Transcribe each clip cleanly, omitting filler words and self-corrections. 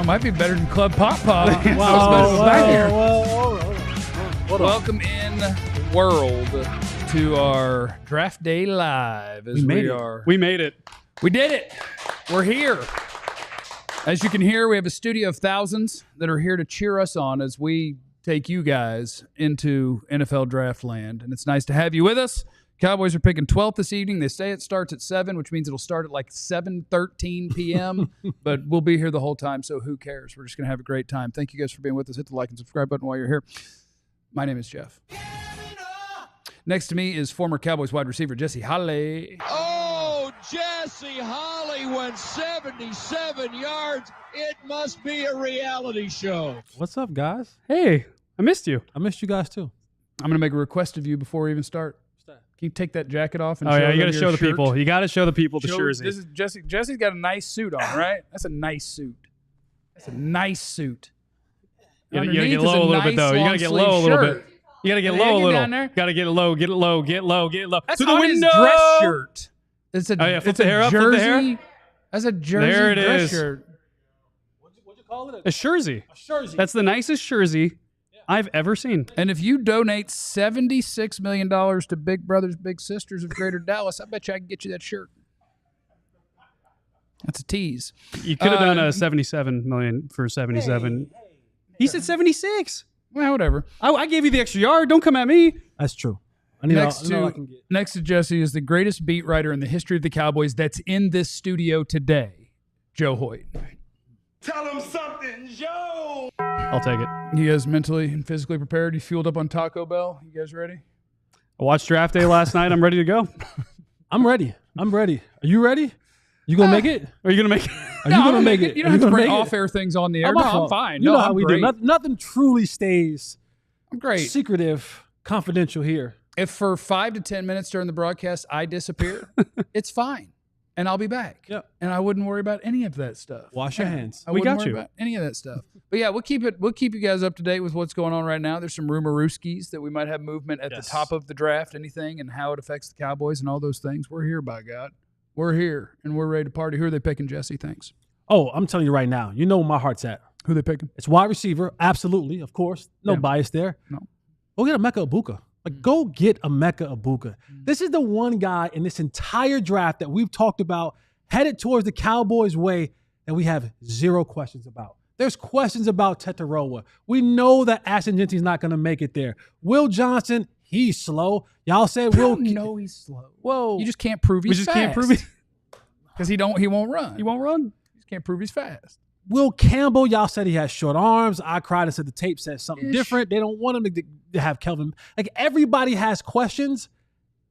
might be better than Club Pop Pop. Welcome in, world, to our Draft Day Live. We made it. We did it. We're here. As you can hear, we have a studio of thousands that are here to cheer us on as we take you guys into NFL draft land. And it's nice to have you with us. Cowboys are picking 12th this evening. They say it starts at 7, which means it'll start at like 7:13 p.m. But we'll be here the whole time, so who cares? We're just going to have a great time. Thank you guys for being with us. Hit the like and subscribe button while you're here. My name is Jeff. Next to me is former Cowboys wide receiver Jesse Holley. Oh, Jesse Holley went 77 yards. It must be a reality show. What's up, guys? Hey, I missed you. I missed you guys, too. I'm going to make a request of you before we even start. Can you take that jacket off and show you got to them show your the shirt? people. You got to show the people the jersey. This is Jesse. Jesse's got a nice suit on, right? That's a nice suit. That's a nice suit. You got to get low a little bit, though. You got to get low a little bit. You got to get low a little. Got to get low, get it low, get low, get low. That's to the on window. His dress shirt. It's a, flip the hair up, flip the hair. That's a jersey there it dress is. shirt. What'd you call it? A jersey. A jersey. That's the nicest jersey I've ever seen. And if you donate $76 million to Big Brothers Big Sisters of Greater Dallas, I bet you I can get you that shirt. That's a tease. You could have done a $77 million for 77. He said 76. Well, whatever. I gave you the extra yard. Don't come at me. That's true. I need next to Jesse is the greatest beat writer in the history of the Cowboys that's in this studio today, Joe Hoyt. Tell him something, Joe. I'll take it. You guys mentally and physically prepared? You fueled up on Taco Bell? You guys ready? I watched draft day last night. I'm ready to go. I'm ready. Are you ready? You gonna make it? Are you gonna make it? Are you gonna make it? You don't have to bring off-air things on the air. No, I'm fine. You know how we do. Nothing truly stays I'm great. Secretive, confidential here. If for 5 to 10 minutes during the broadcast I disappear, it's fine. And I'll be back. Yep. And I wouldn't worry about any of that stuff. Wash your hands. I wouldn't worry about any of that stuff. But yeah, we'll keep you guys up to date with what's going on right now. There's some rumor-rooskies that we might have movement at the top of the draft, anything, and how it affects the Cowboys and all those things. We're here, by God. We're here, and we're ready to party. Who are they picking, Jesse? Thanks. Oh, I'm telling you right now. You know where my heart's at. Who are they picking? It's wide receiver. Absolutely, of course. No bias there. No. Go get Emeka Egbuka. Go get Emeka Egbuka. This is the one guy in this entire draft that we've talked about headed towards the Cowboys' way that we have zero questions about. There's questions about Tetaroa. We know that Ashton Genty's not going to make it there. Will Johnson, he's slow. Y'all said Will. No, he's slow. Whoa. You just can't prove he's fast. We just can't prove it. Because he won't run. He won't run. You just can't prove he's fast. Will Campbell, y'all said he has short arms. I cried and said the tape says something different. They don't want him to have Kelvin. Like, everybody has questions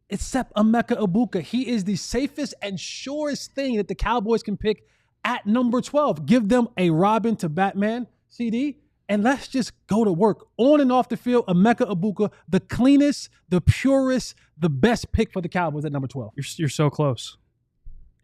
except Emeka Egbuka. He is the safest and surest thing that the Cowboys can pick at number 12. Give them a Robin to Batman CD, and let's just go to work. On and off the field, Emeka Egbuka, the cleanest, the purest, the best pick for the Cowboys at number 12. You're so close.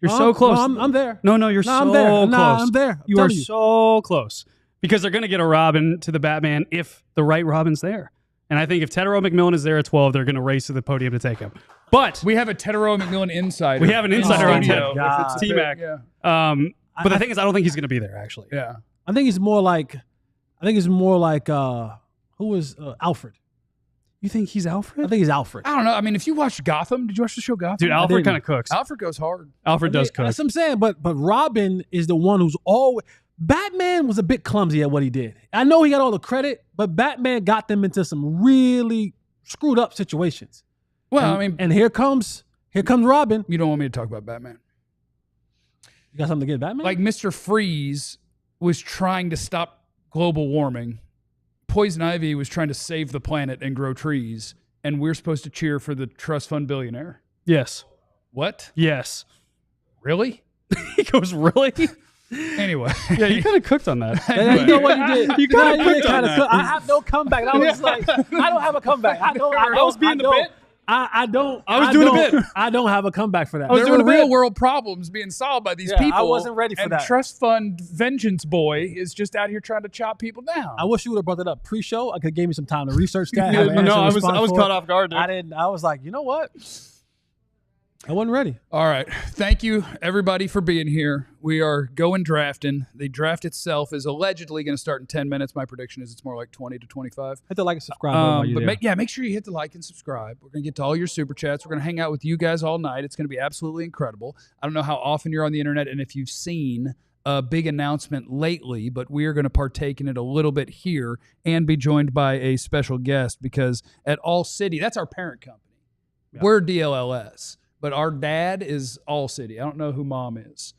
You're so close. No, I'm there. No, you're so I'm there. close. No, I'm there. You are so close. Because they're going to get a Robin to the Batman if the right Robin's there. And I think if Tedero McMillan is there at 12, they're going to race to the podium to take him. But we have a Tedero McMillan insider. We have an insider on Ted. God. It's T-Mac. Yeah. But the thing is, I don't think he's going to be there, actually. Yeah. I think it's more like who is Alfred? You think he's Alfred? I think he's Alfred. I don't know. I mean, if you watched Gotham, did you watch the show Gotham? Dude, Alfred kind of cooks. Alfred goes hard. Alfred does cook. That's what I'm saying. But Robin is the one who's always. Batman was a bit clumsy at what he did. I know he got all the credit, but Batman got them into some really screwed up situations. Well, and here comes Robin. You don't want me to talk about Batman. You got something against Batman? Like Mr. Freeze was trying to stop global warming. Poison Ivy was trying to save the planet and grow trees. And we're supposed to cheer for the trust fund billionaire. Yes. What? Yes. Really? He goes, really? Anyway. Yeah, you kind of cooked on that. Anyway. You know what you did? You kind of cooked on that. I have no comeback. I was like, I don't have a comeback. I was being the bit. I was doing a bit. I don't have a comeback for that. There were real world problems being solved by these people. I wasn't ready for that. And Trust Fund Vengeance Boy is just out here trying to chop people down. I wish you would have brought that up pre-show. I could have gave me some time to research that. No, I was caught off guard, dude. I was like, you know what? I wasn't ready. All right. Thank you, everybody, for being here. We are going drafting. The draft itself is allegedly going to start in 10 minutes. My prediction is it's more like 20 to 25. Hit the like and subscribe button while you're there. Make sure you hit the like and subscribe. We're going to get to all your super chats. We're going to hang out with you guys all night. It's going to be absolutely incredible. I don't know how often you're on the internet and if you've seen a big announcement lately, but we are going to partake in it a little bit here and be joined by a special guest because at ALLCITY, that's our parent company. Yeah. We're DLLS. But our dad is ALLCITY. I don't know who mom is.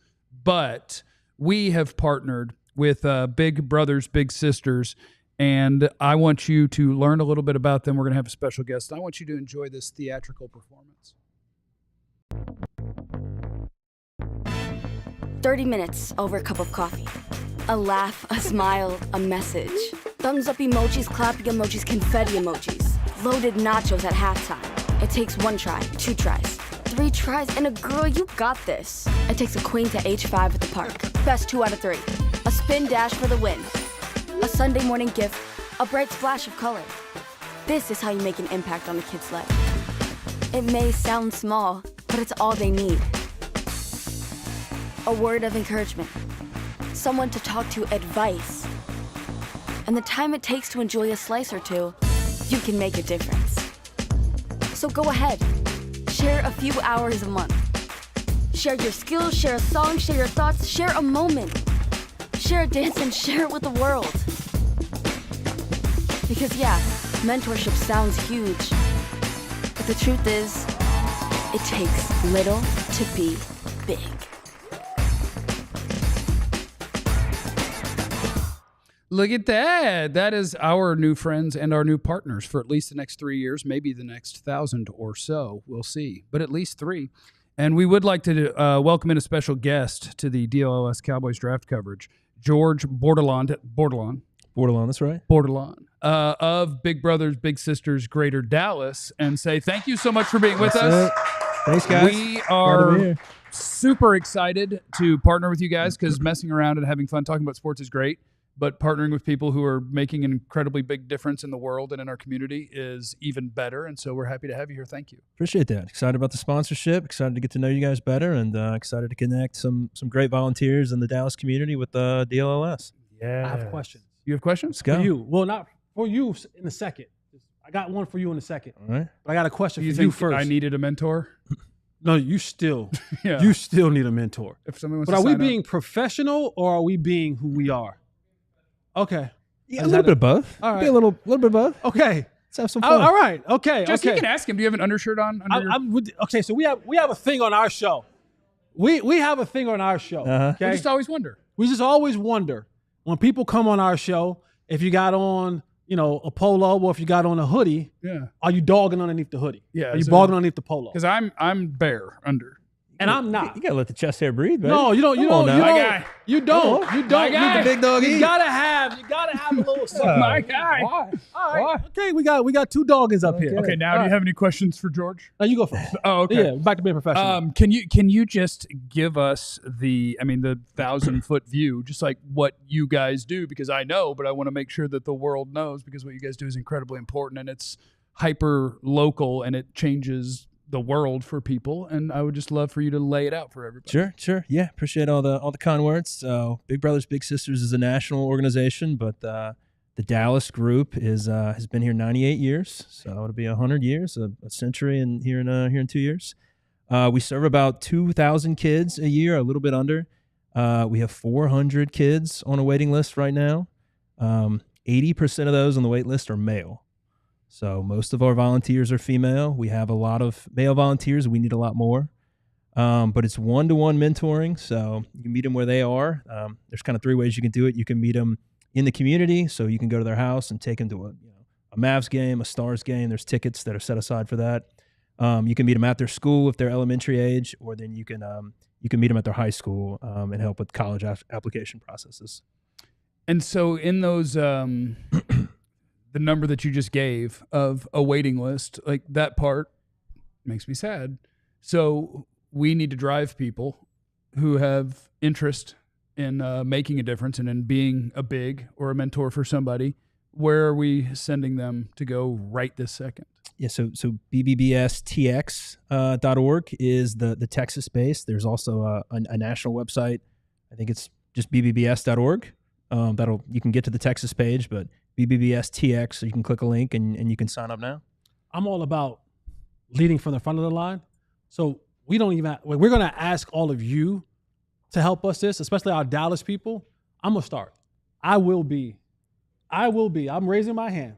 But we have partnered with Big Brothers, Big Sisters, and I want you to learn a little bit about them. We're going to have a special guest. I want you to enjoy this theatrical performance. 30 minutes over a cup of coffee. A laugh, a smile, a message. Thumbs up emojis, clapping emojis, confetti emojis. Loaded nachos at halftime. It takes 1 try, 2 tries. 3 tries, and a girl, you got this. It takes a queen to H5 at the park. Best 2 out of 3. A spin dash for the win. A Sunday morning gift, a bright splash of color. This is how you make an impact on a kid's life. It may sound small, but it's all they need. A word of encouragement. Someone to talk to, advice. And the time it takes to enjoy a slice or two, you can make a difference. So go ahead. Share a few hours a month. Share your skills, share a song, share your thoughts, share a moment. Share a dance and share it with the world. Because yeah, mentorship sounds huge. But the truth is, it takes little to be big. Look at that. That is our new friends and our new partners for at least the next 3 years, maybe the next 1,000 or so. We'll see, but at least 3. And we would like to welcome in a special guest to the DLLS Cowboys draft coverage, George Bordelon, that's right. Bordelon, of Big Brothers, Big Sisters, Greater Dallas, and say thank you so much for being with us. Thanks, guys. We are super excited to partner with you guys because messing around and having fun talking about sports is great. But partnering with people who are making an incredibly big difference in the world and in our community is even better. And so we're happy to have you here. Thank you. Appreciate that. Excited about the sponsorship. Excited to get to know you guys better, and excited to connect some great volunteers in the Dallas community with DLLS. Yeah. I have questions. You have questions? Let's go. For you. Well, not for you in a second. I got one for you in a second. All right. But I got a question for you think first. I needed a mentor? No, you still Yeah. you still need a mentor. If someone wants But to are we sign being up. professional or are we being who we are? Okay. Yeah, a little bit of both. All right. Be a little bit of both. Okay. Let's have some fun. All right. Okay. Just okay. you can ask him. Do you have an undershirt on? Okay, so we have a thing on our show. We have a thing on our show. Okay. I just always wonder. We just always wonder when people come on our show, if you got on, a polo or if you got on a hoodie, are you dogging underneath the hoodie? Yeah. Are you dogging underneath the polo? Because I'm bare under. And I'm not. You gotta let the chest hair breathe, man. No, you don't. You don't. You don't. You don't. guy. The big dog. You gotta have a little something. My guy. Why? All right. Okay, we got 2 doggins up here. Okay, now do you have any questions for George? Now you go first. Oh, okay. Yeah, back to being professional. Can you just give us the 1,000-foot view, just like what you guys do? Because I know, but I want to make sure that the world knows because what you guys do is incredibly important and it's hyper local and it changes the world for people, and I would just love for you to lay it out for everybody. Sure. Yeah, appreciate all the kind words. So, Big Brothers Big Sisters is a national organization, but the Dallas group has been here 98 years, so it'll be 100 years, a century, here in 2 years. We serve about 2,000 kids a year, a little bit under. We have 400 kids on a waiting list right now. 80% of those on the wait list are male. So most of our volunteers are female. We have a lot of male volunteers. We need a lot more. But it's one-to-one mentoring, so you can meet them where they are. There's kind of 3 ways you can do it. You can meet them in the community, so you can go to their house and take them to a Mavs game, a Stars game. There's tickets that are set aside for that. You can meet them at their school if they're elementary age, or then you can meet them at their high school and help with college application processes. And so in those the number that you just gave of a waiting list, like that part makes me sad. So we need to drive people who have interest in making a difference and in being a big or a mentor for somebody. Where are we sending them to go right this second? Yeah, so BBBSTX.org is the Texas base. There's also a national website. I think it's just BBBS.org. You can get to the Texas page, but BBBSTX, so you can click a link and you can sign up now. I'm all about leading from the front of the line. So we're going to ask all of you to help us this, especially our Dallas people. I'm going to start. I will be. I'm raising my hand.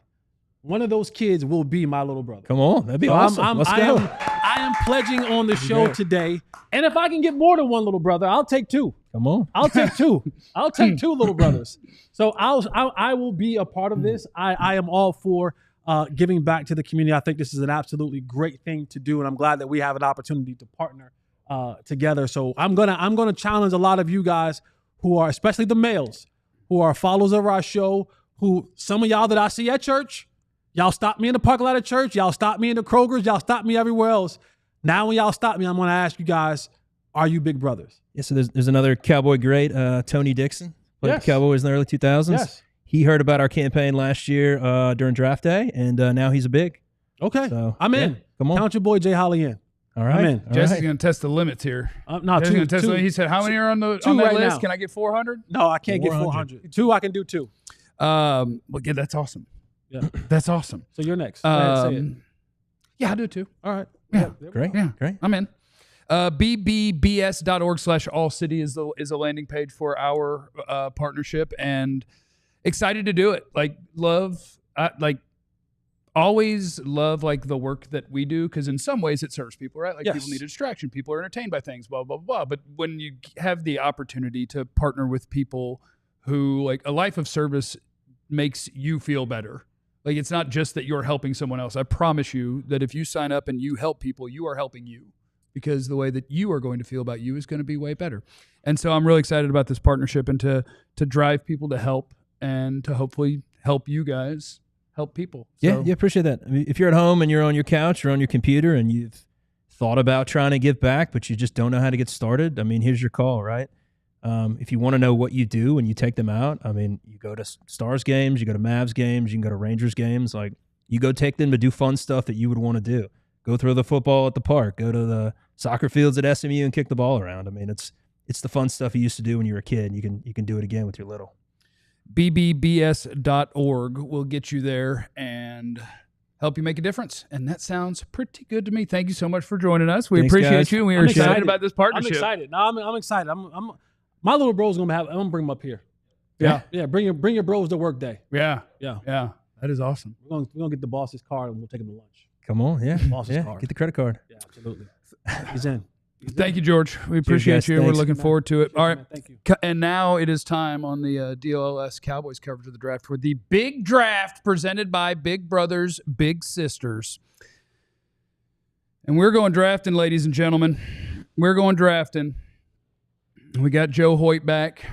One of those kids will be my little brother. Come on. That'd be awesome. Let's go. I am pledging on the show today. And if I can get more than one little brother, I'll take two. Come on. I'll take two. I'll take two little brothers. So I will be a part of this. I am all for giving back to the community. I think this is an absolutely great thing to do, and I'm glad that we have an opportunity to partner together. So I'm gonna challenge a lot of you guys who are, especially the males, who are followers of our show, who some of y'all that I see at church, y'all stop me in the parking lot of church, y'all stop me in the Kroger's, y'all stop me everywhere else. Now when y'all stop me, I'm gonna ask you guys, are you big brothers? Yeah, so there's another Cowboy great, Tony Dixon, played the Cowboys in the early 2000s. Yes. He heard about our campaign last year during draft day, and now he's a big. Okay, So, I'm in. yeah, come on. Count your boy Jay Holly in. All right. I'm in. All Jesse's right. going to test the limits here. No, Jesse's two. gonna test the limits. He said, how many are on that right list? now. Can I get 400? No, I can't get 400. Two, I can do two. Well, yeah, that's awesome. Yeah. That's awesome. So you're next. Go ahead, say it. Yeah, I do too. All right. Yeah. Great. Yeah, Great. I'm in. BBBS.org/AllCity is a landing page for our partnership, and excited to do it. Always love the work that we do, because in some ways it serves people, right? Like, Yes. people need a distraction, people are entertained by things, blah, blah, blah. But when you have the opportunity to partner with people who, a life of service makes you feel better. It's not just that you're helping someone else. I promise you that if you sign up and you help people, you are helping you, because the way that you are going to feel about you is going to be way better. And so I'm really excited about this partnership, and to drive people to help, and to hopefully help you guys help people. Yeah, appreciate that. I mean, if you're at home and you're on your couch or on your computer and you've thought about trying to give back, but you just don't know how to get started, I mean, here's your call, right? If you want to know what you do when you take them out, I mean, you go to Stars games, you go to Mavs games, you can go to Rangers games. You go take them to do fun stuff that you would want to do. Go throw the football at the park. Go to the soccer fields at SMU and kick the ball around. I mean, it's the fun stuff you used to do when you were a kid. You can do it again with your little. BBBS.org will get you there and help you make a difference. And that sounds pretty good to me. Thank you so much for joining us. We appreciate guys. you. And we are excited about this partnership. I'm excited. No, I'm excited. My little bro's I'm gonna bring him up here. Yeah. Yeah. Bring your bros to work day. Yeah. Yeah. Yeah. That is awesome. We're gonna get the boss's card and we'll take him to lunch. Come on, yeah. Boss's card. Get the credit card. Yeah, absolutely. He's in. Thank you, George. We appreciate guys. you. We're Thanks. looking forward to it. All right. Man, thank you. And now it is time on the DLLS Cowboys coverage of the draft for the big draft presented by Big Brothers, Big Sisters. And we're going drafting, ladies and gentlemen. We're going drafting. We got Joe Hoyt back.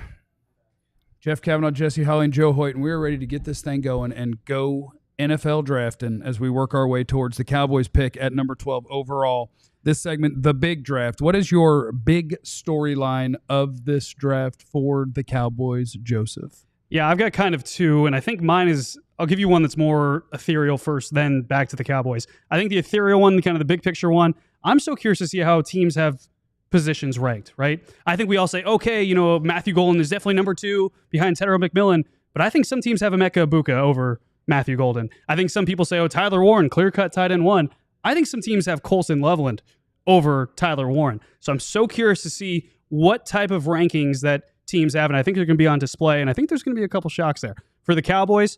Jeff Kavanaugh, Jesse Holly, and Joe Hoyt. And we're ready to get this thing going and go NFL drafting as we work our way towards the Cowboys pick at number 12 overall. This segment, the big draft. What is your big storyline of this draft for the Cowboys, Joseph? Yeah, I've got kind of two, and I think mine is, I'll give you one that's more ethereal first, then back to the Cowboys. I think the ethereal one, kind of the big picture one, I'm so curious to see how teams have positions ranked, right? I think we all say, okay, Matthew Golden is definitely number 2 behind Tedero McMillan, but I think some teams have Emeka Egbuka over Matthew Golden. I think some people say, Tyler Warren, clear-cut tight end 1. I think some teams have Colson Loveland over Tyler Warren. So I'm so curious to see what type of rankings that teams have, and I think they're going to be on display, and I think there's going to be a couple shocks there. For the Cowboys,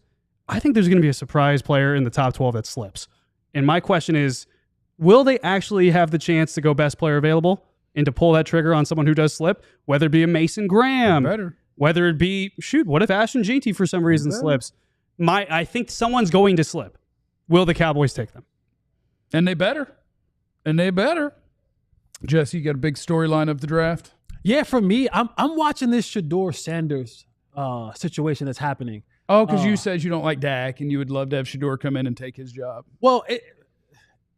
I think there's going to be a surprise player in the top 12 that slips. And my question is, will they actually have the chance to go best player available and to pull that trigger on someone who does slip, whether it be a Mason Graham, whether it be, what if Ashton Jeanty for some reason slips? I think someone's going to slip. Will the Cowboys take them? And they better. Jesse, you got a big storyline of the draft? Yeah, for me, I'm watching this Shedeur Sanders situation that's happening. Oh, because you said you don't like Dak and you would love to have Shedeur come in and take his job. Well,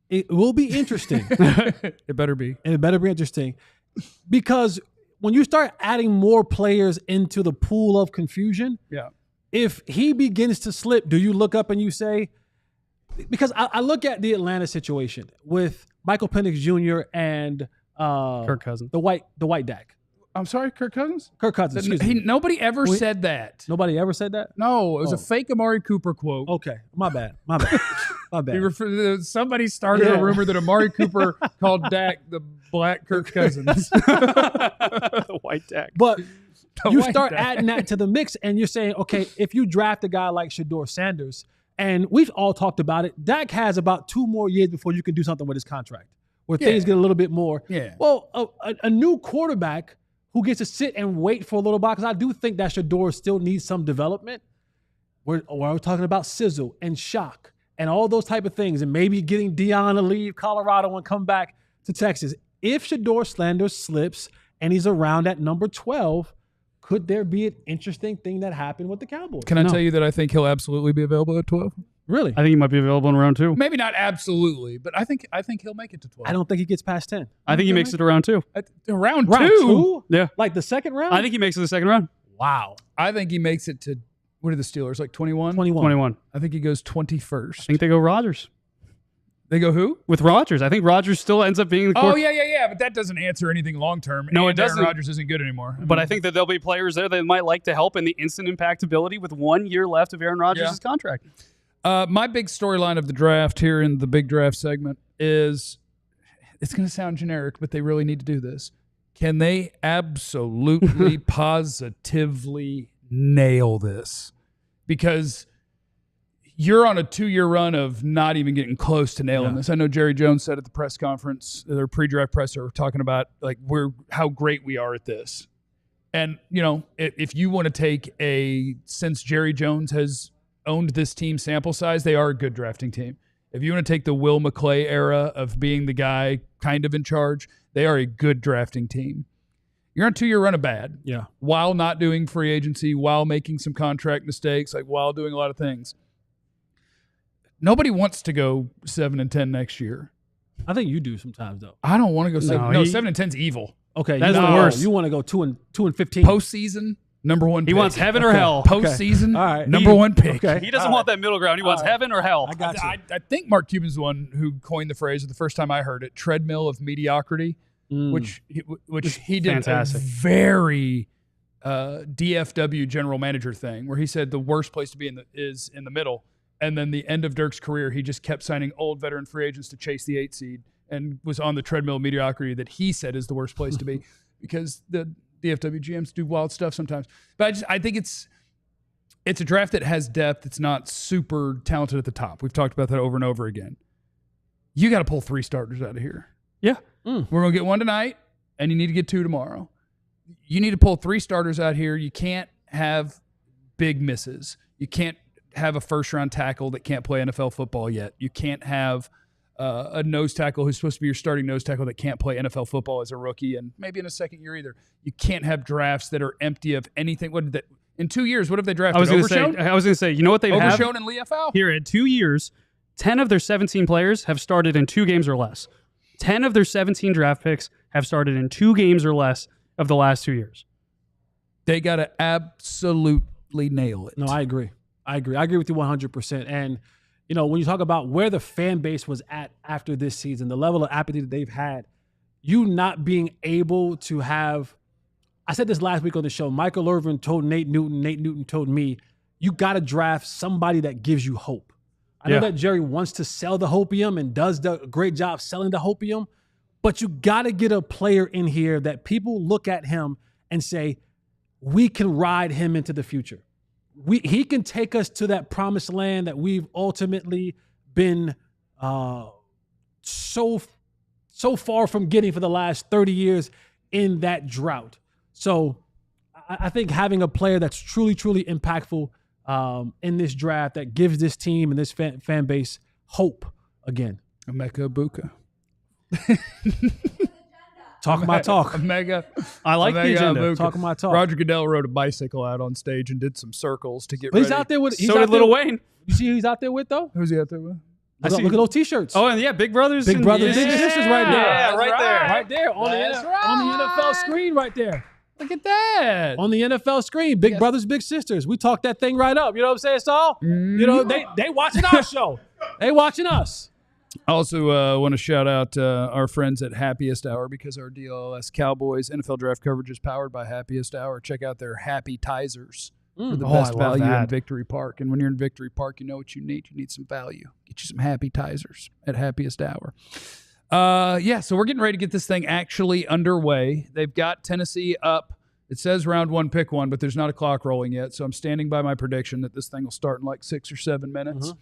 it will be interesting. It better be. And it better be interesting. Because when you start adding more players into the pool of confusion, yeah, if he begins to slip, do you look up and you say, because I look at the Atlanta situation with Michael Penix Jr. and Kirk Cousins, the white Dak. I'm sorry, Kirk Cousins? Kirk Cousins. Excuse me. Nobody ever said that. Nobody ever said that? No, it was a fake Amari Cooper quote. Okay. My bad. My bad. My bad. Somebody started a rumor that Amari Cooper called Dak the black Kirk Cousins. the white Dak. But you white start Dak. adding that to the mix and you're saying, okay, if you draft a guy like Shedeur Sanders, and we've all talked about it, Dak has about 2 more years before you can do something with his contract, where things get a little bit more. Yeah. Well, a new quarterback who gets to sit and wait for a little while, because I do think that Shedeur still needs some development. We're talking about sizzle and shock and all those type of things, and maybe getting Deion to leave Colorado and come back to Texas. If Shedeur Sanders slips and he's around at number 12, could there be an interesting thing that happened with the Cowboys? Can I tell you that I think he'll absolutely be available at 12? Really? I think he might be available in round 2. Maybe not absolutely, but I think he'll make it to 12. I don't think he gets past 10. I think he makes it to round 2. Round Round 2? 2? Yeah. Like the second round? I think he makes it to the second round. Wow. I think he makes it to, what are the Steelers, like 21? 21. I think he goes 21st. I think they go Rodgers. They go who? With Rodgers. I think Rodgers still ends up being the Oh, yeah, but that doesn't answer anything long term. No, it and doesn't. Aaron Rodgers isn't good anymore. But I think that there'll be players there that might like to help in the instant impactability with 1 year left of Aaron Rodgers' contract. My big storyline of the draft here in the big draft segment is, it's going to sound generic, but they really need to do this. Can they absolutely, positively nail this? Because you're on a 2-year run of not even getting close to nailing this. I know Jerry Jones said at the press conference, their pre-draft presser, talking about like how great we are at this. And, you know, if you want to take since Jerry Jones has owned this team sample size, they are a good drafting team. If you want to take the Will McClay era of being the guy kind of in charge, they are a good drafting team. You're on a 2-year run of bad. Yeah. While not doing free agency, while making some contract mistakes, like while doing a lot of things. Nobody wants to go 7-10 next year. I think you do sometimes, though. I don't want to go 7. No, 7-10's evil. Okay. That's the worst. You want to go 2-15. Postseason, number 1 pick. He wants heaven or hell. Postseason, All right. number 1 pick. Okay. He doesn't want that middle ground. He wants heaven or hell. I got you. I think Mark Cuban's the one who coined the phrase the first time I heard it, treadmill of mediocrity, which he did fantastic. a very DFW general manager thing where he said the worst place to be is in the middle. And then the end of Dirk's career, he just kept signing old veteran free agents to chase the 8 seed and was on the treadmill of mediocrity that he said is the worst place to be because the DFW GMs do wild stuff sometimes. But I think it's a draft that has depth. It's not super talented at the top. We've talked about that over and over again. You got to pull 3 starters out of here. Yeah. We're going to get 1 tonight, and you need to get 2 tomorrow. You need to pull 3 starters out here. You can't have big misses. You can't have a first-round tackle that can't play NFL football yet. You can't have a nose tackle who's supposed to be your starting nose tackle that can't play NFL football as a rookie and maybe in a second year either. You can't have drafts that are empty of anything. In 2 years, what have they drafted? I was going to say, you know what they have? Overshown and Leafau? Here, in 2 years, 10 of their 17 players have started in 2 games or less. 10 of their 17 draft picks have started in 2 games or less of the last 2 years. They got to absolutely nail it. No, I agree. I agree with you 100%. And, you know, when you talk about where the fan base was at after this season, the level of apathy that they've had, you not being able to have, I said this last week on the show, Michael Irvin told Nate Newton told me, you got to draft somebody that gives you hope. I know that Jerry wants to sell the hopium and does a great job selling the hopium, but you got to get a player in here that people look at him and say, we can ride him into the future. He can take us to that promised land that we've ultimately been so far from getting for the last 30 years in that drought. So I think having a player that's truly, truly impactful in this draft that gives this team and this fan base hope again. Emeka Ibuka. Talk my talk. I like the agenda. Ibuka. Talk my talk. Roger Goodell rode a bicycle out on stage and did some circles to get But ready. he's out there with. So did Lil Wayne. You see who he's out there with though? Who's he out there with? Look at those T-shirts. Oh, and yeah, Big Brothers. Big Brothers, Big Sisters right there. Yeah, right there. Right there on the NFL screen right there. Look at that. On the NFL screen, Big Brothers, Big Sisters. We talked that thing right up. You know what I'm saying, Saul? You know, they watching our show. They watching us. I also want to shout out our friends at Happiest Hour because our DLLS Cowboys NFL draft coverage is powered by Happiest Hour. Check out their Happy Tizers for the best value in Victory Park. And when you're in Victory Park, you know what you need. You need some value. Get you some Happy Tizers at Happiest Hour. So we're getting ready to get this thing actually underway. They've got Tennessee up. It says round 1, pick 1, but there's not a clock rolling yet. So I'm standing by my prediction that this thing will start in like 6 or 7 minutes.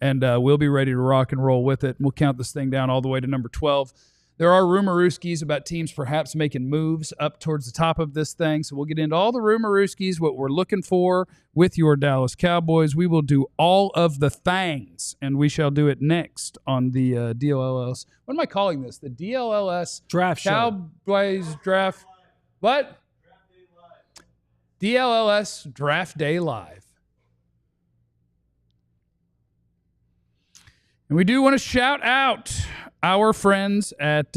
And we'll be ready to rock and roll with it. We'll count this thing down all the way to number 12. There are rumorooskies about teams perhaps making moves up towards the top of this thing. So we'll get into all the rumorooskies, what we're looking for with your Dallas Cowboys. We will do all of the things, and we shall do it next on the DLLS. What am I calling this? The DLLS Draft Cowboys Draft. What? DLLS Draft Day Live. And we do want to shout out our friends at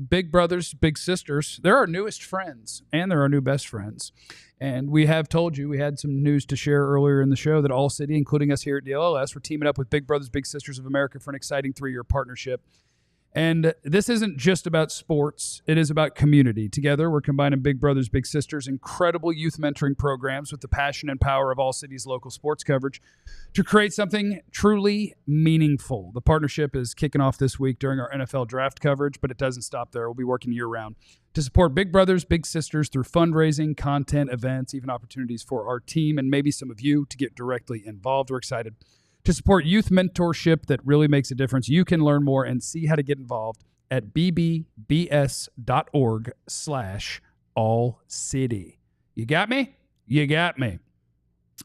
Big Brothers, Big Sisters. They're our newest friends, and they're our new best friends. And we have told you, we had some news to share earlier in the show that All City, including us here at DLLS, we're teaming up with Big Brothers, Big Sisters of America for an exciting 3-year partnership. And this isn't just about sports. It is about community. Together, we're combining Big Brothers, Big Sisters, incredible youth mentoring programs with the passion and power of All City's local sports coverage to create something truly meaningful. The partnership is kicking off this week during our NFL draft coverage, but it doesn't stop there. We'll be working year-round to support Big Brothers, Big Sisters through fundraising, content, events, even opportunities for our team and maybe some of you to get directly involved. We're excited to support youth mentorship that really makes a difference. You can learn more and see how to get involved at bbbs.org/allcity. You got me? You got me.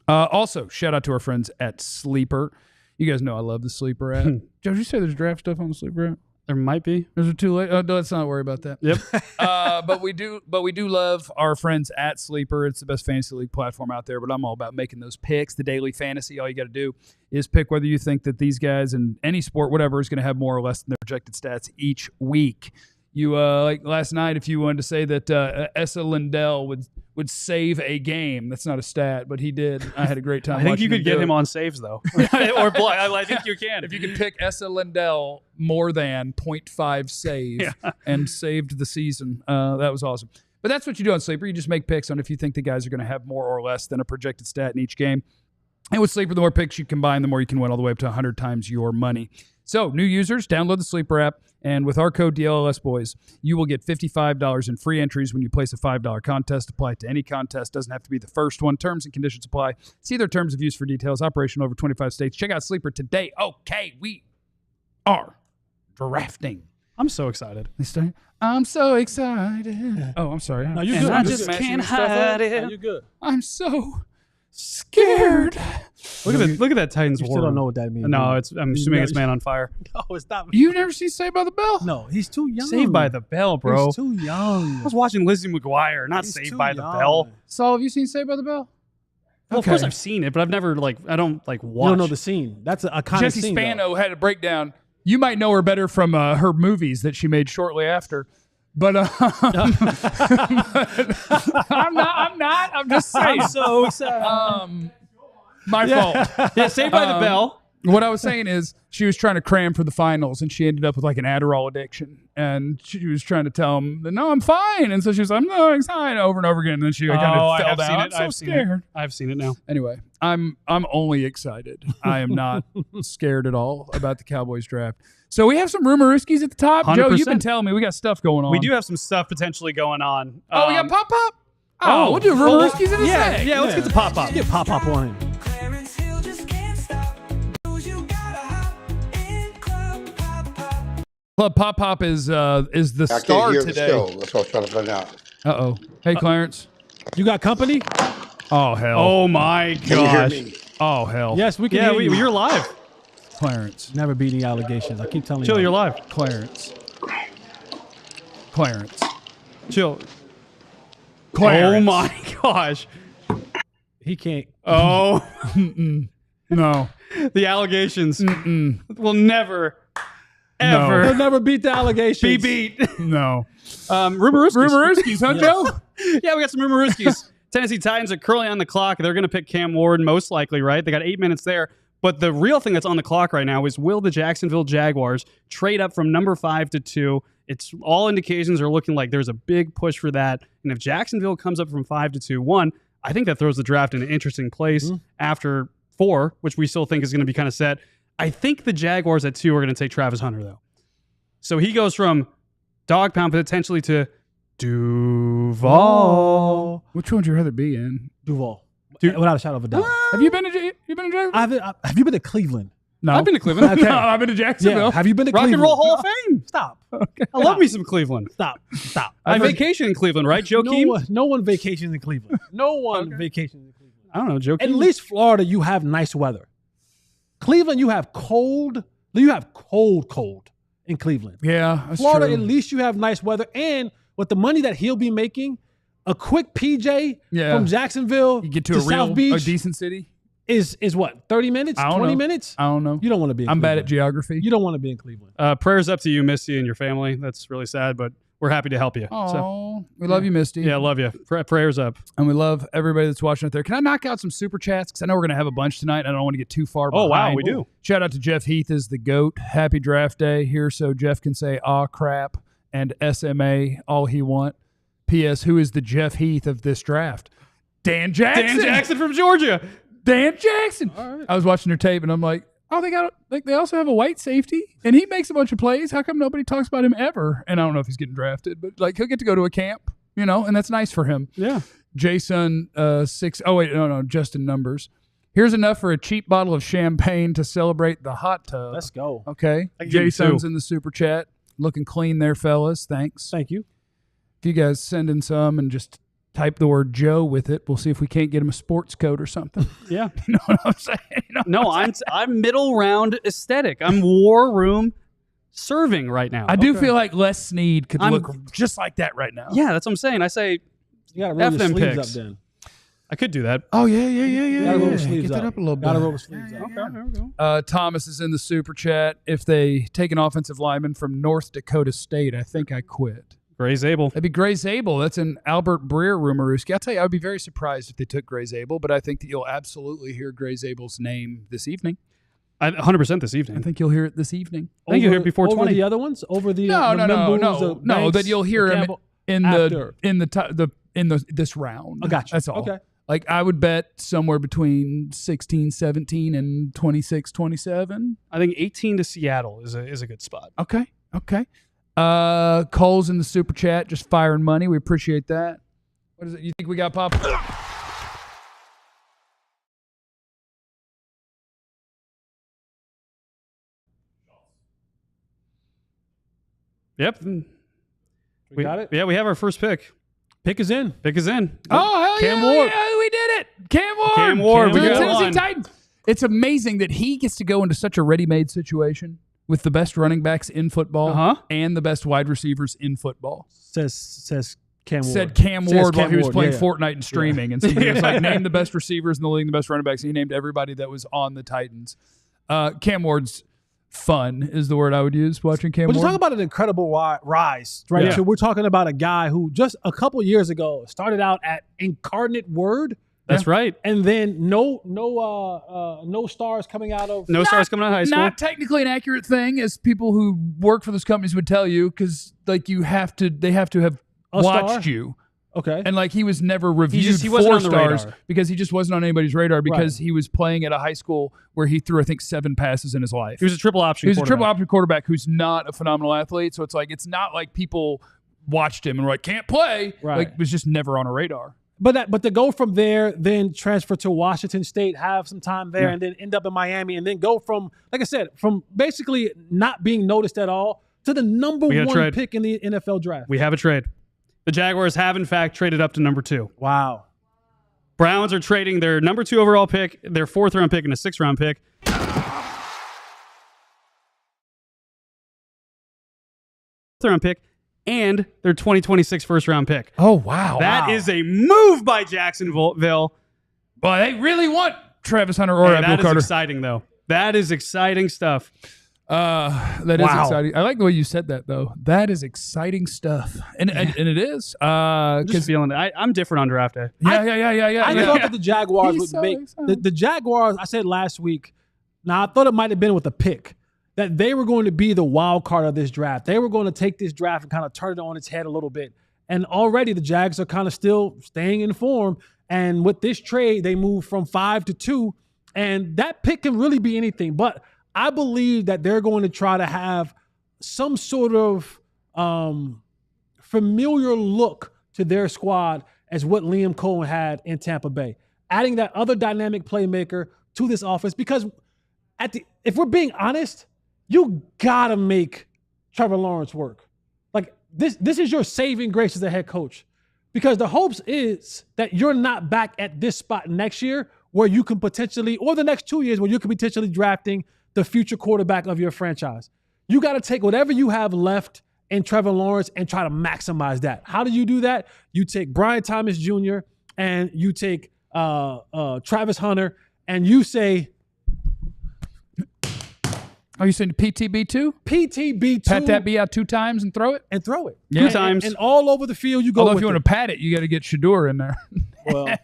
Also, shout out to our friends at Sleeper. You guys know I love the Sleeper app. Joe, did you say there's draft stuff on the Sleeper app? There might be. Is it too late? Oh, let's not worry about that. Yep. But we do love our friends at Sleeper. It's the best fantasy league platform out there, but I'm all about making those picks, the daily fantasy. All you got to do is pick whether you think that these guys in any sport, whatever, is going to have more or less than their projected stats each week. You like last night, if you wanted to say that Essa Lindell would save a game, that's not a stat, but he did. I had a great time. I think you could get him on saves though, or block. I think you can. If you could pick Essa Lindell more than 0.5 save and saved the season, that was awesome. But that's what you do on Sleeper. You just make picks on if you think the guys are going to have more or less than a projected stat in each game. And with Sleeper, the more picks you combine, the more you can win, all the way up to 100 times your money. So, new users, download the Sleeper app, and with our code DLLSBoys, you will get $55 in free entries when you place a $5 contest. Apply to any contest. Doesn't have to be the first one. Terms and conditions apply. See their terms of use for details. Operation over 25 states. Check out Sleeper today. Okay, we are drafting. I'm so excited. I'm so excited. Oh, I'm sorry. No, you're And good. I just can't hide No, it. you're good. I'm so scared. Look at that Titans You war. still don't know what that means. No, I'm assuming it's Man on Fire. No, it's not. You've never seen Saved by the Bell? No, he's too young. Saved by the Bell, bro. He's too young. I was watching Lizzie McGuire, not He's Saved too by the young. Bell. Saul, have you seen Saved by the Bell? Well, of course I've seen it, but I've never I don't watch. You don't know the scene. That's a kind Jesse of scene. Spano had a breakdown. You might know her better from her movies that she made shortly after. But I'm not. I'm just saying. I'm so excited. My fault. Yeah, Saved by the Bell. What I was saying is she was trying to cram for the finals, and she ended up with like an Adderall addiction. And she was trying to tell him, "No, I'm fine." And so she was like, "I'm so excited," over and over again. And then she kind of fell down. I'm so scared. I've seen it now. Anyway, I'm only excited. I am not scared at all about the Cowboys draft. So we have some rumorooskies at the top. 100%. Joe, you've been telling me we got stuff going on. We do have some stuff potentially going on. Oh, we got Pop Pop? Oh, we'll do rumorooskies in a sec. Yeah, let's get to Pop Pop. Get Pop Pop on him. Clarence Hill just can't stop. You gotta hop in Club Pop Pop. Club Pop Pop is the I star can't hear today. the show. That's what I was trying to find out. Uh-oh. Hey, Clarence. You got company? Oh, hell. Oh my Can you hear gosh. me? Oh, hell. Yes, we can Yeah, hear you. you're live. Clarence. Never beat any allegations. I keep telling Chill, you. you're live. Clarence. Clarence. Chill. Clarence. Oh my gosh. He can't. Oh, No. the allegations will never, ever He'll never beat the allegations. be beat. No. Rumorooskies. Rumorooskies, huh, Joe? Yeah, we got some rumorooskies. Tennessee Titans are currently on the clock. They're going to pick Cam Ward most likely, right? They got 8 minutes there. But the real thing that's on the clock right now is, will the Jacksonville Jaguars trade up from number 5 to 2? It's all indications are looking like there's a big push for that. And if Jacksonville comes up from 5 to 2, one, I think that throws the draft in an interesting place after 4, which we still think is going to be kind of set. I think the Jaguars at 2 are going to take Travis Hunter, though. So he goes from dog pound potentially to Duval. Which one would you rather be in? Duval. Without a shadow of a doubt. Have you been to Jacksonville? Have you been to Cleveland? No. I've been to Cleveland. No, I've been to Jacksonville. Yeah. Have you been to Rock Cleveland? and Roll Hall of Fame. Stop. Okay. I love me some Cleveland. Stop. I vacation in Cleveland, right, Joakim? No one vacations in Cleveland. No one vacations in Cleveland. I don't know, Joakim. At least Florida, you have nice weather. Cleveland, you have cold. You have cold in Cleveland. Yeah, that's Florida, true. at least you have nice weather. And with the money that he'll be making, a quick PJ from Jacksonville You get to a South real, Beach a decent city. is what, 30 minutes, I don't 20 know. minutes? I don't know. You don't want to be in I'm bad at Cleveland. geography. You don't want to be in Cleveland. Prayers up to you, Misty, and your family. That's really sad, but we're happy to help you. Oh, So, we love you, Misty. yeah, love you. Prayers up. And we love everybody that's watching out there. Can I knock out some super chats? Because I know we're going to have a bunch tonight. And I don't want to get too far behind. Oh, wow, we do. Shout out to Jeff Heath as the GOAT. Happy draft day here so Jeff can say, aw, crap, and SMA all he want. P.S. Who is the Jeff Heath of this draft? Dan Jackson. Dan Jackson from Georgia. Dan Jackson. All right. I was watching their tape, and I'm like, oh, they also have a white safety, and he makes a bunch of plays. How come nobody talks about him ever? And I don't know if he's getting drafted, but like he'll get to go to a camp, and that's nice for him. Yeah. Jason Justin Numbers. Here's enough for a cheap bottle of champagne to celebrate the hot tub. Let's go. Okay. I can give you Jason's two. in the super chat. Looking clean there, fellas. Thanks. Thank you. If you guys send in some and just type the word Joe with it, we'll see if we can't get him a sports coat or something. Yeah. You know what I'm saying? No, I'm middle round aesthetic. I'm war room serving right now. I do feel like Les Snead could I'm- look just like that right now. Yeah, that's what I'm saying. I say You got to roll F your them sleeves picks. up then. I could do that. Oh, yeah. Got to roll the sleeves Get up. that up a little bit. Got to roll the sleeves up. Okay, there we go. Thomas is in the super chat. If they take an offensive lineman from North Dakota State, I think I quit. Gray Zabel. That'd be Gray Zabel. That's an Albert Breer rumorooski. I'll tell you, I would be very surprised if they took Gray Zabel, but I think that you'll absolutely hear Gray Zabel's name this evening. 100% this I evening. think you'll hear it this evening. I think you'll hear it before over 20. the other ones? Over the No. Memboos, Banks, That you'll hear the him Campbell? in After. this round. I got you. That's all. Okay. Like I would bet somewhere between 16, 17 and 26, 27. I think 18 to Seattle is a good spot. Okay. Cole's in the super chat, just firing money. We appreciate that. What is it? You think we got Pop? Yep. We got it? Yeah, we have our first pick. Pick is in. Pick is in. Oh, hell Cam yeah, Ward. yeah, we did it. Cam Ward. Cam Ward, To we the got Tennessee one. Titans. It's amazing that he gets to go into such a ready-made situation with the best running backs in football Uh-huh. and the best wide receivers in football. Says Cam Ward. Said Cam Says Ward while Cam he was Ward, playing yeah. Fortnite and streaming. And so he was like, name the best receivers in the league, the best running backs. And he named everybody that was on the Titans. Cam Ward's fun is the word I would use watching Cam But you Ward. talk about an incredible rise, right? Yeah. So we're talking about a guy who just a couple years ago started out at Incarnate Word, That's right. and then no stars coming out of. No stars coming out of high school. Not technically an accurate thing, as people who work for those companies would tell you, because like they have to have A star? watched you. Okay. And like he was never reviewed he wasn't 4 on the stars radar. because he just wasn't on anybody's radar because Right. he was playing at a high school where he threw I think 7 passes in his life. He was a triple option. He was a triple quarterback. option quarterback who's not a phenomenal athlete. So it's not like people watched him and were like, can't play. Right. Like was just never on a radar. But to go from there, then transfer to Washington State, have some time there, Yeah. and then end up in Miami, and then go from, like I said, from basically not being noticed at all to the number We got a one trade. pick in the NFL draft. We have a trade. The Jaguars have, in fact, traded up to number 2. Wow. Browns are trading their number 2 overall pick, their 4th round pick, and a 6th round pick. Round pick and their 2026 first round pick. Oh wow. That is a move by Jacksonville. well, they really want Travis Hunter or Hey, Abdul that is Carter. exciting, though. That is exciting stuff. That is Wow. exciting. I like the way you said that though. That is exciting stuff. And it is. I'm just Because feeling it. I'm different on draft day. yeah. I thought that the Jaguars He's would so make excited. the Jaguars. I said last week, Now, I thought it might have been with a pick, that they were going to be the wild card of this draft. They were going to take this draft and kind of turn it on its head a little bit. And already the Jags are kind of still staying in form. And with this trade, they moved from 5 to 2. And that pick can really be anything. But I believe that they're going to try to have some sort of familiar look to their squad as what Liam Cohen had in Tampa Bay. Adding that other dynamic playmaker to this offense. Because if we're being honest, you got to make Trevor Lawrence work. Like, this is your saving grace as a head coach. Because the hopes is that you're not back at this spot next year where you can potentially, or the next 2 years where you can potentially drafting the future quarterback of your franchise. You got to take whatever you have left in Trevor Lawrence and try to maximize that. How do you do that? You take Brian Thomas Jr. and you take Travis Hunter and you say, Oh, you saying PTB2? PTB2. Pat that B out 2 times and throw it? And throw it. Yeah. 2 times. And all over the field you go. Although if with you want it. to pat it, you got to get Shador in there. Well,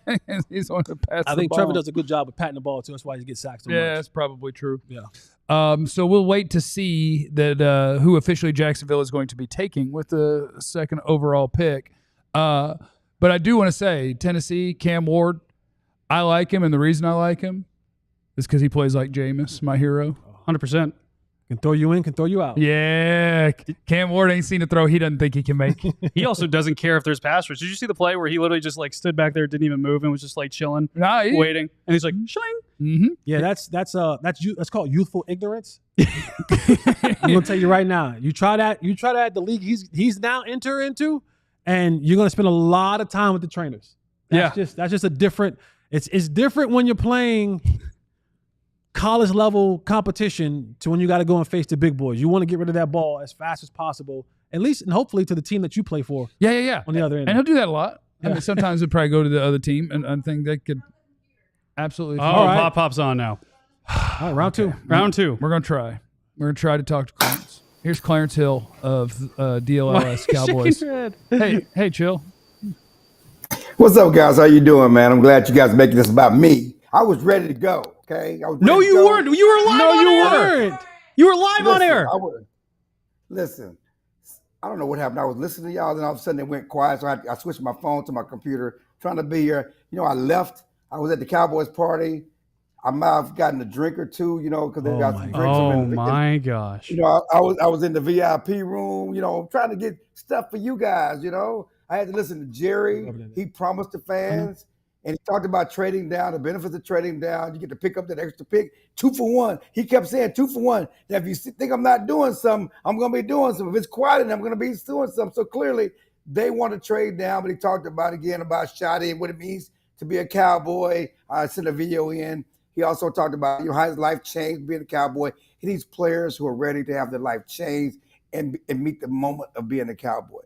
He's the one to pass I the think ball. Trevor does a good job of patting the ball too. That's why he gets sacked so Yeah, much. that's probably true. Yeah. So we'll wait to see that who officially Jacksonville is going to be taking with the second overall pick. But I do want to say, Tennessee, Cam Ward, I like him, and the reason I like him is because he plays like Jameis, my hero. 100%. Can throw you in, can throw you out. Yeah, Cam Ward ain't seen a throw he doesn't think he can make. He also doesn't care if there's pass rush. Did you see the play where he literally just like stood back there, didn't even move, and was just like chilling, waiting, and he's like, shling. Mm-hmm. Yeah, that's called youthful ignorance. I'm gonna tell you right now. You try that at the league he's now enter into, and you're gonna spend a lot of time with the trainers. That's just a different. It's different when you're playing college level competition to when you got to go and face the big boys. You want to get rid of that ball as fast as possible, at least and hopefully to the team that you play for. Yeah. On the other end, and he'll do that a lot. I mean, sometimes he'll probably go to the other team, and I think they could absolutely. Oh, All right. Pop's on now. All right, round two. Round 2. We're gonna try. We're gonna try to talk to Clarence. Here's Clarence Hill of DLLS Cowboys. Hey, chill. What's up, guys? How you doing, man? I'm glad you guys are making this about me. I was ready to go. Okay. No, you weren't. You were live on air. You were live on air. Listen, I don't know what happened. I was listening to y'all, then all of a sudden it went quiet. So I switched my phone to my computer, trying to be here. I left. I was at the Cowboys party. I might have gotten a drink or two, because they got some drinks. Oh my gosh. I was in the VIP room, trying to get stuff for you guys. I had to listen to Jerry. He promised the fans. And he talked about trading down, the benefits of trading down. You get to pick up that extra pick, 2 for 1. He kept saying 2 for 1. That if you think I'm not doing something, I'm going to be doing something. If it's quiet, I'm going to be doing something. So clearly, they want to trade down. But he talked about Shoddy and what it means to be a Cowboy. I sent a video in. He also talked about how his life changed being a Cowboy. He needs players who are ready to have their life change and meet the moment of being a Cowboy.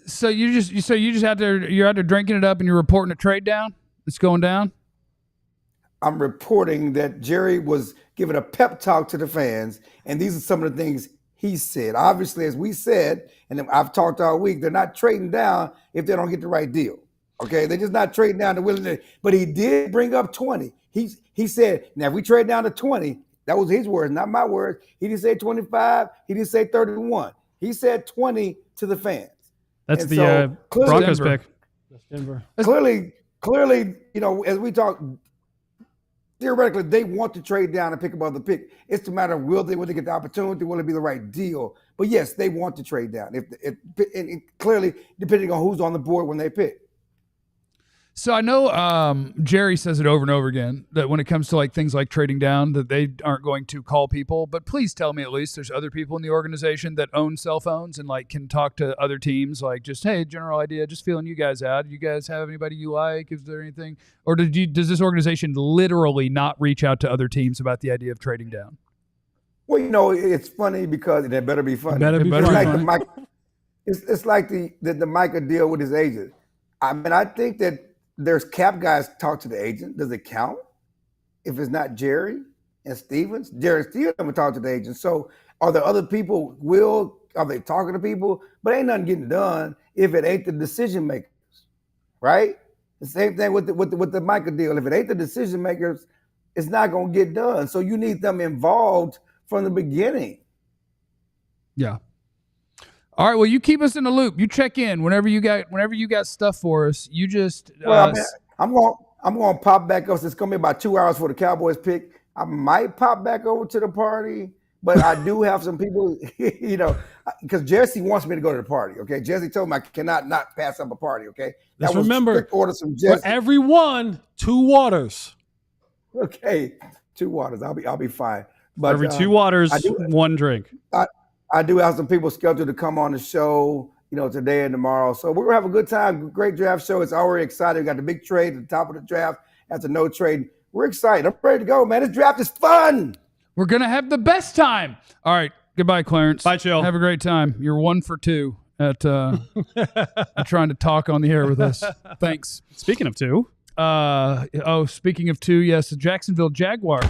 So you're just out there drinking it up and you're reporting a trade down? It's going down? I'm reporting that Jerry was giving a pep talk to the fans, and these are some of the things he said. Obviously, as we said, and I've talked all week, they're not trading down if they don't get the right deal. Okay, they're just not trading down to willing. But he did bring up 20. He said, now if we trade down to 20, that was his words, not my words. He didn't say 25. He didn't say 31. He said 20 to the fans. That's And the so, Broncos Denver. pick. That's Denver. Clearly, as we talk, theoretically, they want to trade down and pick up other pick. It's a matter of will they get the opportunity, will it be the right deal? But yes, they want to trade down. And clearly, depending on who's on the board when they pick. So I know Jerry says it over and over again that when it comes to like things like trading down, that they aren't going to call people. But please tell me at least there's other people in the organization that own cell phones and like can talk to other teams. Like just, hey, general idea, just feeling you guys out. Do you guys have anybody you like? Is there anything? Or does this organization literally not reach out to other teams about the idea of trading down? Well, it's funny because it better be funny. It's like the Micah deal with his agent. I mean, I think that there's cap guys talk to the agent. Does it count if it's not Jerry and Stevens? Jerry and Stevens never talk to the agent. So are there other people? Are they talking to people? But ain't nothing getting done if it ain't the decision makers, right? The same thing with the Micah deal. If it ain't the decision makers, it's not going to get done. So you need them involved from the beginning. Yeah. All right. Well, you keep us in the loop. You check in whenever you got stuff for us. You just. Well, I'm going to pop back up. It's going to be about 2 hours for the Cowboys pick. I might pop back over to the party, but I do have some people, because Jesse wants me to go to the party. Okay, Jesse told me I cannot not pass up a party. Okay, Let's remember, order some Jesse. For every one, 2 waters. Okay, 2 waters. I'll be fine. But every 2 waters, 1 drink. I do have some people scheduled to come on the show, today and tomorrow. So we're gonna have a good time. Great draft show. It's already exciting. We got the big trade at the top of the draft after no trade. We're excited. I'm ready to go, man. This draft is fun. We're gonna have the best time. All right. Goodbye, Clarence. Bye, Chill. Have a great time. You're 1 for 2 at trying to talk on the air with us. Thanks. Speaking of 2. Speaking of 2, yes, the Jacksonville Jaguars.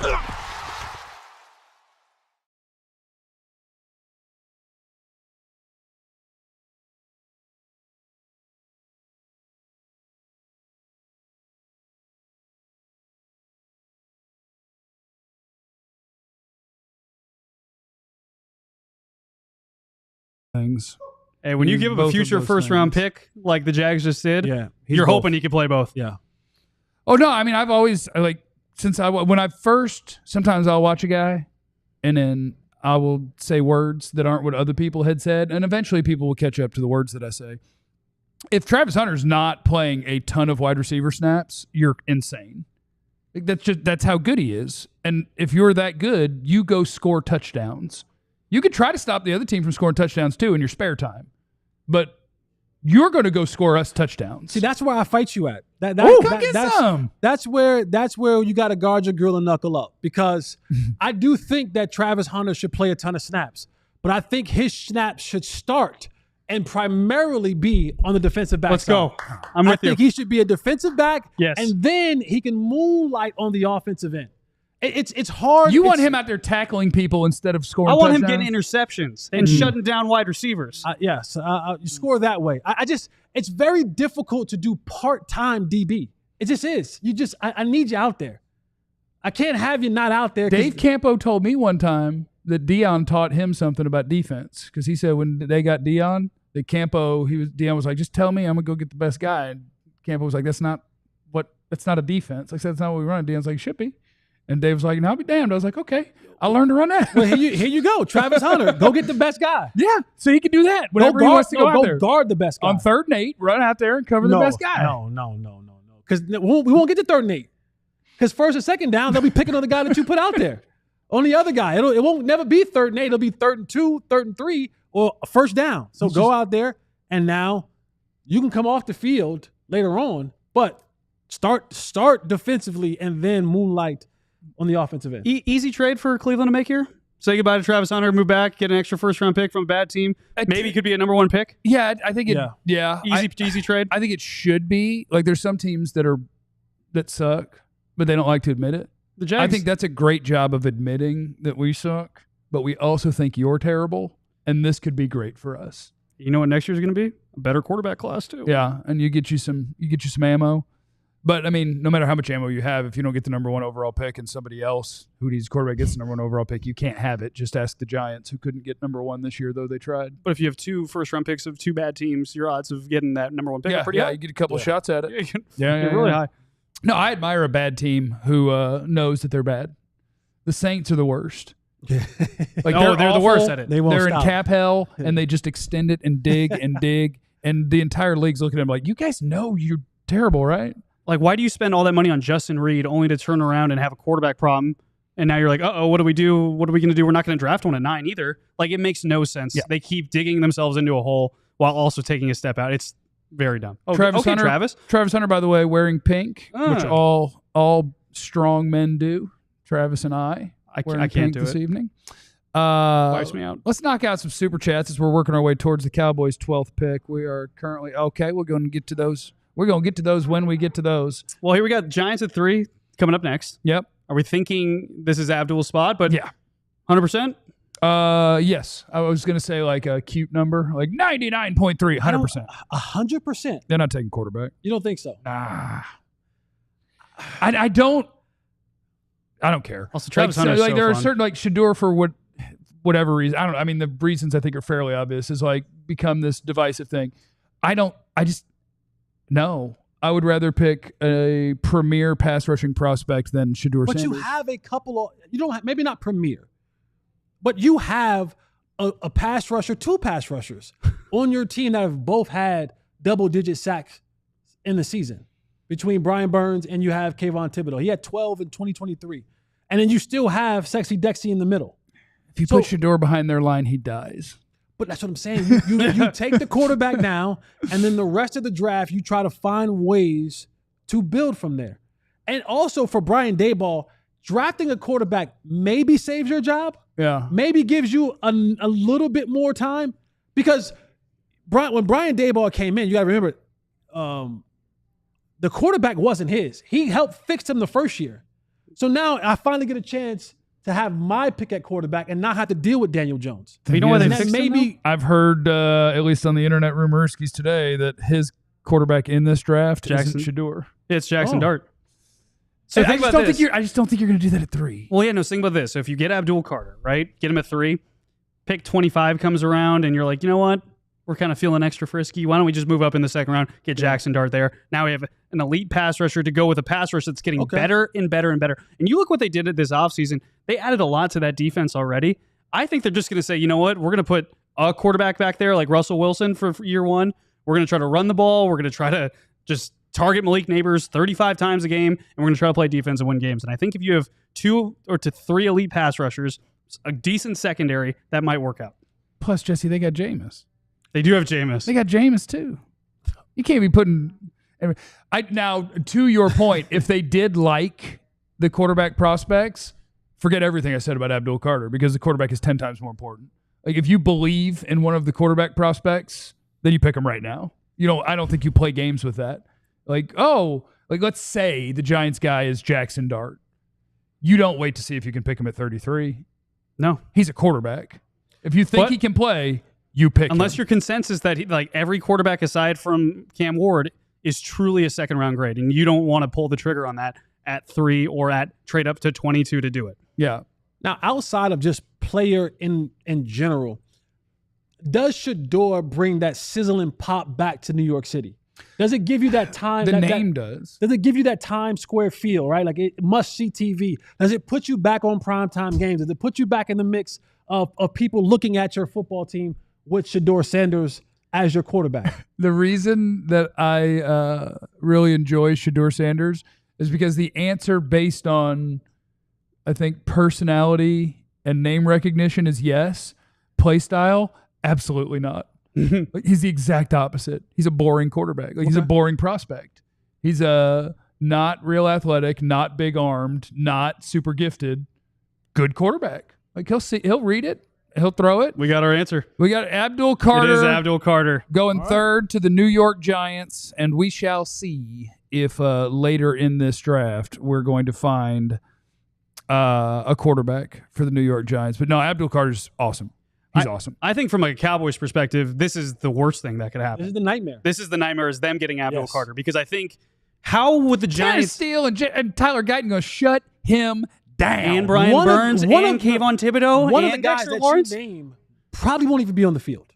Things. Hey, when you give up a future first-round pick like the Jags just did, you're hoping he can play both. Yeah. Oh no, I mean I've always sometimes I'll watch a guy, and then I will say words that aren't what other people had said, and eventually people will catch up to the words that I say. If Travis Hunter's not playing a ton of wide receiver snaps, you're insane. That's how good he is, and if you're that good, you go score touchdowns. You could try to stop the other team from scoring touchdowns too in your spare time, but you're going to go score us touchdowns. See, that's where I fight you at. That's where you got to guard your grill and knuckle up, because I do think that Travis Hunter should play a ton of snaps, but I think his snaps should start and primarily be on the defensive back. Let's side. go. I'm with you. I think he should be a defensive back, yes, and then he can moonlight on the offensive end. It's hard. You want him out there tackling people instead of scoring touchdowns? I want him getting interceptions and shutting down wide receivers. Yes, you score that way. It's very difficult to do part-time DB. It just is. I need you out there. I can't have you not out there. Dave Campo told me one time that Deion taught him something about defense, because he said when they got Deion, Deion was like, just tell me, I'm going to go get the best guy. And Campo was like, that's not a defense. I said, that's not what we run. Deion's like, it should be. And Dave was like, no, I'll be damned. I was like, okay, I'll learn to run that. Well, here you go. Travis Hunter, go get the best guy. Yeah, so he can do that whenever he wants to go out there. Guard the best guy. On 3rd and 8, run out there and cover the best guy. No. Because we won't get to 3rd and 8. Because 1st and 2nd down, they'll be picking on the guy that you put out there. On the other guy. It won't never be 3rd and 8. It'll be 3rd and 2, 3rd and 3, or 1st down. So go out there, and now you can come off the field later on, but start defensively and then moonlight on the offensive end. Easy trade for Cleveland to make here? Say goodbye to Travis Hunter, move back, get an extra first-round pick from a bad team. Maybe it could be a number 1 pick. Yeah, I think it. Yeah, easy trade. I think it should be. Like, there's some teams that suck, but they don't like to admit it. The Jags. I think that's a great job of admitting that we suck, but we also think you're terrible, and this could be great for us. You know what next year's going to be? A better quarterback class too. Yeah, and you get you some ammo. But, I mean, no matter how much ammo you have, if you don't get the number 1 overall pick and somebody else who needs quarterback gets the number 1 overall pick, you can't have it. Just ask the Giants, who couldn't get number 1 this year, though they tried. But if you have 2 first-round picks of 2 bad teams, your odds of getting that number 1 pick are pretty high. You get a couple of shots at it. You're really high. No, I admire a bad team who knows that they're bad. The Saints are the worst. Like they're the worst at it. They're in cap hell, and they just extend it and dig and dig, and the entire league's looking at them like, you guys know you're terrible, right? Like, why do you spend all that money on Justin Reed only to turn around and have a quarterback problem? And now you're like, what do we do? What are we going to do? We're not going to draft one at 9 either. Like, it makes no sense. Yeah. They keep digging themselves into a hole while also taking a step out. It's very dumb. Travis Hunter, by the way, wearing pink, which all strong men do. Travis and I can't do this it. Evening. Wipes me out. Let's knock out some super chats as we're working our way towards the Cowboys' 12th pick. We are currently we're going to get to those. We're going to get to those when we get to those. Well, here we got Giants at 3 coming up next. Yep. Are we thinking this is Abdul's spot? But yeah, 100%. Yes. I was going to say like a cute number, like 99.3, 100%. 100%. They're not taking quarterback. You don't think so? I don't. I don't care. Also, Travis like, Hunter's so there are fun. certain like Shador for whatever reason. I don't know. I mean, the reasons I think are fairly obvious is like become this divisive thing. No. I would rather pick a premier pass rushing prospect than Shador But Sanders. you have a couple of, you don't have, maybe not premier, but you have a pass rusher, 2 pass rushers on your team that have both had double-digit sacks in the season between Brian Burns and you have Kayvon Thibodeau. He had 12 in 2023. And then you still have Sexy Dexy in the middle. If you put Shador behind their line, he dies. But that's what I'm saying. You take the quarterback now, and then the rest of the draft, you try to find ways to build from there. And also for Brian Daboll, drafting a quarterback maybe saves your job. Yeah. Maybe gives you a little bit more time. Because when Brian Daboll came in, you got to remember, the quarterback wasn't his. He helped fix him the first year. So now I finally get a chance to have my pick at quarterback and not have to deal with Daniel Jones. You know why they And that fixed him, maybe I've heard, at least on the internet rumorskis today, that his quarterback in this draft isn't Shador. Yeah, it's Jackson Oh. Dart. So So I just don't think you're going to do that at 3. Well, yeah, no, think about this. So if you get Abdul Carter, right, get him at 3, pick 25 comes around, and you're like, you know what? We're kind of feeling extra frisky. Why don't we just move up in the second round, get Jackson Dart there? Now we have an elite pass rusher to go with a pass rush that's getting better and better and better. And you look what they did at this offseason. They added a lot to that defense already. I think they're just going to say, you know what? We're going to put a quarterback back there like Russell Wilson for year 1. We're going to try to run the ball. We're going to try to just target Malik Neighbors 35 times a game, and we're going to try to play defense and win games. And I think if you have 2 or 3 elite pass rushers, a decent secondary, that might work out. Plus, Jesse, they got Jameis. They do have Jameis. They got Jameis too. You can't be putting. Now, to your point, if they did like the quarterback prospects, forget everything I said about Abdul Carter because the quarterback is 10 times more important. Like if you believe in one of the quarterback prospects, then you pick them right now. I don't think you play games with that. Let's say the Giants guy is Jackson Dart. You don't wait to see if you can pick him at 33. No, he's a quarterback. If you think he can play, you pick unless him. your consensus that every quarterback aside from Cam Ward is truly a second round grade, and you don't want to pull the trigger on that at 3 or at trade up to 22 to do it. Yeah. Now, outside of just player in general, does Shador bring that sizzling pop back to New York City? Does it give you that time? The name does. Does it give you that Times Square feel, right? Like it must see TV. Does it put you back on primetime games? Does it put you back in the mix of people looking at your football team with Shador Sanders as your quarterback? The reason that I really enjoy Shador Sanders is because the answer based on, I think, personality and name recognition is yes. Play style, absolutely not. He's the exact opposite. He's a boring quarterback. He's a boring prospect. He's not real athletic, not big armed, not super gifted. Good quarterback. He'll read it. He'll throw it. We got our answer. We got Abdul Carter. It is Abdul Carter. Going third to the New York Giants, and we shall see if later in this draft we're going to find a quarterback for the New York Giants. But no, Abdul Carter's awesome. He's awesome. I think from a Cowboys perspective, this is the worst thing that could happen. This is the nightmare. This is the nightmare is them getting Abdul Carter, because I think how would the Giants Steele and Tyler Guyton go shut him down? and Brian Burns and Kayvon Thibodeau one and of the guys Dexter that Lawrence? you name probably won't even be on the field.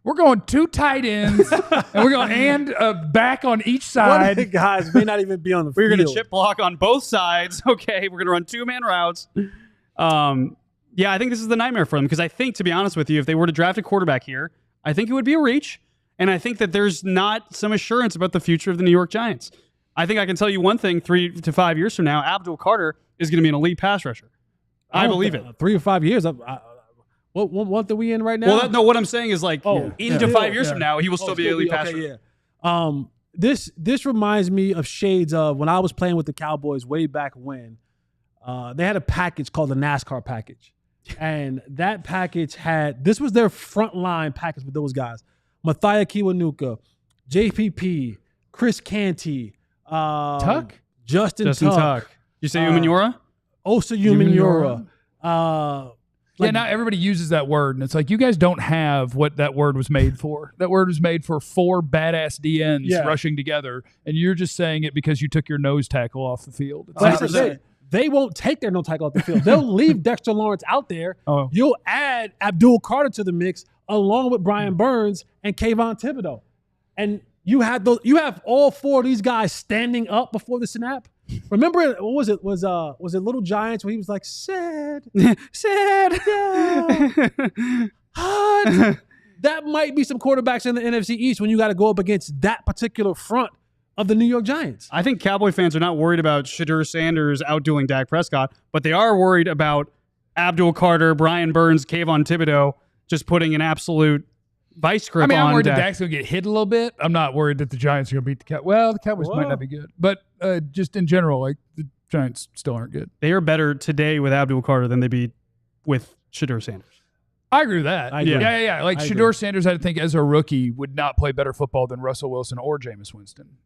We're going 2 tight ends, and we're going back on each One of the side. guys may not even be on the We're field. going to chip block on both sides. Okay, we're going to run 2-man routes. Yeah, I think this is the nightmare for them, because I think, to be honest with you, if they were to draft a quarterback here, I think it would be a reach, and I think that there's not some assurance about the future of the New York Giants. I think I can tell you one thing, 3 to 5 years from now, Abdul Carter is going to be an elite pass rusher. I believe it. 3 or 5 years. What month are we in right now? Well, what I'm saying is into 5 years from now, he will still be an elite pass rusher. Yeah. This reminds me of shades of when I was playing with the Cowboys way back when. They had a package called the NASCAR package. And that package this was their frontline package with those guys. Mathias Kiwanuka, JPP, Chris Canty, Tuck? Justin Tuck. You say Umanura? Osa Umanura. Now everybody uses that word, and it's like, you guys don't have what that word was made for. That word was made for 4 badass DNs rushing together, and you're just saying it because you took your nose tackle off the field. It's That's 100%. they won't take their no tackle off the field. They'll leave Dexter Lawrence out there. Oh. You'll add Abdul Carter to the mix along with Brian Burns and Kayvon Thibodeau. And you have all four of these guys standing up before the snap. Remember, what was it? Was it Little Giants where he was like, sad, Sad. yeah, hot. That might be some quarterbacks in the NFC East when you got to go up against that particular front of the New York Giants. I think Cowboy fans are not worried about Shadur Sanders outdoing Dak Prescott, but they are worried about Abdul Carter, Brian Burns, Kayvon Thibodeau just putting an absolute vice grip on I'm worried Dak. that Dak's going to get hit a little bit. I'm not worried that the Giants are going to beat the Cowboys. Well, the Cowboys might not be good. But just in general, like the Giants still aren't good. They are better today with Abdul Carter than they be with Shadur Sanders. I agree with that. I agree. Yeah. Like I Shedeur agree. Sanders, I think, as a rookie, would not play better football than Russell Wilson or Jameis Winston.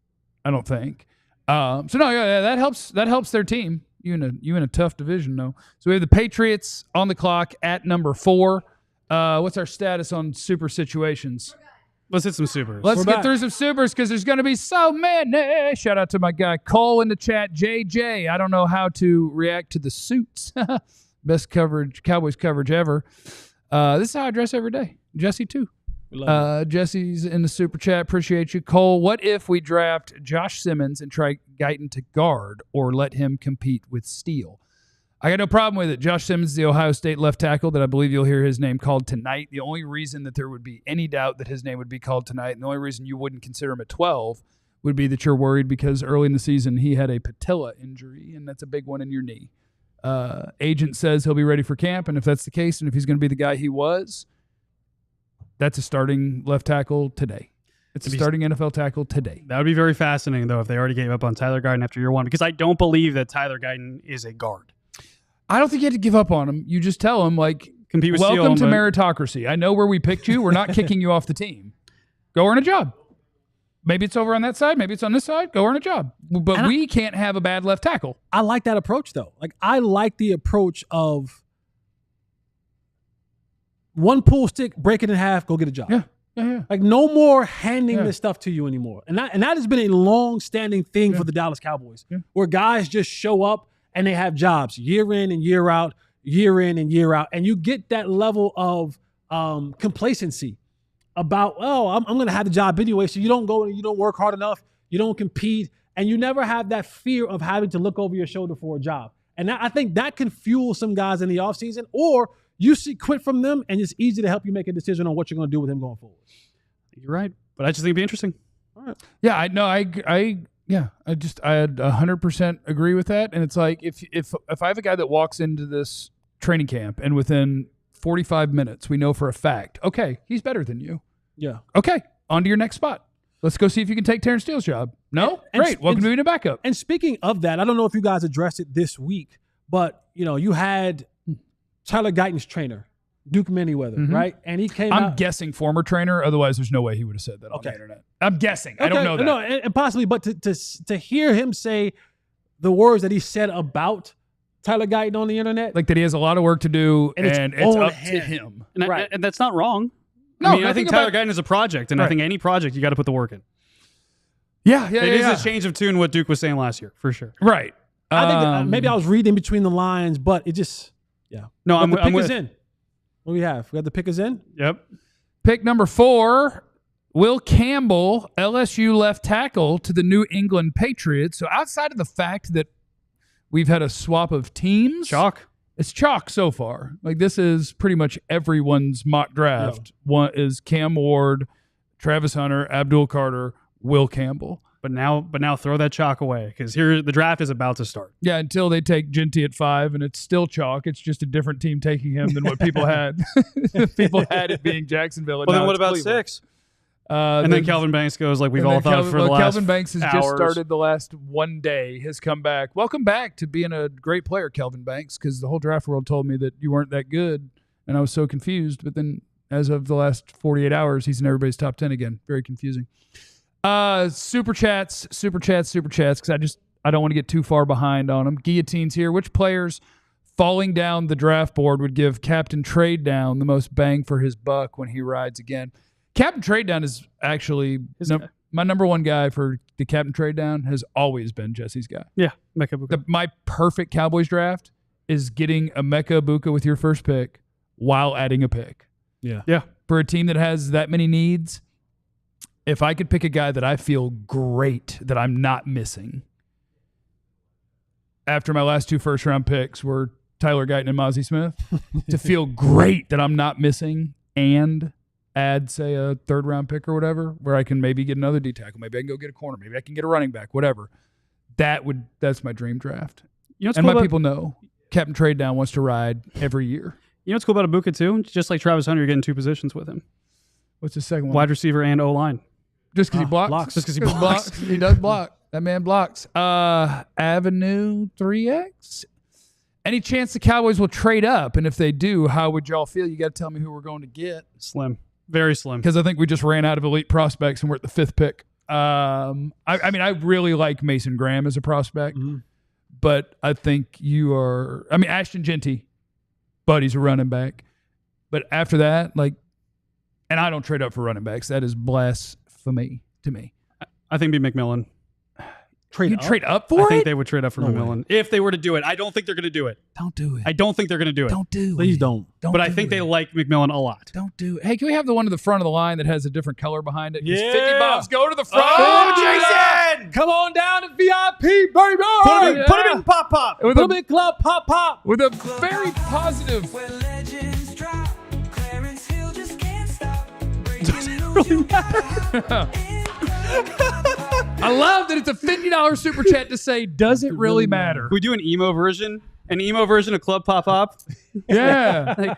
I don't think. That helps their team. You in a tough division, though. So we have the Patriots on the clock at number 4. What's our status on super situations? Let's hit some supers. Let's We're get back. through some supers because there's going to be so many. Shout out to my guy Cole in the chat. JJ, I don't know how to react to the suits. Best coverage, Cowboys coverage ever. This is how I dress every day. Jesse, too. Jesse's in the super chat. Appreciate you. Cole, what if we draft Josh Simmons and try Guyton to guard or let him compete with Steele? I got no problem with it. Josh Simmons is the Ohio State left tackle that I believe you'll hear his name called tonight. The only reason that there would be any doubt that his name would be called tonight, and the only reason you wouldn't consider him at 12 would be that you're worried because early in the season he had a patella injury, and that's a big one in your knee. Agent says he'll be ready for camp, and if that's the case, and if he's going to be the guy he was, that's a starting left tackle today. It's a starting NFL tackle today. That would be very fascinating, though, if they already gave up on Tyler Guyton after year 1, because I don't believe that Tyler Guyton is a guard. I don't think you have to give up on him. You just tell him, like, Compete with welcome Steele, to but- meritocracy. I know where we picked you. We're not kicking you off the team. Go earn a job. Maybe it's over on that side. Maybe it's on this side. Go earn a job. But we can't have a bad left tackle. I like that approach, though. Like, I like the approach of one pool stick, break it in half, go get a job. Yeah. Like, no more handing this stuff to you anymore. And that has been a long-standing thing for the Dallas Cowboys, where guys just show up and they have jobs year in and year out, and you get that level of complacency about, I'm going to have the job anyway, so you don't go and you don't work hard enough, you don't compete, and you never have that fear of having to look over your shoulder for a job. And I think that can fuel some guys in the offseason, or you see quit from them, and it's easy to help you make a decision on what you're going to do with him going forward. You're right. But I just think it'd be interesting. All right. Yeah, I 100% agree with that. And it's like, if I have a guy that walks into this training camp and within 45 minutes, we know for a fact, okay, he's better than you. Yeah. Okay, on to your next spot. Let's go see if you can take Terrence Steele's job. No? Great. Welcome to being a backup. And speaking of that, I don't know if you guys addressed it this week, but, you had Tyler Guyton's trainer, Duke Manyweather, right? And he came out. I'm guessing former trainer. Otherwise, there's no way he would have said that on the internet. I'm guessing. I don't know that. No, and possibly, but to hear him say the words that he said about Tyler Guyton on the internet. Like that he has a lot of work to do, and it's up to him. And, and that's not wrong. No, I think Tyler Guyton is a project, and I think any project, you got to put the work in. Yeah. It is a change of tune what Duke was saying last year, for sure. Right. I think that maybe I was reading between the lines, but it just, No, the I'm pick with is in. What do we have? We got the pick is in? Yep. Pick number 4, Will Campbell, LSU left tackle to the New England Patriots. So outside of the fact that we've had a swap of teams. Chalk. It's chalk so far. Like, this is pretty much everyone's mock draft. One is Cam Ward, Travis Hunter, Abdul Carter, Will Campbell. But now throw that chalk away, because here the draft is about to start. Yeah, until they take Genty at 5, and it's still chalk. It's just a different team taking him than what people had. People had it being Jacksonville. And Well, now then what it's about Cleveland. 6? And then Kelvin Banks goes like we've all thought for the last Kelvin Banks has just hours. started the last one day. Has come back. Welcome back to being a great player, Kelvin Banks, because the whole draft world told me that you weren't that good, and I was so confused. But then as of the last 48 hours, he's in everybody's top 10 again. Very confusing. Super chats, because I don't want to get too far behind on them. Guillotines here. Which players falling down the draft board would give Captain Trade Down the most bang for his buck when he rides again? Captain Trade Down is actually My number one guy for the captain trade down has always been Jesse's guy. Yeah, Emeka Egbuka. My perfect Cowboys draft is getting Emeka Egbuka with your first pick while adding a pick. Yeah. For a team that has that many needs, if I could pick a guy that I feel great that I'm not missing, after my last 2 first-round picks were Tyler Guyton and Mozzie Smith, to feel great that I'm not missing and add, say, a 3rd-round pick or whatever, where I can maybe get another D tackle, maybe I can go get a corner, maybe I can get a running back, whatever. That's my dream draft. You know what's and cool my about, people know Captain Trade Down wants to ride every year. You know what's cool about Egbuka too? Just like Travis Hunter, you're getting 2 positions with him. What's the second one? Wide receiver and O-line. Just because he blocks? Just because he blocks. He does block. That man blocks. Avenue 3X? Any chance the Cowboys will trade up? And if they do, how would y'all feel? You got to tell me who we're going to get. Slim. Very slim. Because I think we just ran out of elite prospects and we're at the 5th pick. I mean, I really like Mason Graham as a prospect. Mm-hmm. But I think you are – I mean, Ashton Genty, but he's a running back. But after that, like – and I don't trade up for running backs. That is blasphemy to me. I think B. McMillan. You trade up for it? I think they would trade up for No McMillan way. if they were to do it. I don't think they're going to do it. Don't do it. I don't think they're going to do it. Don't do it. Please don't. But I think they like McMillan a lot. Don't do it. Hey, can we have the one to the front of the line that has a different color behind it? 'Cause Yeah. 50 Bobs go to the front. Jason! Come on down to VIP, baby. Put him in Pop Pop. With Put him a, in Club Pop Pop. with a very positive. Where legends drop, Clarence Hill just can't stop. I love that it's a $50 super chat to say, does it really matter? We do an emo version. An emo version of Club Pop Pop. Yeah.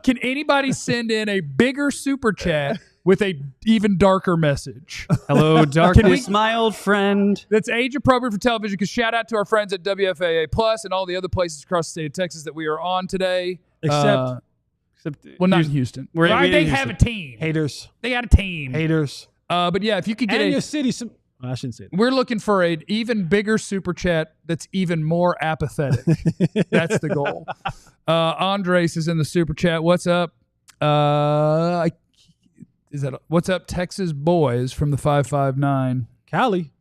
Can anybody send in a bigger super chat with a even darker message? Hello, darkness, my old friend. That's age appropriate for television. Because shout out to our friends at WFAA Plus and all the other places across the state of Texas that we are on today. Except Well, not in Houston. We're in They Houston. have a team. haters. They got a team. Haters. But yeah, if you could get And a, your city. I shouldn't say that. we're looking for an even bigger super chat that's even more apathetic. That's the goal. Andres is in the super chat. What's up? What's up, Texas boys from the 559? Cali.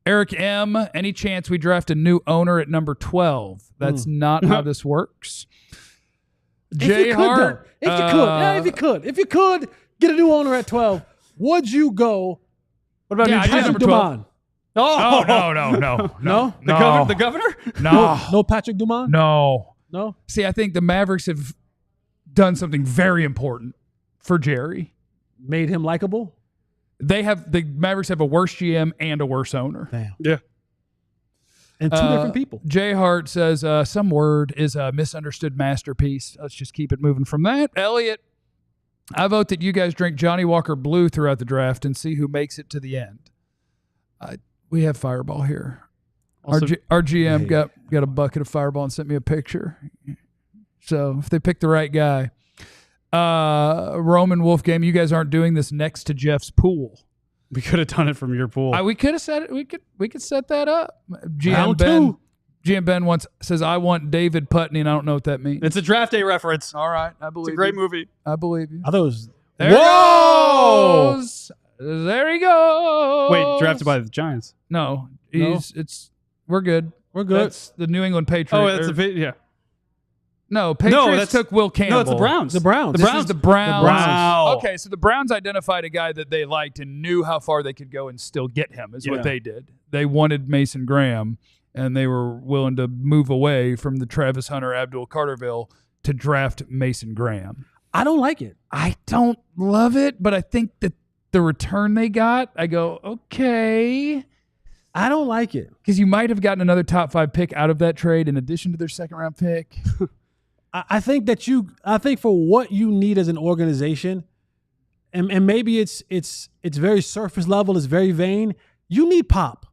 Eric M. Any chance we draft a new owner at number 12? That's not how this works. Jay Hart. If you could get a new owner at 12, would you go? What about Yeah, New I did Jersey? number 12. Oh, No. The governor? No Patrick Dumont? No. No? See, I think the Mavericks have done something very important for Jerry. Made him likable? The Mavericks have a worse GM and a worse owner. Damn. Yeah. And two different people. Jay Hart says, some word is a misunderstood masterpiece. Let's just keep it moving from that. Elliot, I vote that you guys drink Johnny Walker Blue throughout the draft and see who makes it to the end. We have Fireball here. Also- Our GM got a bucket of Fireball and sent me a picture. So if they pick the right guy. Roman Wolf Game, you guys aren't doing this next to Jeff's pool. We could have done it from your pool. We could have said it. We could set that up. Round two. GM Ben once says, I want David Putney, and I don't know what that means. It's a draft day reference. All right. I believe It's a great you. movie. I believe you. I thought it was. There he goes. There he goes. Wait, drafted by the Giants. No. We're good. We're good. That's the New England Patriots. Oh, that's yeah. No, Patriots took Will Campbell. No, it's the Browns. The Browns. This is the Browns. The Browns. Wow. Okay, so the Browns identified a guy that they liked and knew how far they could go and still get him, is what they did. They wanted Mason Graham, and they were willing to move away from the Travis Hunter, Abdul Carterville to draft Mason Graham. I don't like it. I don't love it, but I think that the return they got, I go, okay. I don't like it. Because you might have gotten another top 5 pick out of that trade in addition to their second round pick. I think for what you need as an organization, and maybe it's very surface level, it's very vain. You need pop.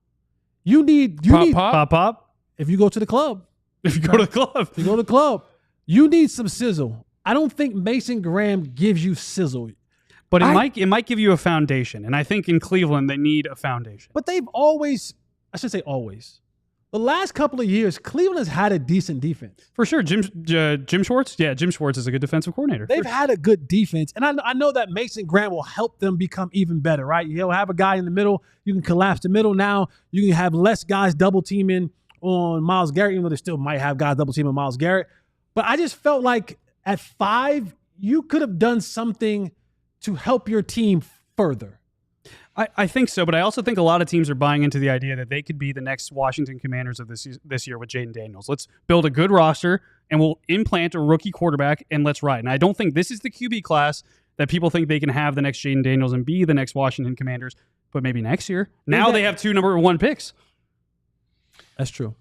You need Pop. If you go to the club. If you go to the club. If you go to the club, you need some sizzle. I don't think Mason Graham gives you sizzle. But it might give you a foundation. And I think in Cleveland they need a foundation. But they've always, I should say always, the last couple of years, Cleveland has had a decent defense. For sure. Jim Schwartz? Yeah, Jim Schwartz is a good defensive coordinator. They've had a good defense. And I know that Mason Graham will help them become even better, right? He'll have a guy in the middle. You can collapse the middle now. You can have less guys double teaming on Myles Garrett, even though they still might have guys double teaming Myles Garrett. But I just felt like at 5, you could have done something to help your team further. I think so, but I also think a lot of teams are buying into the idea that they could be the next Washington Commanders of this year with Jaden Daniels. Let's build a good roster, and we'll implant a rookie quarterback, and let's ride. And I don't think this is the QB class that people think they can have the next Jaden Daniels and be the next Washington Commanders, but maybe next year. Now they have 2 number 1 picks. That's true.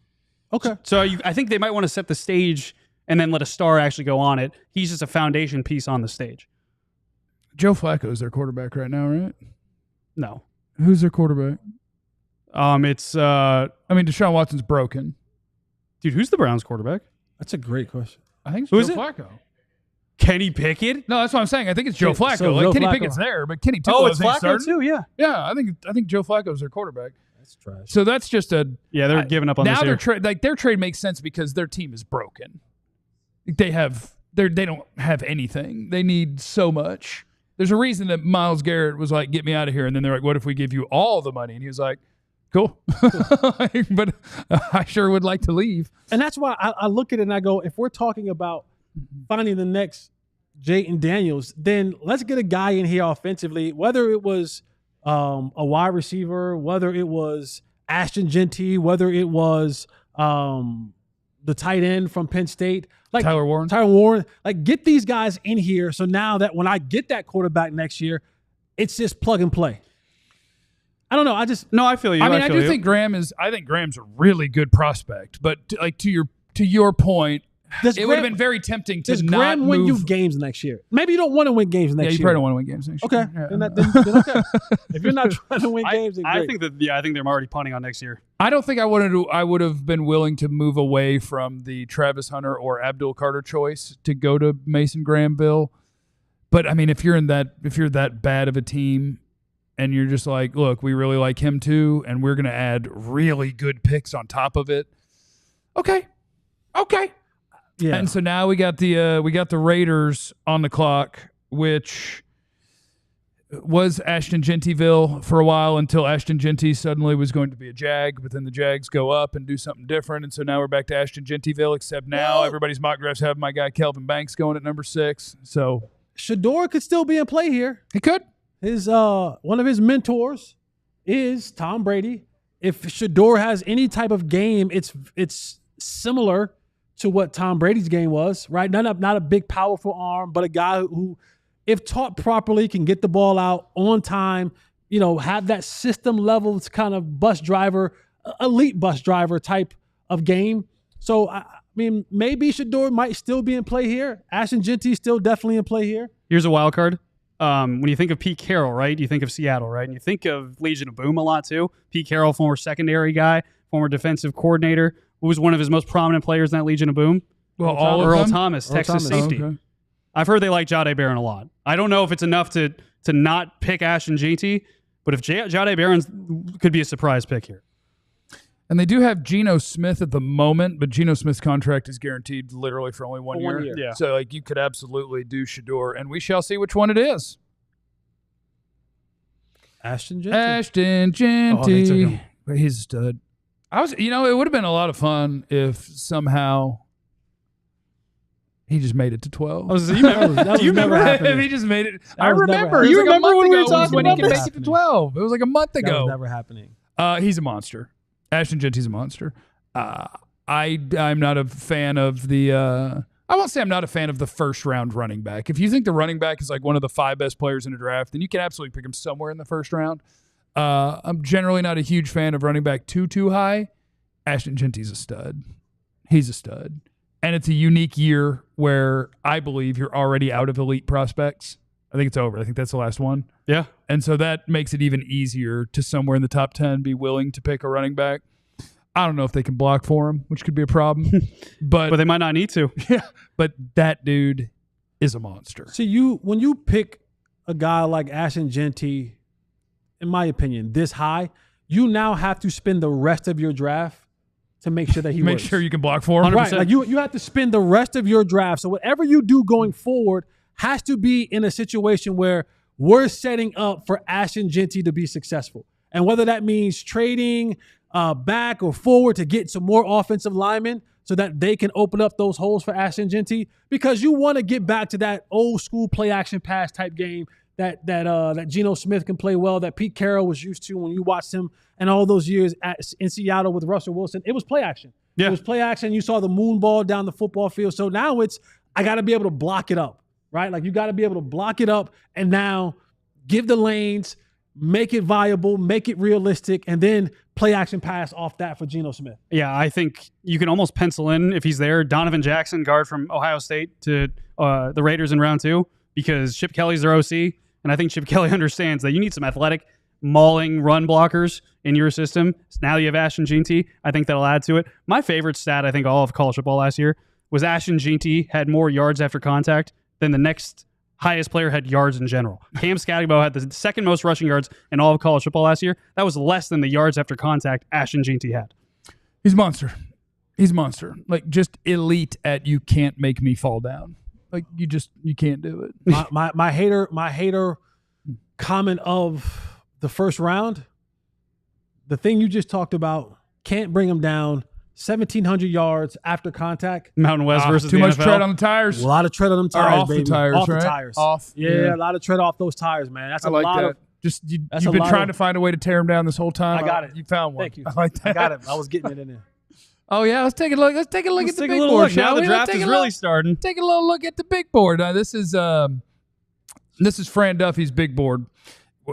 Okay. So I think they might want to set the stage and then let a star actually go on it. He's just a foundation piece on the stage. Joe Flacco is their quarterback right now, right? No. Who's their quarterback? It's Deshaun Watson's broken. dude, who's the Browns quarterback? That's a great question. I think it's Who Joe is it? Flacco. Kenny Pickett? No, that's what I'm saying. I think it's Joe Yeah, Flacco. so Like Joe Kenny Flacco. Pickett's there, but Kenny too. Oh, I it's think, Flacco starting. too, yeah. Yeah, I think Joe Flacco's their quarterback. That's trash. So that's just a Yeah, they're giving up on now this their year. their trade makes sense because their team is broken. They don't have anything. They need so much. There's a reason that Myles Garrett was like, "Get me out of here," and then they're like, "What if we give you all the money?" And he was like, "Cool," but I sure would like to leave. And that's why I look at it and I go, if we're talking about finding the next Jaden Daniels, then let's get a guy in here offensively, whether it was a wide receiver, whether it was Ashton Genty, whether it was the tight end from Penn State. Like Tyler Warren, like get these guys in here. So now that when I get that quarterback next year, it's just plug and play. I don't know. No, I feel you. I mean, I feel do you. think Graham's a really good prospect, but to your point, it would have been very tempting to does not Graham win you move. games next year? Maybe you don't want to win games next Yeah, you year. probably don't want to win games next Okay. year. Yeah. Then okay. If you're not trying to win games, then I great. think they're already punting on next year. I don't think I would have been willing to move away from the Travis Hunter or Abdul Carter choice to go to Mason Grahamville. But I mean, if you're that bad of a team and you're just like, look, we really like him too, and we're gonna add really good picks on top of it. Okay. Yeah. And so now we got the Raiders on the clock, which was Ashton Gentyville for a while until Ashton Genty suddenly was going to be a Jag, but then the Jags go up and do something different, and so now we're back to Ashton Gentyville, except now everybody's mock drafts have my guy Kelvin Banks going at number 6. So Shador could still be in play here. he could. His one of his mentors is Tom Brady. If Shador has any type of game, it's similar to what Tom Brady's game was, right? Not a big, powerful arm, but a guy who, if taught properly, can get the ball out on time, have that system level kind of bus driver, elite bus driver type of game. So, I mean, maybe Shador might still be in play here. Ashton Genty still definitely in play here. Here's a wild card. When you think of Pete Carroll, right? You think of Seattle, right? And you think of Legion of Boom a lot too. Pete Carroll, former secondary guy, former defensive coordinator, who was one of his most prominent players in that Legion of Boom. Well, all of Earl them? Thomas, Earl Texas Thomas. safety. Okay. I've heard they like Jahdae Barron a lot. I don't know if it's enough to not pick Ashton Genty, but if Jahdae Barron could be a surprise pick here. And they do have Geno Smith at the moment, but Geno Smith's contract is guaranteed literally for only 1 For year. 1 year. Yeah. So you could absolutely do Shador, and we shall see which one it is. Ashton Genty. Ashton Oh, they took Genty. him. He's a stud. It would have been a lot of fun if somehow he just made it to 12. I was, you remember, That was do you never remember? happening. if he just made it? That I was never remember. happening. It was You like a remember month when we were ago was talking when he about could this? make it to 12. It was like a month That ago. was never happening. He's a monster. Ashton Genty's a monster. I'm not a fan of the. I won't say I'm not a fan of the first round running back. If you think the running back is like one of the 5 best players in a draft, then you can absolutely pick him somewhere in the first round. I'm generally not a huge fan of running back too high. Ashton Genty's a stud. He's a stud. And it's a unique year where I believe you're already out of elite prospects. I think it's over. I think that's the last one. Yeah. And so that makes it even easier to somewhere in the top 10 be willing to pick a running back. I don't know if they can block for him, which could be a problem. But they might not need to. Yeah, but that dude is a monster. See, when you pick a guy like Ashton Genty, in my opinion, this high, you now have to spend the rest of your draft to make sure that he Make works. sure you can block for him. Right. Like you have to spend the rest of your draft. So whatever you do going forward has to be in a situation where we're setting up for Ashton Genty to be successful. And whether that means trading back or forward to get some more offensive linemen so that they can open up those holes for Ashton Genty, because you want to get back to that old school play action pass type game that Geno Smith can play well, that Pete Carroll was used to when you watched him and all those years in Seattle with Russell Wilson. It was play action. Yeah. It was play action. You saw the moon ball down the football field. So now I got to be able to block it up, right? Like you got to be able to block it up and now give the lanes, make it viable, make it realistic, and then play action pass off that for Geno Smith. Yeah, I think you can almost pencil in, if he's there, Donovan Jackson, guard from Ohio State, to the Raiders in round 2, because Chip Kelly's their OC. And I think Chip Kelly understands that you need some athletic, mauling run blockers in your system. So now you have Ashton Genty. I think that'll add to it. My favorite stat, I think, all of college football last year was Ashton Genty had more yards after contact than the next highest player had yards in general. Cam Scatterbo had the second most rushing yards in all of college football last year. That was less than the yards after contact Ashton Genty had. He's monster. He's monster. Like just elite at you can't make me fall down. Like you can't do it. My hater comment of the first round, the thing you just talked about, can't bring him down. 1,700 yards after contact. Mountain West versus too the much NFL. tread on the tires. A lot of tread on them Or tires, off baby. the tires, Off right? the tires. Off. Yeah, a lot of tread off those tires, man. That's I like lot that. of. Just that's you've a been lot trying of- to find a way to tear him down this whole time. I got it. You found one. Thank you. I like that. I got it. I was getting it in there. Oh yeah, let's take a look. Let's take a look Let's at the take big a little board. look. Now shall the we? draft Let's is take a really look. starting. Take a little look at the big board. This is Fran Duffy's big board.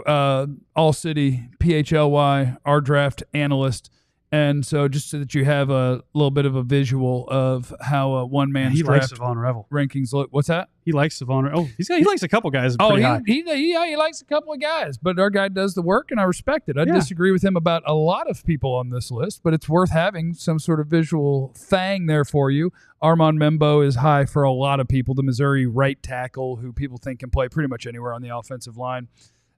ALLCITY, PHLY, our draft analyst. And so just so that you have a little bit of a visual of how a one-man He likes draft Savon Revel. rankings look. What's that? He likes Savon Revel. Oh, he likes a couple guys Oh, pretty high. he likes a couple of guys, but our guy does the work, and I respect it. I disagree with him about a lot of people on this list, but it's worth having some sort of visual thing there for you. Armand Membo is high for a lot of people, the Missouri right tackle who people think can play pretty much anywhere on the offensive line.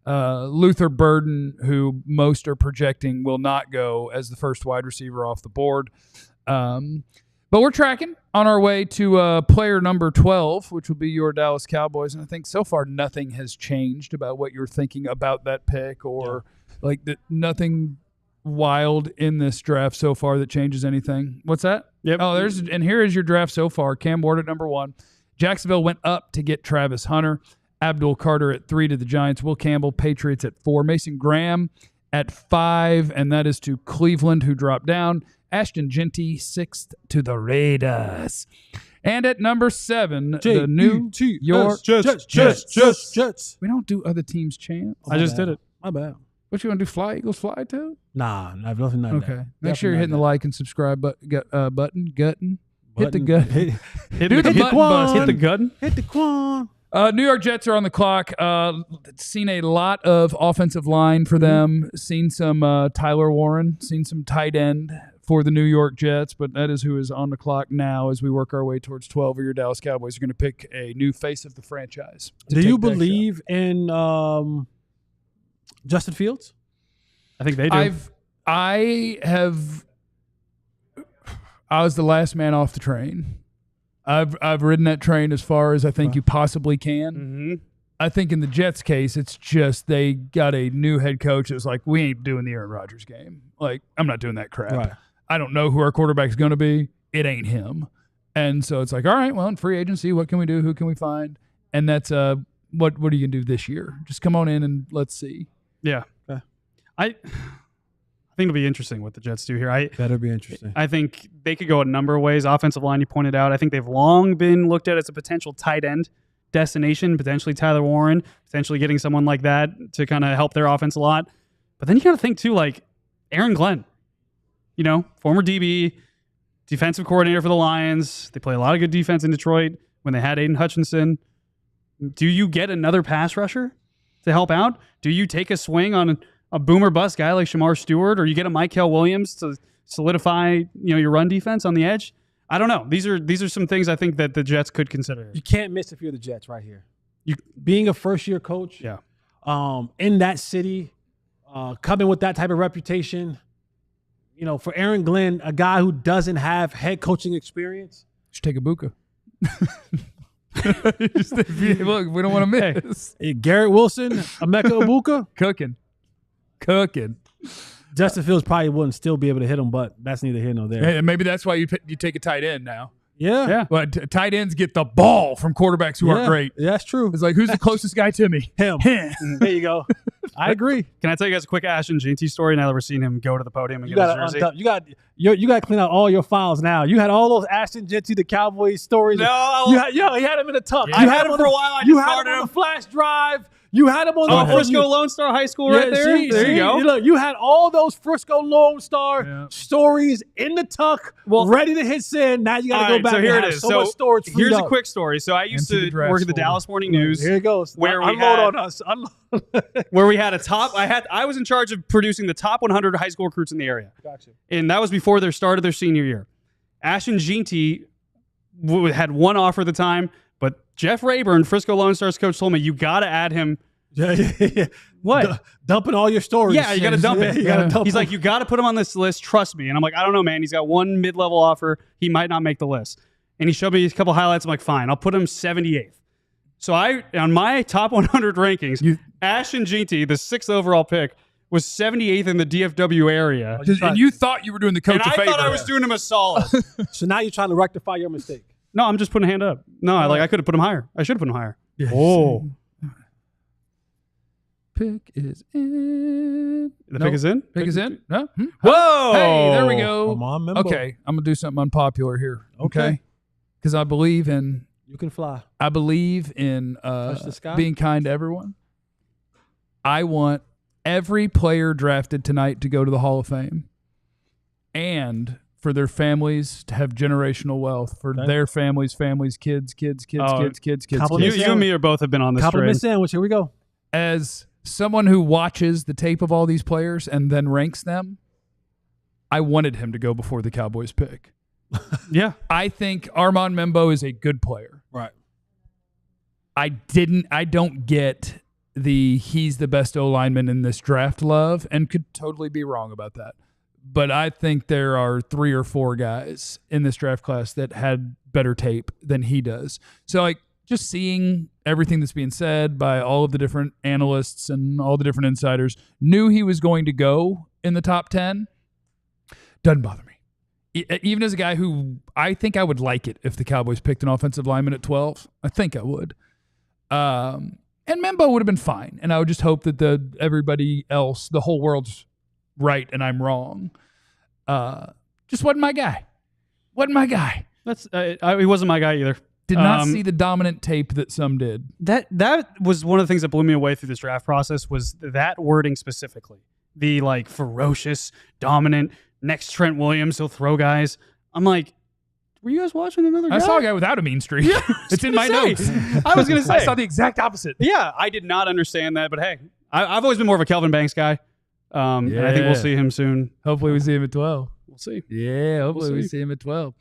Luther Burden, who most are projecting will not go as the first wide receiver off the board. But we're tracking on our way to player number 12, which will be your Dallas Cowboys. And I think so far nothing has changed about what you're thinking about that pick or nothing wild in this draft so far that changes anything. What's that? Yep. Oh, and here is your draft so far. Cam Ward at number 1. Jacksonville went up to get Travis Hunter. Abdul Carter at 3 to the Giants. Will Campbell, Patriots at 4. Mason Graham at 5, and that is to Cleveland, who dropped down. Ashton Genty, 6th to the Raiders. And at number 7, the New York Jets. We don't do other teams' chants. I just did it. My bad. What you want to do? Fly Eagles fly too? Nah, I've nothing like that. Okay. Make sure you're hitting the like and subscribe button. Gutton. Hit the Button. gut. Hit Do the button bust. Hit the gun. Hit the quan. New York Jets are on the clock. Seen a lot of offensive line for them. Seen some Tyler Warren. Seen some tight end for the New York Jets. But that is who is on the clock now as we work our way towards 12. Or your Dallas Cowboys are going to pick a new face of the franchise. to Do take you that shot. believe in Justin Fields? I think they do. I was the last man off the train. I've ridden that train as far as I think you possibly can. Mm-hmm. I think in the Jets case, it's just they got a new head coach that's like, we ain't doing the Aaron Rodgers game. Like, I'm not doing that crap. Right. I don't know who our quarterback's going to be. It ain't him. And so it's like, all right, well, in free agency, what can we do? Who can we find? And that's what are you going to do this year? Just come on in and let's see. Yeah. Okay. I think it'll be interesting what the Jets do here. Better be interesting. I think they could go a number of ways. Offensive line, you pointed out. I think they've long been looked at as a potential tight end destination, potentially Tyler Warren, potentially getting someone like that to kind of help their offense a lot. But then you got to think too, like Aaron Glenn, former DB, defensive coordinator for the Lions. They play a lot of good defense in Detroit when they had Aiden Hutchinson. Do you get another pass rusher to help out? Do you take a swing on a boomer bust guy like Shamar Stewart, or you get a Mykel Williams to solidify, your run defense on the edge? I don't know. These are some things I think that the Jets could consider. You can't miss if you're the Jets right here. You being a first-year coach, in that city, coming with that type of reputation, for Aaron Glenn, a guy who doesn't have head coaching experience. Should take a buka. Look, we don't want to miss. Hey, Garrett Wilson, Emeka Egbuka. Cooking. Justin Fields probably wouldn't still be able to hit him, but that's neither here nor there. And maybe that's why you take a tight end now. Yeah. But tight ends get the ball from quarterbacks who aren't great. Yeah, that's true. It's like, who's the closest guy to me? Him. There you go. I agree. Can I tell you guys a quick Ashton Jeanty story now that we're seeing him go to the podium and You get got his to jersey? you got to clean out all your files now. You had all those Ashton Jeanty, the Cowboys stories. No, he had him in a tuck. I had him for a while. I You just had started him on him. the flash drive. You had him on the Frisco Lone Star High School right there. There you go. Look, you had all those Frisco Lone Star stories in the tuck, ready to hit send. Now you got to go back. So here and it have is. So much storage. Here's a quick story. So I used to work at the Dallas Morning News. Here it goes. Where we Unload on us. where we had I was in charge of producing the top 100 high school recruits in the area. Gotcha. And that was before they started their senior year. Ashton Jeanty had one offer at the time, but Jeff Rayburn, Frisco Lone Stars coach, told me, you got to add him. Yeah. What? Dumping all your stories. Yeah, you got to dump it. He's like, you got to put him on this list. Trust me. And I'm like, I don't know, man. He's got one mid-level offer. He might not make the list. And he showed me a couple highlights. I'm like, fine, I'll put him 78th. So on my top 100 rankings, Ashton Jeanty, the 6th overall pick, was 78th in the DFW area. And you thought you were doing the coach a favor. I thought I was doing him a solid. So now you're trying to rectify your mistake. No, I'm just putting a hand up. No, I could have put him higher. I should have put him higher. Yes. Oh. Pick is in. Pick is in? Pick is in? No? Whoa! Hey, there we go. Come on, Membo. Okay, I'm going to do something unpopular here. Okay. Because I believe in You can fly. I believe in Touch the sky. being kind to everyone. I want every player drafted tonight to go to the Hall of Fame and for their families to have generational wealth, for their families, kids. Compliment You and me are both have been on this Compliment train. sandwich. Here we go. As someone who watches the tape of all these players and then ranks them, I wanted him to go before the Cowboys pick. Yeah. I think Armand Membo is a good player. Right. I don't get he's the best O-lineman in this draft love, and could totally be wrong about that. But I think there are 3 or 4 guys in this draft class that had better tape than he does. So just seeing everything that's being said by all of the different analysts and all the different insiders, knew he was going to go in the top 10, doesn't bother me. Even as a guy who I think I would like it if the Cowboys picked an offensive lineman at 12. I think I would. And Membo would have been fine. And I would just hope that everybody else, the whole world's right and I'm wrong. Just wasn't my guy. Wasn't my guy. He wasn't my guy either. Did not see the dominant tape that some did. That was one of the things that blew me away through this draft process was that wording specifically. The ferocious, dominant, next Trent Williams, he'll throw guys. I'm like, were you guys watching another guy? I saw a guy without a mean streak. Yeah, it's in my notes. I was going to say. I saw the exact opposite. Yeah, I did not understand that, but hey, I've always been more of a Kelvin Banks guy. And I think we'll see him soon. Hopefully we see him at 12. We'll see. Yeah, hopefully we see him at 12.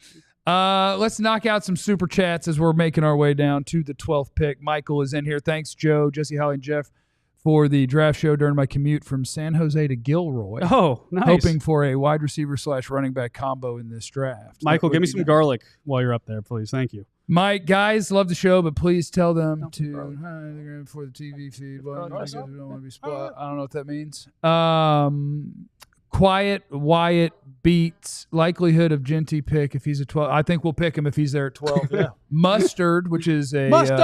Let's knock out some super chats as we're making our way down to the 12th pick. Michael is in here. Thanks, Joe, Jesse, Holly, and Jeff, for the draft show during my commute from San Jose to Gilroy. Oh, nice. Hoping for a wide receiver / running back combo in this draft. Michael, give me some garlic while you're up there, please. Thank you. Mike, guys, love the show, but please tell them to for the TV feed. Well, don't want to be spot. I don't know what that means. Quiet Wyatt beats likelihood of Genty pick if he's a 12. I think we'll pick him if he's there at 12. Yeah. Mustard, which is a Mustard.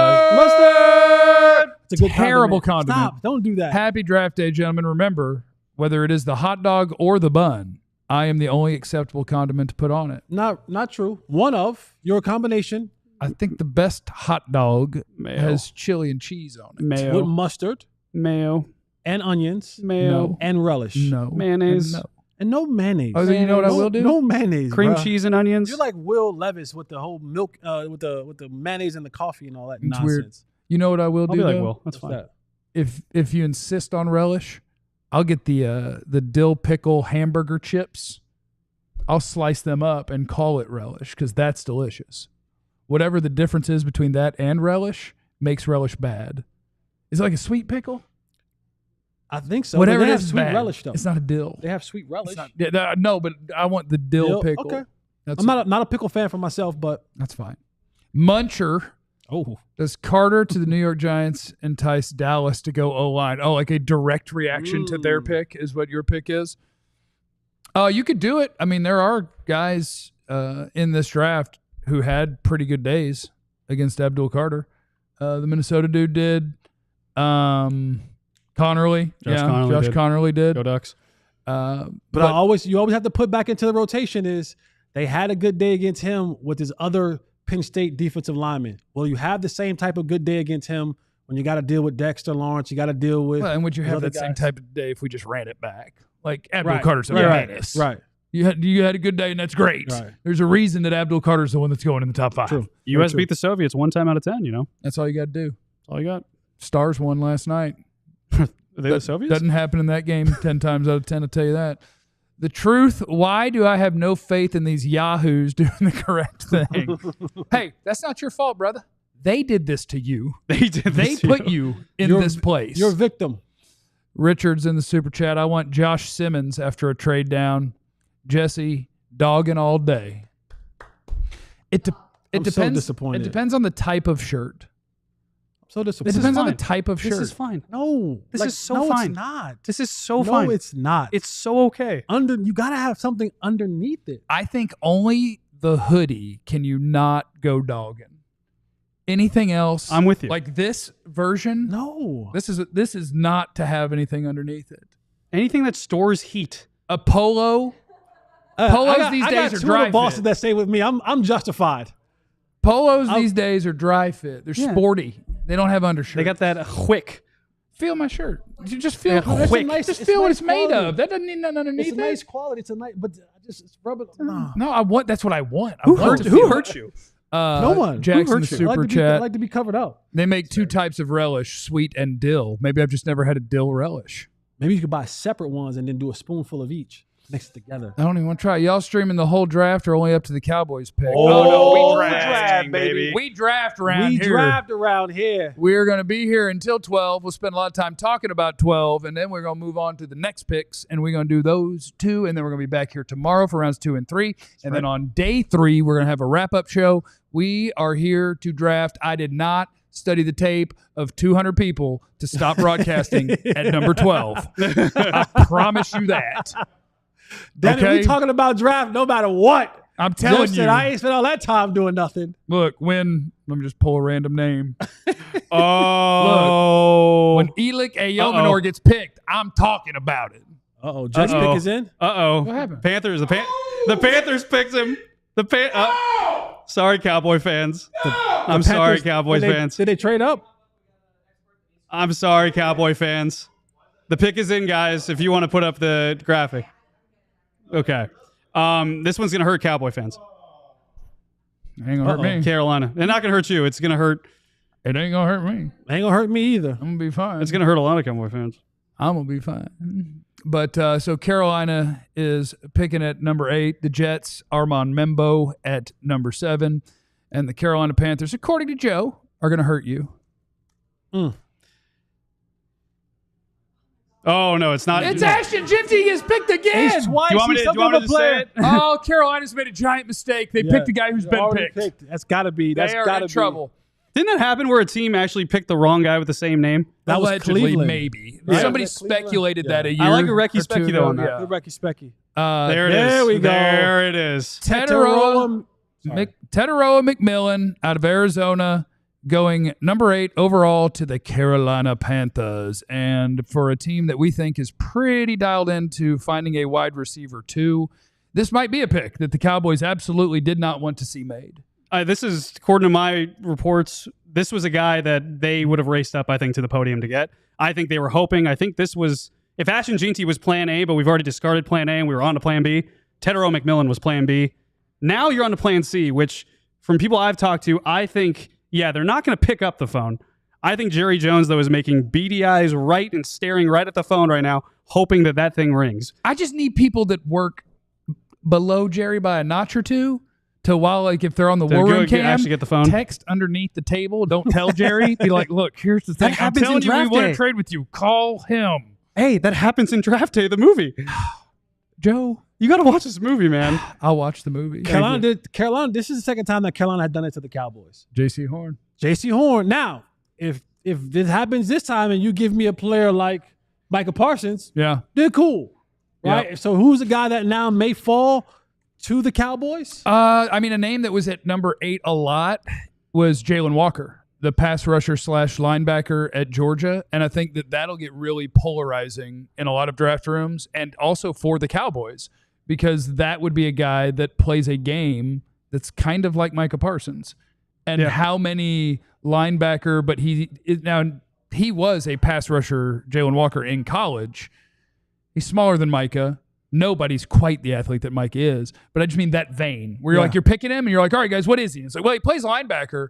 It's a terrible condiment. Stop! Don't do that. Happy draft day, gentlemen. Remember, whether it is the hot dog or the bun, I am the only acceptable condiment to put on it. Not true. One of your combination. I think the best hot dog has chili and cheese on it. Mayo. With mustard. Mayo. And onions. Mayo. And relish. No. Mayonnaise. No. And no mayonnaise. Oh, then you know what I will do? No mayonnaise. Cream bruh. cheese and onions. You're like Will Levis with the whole milk, with the mayonnaise and the coffee and all that It's nonsense. weird. You know what I will I'll do? be like, though? Will. That's What's fine. that? If you insist on relish, I'll get the dill pickle hamburger chips. I'll slice them up and call it relish because that's delicious. Whatever the difference is between that and relish makes relish bad. Is it like a sweet pickle? I think so. Whatever But they it have is, sweet bad. relish though. It's not a dill. They have sweet relish. No, but I want the dill pickle. Okay. That's I'm not a pickle fan for myself, but That's fine. Muncher. oh, Does Carter to the New York Giants entice Dallas to go O-line? Oh, like a direct reaction to their pick is what your pick is? You could do it. I mean, there are guys in this draft who had pretty good days against Abdul Carter. The Minnesota dude did. Connerly. Josh Connerly did. Go Ducks. but you always have to put back into the rotation is they had a good day against him with his other Penn State defensive lineman. Well, you have the same type of good day against him when you got to deal with Dexter Lawrence. You got to deal with. Well, and would you have other that same guys. type of day if we just ran it back? Like Abdul Right. Carter's a Right. menace. Right. You had a good day, and that's great. Right. There's a reason that Abdul Carter's the one that's going in the top 5. True. U.S. true. beat the Soviets 1 time out of 10. That's all you got to do. That's all you got. Stars won last night. Are they the Soviets? Doesn't happen in that game 10 times out of 10, I'll tell you that. The truth, why do I have no faith in these yahoos doing the correct thing? Hey, that's not your fault, brother. They did this to you. They did. They this to put you. you in You're- this place. You're a victim. Richard's in the super chat. I want Josh Simmons after a trade down. Jesse, dogging all day. It I'm depends. so disappointed. It depends on the type of shirt. So It disappointed. depends on the fine. type of shirt. This is fine. No, This is so no, fine. It's not. This is so no, fine. it's not. It's so okay. You gotta have something underneath it. I think only the hoodie can you not go dogging. Anything else? I'm with you. Like this version. No. This is not to have anything underneath it. Anything that stores heat. A polo. Polos these I days got are two dry of the bosses fit. that stay with me. I'm justified. Polos these days are dry fit. They're Yeah. sporty. They don't have undershirt. They got that quick. Feel my shirt. You just feel. Yeah, Just quick. just feel what nice it's made quality. of. That doesn't need nothing underneath It's a it. nice quality. It's a nice, but just rub it. No. No, I want. That's what I want. I Who want hurt? to Who feel hurt it. you? No one. Jackson Who the hurt you? I super like chat. I like to be covered up. They make 2 types of relish: sweet and dill. Maybe I've just never had a dill relish. Maybe you could buy separate ones and then do a spoonful of each mixed together. I don't even want to try. Y'all streaming the whole draft or only up to the Cowboys pick? Oh, we we draft, draft, baby. We draft around We here. draft around here. We're going to be here until 12. We'll spend a lot of time talking about 12, and then we're going to move on to the next picks, and we're going to do those 2, and then we're going to be back here tomorrow for rounds 2 and 3. And then on day 3, we're going to have a wrap-up show. We are here to draft. I did not study the tape of 200 people to stop broadcasting at number 12. I promise you that. Danny, we talking about draft no matter what. I'm telling Jeff you. said, I ain't spent all that time doing nothing. Look, let me just pull a random name. Oh. When Elik Ayomanor gets picked, I'm talking about it. Uh-oh. Jeff's pick is in? Uh-oh. What happened? Panthers. The Panthers picked him. Sorry, Cowboy fans. I'm sorry, Panthers, Cowboys fans. Did they trade up? I'm sorry, Cowboy fans. The pick is in, guys, if you want to put up the graphic. Okay. This one's going to hurt Cowboy fans. It ain't gonna hurt me. Carolina. It's not going to hurt you. It's going to hurt. It ain't gonna hurt me. Ain't gonna hurt me either. I'm gonna be fine. It's going to hurt a lot of Cowboy fans. I'm gonna be fine. But so Carolina is picking at number 8. The Jets, Armand Membo at number 7, and the Carolina Panthers, according to Joe, are gonna hurt you. Oh, no, it's not. It's Ashton Jinty is picked again. He's twice. Do you want me He's to, something of a player. say it? Oh, Carolina's made a giant mistake. They picked a guy who's been Already picked. That's gotta be. That's They are gotta in be trouble. Didn't that happen where a team actually picked the wrong guy with the same name? That was Allegedly, Cleveland. maybe. Right? Somebody Was that Cleveland? speculated that a year. I like a Recky or 2 Specky, though, ago. on that. Yeah. Good Recky Specky. There it is. There we go. There it is. Tetaroa McMillan out of Arizona, going number 8 overall to the Carolina Panthers. And for a team that we think is pretty dialed into finding a wide receiver 2, this might be a pick that the Cowboys absolutely did not want to see made. This is, according to my reports, this was a guy that they would have raced up, I think, to the podium to get. I think they were hoping. I think this was, if Ashton Jinty was plan A, but we've already discarded plan A and we were on to plan B, Tetaroa McMillan was plan B. Now you're on to plan C, which from people I've talked to, I think, yeah, they're not going to pick up the phone. I think Jerry Jones, though, is making beady eyes right and staring right at the phone right now, hoping that that thing rings. I just need people that work below Jerry by a notch or two to, while, like, if they're on the war room cam, actually get the phone. text underneath the table. Don't tell Jerry. Be like, look, here's the thing. That happens I'm telling in you, we draft want day. to trade with you. Call him. Hey, that happens in Draft Day, the movie. Joe, You got to watch this movie, man. I'll watch the movie. Carolina, this is the second time that Carolina had done it to the Cowboys. J.C. Horn. J.C. Horn. Now, if this happens this time and you give me a player like Micah Parsons, Yeah. they're cool, right? Yeah. So who's the guy that now may fall to the Cowboys? I mean, a name that was at number 8 a lot was Jalen Walker, the pass rusher / linebacker at Georgia. And I think that that'll get really polarizing in a lot of draft rooms and also for the Cowboys, because that would be a guy that plays a game that's kind of like Micah Parsons. And how many linebacker, but he was a pass rusher, Jalen Walker, in college. He's smaller than Micah. Nobody's quite the athlete that Mike is, but I just mean that vein where you're like, you're picking him and you're like, all right, guys, what is he? It's like, well, he plays linebacker,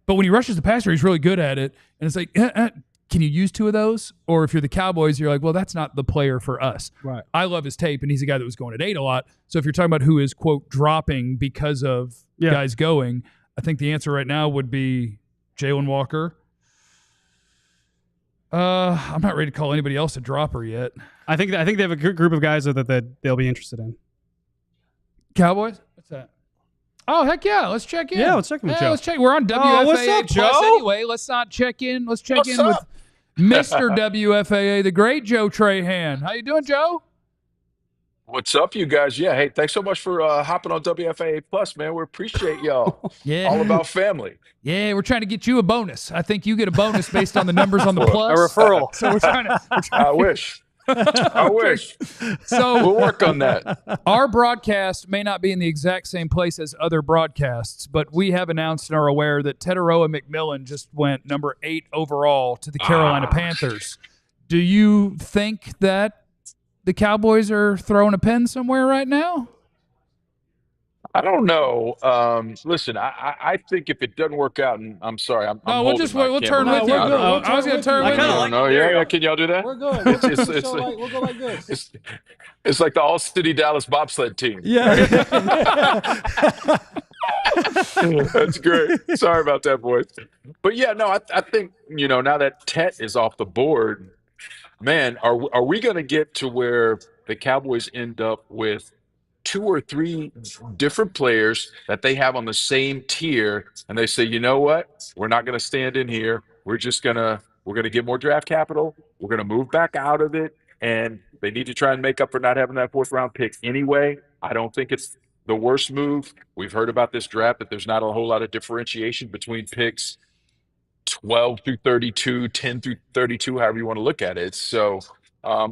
but when he rushes the passer, he's really good at it. And it's like, can you use 2 of those? Or if you're the Cowboys, you're like, well, that's not the player for us. Right. I love his tape, and he's a guy that was going at 8 a lot. So if you're talking about who is, quote, dropping because of guys going, I think the answer right now would be Jalen Walker. I'm not ready to call anybody else a dropper yet. I think they have a good group of guys that they'll be interested in. Cowboys? What's that? Oh, heck yeah. Let's check in. Yeah, let's check in with Joe. Let's check. We're on WFAA Oh, what's up, Plus Joe? anyway. Let's not check in. Let's check in with Mr. WFAA, the great Joe Trahan. How you doing, Joe? What's up, you guys? Yeah, hey, thanks so much for hopping on WFAA Plus, man. We appreciate y'all. Yeah. All about family. Yeah, we're trying to get you a bonus. I think you get a bonus based on the numbers on the plus. A referral. So we're trying to I wish. I wish. So We'll work on that. our broadcast may not be in the exact same place as other broadcasts, but we have announced and are aware that Teteroa McMillan just went number 8 overall to the Carolina Panthers. Do you think that the Cowboys are throwing a pen somewhere right now? I don't know. Listen, I think if it doesn't work out, and I'm sorry, I'm No, holding my we'll camera turn right with you. now. I don't know. I was going to turn I with kinda you. I don't know. Yeah, can y'all do that? We're good. We'll go like this. It's like the All-City Dallas bobsled team. Yeah. That's great. Sorry about that, boys. But yeah, no, I think, now that Tet is off the board, man, are we going to get to where the Cowboys end up with 2 or 3 different players that they have on the same tier, and they say, you know what, we're not going to stand in here. We're going to get more draft capital. We're going to move back out of it, and they need to try and make up for not having that 4th round pick anyway. I don't think it's the worst move. We've heard about this draft that there's not a whole lot of differentiation between picks 12 through 32, 10 through 32, however you want to look at it. So I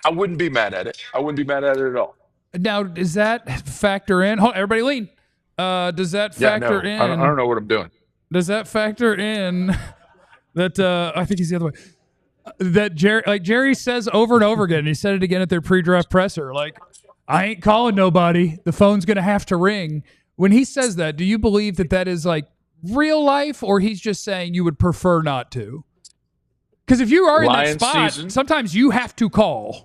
wouldn't be mad at it. I wouldn't be mad at it at all. Now, does that factor in? Hold on, everybody lean. Does that factor in? I don't know what I'm doing. Does that factor in that I think he's the other way. That Jerry says over and over again, and he said it again at their pre-draft presser, like, I ain't calling nobody. The phone's going to have to ring. When he says that, do you believe that is like real life, or he's just saying you would prefer not to? Because if you are in that spot, sometimes you have to call.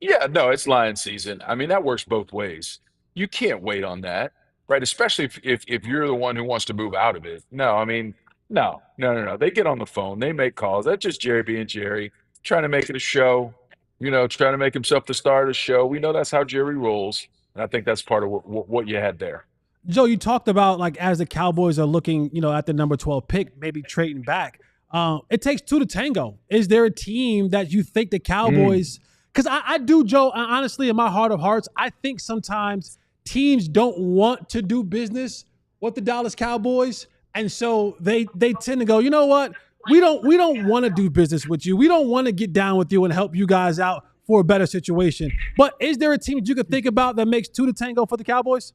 Yeah, no, it's lion season. I mean, that works both ways. You can't wait on that, right? Especially if you're the one who wants to move out of it. No, I mean, no. They get on the phone. They make calls. That's just Jerry being Jerry, trying to make it a show, trying to make himself the star of the show. We know that's how Jerry rolls, and I think that's part of what you had there. Joe, you talked about, like, as the Cowboys are looking, at the number 12 pick, maybe trading back. It takes 2 to tango. Is there a team that you think the Cowboys because I do, Joe, honestly, in my heart of hearts, I think sometimes teams don't want to do business with the Dallas Cowboys. And so they tend to go, you know what? We don't want to do business with you. We don't want to get down with you and help you guys out for a better situation. But is there a team that you could think about that makes 2 to tango for the Cowboys?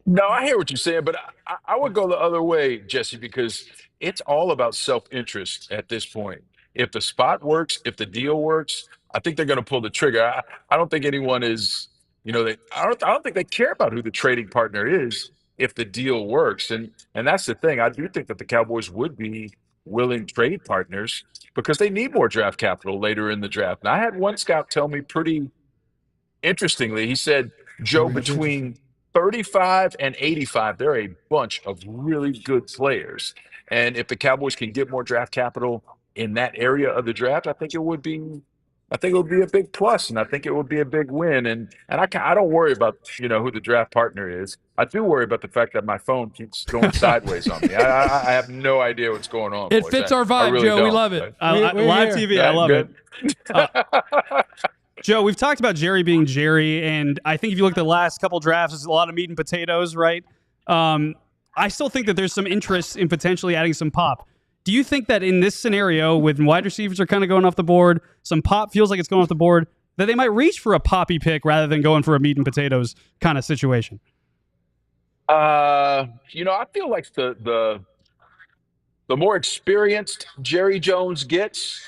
No, I hear what you're saying, but I would go the other way, Jesse, because it's all about self-interest at this point. If the spot works, if the deal works, I think they're going to pull the trigger. I don't think anyone is, I don't think they care about who the trading partner is if the deal works. And that's the thing. I do think that the Cowboys would be willing trade partners because they need more draft capital later in the draft. And I had one scout tell me pretty interestingly, he said, Joe, between 35 and 85, there are a bunch of really good players. And if the Cowboys can get more draft capital in that area of the draft, I think it would be a big plus, and I think it would be a big win. And I don't worry about who the draft partner is. I do worry about the fact that my phone keeps going sideways on me. I have no idea what's going on. It boys. fits I our vibe, really Joe. We don't. love it. Live TV, I love Good. it. Joe, we've talked about Jerry being Jerry, and I think if you look at the last couple drafts, there's a lot of meat and potatoes, right? I still think that there's some interest in potentially adding some pop. Do you think that in this scenario, when wide receivers are kind of going off the board, some pop feels like it's going off the board, that they might reach for a poppy pick rather than going for a meat and potatoes kind of situation? I feel like the more experienced Jerry Jones gets,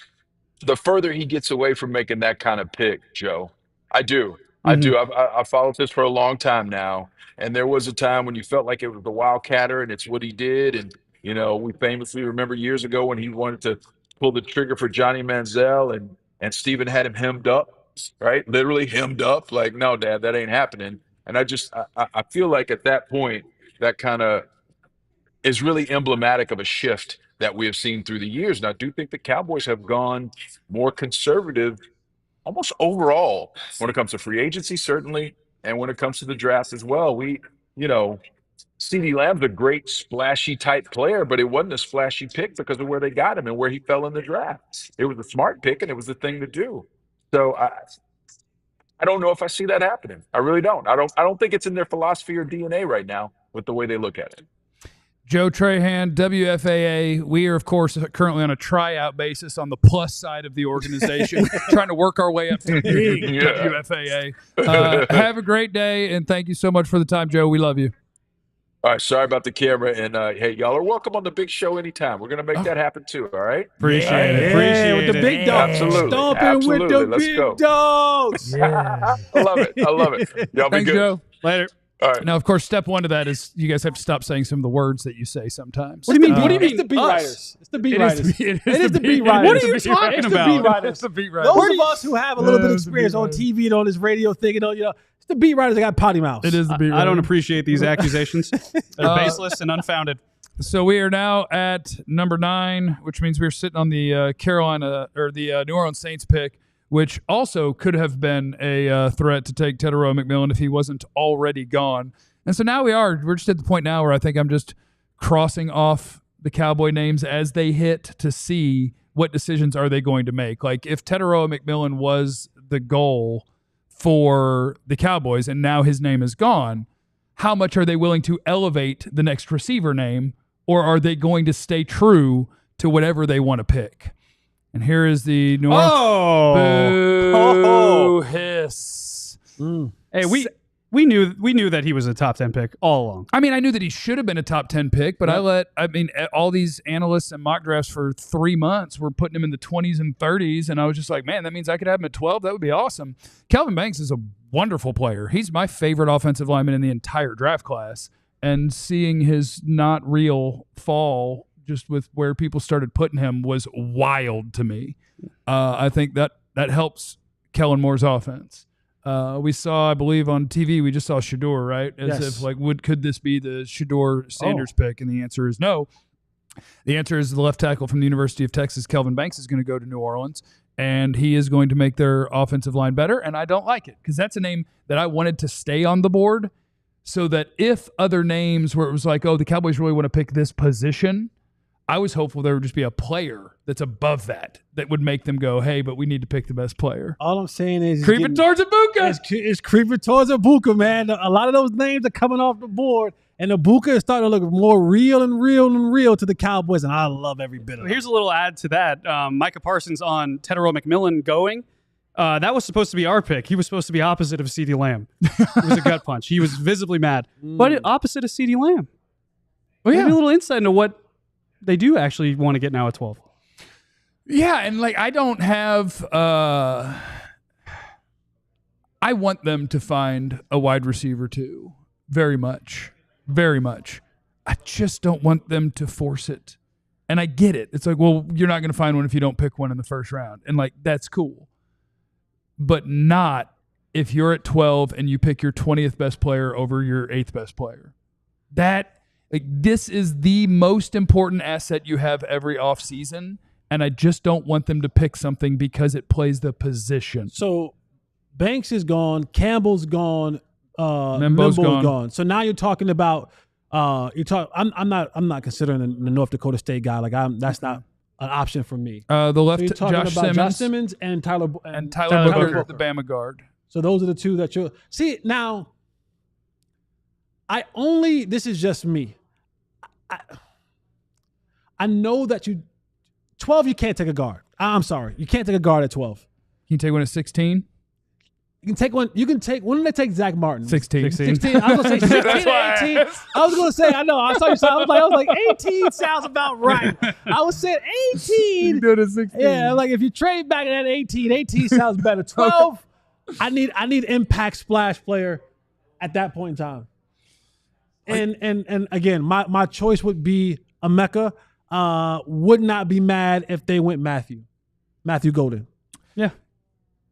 the further he gets away from making that kind of pick, Joe. I do. I do. I've followed this for a long time now. And there was a time when you felt like it was the Wildcatter and it's what he did. And, we famously remember years ago when he wanted to pull the trigger for Johnny Manziel and Steven had him hemmed up, right? Literally hemmed up. Like, no, Dad, that ain't happening. And I feel like at that point, that kind of is really emblematic of a shift that we have seen through the years. And I do think the Cowboys have gone more conservative almost overall when it comes to free agency, certainly, and when it comes to the draft as well. CeeDee Lamb's a great splashy type player, but it wasn't a splashy pick because of where they got him and where he fell in the draft. It was a smart pick and it was the thing to do. So I don't know if I see that happening. I really don't. I don't think it's in their philosophy or DNA right now with the way they look at it. Joe Trahan, WFAA. We are, of course, currently on a tryout basis on the plus side of the organization, trying to work our way up to being WFAA. Have a great day, and thank you so much for the time, Joe. We love you. All right, sorry about the camera, and hey, y'all are welcome on the big show anytime. We're gonna make that happen too. All right, Appreciate it. Yeah, with the big dogs. Absolutely. Stomping with the Let's big go. dogs. I love it. Y'all be Thanks, good. Joe. Later. All right. Now, of course, step one to that is you guys have to stop saying some of the words that you say sometimes. What do you mean? It's the beat writers. It's the beat writers. It It is the beat What writers. are you talking It's about? the beat writers. It's the beat writers. Those of us who have a little bit of It's the experience beat on writers. TV and on this radio thing, it's the beat writers that got potty mouths. It is the beat writers. I don't appreciate these accusations. They're baseless and unfounded. So we are now at number 9, which means we're sitting on the New Orleans Saints pick, which also could have been a threat to take Tetairoa McMillan if he wasn't already gone. And so now we're just at the point now where I think I'm just crossing off the Cowboy names as they hit to see what decisions are they going to make. Like if Tetairoa McMillan was the goal for the Cowboys and now his name is gone, how much are they willing to elevate the next receiver name, or are they going to stay true to whatever they want to pick? And here is the New Orleans. Boo hiss. Hey, we knew that he was a top 10 pick all along. I mean, I knew that he should have been a top 10 pick, but all these analysts and mock drafts for 3 months were putting him in the 20s and 30s, and I was just like, man, that means I could have him at 12. That would be awesome. Kelvin Banks is a wonderful player. He's my favorite offensive lineman in the entire draft class, and seeing his not real fall just with where people started putting him was wild to me. I think that helps Kellen Moore's offense. We saw, I believe, on TV, we just saw Shador, right? As if, could this be the Shador Sanders pick? And the answer is no. The answer is the left tackle from the University of Texas, Kelvin Banks, is going to go to New Orleans, and he is going to make their offensive line better. And I don't like it because that's a name that I wanted to stay on the board so that if other names where it was like, oh, the Cowboys really want to pick this position, I was hopeful there would just be a player that's above that would make them go, hey, but we need to pick the best player. All I'm saying is Creeping towards Ibuka. It's creeping towards Ibuka, man. A lot of those names are coming off the board, and Ibuka is starting to look more real and real to the Cowboys, and I love every bit of it. Here's a little add to that. Micah Parsons on Tetairoa McMillan going. That was supposed to be our pick. He was supposed to be opposite of CeeDee Lamb. It was a gut punch. He was visibly mad. But opposite of CeeDee Lamb. Oh, yeah. Maybe a little insight into what they do actually want to get now at 12. Yeah, and I don't have I want them to find a wide receiver too. Very much. Very much. I just don't want them to force it. And I get it. It's like, well, you're not going to find one if you don't pick one in the first round. And that's cool. But not if you're at 12 and you pick your 20th best player over your 8th best player. This is the most important asset you have every offseason, and I just don't want them to pick something because it plays the position. So Banks is gone, Campbell's gone, Membo's gone. So now you're talking about I'm not considering the North Dakota State guy. Like that's not an option for me. The left, So you're talking Josh about Josh Simmons Simmons and Tyler Booker, the Bama guard. So those are the two that you're see now. This is just me. I know that 12 you can't take a guard. I'm sorry, you can't take a guard at 12. Can you take one at 16? You can take one. When did they take Zach Martin? 16. 16. I was going to say 16 to 18. I was going to say, I know. I saw you. I was like 18 sounds about right. I was saying 18. You do it at 16. Yeah, like if you trade back at 18, 18 sounds better. 12, I need impact splash player at that point in time. And again, my choice would be Emeka. Would not be mad if they went Matthew Golden. Yeah.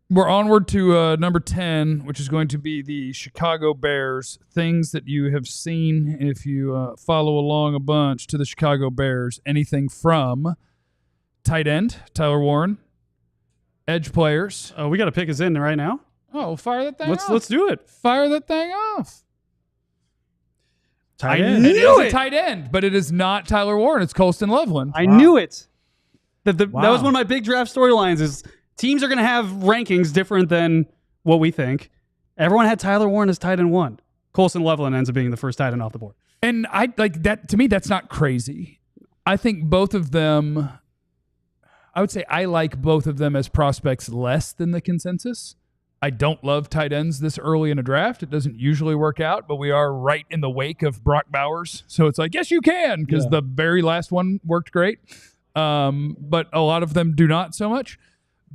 We're onward to number 10, which is going to be the Chicago Bears. Things that you have seen if you follow along a bunch to the Chicago Bears. Anything from tight end, Tyler Warren, edge players. Oh, we got to pick us in right now. Oh, fire that thing off. Let's do it. Fire that thing off. Tight end. It is a tight end, but it is not Tyler Warren. It's Colston Loveland. I knew it. That was one of my big draft storylines is teams are going to have rankings different than what we think. Everyone had Tyler Warren as tight end 1. Colston Loveland ends up being the first tight end off the board. And I like that. To me, that's not crazy. I think both of them, I would say I like both of them as prospects less than the consensus. I don't love tight ends this early in a draft. It doesn't usually work out, but we are right in the wake of Brock Bowers. So it's like, yes, you can, because the very last one worked great. But a lot of them do not so much.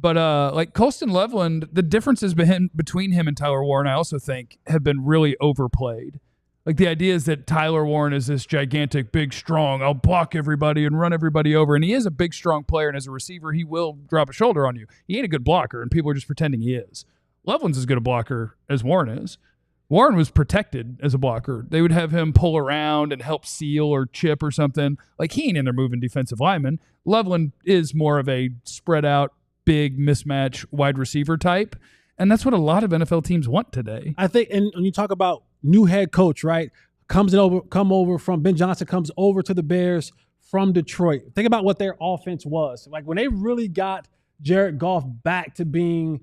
But like Colston Loveland, the differences between him and Tyler Warren, I also think, have been really overplayed. Like the idea is that Tyler Warren is this gigantic, big, strong, I'll block everybody and run everybody over. And he is a big, strong player. And as a receiver, he will drop a shoulder on you. He ain't a good blocker, and people are just pretending he is. Loveland's as good a blocker as Warren is. Warren was protected as a blocker. They would have him pull around and help seal or chip or something. Like he ain't in there moving defensive linemen. Loveland is more of a spread out, big mismatch wide receiver type. And that's what a lot of NFL teams want today. I think, and when you talk about new head coach, right? Come over from Ben Johnson, comes over to the Bears from Detroit. Think about what their offense was. Like when they really got Jared Goff back to being,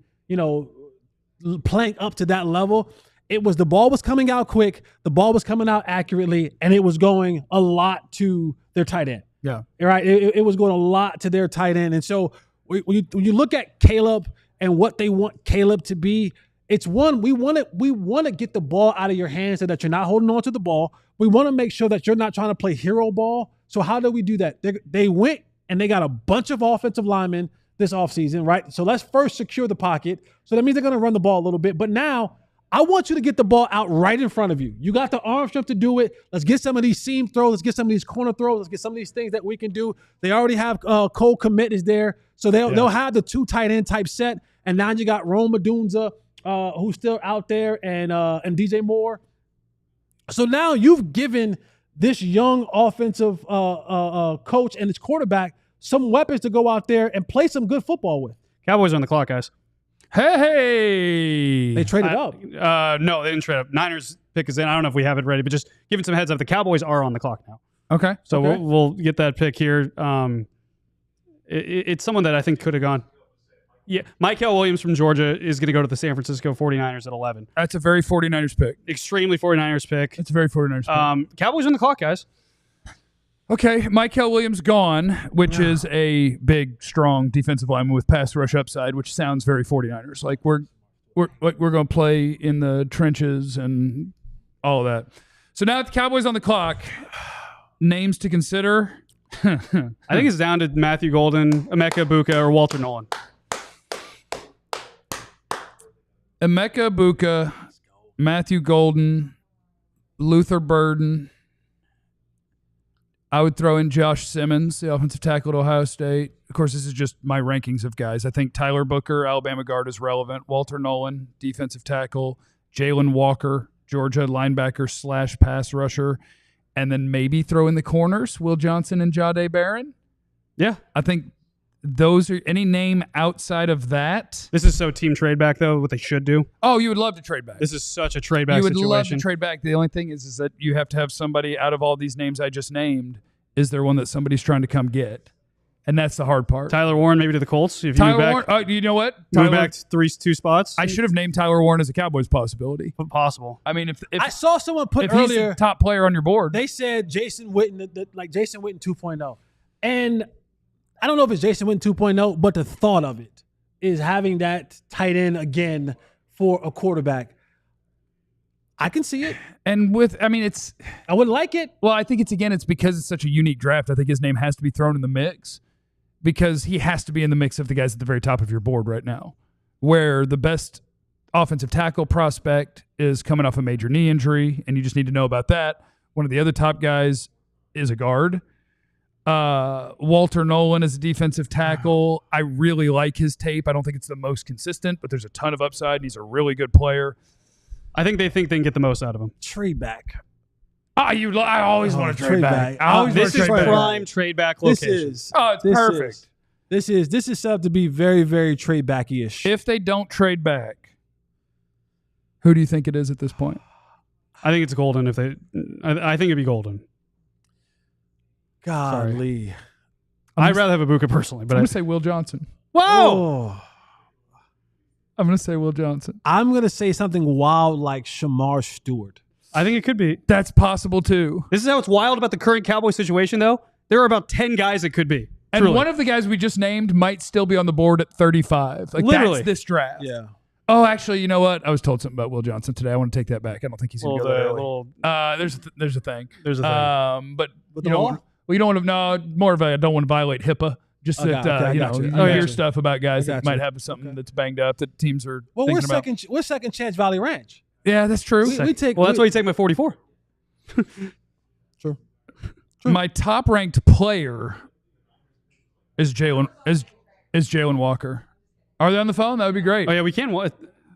playing up to that level, it was the ball was coming out quick, the ball was coming out accurately, and it was going a lot to their tight end. Yeah. Right? It was going a lot to their tight end. And so when you look at Caleb and what they want Caleb to be, it's one, we want to get the ball out of your hands so that you're not holding on to the ball. We want to make sure that you're not trying to play hero ball. So how do we do that? They went and they got a bunch of offensive linemen this offseason, right? So let's first secure the pocket. So that means they're going to run the ball a little bit. But now I want you to get the ball out right in front of you. You got the arm strength to do it. Let's get some of these seam throws. Let's get some of these corner throws. Let's get some of these things that we can do. They already have Cole Kmet is there. So they'll have the 2 tight end type set. And now you got Rome Odunze, who's still out there, and DJ Moore. So now you've given this young offensive coach and his quarterback some weapons to go out there and play some good football with. Cowboys are on the clock, guys. Hey! They traded up. No, they didn't trade up. Niners pick us in. I don't know if we have it ready, but just giving some heads up. The Cowboys are on the clock now. Okay. So Okay. We'll get that pick here. It's someone that I think could have gone. Yeah, Michael Williams from Georgia is going to go to the San Francisco 49ers at 11. That's a very 49ers pick. Extremely 49ers pick. It's a very 49ers pick. Cowboys on the clock, guys. Okay, Michael Williams gone, which is a big, strong defensive lineman with pass rush upside, which sounds very 49ers. Like we're going to play in the trenches and all of that. So now the Cowboys on the clock. Names to consider. I think it's down to Matthew Golden, Emeka Egbuka, or Walter Nolan. Emeka Egbuka, Matthew Golden, Luther Burden. I would throw in Josh Simmons, the offensive tackle at Ohio State. Of course, this is just my rankings of guys. I think Tyler Booker, Alabama guard, is relevant. Walter Nolan, defensive tackle. Jalen Walker, Georgia linebacker / pass rusher. And then maybe throw in the corners, Will Johnson and Jahdae Barron. Yeah. I think those are any name outside of that. This is so team trade back though. What they should do. Oh, you would love to trade back. This is such a trade back. You would situation. love to trade back. The only thing is that you have to have somebody out of all these names I just named. Is there one that somebody's trying to come get? And that's the hard part. Tyler Warren maybe to the Colts. If Tyler you back, Warren. You know what? Move back 2 spots. I should have named Tyler Warren as a Cowboys possibility. Possible. I mean, if I saw someone put if he's earlier the top player on your board, they said Jason Witten, like Jason Witten 2.0. And I don't know if it's Jason Witten 2.0, but the thought of it is having that tight end again for a quarterback. I can see it. And I wouldn't like it. Well, I think it's because it's such a unique draft. I think his name has to be thrown in the mix because he has to be in the mix of the guys at the very top of your board right now, where the best offensive tackle prospect is coming off a major knee injury, and you just need to know about that. One of the other top guys is a guard. Walter Nolan is a defensive tackle. I really like his tape. I don't think it's the most consistent, but there's a ton of upside, and he's a really good player. I think they can get the most out of him. Trade back. I always want to trade back. This is prime trade back location. It's perfect. This is set up to be very, very trade backy-ish. If they don't trade back, who do you think it is at this point? I think it's Golden. I think it'd be Golden. Golly. I'd rather have Ibuka personally, but I'm going to say Will Johnson. Whoa! Oh. I'm going to say Will Johnson. I'm going to say something wild like Shamar Stewart. I think it could be. That's possible too. This is how it's wild about the current Cowboy situation, though. There are about 10 guys it could be. And Truly. one of the guys we just named might still be on the board at 35. Like Literally. That's this draft. Yeah. Oh, actually, you know what? I was told something about Will Johnson today. I want to take that back. I don't think he's going to go that early. There's a thing. There's a thing. But With you the know, law? we don't want to. No, more of a. I don't want to violate HIPAA. Just Okay, that okay, I you got know, you. you I got hear you. stuff about guys I that got might you. have something that's banged up that teams are Well, thinking about. we're second chance Valley Ranch. Yeah, that's true. We take. Well, that's why you take my 44. True. My top ranked player is Jalen Walker. Are they on the phone? That would be great. Oh, yeah, we can. My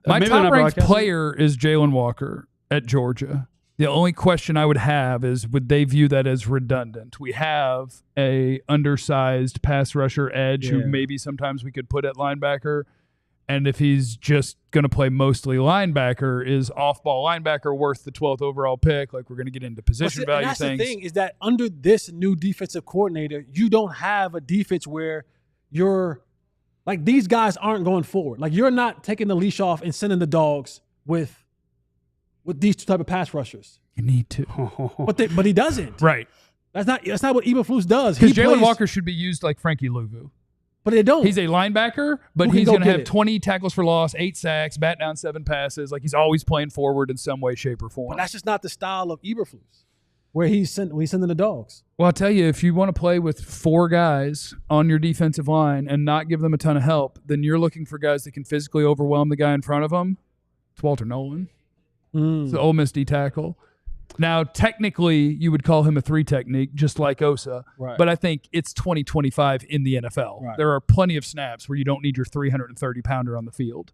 maybe they're top not ranked broadcasting. player is Jalen Walker at Georgia. The only question I would have is, would they view that as redundant? We have a undersized pass rusher edge who maybe sometimes we could put at linebacker. And if he's just going to play mostly linebacker, is off-ball linebacker worth the 12th overall pick? Like, we're going to get into position value that's things. the thing is that under this new defensive coordinator, you don't have a defense where you're like these guys aren't going forward. Like you're not taking the leash off and sending the dogs with these two type of pass rushers. You need to. But he doesn't. Right. That's not what Eberflus does. Because He Jalen plays- Walker should be used like Frankie Louvu. But they don't. He's a linebacker, but Who can he's go going to get have it? 20 tackles for loss, 8 sacks, bat down 7 passes. Like, he's always playing forward in some way, shape, or form. But that's just not the style of Eberflus, where he's sending the dogs. Well, I'll tell you, if you want to play with 4 guys on your defensive line and not give them a ton of help, then you're looking for guys that can physically overwhelm the guy in front of them. It's Walter Nolan. It's the Ole Miss D tackle. Now, technically, you would call him a 3 technique, just like Osa. Right. But I think it's 2025 in the NFL. Right. There are plenty of snaps where you don't need your 330-pounder on the field,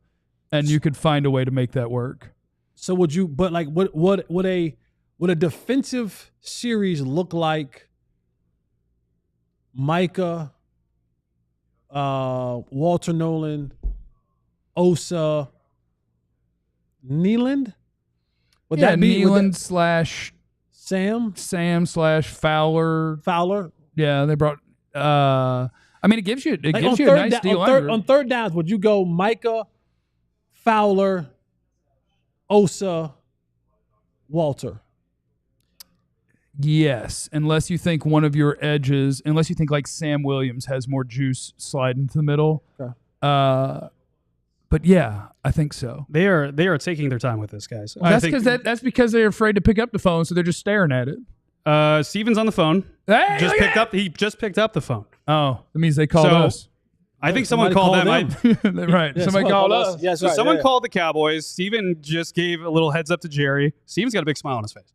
and you could find a way to make that work. So would you? But like, would a defensive series look like? Micah, Walter Nolan, Osa, Nealand. Would that be Nealand slash Sam slash Fowler? Fowler? Yeah, they brought. I mean, it gives you Like a nice deal on third downs. Would you go Micah, Fowler, Osa, Walter? Yes, unless you think one of your edges, unless you think like Sam Williams has more juice sliding to the middle. Okay. But yeah, I think so. They are taking their time with this, guys. That's because they're afraid to pick up the phone, so they're just staring at it. Steven's on the phone. Hey, He just picked up the phone. Oh, that means they called us. I think someone called them. Right. Yeah, somebody called us. Yes, So right, someone yeah. called the Cowboys. Steven just gave a little heads up to Jerry. Steven's got a big smile on his face.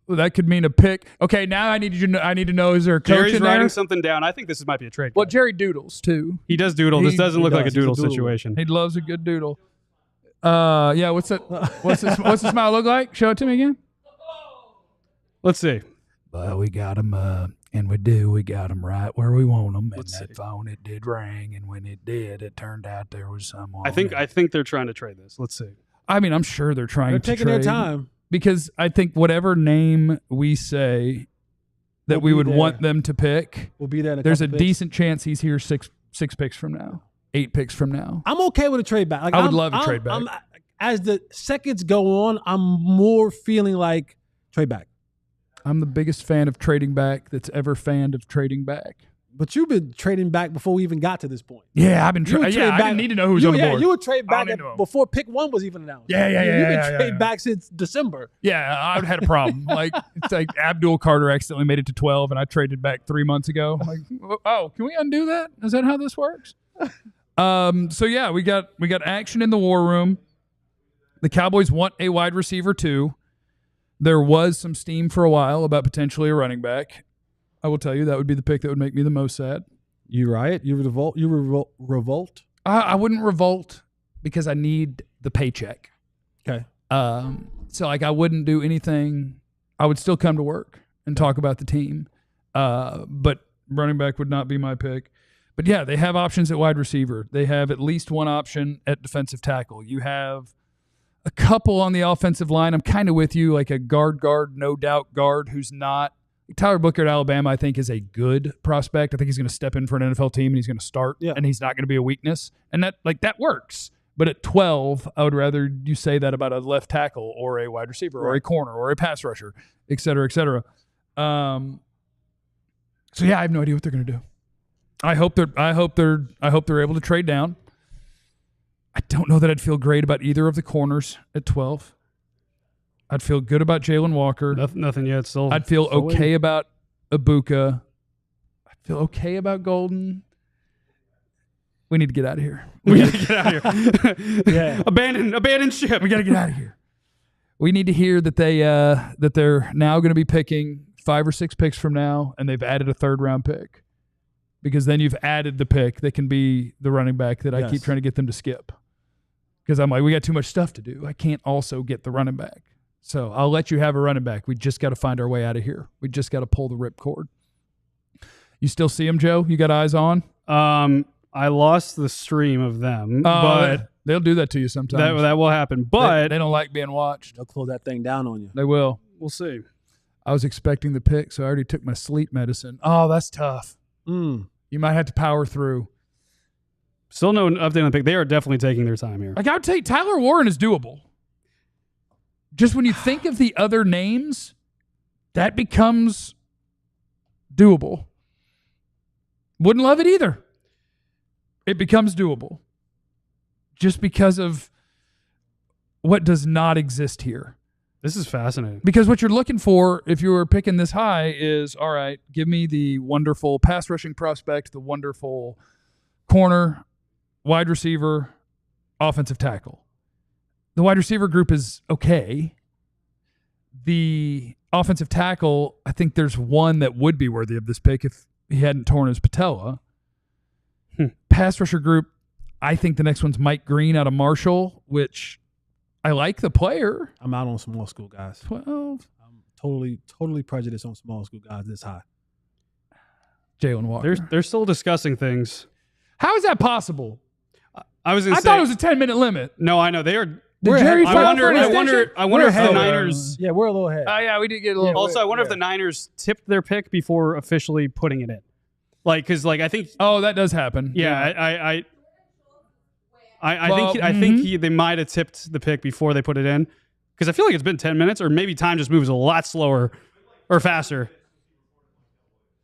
Well, that could mean a pick. Okay, now I need to know, is there a coach Jerry's in there? writing something down. I think this might be a trade. Well, guy. Jerry doodles too. He does doodle. This doesn't look like a does. He's a doodle doodler. situation. He loves a good doodle. Yeah. What's that? What's the smile look like? Show it to me again. Let's see. Well, we got them, and we got them right where we want them. And Let's that see. phone, it did ring, and when it did, it turned out there was someone. I think they're trying to trade this. Let's see. I mean, I'm sure they're trying They're to taking their trade, time. because I think whatever name we say that we We'll would be want there. them to pick, We'll be there in a there's a couple picks. decent chance he's here six picks from now, 8 picks from now. I'm okay with a trade back. Like, I would love a trade back. As the seconds go on, I'm more feeling like trade back. I'm the biggest fan of trading back that's ever fanned of trading back. But you've been trading back before we even got to this point. Yeah, I've been You would trading. Yeah, I back- didn't need to know who was on the board. You would trade back need to know. before pick 1 was even announced. Yeah. You've been trading yeah. back since December. Yeah, I've had a problem. Like, it's like Abdul Carter accidentally made it to 12, and I traded back 3 months ago. Like, oh, can we undo that? Is that how this works? So yeah, we got action in the war room. The Cowboys want a wide receiver too. There was some steam for a while about potentially a running back. I will tell you that would be the pick that would make me the most sad. You riot? You revolt? Revolt? I wouldn't revolt because I need the paycheck. Okay. So like I wouldn't do anything. I would still come to work and talk about the team. But running back would not be my pick. But yeah, they have options at wide receiver. They have at least one option at defensive tackle. You have a couple on the offensive line. I'm kind of with you, like a guard, no doubt guard who's not. Tyler Booker at Alabama, I think, is a good prospect. I think he's going to step in for an NFL team and he's going to start, and he's not going to be a weakness. And that works. But at 12, I would rather you say that about a left tackle or a wide receiver or a corner or a pass rusher, et cetera, et cetera. So yeah, I have no idea what they're going to do. I hope they're able to trade down. I don't know that I'd feel great about either of the corners at 12. I'd feel good about Jalen Walker. Nothing yet. Still. I'd feel still okay waiting. about Ibuka. I'd feel okay about Golden. We need to get out of here. We got to get out of here. Yeah. Abandon ship. We got to get out of here. We need to hear that they're now going to be picking 5 or 6 picks from now, and they've added a 3rd round pick. Because then you've added the pick that can be the running back that I keep trying to get them to skip. Because I'm like, we got too much stuff to do. I can't also get the running back. So I'll let you have a running back. We just got to find our way out of here. We just got to pull the ripcord. You still see him, Joe? You got eyes on? I lost the stream of them, but they'll do that to you sometimes. that will happen. But they don't like being watched. They'll close that thing down on you. They will. we'll see. I was expecting the pick, so I already took my sleep medicine. Oh, that's tough. You might have to power through. Still no update on the pick. They are definitely taking their time here. Like, I would say Tyler Warren is doable. Just when you think of the other names, that becomes doable. Wouldn't love it either. It becomes doable. Just because of what does not exist here. This is fascinating. Because what you're looking for, if you were picking this high, is, all right, give me the wonderful pass rushing prospect, the wonderful corner, wide receiver, offensive tackle. The wide receiver group is okay. The offensive tackle, I think there's one that would be worthy of this pick if he hadn't torn his patella. Pass rusher group, I think the next one's Mike Green out of Marshall, which I like the player. I'm out on small school guys. 12. I'm totally prejudiced on small school guys this high. Jalen Walker. They're still discussing things. How is that possible? I thought it was a 10-minute limit. No, I know they are. Did We're Jerry ahead. file I wonder. for an I wonder. extension? I wonder We're if the ahead. Niners. Yeah, we're a little ahead. Oh, yeah, we did get a little. Also, I wonder if the Niners tipped their pick before officially putting it in. Like, because I think. Oh, that does happen. Yeah, I think they might have tipped the pick before they put it in, because I feel like it's been 10 minutes, or maybe time just moves a lot slower or faster.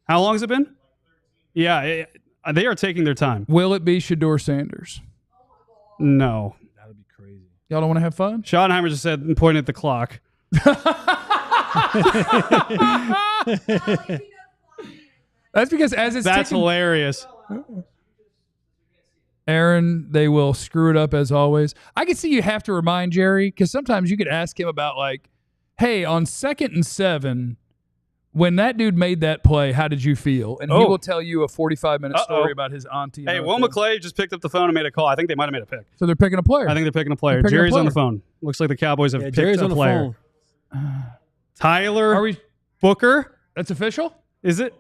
How long has it been? Yeah, they are taking their time. Will it be Shador Sanders? No. That'd be crazy. Y'all don't want to have fun? Schottenheimer just said, pointing at the clock. That's because as it's That's ticking, hilarious. Aaron, they will screw it up as always. I can see you have to remind Jerry, because sometimes you could ask him about, like, hey, on 2nd and 7, when that dude made that play, how did you feel? And he will tell you a 45-minute story about his auntie. Hey, Will McClay just picked up the phone and made a call. I think they might have made a pick. So they're picking a player. I think they're picking a player. They're picking a Jerry's on the player. phone. Looks like the Cowboys have picked Jerry's a on the player. phone. Tyler Are we? Booker. That's official? Is it?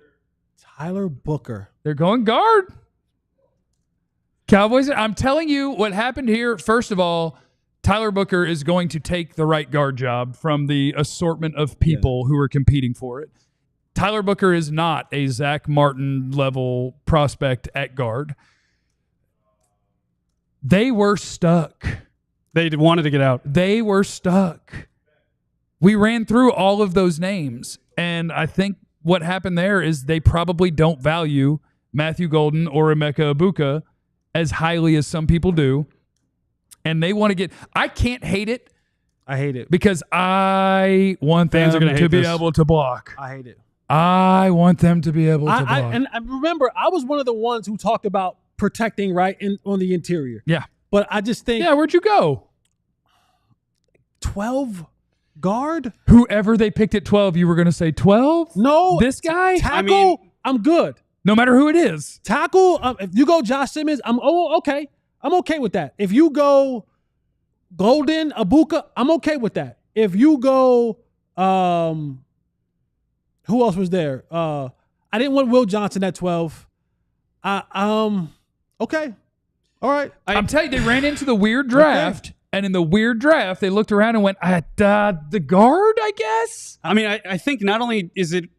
Tyler Booker. They're going guard. Cowboys, I'm telling you what happened here. First of all, Tyler Booker is going to take the right guard job from the assortment of people who are competing for it. Tyler Booker is not a Zach Martin level prospect at guard. They were stuck. They wanted to get out. They were stuck. We ran through all of those names, and I think what happened there is they probably don't value Matthew Golden or Emeka Egbuka as highly as some people do, and they want to get – I can't hate it. I hate it. Because I want Fans are them gonna to hate be this. able to block. I hate it. I want them to be able to block. And I remember I was one of the ones who talked about protecting on the interior. Yeah. But I just think Yeah, where'd you go? 12 guard? Whoever they picked at 12, you were going to say 12? No. This guy? Tackle, I'm good. No matter who it is. Tackle, if you go Josh Simmons, okay. I'm okay with that. If you go Golden, Egbuka, I'm okay with that. If you go, who else was there? I didn't want Will Johnson at 12. Okay. All right. I'm telling you, they ran into the weird draft, and in the weird draft, they looked around and went, the guard, I guess? I mean, I think not only is it,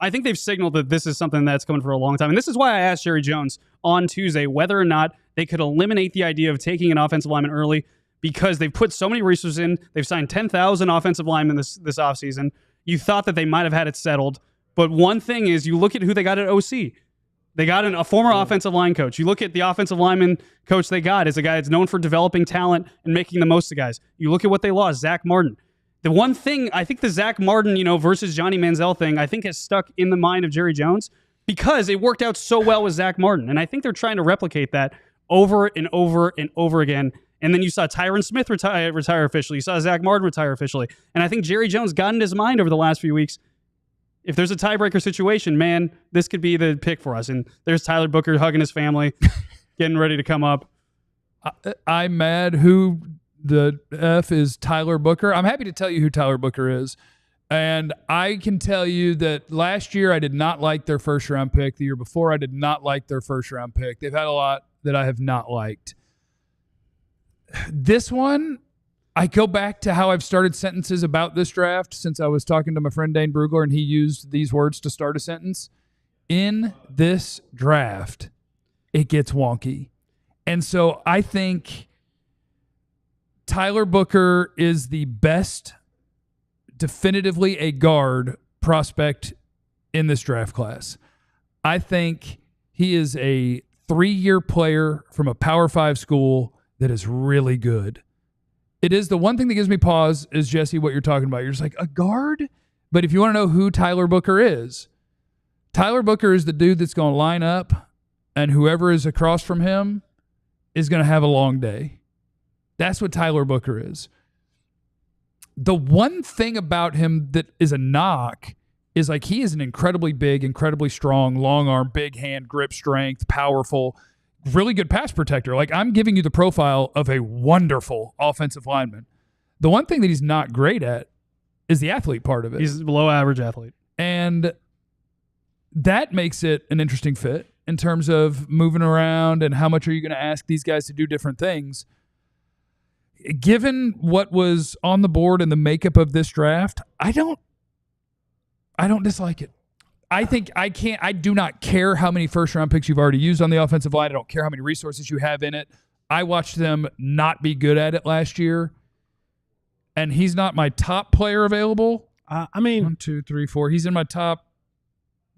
I think they've signaled that this is something that's coming for a long time. And this is why I asked Jerry Jones on Tuesday whether or not they could eliminate the idea of taking an offensive lineman early, because they've put so many resources in. They've signed 10,000 offensive linemen this offseason. You thought that they might have had it settled. But one thing is, you look at who they got at OC. They got a former offensive line coach. You look at the offensive lineman coach they got is a guy that's known for developing talent and making the most of guys. You look at what they lost, Zach Martin. The one thing, I think the Zach Martin, versus Johnny Manziel thing, I think has stuck in the mind of Jerry Jones because it worked out so well with Zach Martin. And I think they're trying to replicate that over and over and over again. And then you saw Tyron Smith retire officially. You saw Zach Martin retire officially. And I think Jerry Jones got in his mind over the last few weeks, if there's a tiebreaker situation, man, this could be the pick for us. And there's Tyler Booker hugging his family, getting ready to come up. I'm mad who the F is Tyler Booker. I'm happy to tell you who Tyler Booker is. And I can tell you that last year I did not like their first-round pick. The year before I did not like their first-round pick. They've had a lot that I have not liked. This one, I go back to how I've started sentences about this draft since I was talking to my friend Dane Brugler, and he used these words to start a sentence. In this draft, it gets wonky. And so I think Tyler Booker is the best, definitively a guard prospect in this draft class. I think he is a 3-year player from a Power 5 school that is really good. It is the one thing that gives me pause is, Jesse, what you're talking about. You're just like, a guard? But if you want to know who Tyler Booker is the dude that's going to line up, and whoever is across from him is going to have a long day. That's what Tyler Booker is. The one thing about him that is a knock is like he is an incredibly big, incredibly strong, long arm, big hand, grip strength, powerful, really good pass protector. Like, I'm giving you the profile of a wonderful offensive lineman. The one thing that he's not great at is the athlete part of it. He's a below average athlete. And that makes it an interesting fit in terms of moving around and how much are you going to ask these guys to do different things. Given what was on the board and the makeup of this draft, I don't dislike it. I do not care how many first-round picks you've already used on the offensive line. I don't care how many resources you have in it. I watched them not be good at it last year, and he's not my top player available. 1, 2, 3, 4. He's in my top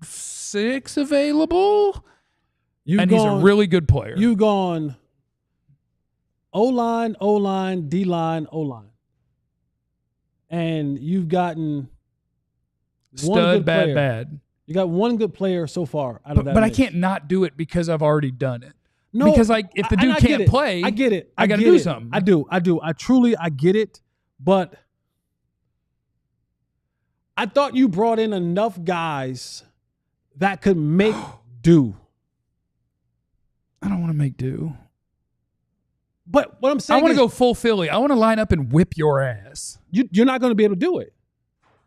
6 available, and he's a really good player. You've gone O-line, D-line, O-line. And you've gotten stud, bad. You got one good player so far out of that. But mix. I can't not do it because I've already done it. No, because if the dude can't play, I get it. I got to do something. I do. I truly get it. But I thought you brought in enough guys that could make do. I don't want to make do. But what I'm saying I want to go full Philly. I want to line up and whip your ass. You're not going to be able to do it.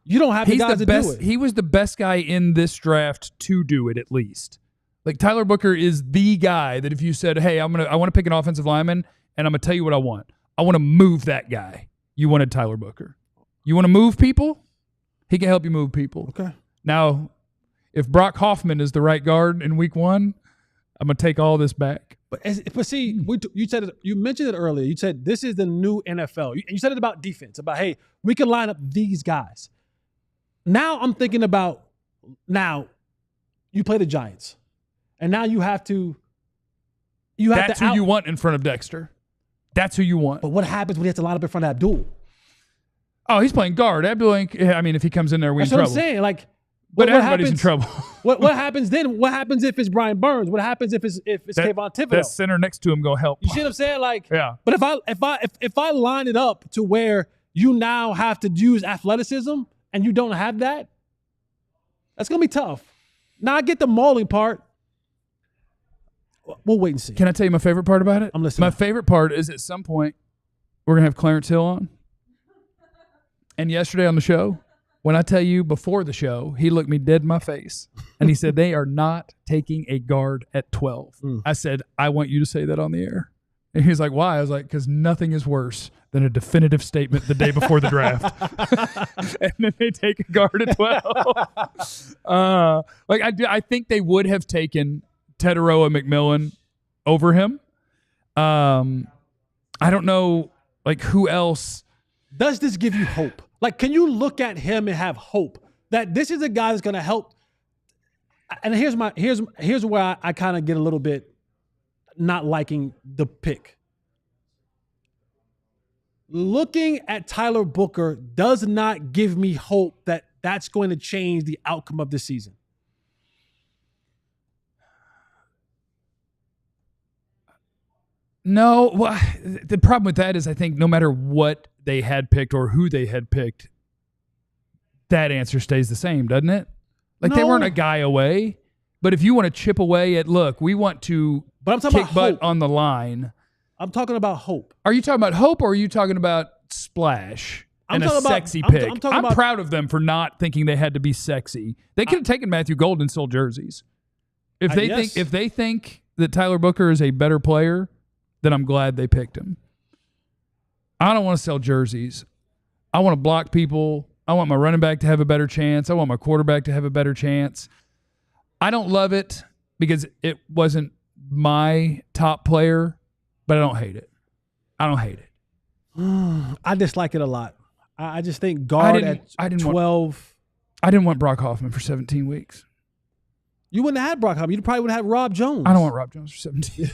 You don't have the He's guys the to best. do it. He was the best guy in this draft to do it, at least. Like Tyler Booker is the guy that if you said, "Hey, I want to pick an offensive lineman, and I'm gonna tell you what I want. I want to move that guy." You wanted Tyler Booker. You want to move people? He can help you move people. Okay. Now, if Brock Hoffman is the right guard in Week 1, I'm gonna take all this back. But see, you said it, you mentioned it earlier. You said this is the new NFL. You said it about defense, about, hey, we can line up these guys. Now I'm thinking about, now you play the Giants, and now you have to. That's who you want in front of Dexter. That's who you want. But what happens when he has to line up in front of Abdul? Oh, he's playing guard. Abdul, I mean, if he comes in there, we're in That's what trouble. I'm saying. Like, But what everybody's in happens- trouble. What happens then? What happens if it's Brian Burns? What happens if it's Kayvon Thibodeau? That center next to him gonna help. You see what I'm saying? Like, Yeah. But if I line it up to where you now have to use athleticism and you don't have that, that's gonna be tough. Now I get the mauling part. We'll wait and see. Can I tell you my favorite part about it? I'm listening. My favorite part is at some point we're gonna have Clarence Hill on. And yesterday on the show, when I tell you before the show, he looked me dead in my face and he said, they are not taking a guard at 12. I said, I want you to say that on the air. And he was like, why? I was like, because nothing is worse than a definitive statement the day before the draft. And then they take a guard at 12. I think they would have taken Teteroa McMillan over him. I don't know, like, who else. Does this give you hope? Like, can you look at him and have hope that this is a guy that's going to help? And here's where I kind of get a little bit not liking the pick. Looking at Tyler Booker does not give me hope that that's going to change the outcome of this season. No, well, the problem with that is I think no matter what they had picked or who they had picked, that answer stays the same, doesn't it? Like they weren't a guy away, but if you want to chip away at, look, we want to But I'm talking kick about butt hope. on the line. I'm talking about hope. Are you talking about hope or are you talking about splash I'm and a talking about- sexy I'm pick? talking I'm about- proud of them for not thinking they had to be sexy. They could have taken Matthew Golden and sold jerseys. If they think that Tyler Booker is a better player, then I'm glad they picked him. I don't want to sell jerseys. I want to block people. I want my running back to have a better chance. I want my quarterback to have a better chance. I don't love it because it wasn't my top player, but I don't hate it. I don't hate it. I dislike it a lot. I just think guard at 12. I didn't want Brock Hoffman for 17 weeks. You wouldn't have had Brock Hoffman. You probably would have had Rob Jones. I don't want Rob Jones for 17.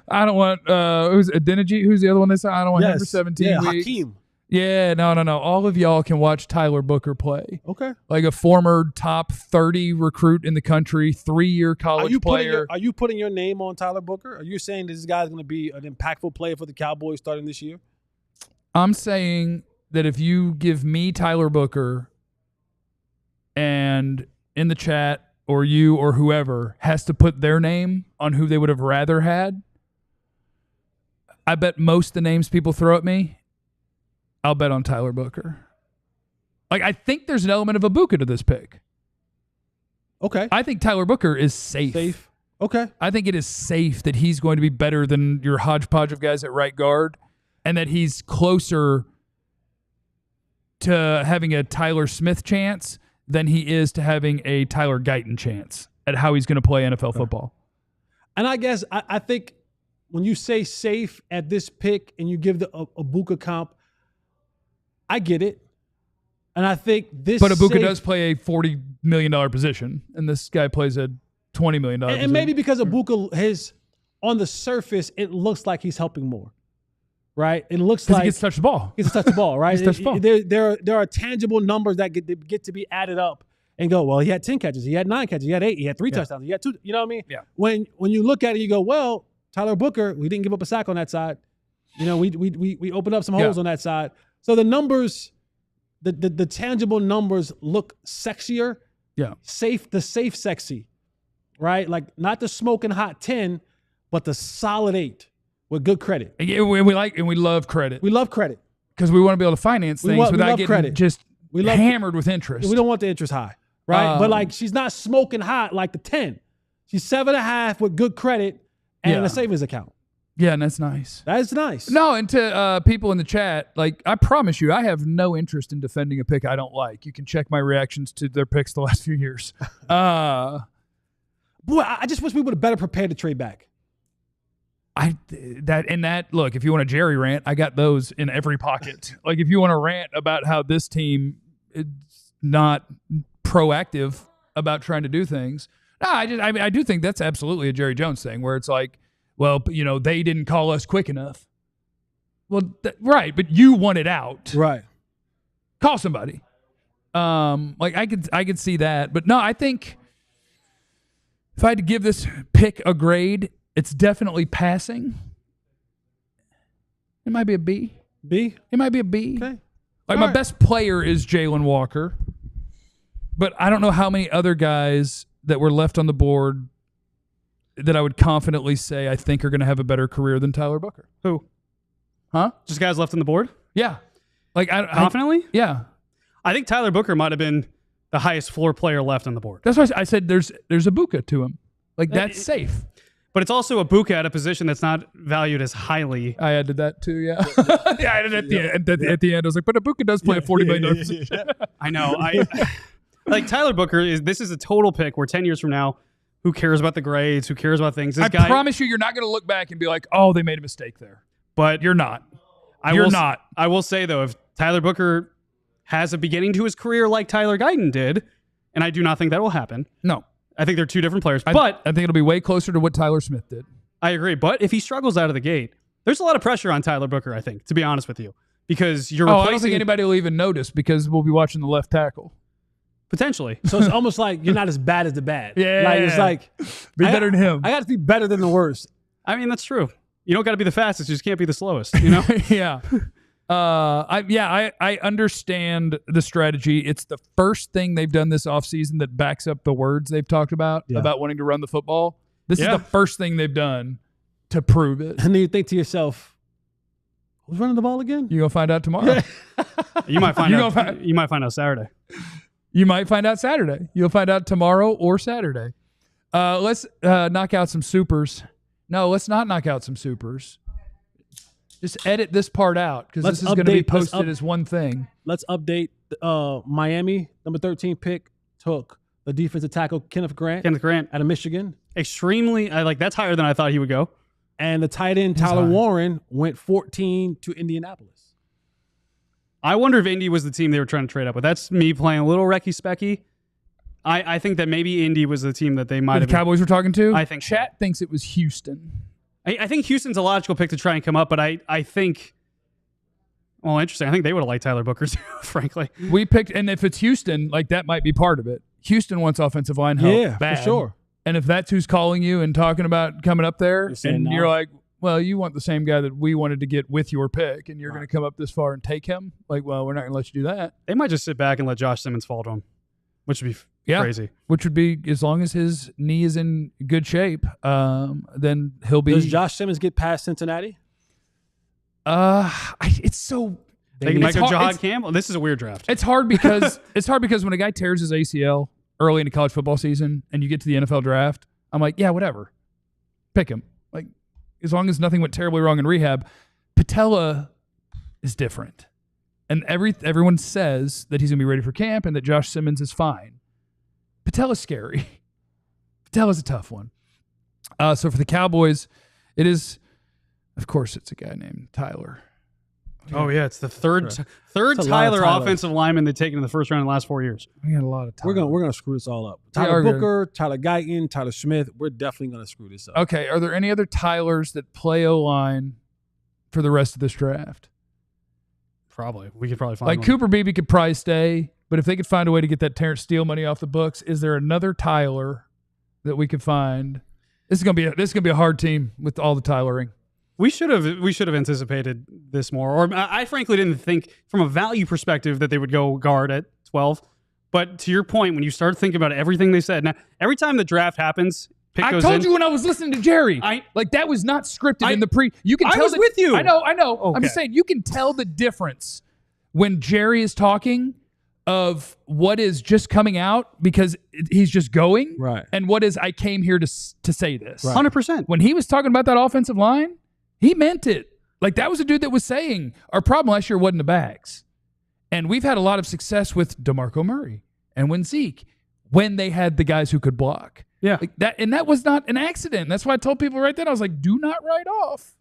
I don't want who's Adeniji? Who's the other one they said? I don't want him for 17 weeks. Hakeem. Yeah, no. All of y'all can watch Tyler Booker play. Okay. Like a former top 30 recruit in the country, 3-year college player. Are you putting your name on Tyler Booker? Are you saying this guy's going to be an impactful player for the Cowboys starting this year? I'm saying that if you give me Tyler Booker and in the chat or you or whoever has to put their name on who they would have rather had, I bet most of the names people throw at me, I'll bet on Tyler Booker. Like, I think there's an element of Ibuka to this pick. Okay. I think Tyler Booker is safe. Okay. I think it is safe that he's going to be better than your hodgepodge of guys at right guard and that he's closer to having a Tyler Smith chance than he is to having a Tyler Guyton chance at how he's going to play NFL football. And I guess I think when you say safe at this pick and you give the Ibuka comp, I get it. And I think this But Ibuka does play a $40 million position, and this guy plays a $20 million position. And maybe because Ibuka, on the surface, it looks like he's helping more. Right? It looks like he gets to touch the ball. He gets to touch the ball, right? He gets to touch the ball. There are tangible numbers that get to be added up and go, well, he had 10 catches, he had 9 catches, he had 8, he had 3 touchdowns, he had 2. You know what I mean? Yeah. When you look at it, you go, well, Tyler Booker, we didn't give up a sack on that side. You know, we opened up some holes on that side. So the numbers, the tangible numbers look sexier. Yeah. The safe sexy, right? Like not the smoking hot 10, but the solid 8 with good credit. And we love credit. We love credit. Because we want to be able to finance things without love getting credit. just We love hammered with interest. We don't want the interest high, right? But like, she's not smoking hot like the 10. She's 7.5 with good credit and a savings account. Yeah, and that's nice. That is nice. No, and to people in the chat, like, I promise you, I have no interest in defending a pick I don't like. You can check my reactions to their picks the last few years. Boy, I just wish we would have better prepared to trade back. Look, if you want a Jerry rant, I got those in every pocket. Like, if you want to rant about how this team is not proactive about trying to do things, I do think that's absolutely a Jerry Jones thing, where it's like, well, you know, they didn't call us quick enough. Well, right, but you want it out. Right. Call somebody. Like, I could see that, but no, I think if I had to give this pick a grade, it's definitely passing. It might be a B. B? It might be a B. Okay. Like, my best player is Jalen Walker, but I don't know how many other guys that were left on the board that I would confidently say I think are going to have a better career than Tyler Booker. Who? Huh? Just guys left on the board? Yeah. Like, confidently? Yeah. I think Tyler Booker might have been the highest floor player left on the board. That's why I said there's a Buka to him. Like, that's safe. But it's also a Buka at a position that's not valued as highly. I added that too, yeah. Yeah, I added at the end. I was like, but Buka does play a $40 million position. I know. Like, Tyler Booker, this is a total pick where 10 years from now, who cares about the grades? Who cares about things? I promise you're not going to look back and be like, oh, they made a mistake there. But you're not. I will say, though, if Tyler Booker has a beginning to his career like Tyler Guyton did, and I do not think that will happen. No. I think they're two different players. I think it'll be way closer to what Tyler Smith did. I agree. But if he struggles out of the gate, there's a lot of pressure on Tyler Booker, I think, to be honest with you. Because you're replacing... I don't think anybody will even notice because we'll be watching the left tackle. Potentially. So it's almost like you're not as bad as the bad. Yeah. Like, it's like... Be better than him. I got to be better than the worst. I mean, that's true. You don't got to be the fastest. You just can't be the slowest, you know? Yeah. I understand the strategy. It's the first thing they've done this offseason that backs up the words they've talked about wanting to run the football. This is the first thing they've done to prove it. And then you think to yourself, who's running the ball again? You're going to find out tomorrow. You might find out. You might find out Saturday. You might find out Saturday. You'll find out tomorrow or Saturday. Let's knock out some supers. No, let's not knock out some supers. Just edit this part out because this is going to be posted as one thing. Let's update. Miami, number 13 pick, took the defensive tackle Kenneth Grant out of Michigan. Extremely, that's higher than I thought he would go. And the tight end Tyler Warren went 14 to Indianapolis. I wonder if Indy was the team they were trying to trade up with. That's me playing a little recky-specky. I think that maybe Indy was the team that they might have. The Cowboys were talking to? I think Chat thinks it was Houston. I think Houston's a logical pick to try and come up, but I think, well, interesting. I think they would have liked Tyler Booker too, frankly. We picked, and if it's Houston, like that might be part of it. Houston wants offensive line help. Yeah, for sure. And if that's who's calling you and talking about coming up there, you're like, well, you want the same guy that we wanted to get with your pick, and you're going to come up this far and take him? Like, well, we're not going to let you do that. They might just sit back and let Josh Simmons fall to him, which would be crazy. Which would be, as long as his knee is in good shape, then he'll be. Does Josh Simmons get past Cincinnati? It's so. Taking Michael John Campbell. This is a weird draft. It's hard because when a guy tears his ACL early in the college football season and you get to the NFL draft, I'm like, yeah, whatever, pick him. Like, as long as nothing went terribly wrong in rehab. Patella is different, and everyone says that he's gonna be ready for camp and that Josh Simmons is fine. Patella's scary. Patella's a tough one. So for the Cowboys, it is, of course, it's a guy named Tyler. Oh, yeah. It's the third Tyler offensive lineman they've taken in the first round in the last 4 years. We got a lot of Tyler. We're gonna screw this all up. Tyler Booker, Tyler Guyton, Tyler Smith. We're definitely going to screw this up. Okay. Are there any other Tylers that play O-line for the rest of this draft? Probably. We could probably find like one. Cooper Beebe could probably stay, but if they could find a way to get that Terrence Steele money off the books, is there another Tyler that we could find? This is gonna be a hard team with all the Tylering. We should have anticipated this more. Or I frankly didn't think from a value perspective that they would go guard at 12. But to your point, when you start thinking about everything they said, now every time the draft happens, pick I goes told in. you when I was listening to Jerry, like that was not scripted in the pre. You can tell I was with you. I know. Okay. I'm just saying you can tell the difference when Jerry is talking of what is just coming out because he's just going, Right. and what is I came here to say this. Right. 100%. When he was talking about that offensive line, he meant it. Like, that was a dude that was saying our problem last year wasn't the backs. And we've had a lot of success with DeMarco Murray and when they had the guys who could block. Yeah. Like that, and that was not an accident. That's why I told people right then, I was like, do not write off.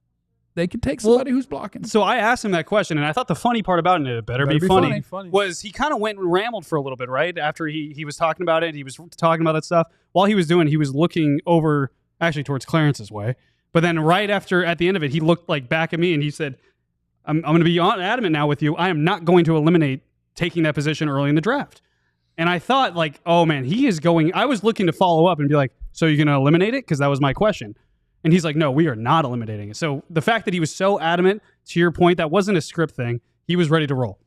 They could take somebody who's blocking. So I asked him that question, and I thought the funny part about it better be funny, was he kind of went and rambled for a little bit, right? After he was talking about it, he was talking about that stuff. While he was doing it, he was looking over, actually towards Clarence's way. But then right after, at the end of it, he looked like back at me, and he said, I'm going to be adamant now with you. I am not going to eliminate taking that position early in the draft. And I thought, like, oh, man, he is going. I was looking to follow up and be like, so you're going to eliminate it? Because that was my question. And he's like, no, we are not eliminating it. So the fact that he was so adamant, to your point, that wasn't a script thing. He was ready to roll.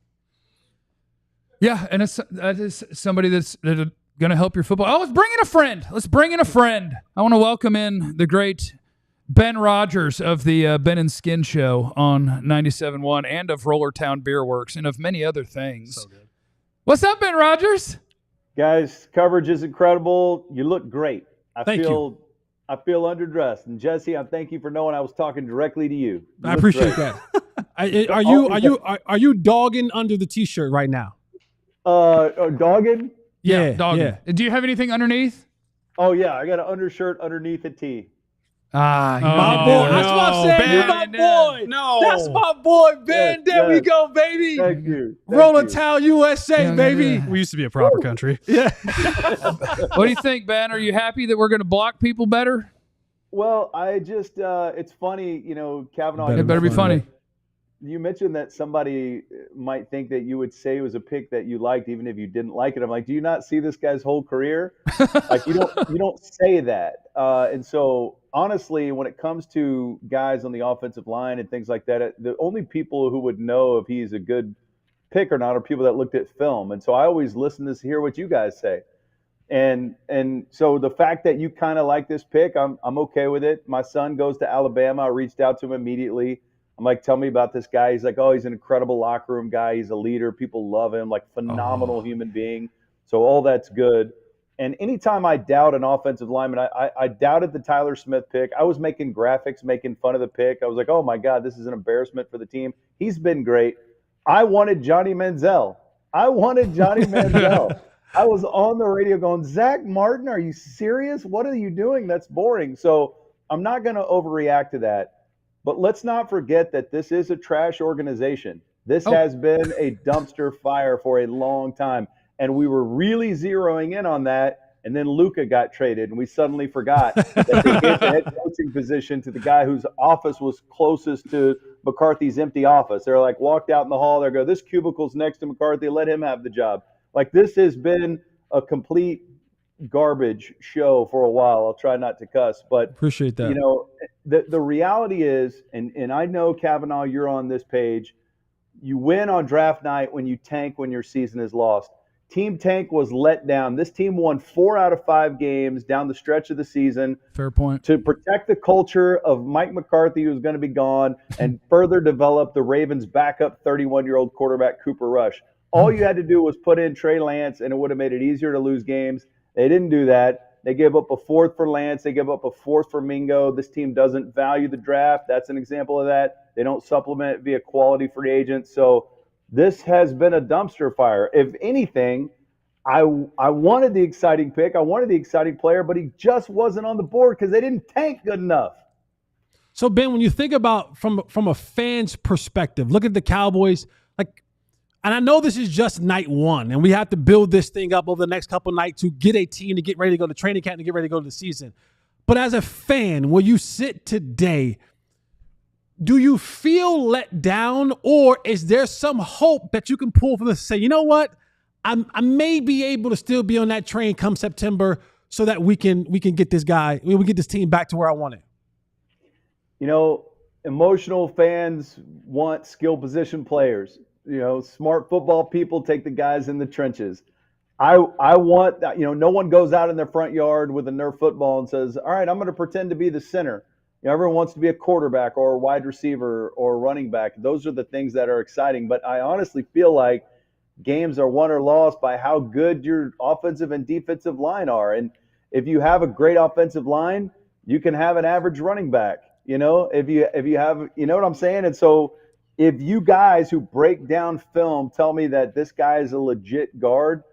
Yeah, and that is somebody that's going to help your football. Oh, let's bring in a friend. I want to welcome in the great Ben Rogers of the Ben and Skin Show on 97.1 and of Rollertown Beer Works and of many other things. So good. What's up, Ben Rogers? Guys, coverage is incredible. You look great. I Thank feel underdressed. And Jesse, I thank you for knowing I was talking directly to you. I appreciate that. Are you dogging under the t-shirt right now? Dogging? Yeah, dogging. yeah. Do you have anything underneath? Oh yeah, I got an undershirt underneath a tee. My boy. That's what I'm saying. You're my boy. No. That's my boy, Ben. Yes, there we yes. go, baby. Thank you. Rolling Town, USA, baby. We used to be a proper country. Yeah. What do you think, Ben? Are you happy that we're going to block people better? Well, I just it's funny, Kavanaugh. It better be funny. You mentioned that somebody might think that you would say it was a pick that you liked, even if you didn't like it. I'm like, do you not see this guy's whole career? Like, you don't say that. And so, honestly, when it comes to guys on the offensive line and things like that, the only people who would know if he's a good pick or not are people that looked at film. And so I always listen to hear what you guys say. And so the fact that you kind of like this pick, I'm okay with it. My son goes to Alabama. I reached out to him immediately. I'm like, tell me about this guy. He's like, oh, he's an incredible locker room guy. He's a leader. People love him, like phenomenal human being. So all that's good. And anytime I doubt an offensive lineman, I doubted the Tyler Smith pick. I was making graphics, making fun of the pick. I was like, oh, my God, this is an embarrassment for the team. He's been great. I wanted Johnny Manziel. I was on the radio going, Zach Martin, are you serious? What are you doing? That's boring. So I'm not going to overreact to that. But let's not forget that this is a trash organization. This has been a dumpster fire for a long time. And we were really zeroing in on that. And then Luka got traded, and we suddenly forgot that they gave the head coaching position to the guy whose office was closest to McCarthy's empty office. They're like, walked out in the hall. They go, this cubicle's next to McCarthy. Let him have the job. Like, this has been a complete garbage show for a while. I'll try not to cuss, but appreciate that. The reality is, and I know, Kavanaugh, you're on this page. You win on draft night when you tank when your season is lost. Team Tank was let down. This team won 4 out of 5 games down the stretch of the season. Fair point. To protect the culture of Mike McCarthy, who's going to be gone, and further develop the Ravens' backup 31-year-old quarterback, Cooper Rush. All you had to do was put in Trey Lance, and it would have made it easier to lose games. They didn't do that. They gave up a 4th for Lance. They gave up a 4th for Mingo. This team doesn't value the draft. That's an example of that. They don't supplement via quality free agents. So this has been a dumpster fire. If anything, I wanted the exciting pick. I wanted the exciting player, but he just wasn't on the board because they didn't tank good enough. So, Ben, when you think about from a fan's perspective, look at the Cowboys, and I know this is just night one, and we have to build this thing up over the next couple of nights to get a team to get ready to go to training camp, to get ready to go to the season. But as a fan, where you sit today, do you feel let down, or is there some hope that you can pull from this and say, you know what, I may be able to still be on that train come September so that we can get this guy, we get this team back to where I want it? Emotional fans want skill position players. Smart football people take the guys in the trenches. I want that. No one goes out in their front yard with a Nerf football and says, all right, I'm going to pretend to be the center. Everyone wants to be a quarterback or a wide receiver or a running back. Those are the things that are exciting. But I honestly feel like games are won or lost by how good your offensive and defensive line are. And if you have a great offensive line, you can have an average running back. You know, if you have, you know what I'm saying? And so if you guys who break down film tell me that this guy is a legit guard,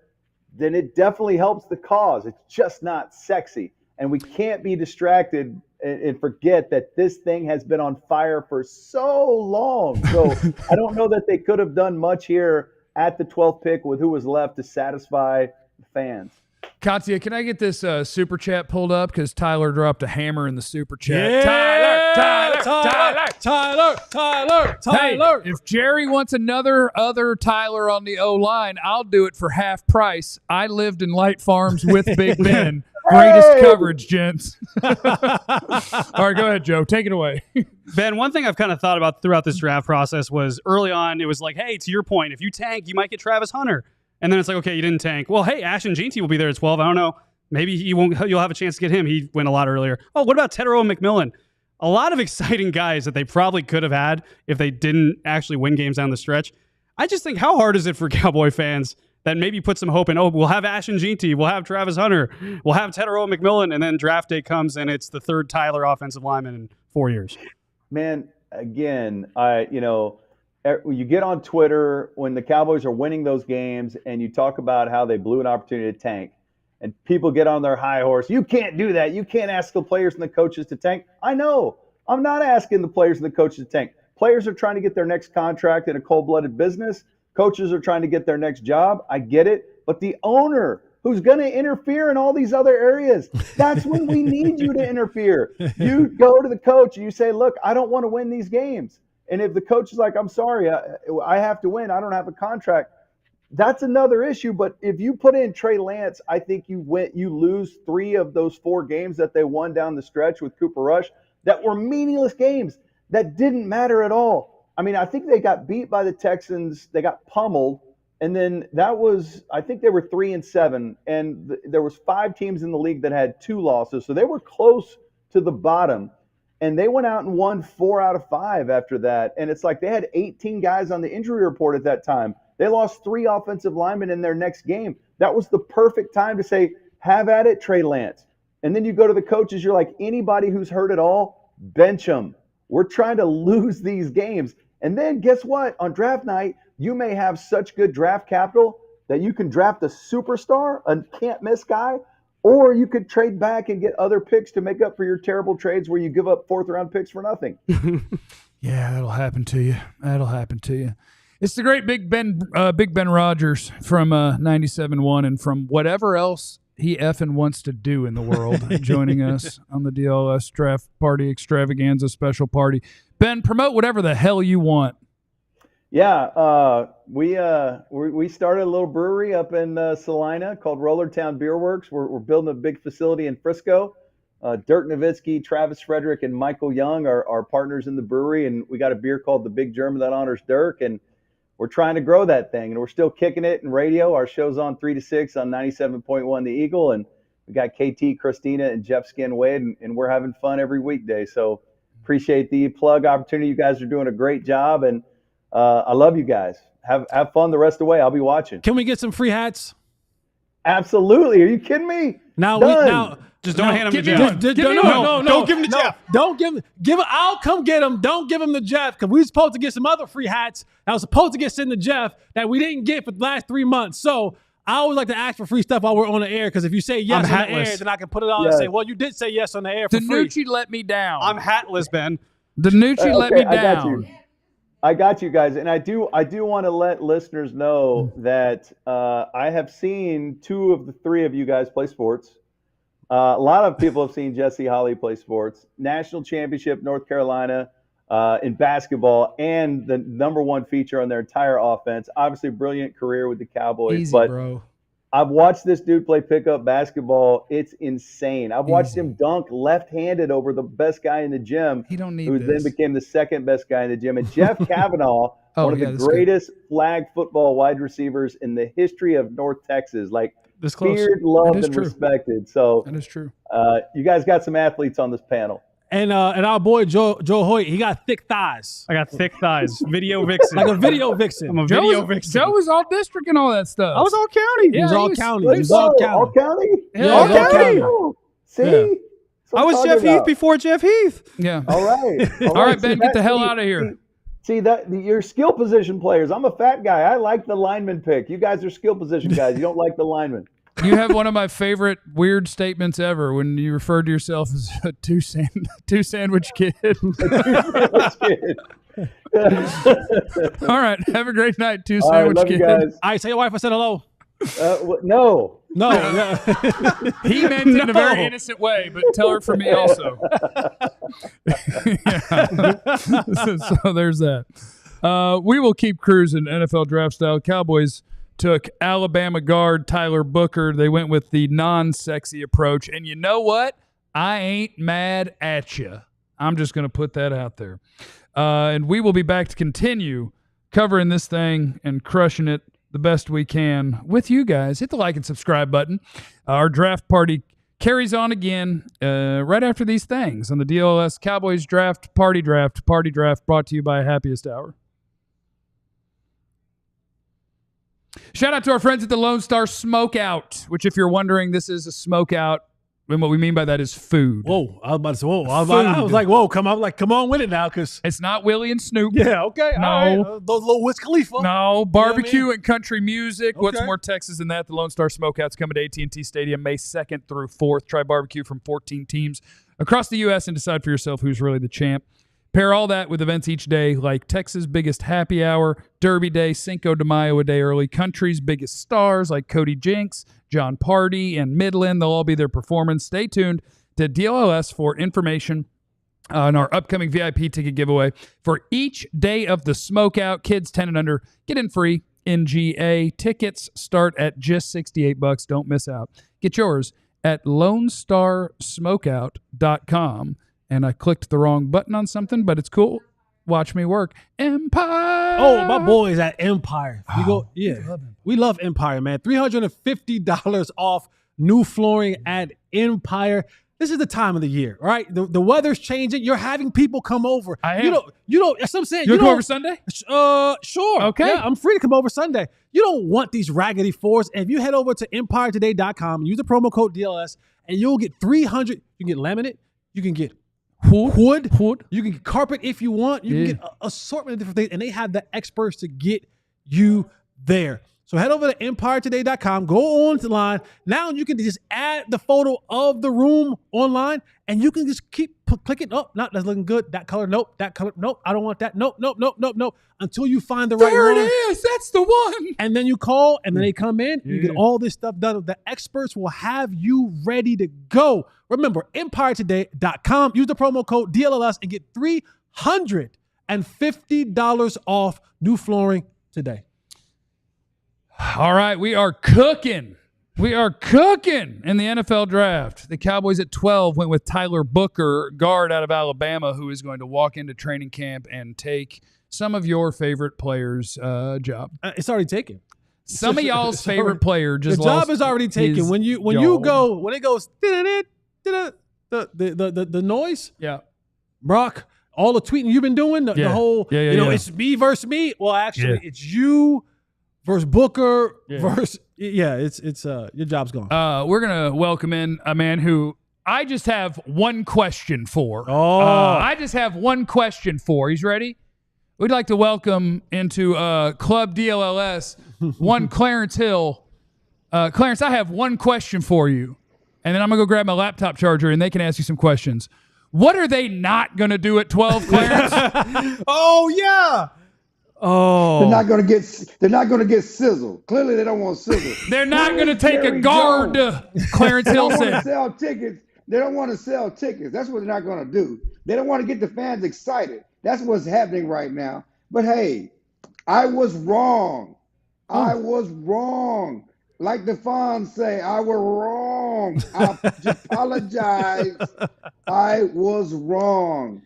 then it definitely helps the cause. It's just not sexy. And we can't be distracted and forget that this thing has been on fire for so long. So I don't know that they could have done much here at the 12th pick with who was left to satisfy the fans. Katya, can I get this super chat pulled up? Because Tyler dropped a hammer in the super chat. Yeah! Tyler. Hey, if Jerry wants other Tyler on the O-line, I'll do it for half price. I lived in Light Farms with Big Ben. Greatest coverage, gents. All right, go ahead, Joe. Take it away. Ben, one thing I've kind of thought about throughout this draft process was early on, it was like, hey, to your point, if you tank, you might get Travis Hunter. And then it's like, okay, you didn't tank. Well, hey, Ashton Jeanty will be there at 12. I don't know. Maybe you'll have a chance to get him. He went a lot earlier. Oh, what about Tedero McMillan? A lot of exciting guys that they probably could have had if they didn't actually win games down the stretch. I just think, how hard is it for Cowboy fans that maybe put some hope in, oh, we'll have Ashton Jeanty, we'll have Travis Hunter, we'll have Tedero McMillan, and then draft day comes and it's the third Tyler offensive lineman in 4 years. Man, again, you get on Twitter when the Cowboys are winning those games and you talk about how they blew an opportunity to tank, and people get on their high horse. You can't do that. You can't ask the players and the coaches to tank. I know. I'm not asking the players and the coaches to tank. Players are trying to get their next contract in a cold-blooded business. Coaches are trying to get their next job. I get it. But the owner, who's going to interfere in all these other areas, that's when we need you to interfere. You go to the coach and you say, look, I don't want to win these games. And if the coach is like, I'm sorry, I have to win, I don't have a contract, that's another issue. But if you put in Trey Lance, I think you lose 3 of those 4 games that they won down the stretch with Cooper Rush that were meaningless games that didn't matter at all. I mean, I think they got beat by the Texans. They got pummeled. And then I think they were 3-7. And there was 5 teams in the league that had 2 losses. So they were close to the bottom. And they went out and won 4 out of 5 after that. And it's like they had 18 guys on the injury report at that time. They lost 3 offensive linemen in their next game. That was the perfect time to say, have at it, Trey Lance. And then you go to the coaches, you're like, anybody who's hurt at all, bench them. We're trying to lose these games. And then guess what? On draft night, you may have such good draft capital that you can draft a superstar, a can't-miss guy, or you could trade back and get other picks to make up for your terrible trades where you give up 4th-round picks for nothing. Yeah, that'll happen to you. It's the great Big Ben Rogers from 97.1 and from whatever else he effing wants to do in the world, joining us on the DLLS Draft Party Extravaganza Special Party. Ben, promote whatever the hell you want. Yeah, we started a little brewery up in Salina called Rollertown Beer Works. We're building a big facility in Frisco. Dirk Nowitzki, Travis Frederick, and Michael Young are partners in the brewery, and we got a beer called the Big German that honors Dirk, and we're trying to grow that thing, and we're still kicking it in radio. Our show's on 3 to 6 on 97.1 The Eagle, and we got KT, Christina, and Jeff Skin Wade, and we're having fun every weekday. So appreciate the plug opportunity. You guys are doing a great job, and I love you guys. Have fun the rest of the way. I'll be watching. Can we get some free hats? Absolutely. Are you kidding me? Just don't hand him to Jeff. No. Don't give him to Jeff. Don't give him. I'll come get him. Don't give him to Jeff because we were supposed to get some other free hats. I was supposed to get sent to Jeff that we didn't get for the last 3 months. So I always like to ask for free stuff while we're on the air because if you say yes on the air, then I can put it on and say, well, you did say yes on the air for free. Danucci let me down. I'm hatless, Ben. Danucci let me down. I got you guys, and I do want to let listeners know that I have seen 2 of the 3 of you guys play sports. A lot of people have seen Jesse Holley play sports. National championship, North Carolina, in basketball, and the #1 feature on their entire offense. Obviously, brilliant career with the Cowboys. Easy, but bro. I've watched this dude play pickup basketball. It's insane. I've watched him dunk left-handed over the best guy in the gym, who then became the second best guy in the gym. And Jeff Kavanaugh, one of the greatest flag football wide receivers in the history of North Texas. Like, feared, loved, and respected. So that is true. You guys got some athletes on this panel. And our boy Joe Hoyt, he got thick thighs. I got thick thighs. Video vixen. Like a video vixen. I'm a video vixen. Joe was all district and all that stuff. I was all county. He was all county. He was All all county. county? Yeah, all county. Oh, see? Yeah. That's what I I'm was talking Jeff Heath about. before Jeff Heath. Yeah. All right. All right, See, Ben, get the hell see- out of here. See that you're skill position players. I'm a fat guy. I like the lineman pick. You guys are skill position guys. You don't like the lineman. You have one of my favorite weird statements ever when you referred to yourself as a two sandwich kid. All right. Have a great night, two All right, sandwich love kid. you guys. All right, tell your wife I said hello. No. No. Yeah. He meant it in a very innocent way, but tell her for me also. So there's that. We will keep cruising NFL draft style. Cowboys took Alabama guard Tyler Booker. They went with the non-sexy approach. And you know what? I ain't mad at you. I'm just going to put that out there. And we will be back to continue covering this thing and crushing it the best we can with you guys. Hit the like and subscribe button. Our draft party carries on again right after these things on the DLLS Cowboys Draft Party Draft brought to you by Happiest Hour. Shout out to our friends at the Lone Star Smokeout, which, if you're wondering, this is a smokeout. And what we mean by that is food. Whoa. I was about to say, whoa. I was like, whoa, come on with it now, because It's not Willie and Snoop. yeah, okay. No. All right. Those little Wiz Khalifa. No, barbecue You know what I mean? and country music. What's Okay. more Texas than that? The Lone Star Smokeout's coming to AT&T Stadium May 2nd through 4th. Try barbecue from 14 teams across the U.S. and decide for yourself who's really the champ. Pair all that with events each day like Texas' biggest happy hour, Derby Day, Cinco de Mayo a day early, country's biggest stars like Cody Jinks, John Party, and Midland. They'll all be there performing. Stay tuned to DLLS for information on our upcoming VIP ticket giveaway. For each day of the smokeout, kids 10 and under get in free. NGA tickets start at just $68. Don't miss out. Get yours at LoneStarSmokeout.com. And I clicked the wrong button on something, but it's cool. Watch me work. Empire. Oh, my boy is at Empire. You go, yeah. We love Empire, man. $350 off new flooring at Empire. This is the time of the year, all right? The weather's changing. You're having people come over. I am. You don't. That's what I'm saying. You You come don't- over Sunday? Sure. Okay. Yeah, I'm free to come over Sunday. You don't want these raggedy floors. And if you head over to EmpireToday.com and use the promo code DLS, and you'll get 300. You can get laminate. You can get wood. You can get carpet if you want. You can get an assortment of different things, and they have the experts to get you there. So head over to EmpireToday.com, go online. Now you can just add the photo of the room online, and you can just keep clicking. Oh, not that's looking good. That color, nope. That color, nope. I don't want that. Nope. Until you find the right There one. it is. That's the one. And then you call, and then they come in. You get all this stuff done. The experts will have you ready to go. Remember, EmpireToday.com. Use the promo code DLLS and get $350 off new flooring today. All right, we are cooking. We are cooking in the NFL draft. The Cowboys at 12 went with Tyler Booker, guard out of Alabama, who is going to walk into training camp and take some of your favorite players' job. It's already taken. Some of y'all's favorite player just the job lost is already taken. his When it goes the noise, Yeah. Brock, all the tweeting you've been doing, the whole Yeah. it's me versus me. Well, actually, Yeah. it's you versus Booker versus it's your job's gone. We're going to welcome in a man who I just have one question for. I just have one question for. He's ready? We'd like to welcome into Club DLLS one Clarence Hill. Clarence, I have one question for you. And then I'm going to go grab my laptop charger and they can ask you some questions. What are they not going to do at 12, Clarence? Oh yeah. Oh, They're not going to get sizzle. Clearly, they don't want sizzle. They're not going to take a Jerry guard, Jones. Clarence They Hill don't want to said. sell tickets. They don't want to sell tickets. That's what they're not going to do. They don't want to get the fans excited. That's what's happening right now. But hey, I was wrong. I was wrong. Like the Fonz say, I was wrong. I apologize. I was wrong.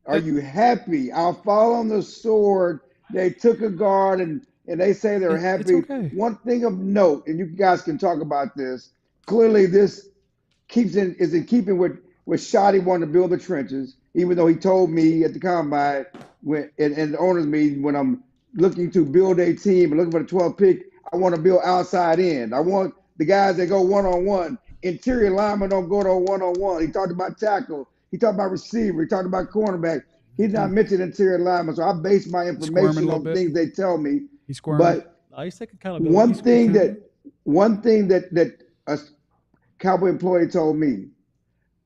Are you happy? I'll fall on the sword. They took a guard and they say they're happy. It's okay. One thing of note, and you guys can talk about this. Clearly, this is in keeping with where Shotty wanted to build the trenches, even though he told me at the combine and the owners meeting, when I'm looking to build a team and looking for the 12th pick, I want to build outside in. I want the guys that go one-on-one. Interior linemen don't go to one-on-one. He talked about tackle. He talked about receiver. He talked about cornerback. He's not mentioned interior linemen, so I base my information on things they tell me. He's squirming. But He's taking accountability. one thing that a Cowboy employee told me,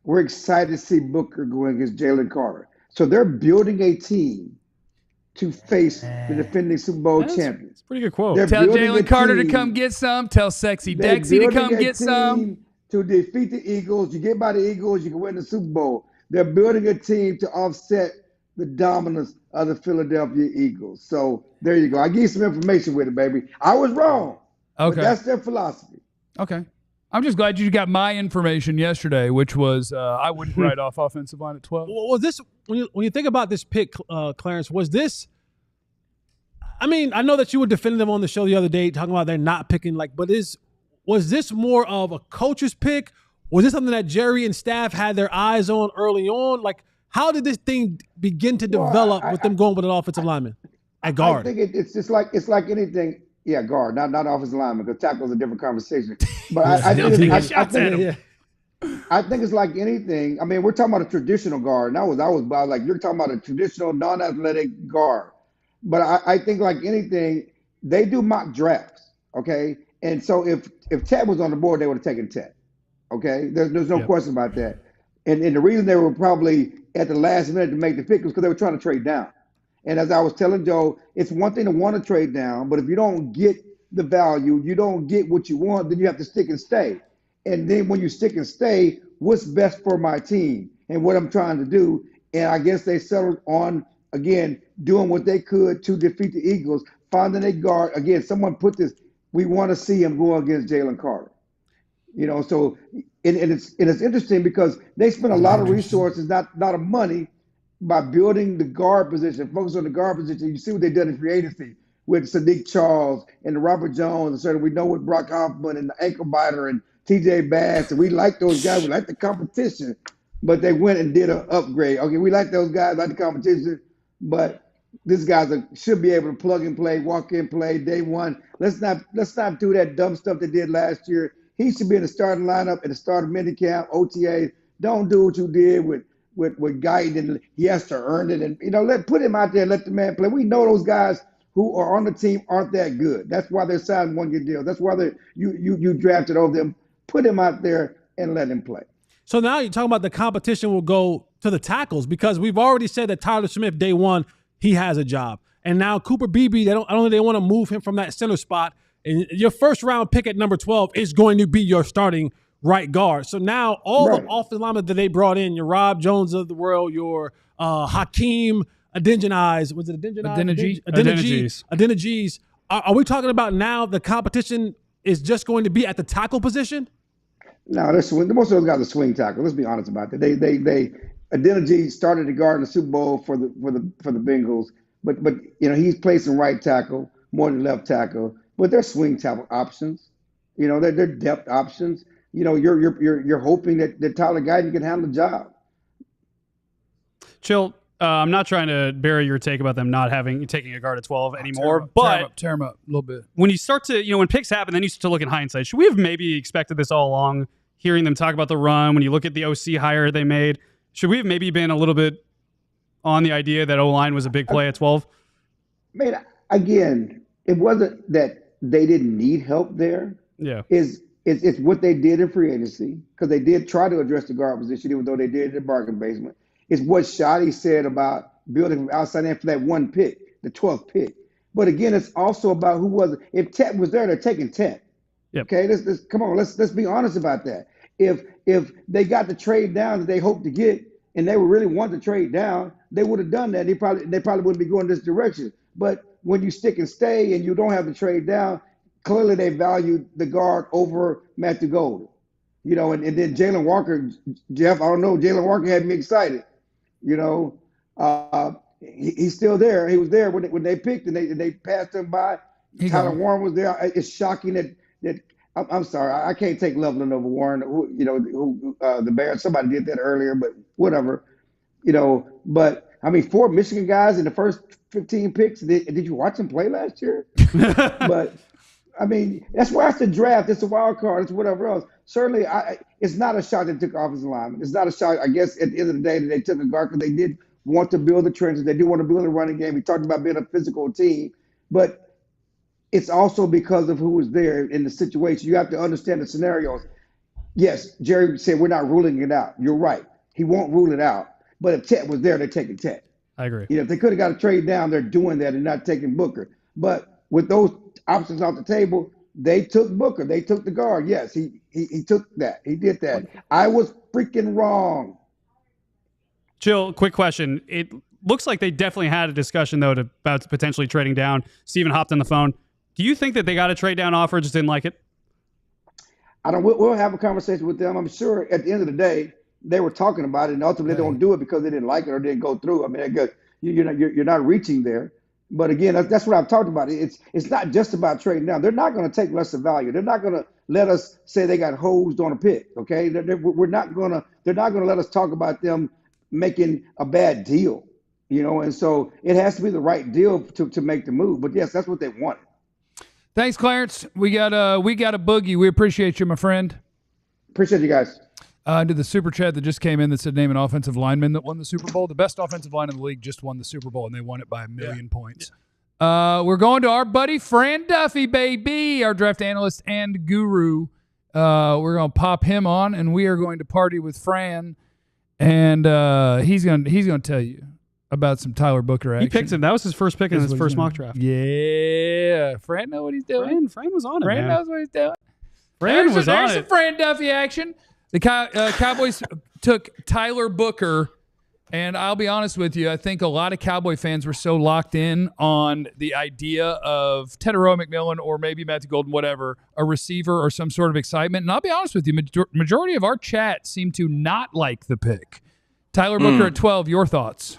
we're excited to see Booker going against Jalen Carter. So they're building a team to face the defending Super Bowl champions. It's a pretty good quote. Tell Jalen Carter to come get some. Tell Sexy Dexy to come get some. To defeat the Eagles. You get by the Eagles, you can win the Super Bowl. They're building a team to offset the dominance of the Philadelphia Eagles. So there you go. I give you some information with it, baby. I was wrong. Okay. But that's their philosophy. Okay. I'm just glad you got my information yesterday, which was I wouldn't write off offensive line at 12. Was this, when you think about this pick, Clarence, was this, I mean, I know that you were defending them on the show the other day, talking about they're not picking, but was this more of a coach's pick? Was this something that Jerry and staff had their eyes on early on? How did this thing begin to develop with them going with an offensive lineman at guard? I think it's just like anything. Yeah, guard, not offensive lineman, because tackle is a different conversation. But I think it's like anything. I mean, we're talking about a traditional guard. And I was like, you're talking about a traditional non-athletic guard. But I think like anything, they do mock drafts, okay? And so if Ted was on the board, they would have taken Ted, okay? There's no question about that. And the reason they were probably at the last minute to make the pick was because they were trying to trade down. And as I was telling Joe, it's one thing to want to trade down, but if you don't get the value, you don't get what you want, then you have to stick and stay. And then when you stick and stay, what's best for my team and what I'm trying to do? And I guess they settled on, again, doing what they could to defeat the Eagles, finding a guard. Again, someone put this, we want to see him go against Jalen Carter. So and it's interesting because they spent a lot of resources, not of money, by building the guard position, focus on the guard position. You see what they did in free agency with Sadiq Charles and Robert Jones, and certainly we know with Brock Hoffman and the ankle biter and TJ Bass, and we like those guys. We like the competition, but they went and did an upgrade. Okay, we like those guys, like the competition, but these guys should be able to plug and play, walk in, play day one. Let's not do that dumb stuff they did last year. He should be in the starting lineup at the start of minicamp, OTA. Don't do what you did with Guyton, and he has to earn it. And put him out there and let the man play. We know those guys who are on the team aren't that good. That's why they're signing one-year deals. That's why you drafted over them. Put him out there and let him play. So now you're talking about the competition will go to the tackles, because we've already said that Tyler Smith, day one, he has a job. And now Cooper Beebe, I don't think they want to move him from that center spot. And your first round pick at number 12 is going to be your starting right guard. So now all the offensive linemen that they brought in, your Rob Jones of the world, your Hakeem Adeniji, was it Adeniji? Are we talking about now the competition is just going to be at the tackle position? No, most of those guys are swing tackle. Let's be honest about that. Adeniji started to guard in the Super Bowl for the Bengals, but he's played some right tackle more than left tackle. But they're swing tackle options. They're depth options. You're hoping that Tyler Guyton can handle the job. Chill. I'm not trying to bury your take about them not taking a guard at 12 anymore, tear him up a little bit. When you start to, when picks happen, then you start to look in hindsight. Should we have maybe expected this all along? Hearing them talk about the run, when you look at the OC hire they made, should we have maybe been a little bit on the idea that O-line was a big play at 12? Man, again, it wasn't that they didn't need help there. Yeah. It's what they did in free agency, because they did try to address the guard position, even though they did in the bargain basement. It's what Shotty said about building from outside in for that one pick, the 12th pick. But again, it's also about who was it. If Ted was there, they're taking Ted. Yep. Okay, come on, let's be honest about that. If they got the trade down that they hoped to get, and they would really want to trade down, they would have done that. They probably wouldn't be going this direction. But when you stick and stay and you don't have the trade down, clearly they valued the guard over Matthew Golden. And then Jalen Walker, Jeff, I don't know, Jalen Walker had me excited. He's still there. He was there when they picked and they passed him by. Tyler Warren was there. It's shocking that I'm sorry, I can't take Loveland over Warren. The Bears. Somebody did that earlier, but whatever. But I mean, 4 Michigan guys in the first 15 picks. Did you watch them play last year? But I mean, that's why it's the draft. It's a wild card. It's whatever else. Certainly, it's not a shot they took offensive lineman. It's not a shot. I guess at the end of the day, that they took a guard because they did want to build the trenches. They do want to build a running game. We talked about being a physical team, but it's also because of who was there in the situation. You have to understand the scenarios. Yes, Jerry said we're not ruling it out. You're right. He won't rule it out. But if Tet was there, they're taking Tet. I agree. If they could have got a trade down, they're doing that and not taking Booker. But with those options off the table, they took Booker. They took the guard. Yes, he took that. He did that. I was freaking wrong. Jill, quick question. It looks like they definitely had a discussion, though, about potentially trading down. Steven hopped on the phone. Do you think that they got a trade down offer, just didn't like it? We'll have a conversation with them. I'm sure at the end of the day, they were talking about it, and ultimately they don't do it because they didn't like it or didn't go through. I mean, you're not reaching there. But again, that's what I've talked about. It's not just about trading down. They're not going to take lesser value. They're not going to let us say they got hosed on a pick. Okay, they're not going to let us talk about them making a bad deal. And so it has to be the right deal to make the move. But yes, that's what they wanted. Thanks, Clarence. We got a boogie. We appreciate you, my friend. Appreciate you guys. To the super chat that just came in that said name an offensive lineman that won the Super Bowl. The best offensive line in the league just won the Super Bowl, and they won it by 1,000,000 points. We're going to our buddy Fran Duffy, baby, our draft analyst and guru. We're going to pop him on, and we are going to party with Fran, and he's going to tell you about some Tyler Booker action. He picked him. That was his first pick in his first mock draft. Yeah. Fran know what he's doing. Fran was on it, Fran man. knows what he's doing. There's some Fran Duffy action. The Cowboys took Tyler Booker, and I'll be honest with you, I think a lot of Cowboy fans were so locked in on the idea of Teteroa McMillan or maybe Matthew Golden, whatever, a receiver or some sort of excitement. And I'll be honest with you, majority of our chat seemed to not like the pick. Tyler Booker at 12, your thoughts?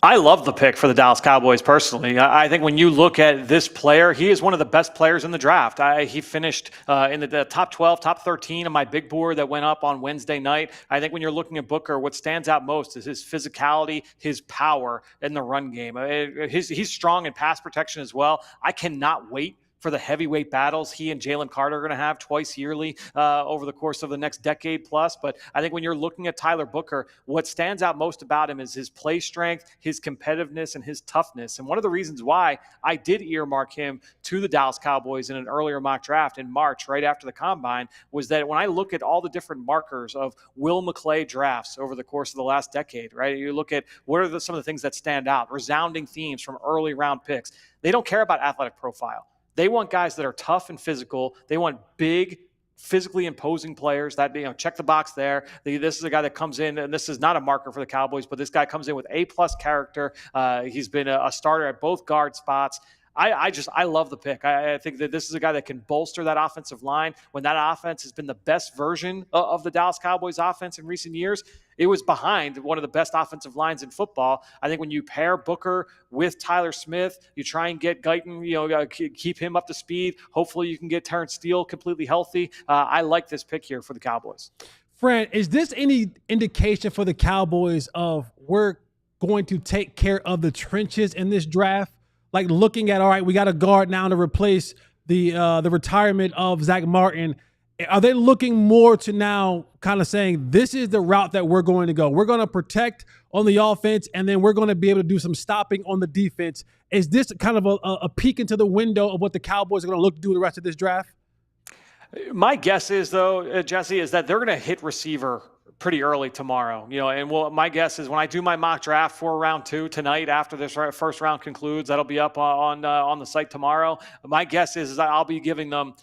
I love the pick for the Dallas Cowboys personally. I think when you look at this player, he is one of the best players in the draft. He finished in the top 12, top 13 on my big board that went up on Wednesday night. I think when you're looking at Booker, what stands out most is his physicality, his power in the run game. He's strong in pass protection as well. I cannot wait for the heavyweight battles he and Jalen Carter are going to have twice yearly over the course of the next decade plus. But I think when you're looking at Tyler Booker, what stands out most about him is his play strength, his competitiveness, and his toughness. And one of the reasons why I did earmark him to the Dallas Cowboys in an earlier mock draft in March, right after the Combine, was that when I look at all the different markers of Will McClay drafts over the course of the last decade, right? You look at what are some of the things that stand out, resounding themes from early round picks. They don't care about athletic profile. They want guys that are tough and physical. They want big, physically imposing players that, check the box there. This is a guy that comes in, and this is not a marker for the Cowboys, but this guy comes in with A-plus character. He's been a starter at both guard spots. I love the pick. I think that this is a guy that can bolster that offensive line. When that offense has been the best version of the Dallas Cowboys offense in recent years, it was behind one of the best offensive lines in football. I think when you pair Booker with Tyler Smith, you try and get Guyton, keep him up to speed. Hopefully you can get Terrence Steele completely healthy. I like this pick here for the Cowboys. Fran, is this any indication for the Cowboys of we're going to take care of the trenches in this draft? Like looking at, all right, we got a guard now to replace the retirement of Zach Martin. Are they looking more to now kind of saying this is the route that we're going to go? We're going to protect on the offense, and then we're going to be able to do some stopping on the defense. Is this kind of a peek into the window of what the Cowboys are going to look to do the rest of this draft? My guess is, though, Jesse, is that they're going to hit receiver pretty early tomorrow, and my guess is when I do my mock draft for round 2 tonight, after this first round concludes, that'll be up on the site tomorrow. My guess is I'll be giving them,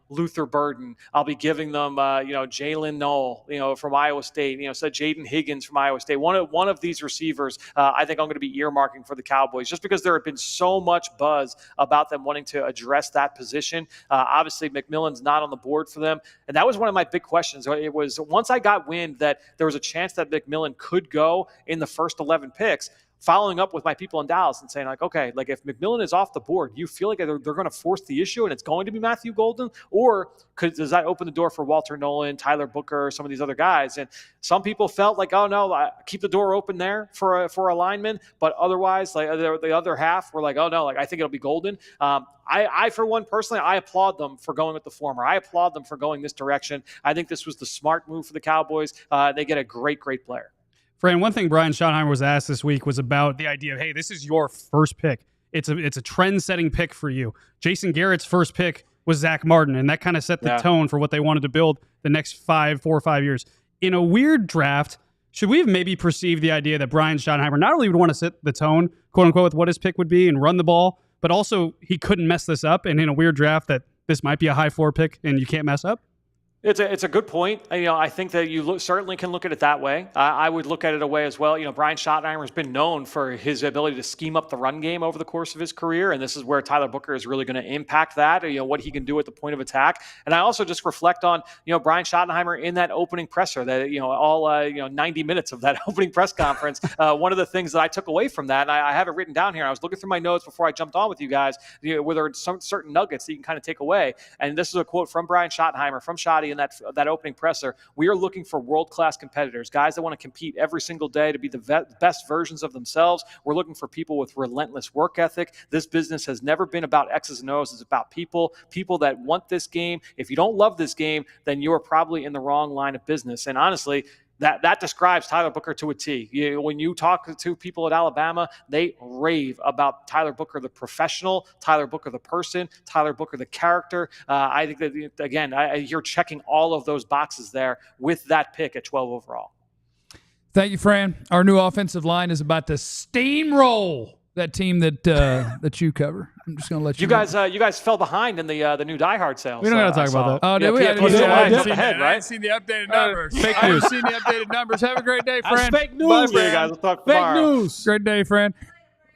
Luther Burden. I'll be giving them, Jalen Knoll, from Iowa State, so Jaden Higgins from Iowa State. One of these receivers, I think I'm going to be earmarking for the Cowboys just because there had been so much buzz about them wanting to address that position. Obviously, McMillan's not on the board for them. And that was one of my big questions. It was once I got wind that there was a chance that McMillan could go in the first 11 picks, following up with my people in Dallas and saying, like, okay, like if McMillan is off the board, you feel like they're going to force the issue and it's going to be Matthew Golden? Or does that open the door for Walter Nolan, Tyler Booker, some of these other guys? And some people felt like, oh, no, keep the door open there for a lineman. But otherwise, like the other half were like, oh, no, like I think it'll be Golden. I, for one, personally, I applaud them for going with the former. I applaud them for going this direction. I think this was the smart move for the Cowboys. They get a great player. Fran, one thing Brian Schottenheimer was asked this week was about the idea of, hey, this is your first pick. It's a trend-setting pick for you. Jason Garrett's first pick was Zach Martin, and that kind of set the tone for what they wanted to build the next 4 or 5 years. In a weird draft, should we have maybe perceived the idea that Brian Schottenheimer not only would want to set the tone, quote-unquote, with what his pick would be and run the ball, but also he couldn't mess this up, and in a weird draft that this might be a high floor pick and you can't mess up? It's a good point. I think that you certainly can look at it that way. I would look at it a way as well. Brian Schottenheimer has been known for his ability to scheme up the run game over the course of his career, and this is where Tyler Booker is really going to impact that. What he can do at the point of attack. And I also just reflect on Brian Schottenheimer in that opening presser. That all 90 minutes of that opening press conference. One of the things that I took away from that, and I have it written down here. I was looking through my notes before I jumped on with you guys, where there are some certain nuggets that you can kind of take away. And this is a quote from Brian Schottenheimer from Schotty in that opening presser. We are looking for world-class competitors, guys that want to compete every single day to be the best versions of themselves. We're looking for people with relentless work ethic. This business has never been about X's and O's. It's about people that want this game. If you don't love this game, then you are probably in the wrong line of business. And honestly, that describes Tyler Booker to a T. When you talk to people at Alabama, they rave about Tyler Booker, the professional, Tyler Booker, the person, Tyler Booker, the character. I think that, again, you're checking all of those boxes there with that pick at 12 overall. Thank you, Fran. Our new offensive line is about to steamroll that team that you cover. I'm just going to let you know. You guys fell behind in the new Die Hard sales. We don't got to talk about that. Oh, did we? I haven't seen the updated numbers. Fake news. I haven't seen the updated numbers. Have a great day, Fran. That's fake news. Bye, you guys. We'll talk tomorrow. Fake news. Great day, Fran.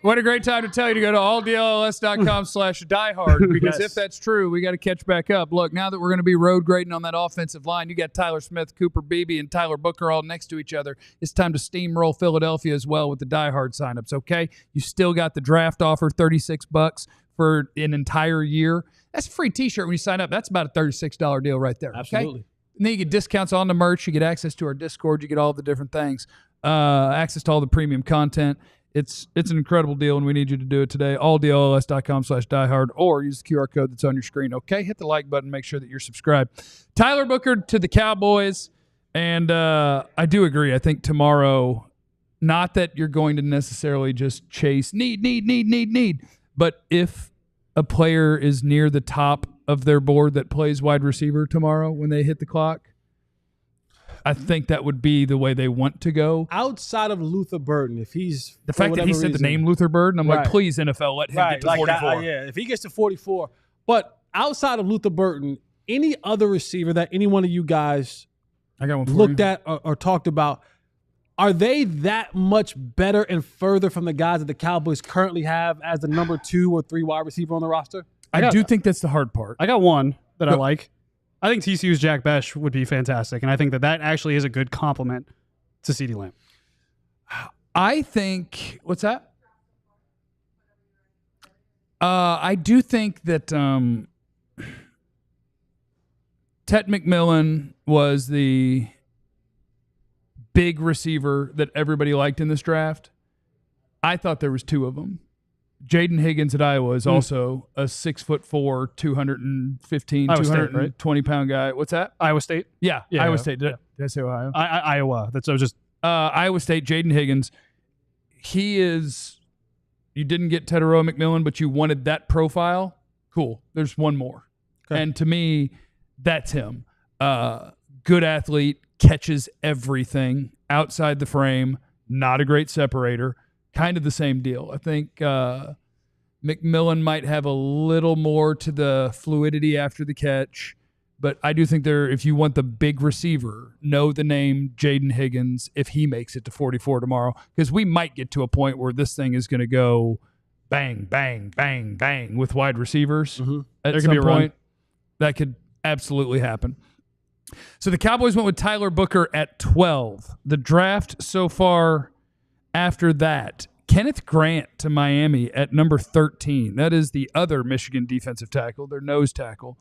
What a great time to tell you to go to alldlls.com/diehard because if that's true, we got to catch back up. Look, now that we're going to be road grading on that offensive line, you got Tyler Smith, Cooper Beebe, and Tyler Booker all next to each other. It's time to steamroll Philadelphia as well with the Die Hard signups, okay? You still got the draft offer, $36 for an entire year. That's a free T-shirt when you sign up. That's about a $36 deal right there, okay? Absolutely. And then you get discounts on the merch. You get access to our Discord. You get all the different things, access to all the premium content. It's an incredible deal, and we need you to do it today. alldlls.com/diehard or use the QR code that's on your screen. Okay, hit the like button. Make sure that you're subscribed. Tyler Booker to the Cowboys, and I do agree. I think tomorrow, not that you're going to necessarily just chase need, but if a player is near the top of their board that plays wide receiver tomorrow when they hit the clock, I think that would be the way they want to go. Outside of Luther Burden, if he's the fact that he said the name Luther Burden, I'm like, please NFL, let him get to 44. If he gets to 44. But outside of Luther Burden, any other receiver that any one of you guys looked at or talked about, are they that much better and further from the guys that the Cowboys currently have as the number 2 or 3 wide receiver on the roster? I do think that's the hard part. I got one that I like. I think TCU's Jack Besh would be fantastic, and I think that actually is a good compliment to CeeDee Lamb. I think – what's that? I do think that Tet McMillan was the big receiver that everybody liked in this draft. I thought there was 2 of them. Jaden Higgins at Iowa is also a 6'4", 215, 220-pound guy. What's that? Iowa State? Yeah, Iowa State. Did I say Ohio? Iowa. That's just Iowa State, Jaden Higgins. He is – you didn't get Tetairoa McMillan, but you wanted that profile. Cool. There's one more. Okay. And to me, that's him. Good athlete, catches everything outside the frame, not a great separator. Kind of the same deal. I think McMillan might have a little more to the fluidity after the catch, but I do think if you want the big receiver, know the name Jaden Higgins if he makes it to 44 tomorrow, because we might get to a point where this thing is going to go bang, bang, bang, bang with wide receivers. Mm-hmm. At some point. That could absolutely happen. So the Cowboys went with Tyler Booker at 12. The draft so far after that, Kenneth Grant to Miami at number 13. That is the other Michigan defensive tackle, their nose tackle.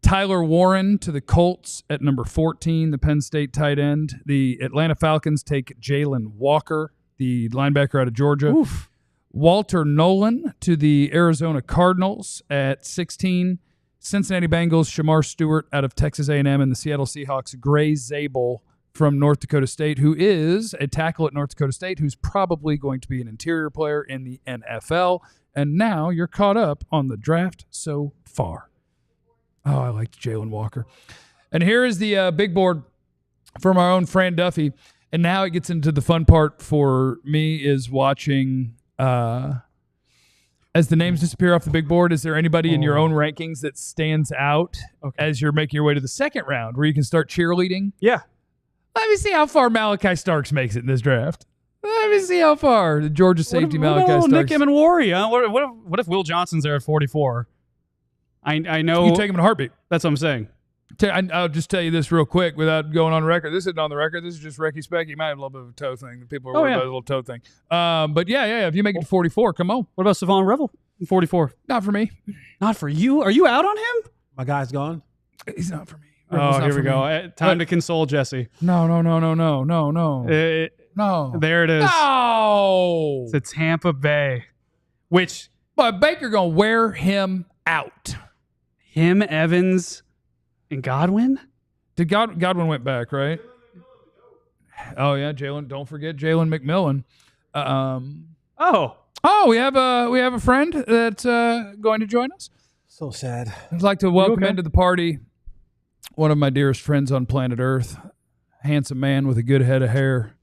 Tyler Warren to the Colts at number 14, the Penn State tight end. The Atlanta Falcons take Jalen Walker, the linebacker out of Georgia. Oof. Walter Nolan to the Arizona Cardinals at 16. Cincinnati Bengals, Shamar Stewart out of Texas A&M, and the Seattle Seahawks, Gray Zabel from North Dakota State, who is a tackle at North Dakota State, who's probably going to be an interior player in the NFL. And now you're caught up on the draft so far. Oh, I liked Jalen Walker. And here is the big board from our own Fran Duffy. And now it gets into the fun part for me is watching as the names disappear off the big board. Is there anybody in your own rankings that stands out as you're making your way to the second round where you can start cheerleading? Yeah. Let me see how far Malachi Starks makes it in this draft. Let me see how far the Georgia safety Malachi Starks. Nick Emenwari, huh? What if Will Johnson's there at 44? I know. You take him in a heartbeat. That's what I'm saying. I'll just tell you this real quick without going on record. This isn't on the record. This is just Recky Speck. He might have a little bit of a toe thing. People are worried about his little toe thing. But yeah. If you make it to 44, come on. What about Savon Revel? 44. Not for me. Not for you? Are you out on him? My guy's gone. He's not for me. Oh, here we go. Time to console Jesse. No. No. There it is. No. It's a Tampa Bay, which. But Baker going to wear him out. Him, Evans, and Godwin? Did Godwin went back, right? Oh, yeah, Jalen. Don't forget Jalen McMillan. We have a friend that's going to join us. So sad. I'd like to welcome into the party one of my dearest friends on planet Earth, handsome man with a good head of hair,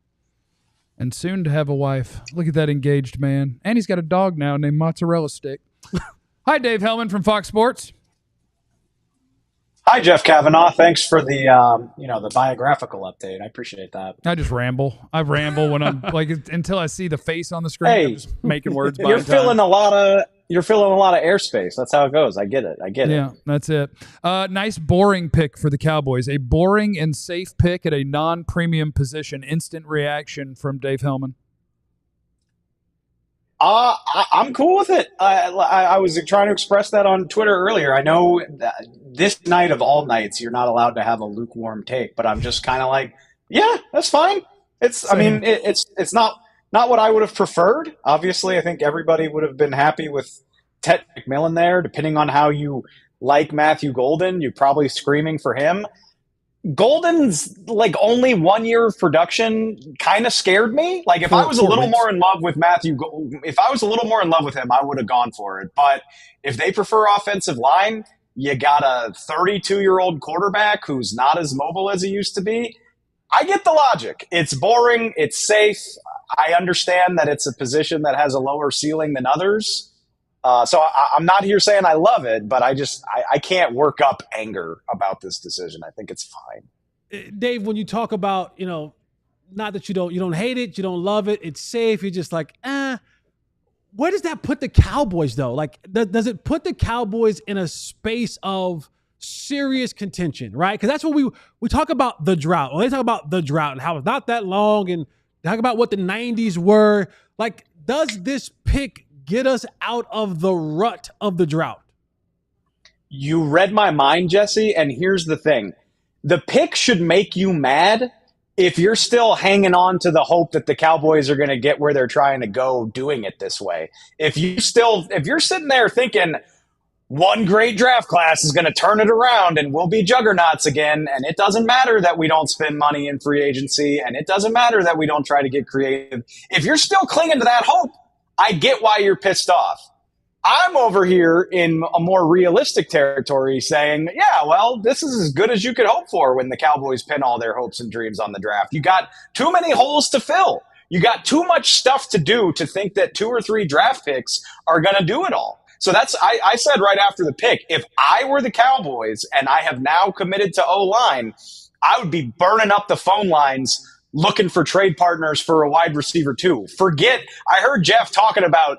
and soon to have a wife. Look at that engaged man. And he's got a dog now named Mozzarella Stick. Hi, Dave Helman from Fox Sports. Hi, Jeff Kavanaugh. Thanks for the the biographical update. I appreciate that. I just ramble. I ramble when I'm like until I see the face on the screen. Hey, I'm just making words. You're filling a lot of airspace. That's how it goes. I get it. Yeah, that's it. Nice boring pick for the Cowboys. A boring and safe pick at a non-premium position. Instant reaction from Dave Helman. I'm cool with it. I was trying to express that on Twitter earlier. I know that this night of all nights, you're not allowed to have a lukewarm take, but I'm just kind of like, yeah, that's fine. It's not what I would have preferred. Obviously, I think everybody would have been happy with Tet McMillan there. Depending on how you like Matthew Golden, you're probably screaming for him. Golden's like only 1 year of production kind of scared me. Like if I was a little more in love with if I was a little more in love with him, I would have gone for it. But if they prefer offensive line, you got a 32-year-old quarterback who's not as mobile as he used to be. I get the logic. It's boring. It's safe. I understand that it's a position that has a lower ceiling than others. So I'm not here saying I love it, but I can't work up anger about this decision. I think it's fine. Dave, when you talk about, not that you don't hate it, you don't love it, it's safe, you're just like, where does that put the Cowboys though? Like, does it put the Cowboys in a space of serious contention, right? Because that's what we talk about the drought. When they talk about the drought and how it's not that long and talk about what the 90s were, like, does this pick get us out of the rut of the drought? You read my mind, Jesse, and here's the thing. The pick should make you mad if you're still hanging on to the hope that the Cowboys are going to get where they're trying to go doing it this way. If you're sitting there thinking one great draft class is going to turn it around and we'll be juggernauts again, and it doesn't matter that we don't spend money in free agency, and it doesn't matter that we don't try to get creative. If you're still clinging to that hope, I get why you're pissed off. I'm over here in a more realistic territory saying, yeah, well, this is as good as you could hope for when the Cowboys pin all their hopes and dreams on the draft. You got too many holes to fill. You got too much stuff to do to think that 2 or 3 draft picks are going to do it all. So I said right after the pick, if I were the Cowboys and I have now committed to O-line, I would be burning up the phone lines looking for trade partners for a wide receiver too. I heard Jeff talking about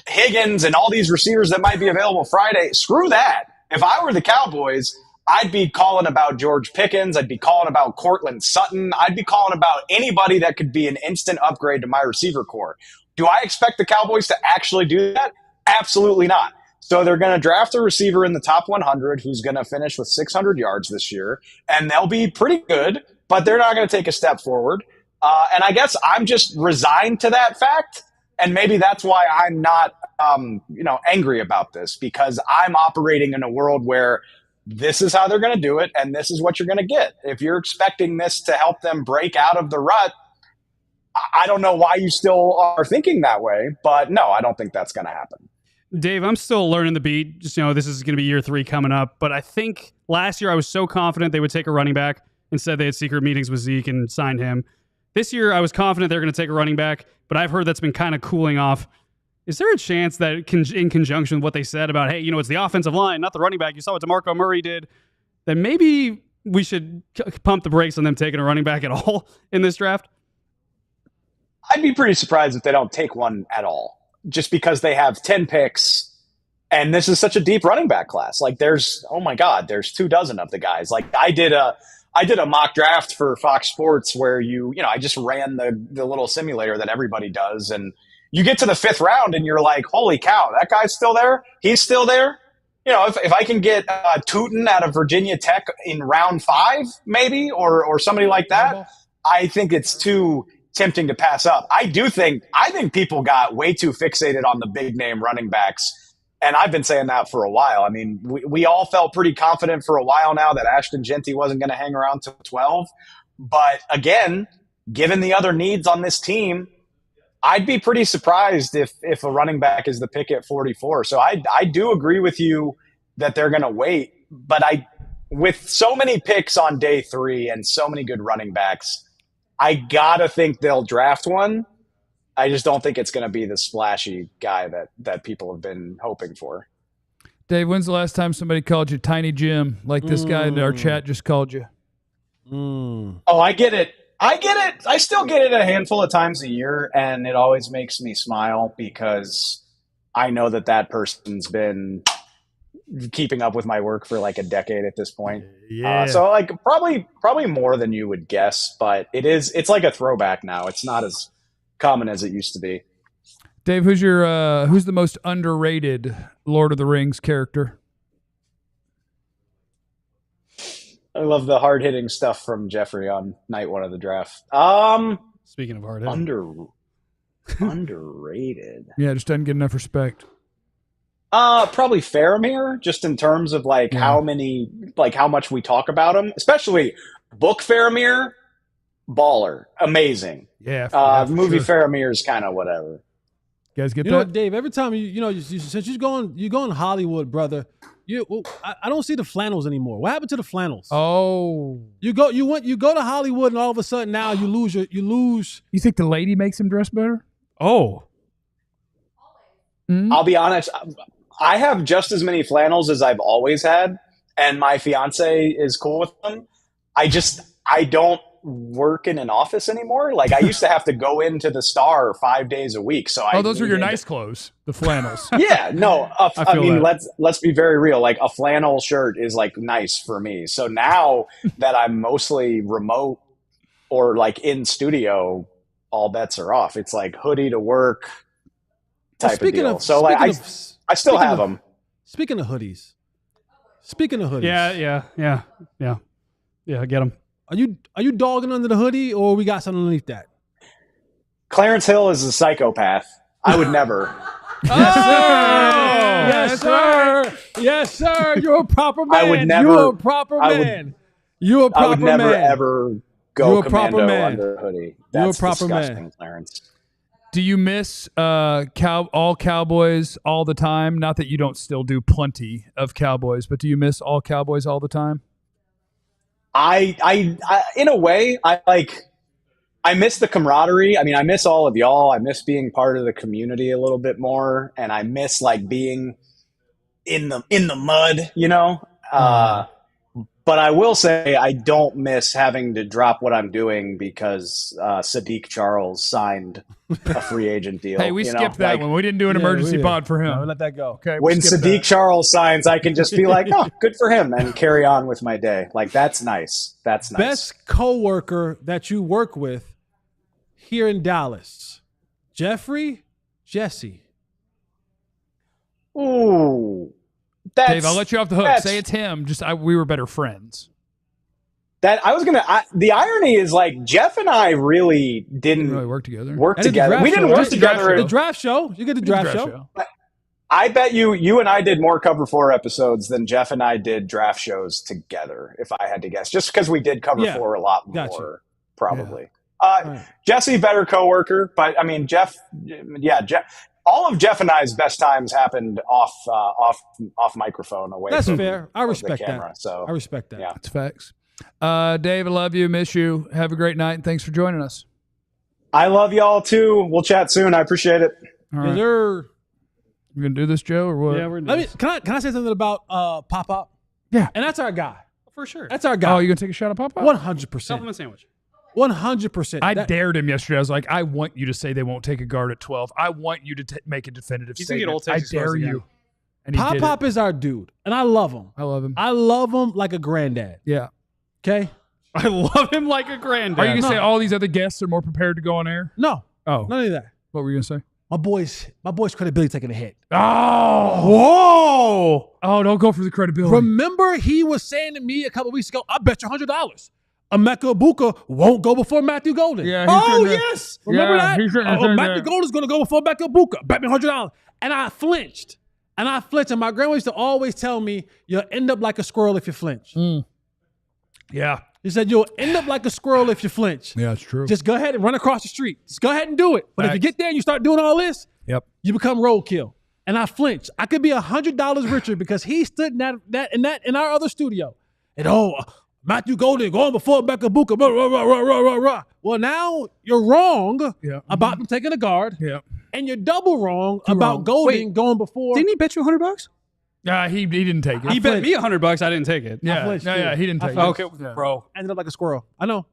Higgins and all these receivers that might be available Friday. Screw that. If I were the Cowboys, I'd be calling about George Pickens. I'd be calling about Cortland Sutton. I'd be calling about anybody that could be an instant upgrade to my receiver core. Do I expect the Cowboys to actually do that? Absolutely not. So they're going to draft a receiver in the top 100 who's going to finish with 600 yards this year, and they'll be pretty good, but they're not going to take a step forward. And I guess I'm just resigned to that fact, and maybe that's why I'm not, angry about this, because I'm operating in a world where this is how they're going to do it, and this is what you're going to get. If you're expecting this to help them break out of the rut, I don't know why you still are thinking that way, but no, I don't think that's going to happen. Dave, I'm still learning the beat. Just, this is going to be year 3 coming up. But I think last year I was so confident they would take a running back. Instead, they had secret meetings with Zeke and signed him. This year, I was confident they were going to take a running back, but I've heard that's been kind of cooling off. Is there a chance that in conjunction with what they said about, hey, it's the offensive line, not the running back. You saw what DeMarco Murray did. Then maybe we should pump the brakes on them taking a running back at all in this draft? I'd be pretty surprised if they don't take one at all, just because they have 10 picks and this is such a deep running back class. Like there's 24 of the guys. Like I did a mock draft for Fox Sports where I just ran the little simulator that everybody does. And you get to the 5th round and you're like, holy cow, that guy's still there. He's still there. If I can get Tootin out of Virginia Tech in round 5, maybe, or somebody like that, I think it's too tempting to pass up. I think people got way too fixated on the big name running backs. And I've been saying that for a while. I mean, we all felt pretty confident for a while now that Ashton Genty wasn't going to hang around till 12. But again, given the other needs on this team, I'd be pretty surprised if a running back is the pick at 44. So I do agree with you that they're going to wait. But with so many picks on day 3 and so many good running backs, I gotta think they'll draft one. I just don't think it's going to be the splashy guy that people have been hoping for. Dave, when's the last time somebody called you Tiny Jim like this guy in our chat just called you? Oh, I get it. I still get it a handful of times a year, and it always makes me smile because I know that person's been keeping up with my work for like a decade at this point. Yeah. So like probably more than you would guess, but it's like a throwback now. It's not as common as it used to be. Dave, who's the most underrated Lord of the Rings character? I love the hard-hitting stuff from Jeffrey on night 1 of the draft. Speaking of hard-hitting. Underrated. Yeah, just doesn't get enough respect. Probably Faramir, just in terms of how much we talk about him, especially book Faramir, baller, amazing. Yeah. Movie Faramir is kind of whatever. You guys get You that? know what, Dave? Every time since you're going Hollywood, brother, I don't see the flannels anymore. What happened to the flannels? Oh, you go to Hollywood and all of a sudden now you lose. You think the lady makes him dress better? Oh, I'll be honest. I have just as many flannels as I've always had, and my fiance is cool with them. I don't work in an office anymore. Like I used to have to go into the Star 5 days a week. So those are your nice clothes, the flannels. Yeah, no. I mean, that. let's be very real. Like a flannel shirt is like nice for me. So now that I'm mostly remote or like in studio, all bets are off. It's like hoodie to work type of deal. So like I still have them. Speaking of hoodies. Yeah. I get them. Are you dogging under the hoodie, or we got something underneath that? Clarence Hill is a psychopath. I would never. Yes, sir. Yes, sir. You're a proper man. I would never. You're a proper man. You're a proper man. I would never ever go You're a proper commando man. under a hoodie. You're a That's proper disgusting, man. Clarence. Do you miss all Cowboys all the time? Not that you don't still do plenty of Cowboys, but do you miss all Cowboys all the time? I in a way, I miss the camaraderie. I mean, I miss all of y'all. I miss being part of the community a little bit more, and I miss like being in the mud, you know. But I will say I don't miss having to drop what I'm doing because Sadiq Charles signed a free agent deal. Hey, we skipped that one. We didn't do an emergency pod for him. No, let that go. Okay. When Sadiq Charles signs, I can just be like, oh, good for him, and carry on with my day. Like, that's nice. That's nice. Best coworker that you work with here in Dallas. Jesse. Ooh. That's, Dave, I'll let you off the hook. that's- Say it's him. We were better friends. The irony is like Jeff and I really didn't really work together. We didn't work together. The draft show. You get the draft show. I bet you and I did more Cover 4 episodes than Jeff and I did draft shows together, if I had to guess. Just because we did Cover 4 a lot more, probably. Jesse, better coworker, but I mean Jeff. All of Jeff and I's best times happened off microphone away. That's from, fair. I respect the camera, that. So I respect that. Yeah, it's facts. Dave, I love you. Miss you. Have a great night, and thanks for joining us. I love y'all too. We'll chat soon. I appreciate it. All right. We're gonna do this, Joe, or what? Yeah, we're can I say something about Pop? Yeah, and that's our guy. For sure. That's our guy. Oh, you gonna take a shot at Pop? 100%. Supplement sandwich. 100%. I dared him yesterday. I was like, I want you to say they won't take a guard at 12. I want you to make a definitive He's gonna get statement. Old I Texas dare again. you. And he did Pop it. is our dude, and I love him. I love him. I love him like a granddad. Yeah. Okay? I love him like a granddad. Are you gonna say all these other guests are more prepared to go on air? No. Oh. None of that. What were you gonna say? My boy's credibility taking a hit. Oh. Whoa. Oh, don't go for the credibility. Remember he was saying to me a couple weeks ago, I bet you $100. Emeka Ibuka won't go before Matthew Golden. Yeah, yes. Remember that? Matthew Golden's going to go before Emeka Ibuka. Bet me $100. And I flinched. And my grandma used to always tell me, you'll end up like a squirrel if you flinch. Yeah. He said, you'll end up like a squirrel if you flinch. Yeah, it's true. Just go ahead and run across the street. Just go ahead and do it. But if you get there and you start doing all this, you become roadkill. And I flinched. I could be $100 richer because he stood in our other studio. And Matthew Golden going before Emeka Ibuka. Rah, rah, rah, rah, rah, rah. Well, now you're wrong about them taking a guard. Yeah. And you're double wrong about Golden going before. Didn't he bet you $100? He didn't take it. He bet me $100. I didn't take it. Yeah. He didn't take it. Okay, Yeah. bro. Ended up like a squirrel. I know.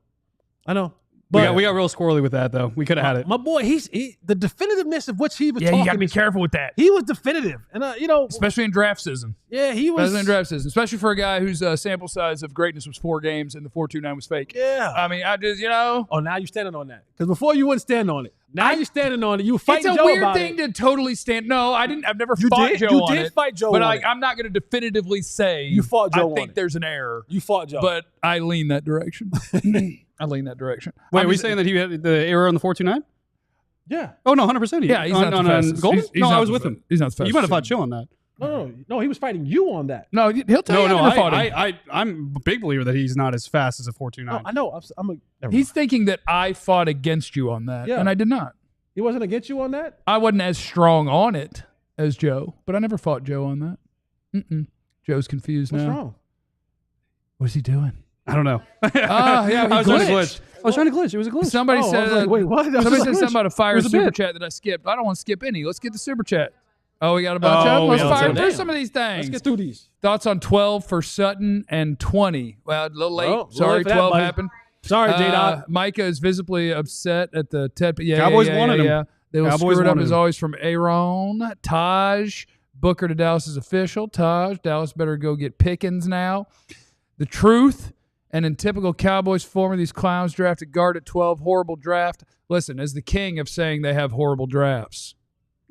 But we got real squirrely with that though. We could have had it. My boy, the definitiveness of which he was Yeah, talking. you got to be careful with that. He was definitive. And, especially in draft season. Yeah, he was. Especially in draft season. Especially for a guy whose sample size of greatness was 4 games and the 4.29 was fake. Yeah. I mean, I just, Oh, now you're standing on that. Because before you wouldn't stand on it. Now you're standing on it. You were fighting It's a Joe weird about thing it. to totally stand. No, I didn't. I've never You fought did? Joe You on did it. fight Joe but on it. I'm not going to definitively say You fought Joe I on think it. there's an error. You fought Joe. But I lean that direction. I lean that direction. Wait, are we saying that he had the error on the 4.29? Yeah. Oh no, 100%. Yeah, he's not the fastest. Golden? He's No, not I was the with fa- him. he's not the fastest. You might have fought Joe on that. No, he was fighting you on that. No, he'll tell you. No, I never fought him. I'm a big believer that he's not as fast as a 4.29. No, I know. He's thinking that I fought against you on that, Yeah. and I did not. He wasn't against you on that? I wasn't as strong on it as Joe, but I never fought Joe on that. Joe's confused What's now. wrong? What's he doing? I don't know. Yeah, I was trying to glitch. I was trying to glitch. It was a glitch. Somebody I was said, like, wait, what? Somebody said something about a fire It was a super bit. chat that I skipped. I don't want to skip any. Let's get the super chat. Oh, we got a bunch of them. Let's yeah, fire let's through go. some of these things. Let's get through these. Thoughts on 12 for Sutton and 20? Well, a little late. Oh, a little Sorry, late for that, 12 buddy. happened. Sorry, J-Dot. Micah is visibly upset at the Ted. Yeah, Cowboys yeah, wanted him. Yeah. They will Cowboys screw it up wanted as him. always from Aaron. Taj. Booker to Dallas is official. Taj. Dallas better go get Pickens now. The truth. And in typical Cowboys form, these clowns drafted guard at 12. Horrible draft. Listen, as the king of saying they have horrible drafts,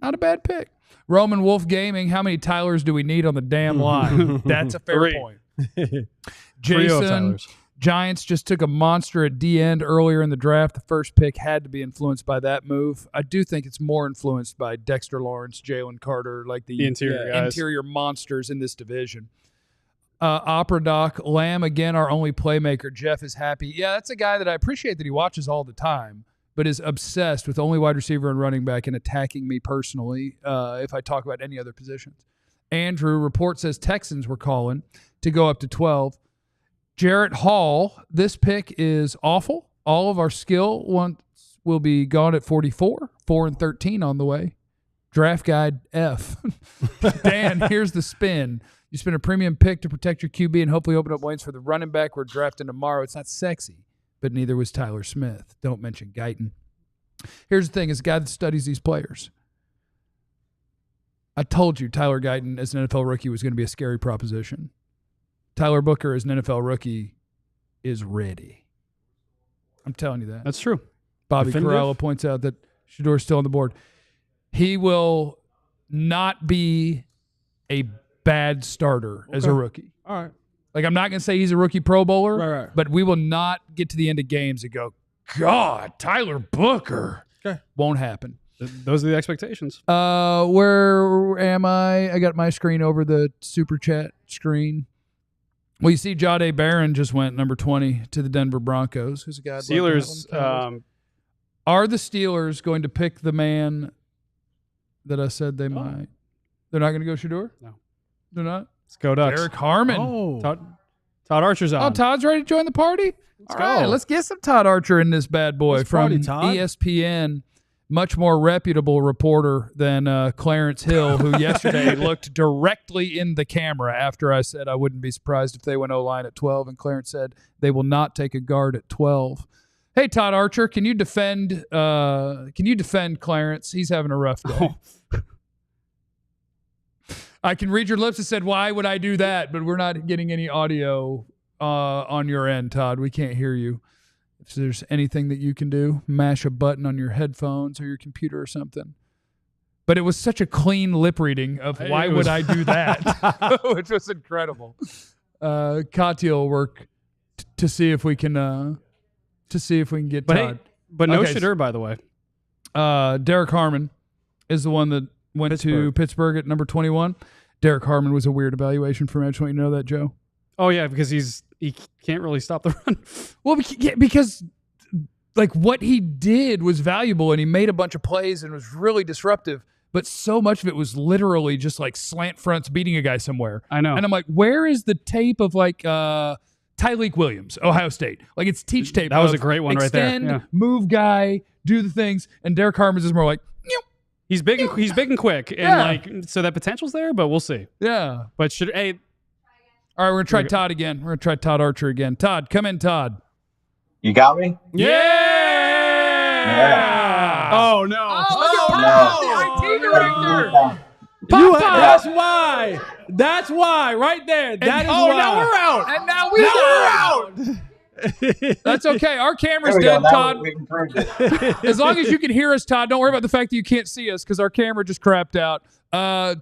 not a bad pick. Roman Wolf Gaming, how many Tylers do we need on the damn line? That's a fair 3. point. Trio of Jason, Tylers. Giants just took a monster at D-end earlier in the draft. The first pick had to be influenced by that move. I do think it's more influenced by Dexter Lawrence, Jalen Carter, like the interior guys. interior monsters in this division. Opera Doc, Lamb, again, our only playmaker. Jeff is happy. Yeah, that's a guy that I appreciate that he watches all the time, but is obsessed with only wide receiver and running back and attacking me personally if I talk about any other positions. Andrew, report says Texans were calling to go up to 12. Jarrett Hall, this pick is awful. All of our skill will be gone at 44, 4 and 13 on the way. Draft guide F. Dan, here's the spin. You spend a premium pick to protect your QB and hopefully open up lanes for the running back we're drafting tomorrow. It's not sexy, but neither was Tyler Smith. Don't mention Guyton. Here's the thing. As a guy that studies these players, I told you Tyler Guyton as an NFL rookie was going to be a scary proposition. Tyler Booker as an NFL rookie is ready. I'm telling you that. That's true. Bobby Definitive. Corrala points out that Shador's still on the board. He will not be a bad starter as a rookie. All right. Like, I'm not going to say he's a rookie Pro Bowler, Right. but we will not get to the end of games and go, God, Tyler Booker. Okay. Won't happen. Those are the expectations. Where am I? I got my screen over the Super Chat screen. Well, you see Jahdae Barron just went number 20 to the Denver Broncos. Who's a guy? Steelers. Are the Steelers going to pick the man that I said they might? They're not going to go Shador? No. They're not? Let's go Ducks. Derek Harmon. Oh. Todd Archer's on. Oh, Todd's ready to join the party? Let's All right, go. let's get some Todd Archer in this bad boy Let's from party, Todd. ESPN. Much more reputable reporter than Clarence Hill, who yesterday looked directly in the camera after I said I wouldn't be surprised if they went O-line at 12, and Clarence said they will not take a guard at 12. Hey, Todd Archer, can you defend Clarence? He's having a rough day. I can read your lips and said, why would I do that? But we're not getting any audio on your end, Todd. We can't hear you. If there's anything that you can do, mash a button on your headphones or your computer or something. But it was such a clean lip reading of why would I do that, which was incredible. Katya will work to see if we can get Todd. But no Okay, Shador, by the way. Derek Harmon is the one that went to Pittsburgh at number 21. Derek Harmon was a weird evaluation for me. I just want you to know that, Joe. Oh yeah, because he can't really stop the run. Well, because like what he did was valuable, and he made a bunch of plays and was really disruptive. But so much of it was literally just like slant fronts beating a guy somewhere. I know. And I'm like, where is the tape of like Tyleek Williams, Ohio State? Like, it's teach tape. That was of a great one right there. extend, Yeah. move guy, do the things. And Derek Harmon's is more like, He's big and quick, and so that potential's there, but we'll see. yeah. But All right, we're going to try Todd again. We're going to try Todd Archer again. Todd, come in, Todd. You got me? Yeah! Oh no! Oh, the IT director! That's why, right there. That is why. Now we're out. And now we're out. That's okay. Our camera's dead, Todd. We improved it. As long as you can hear us, Todd, don't worry about the fact that you can't see us because our camera just crapped out.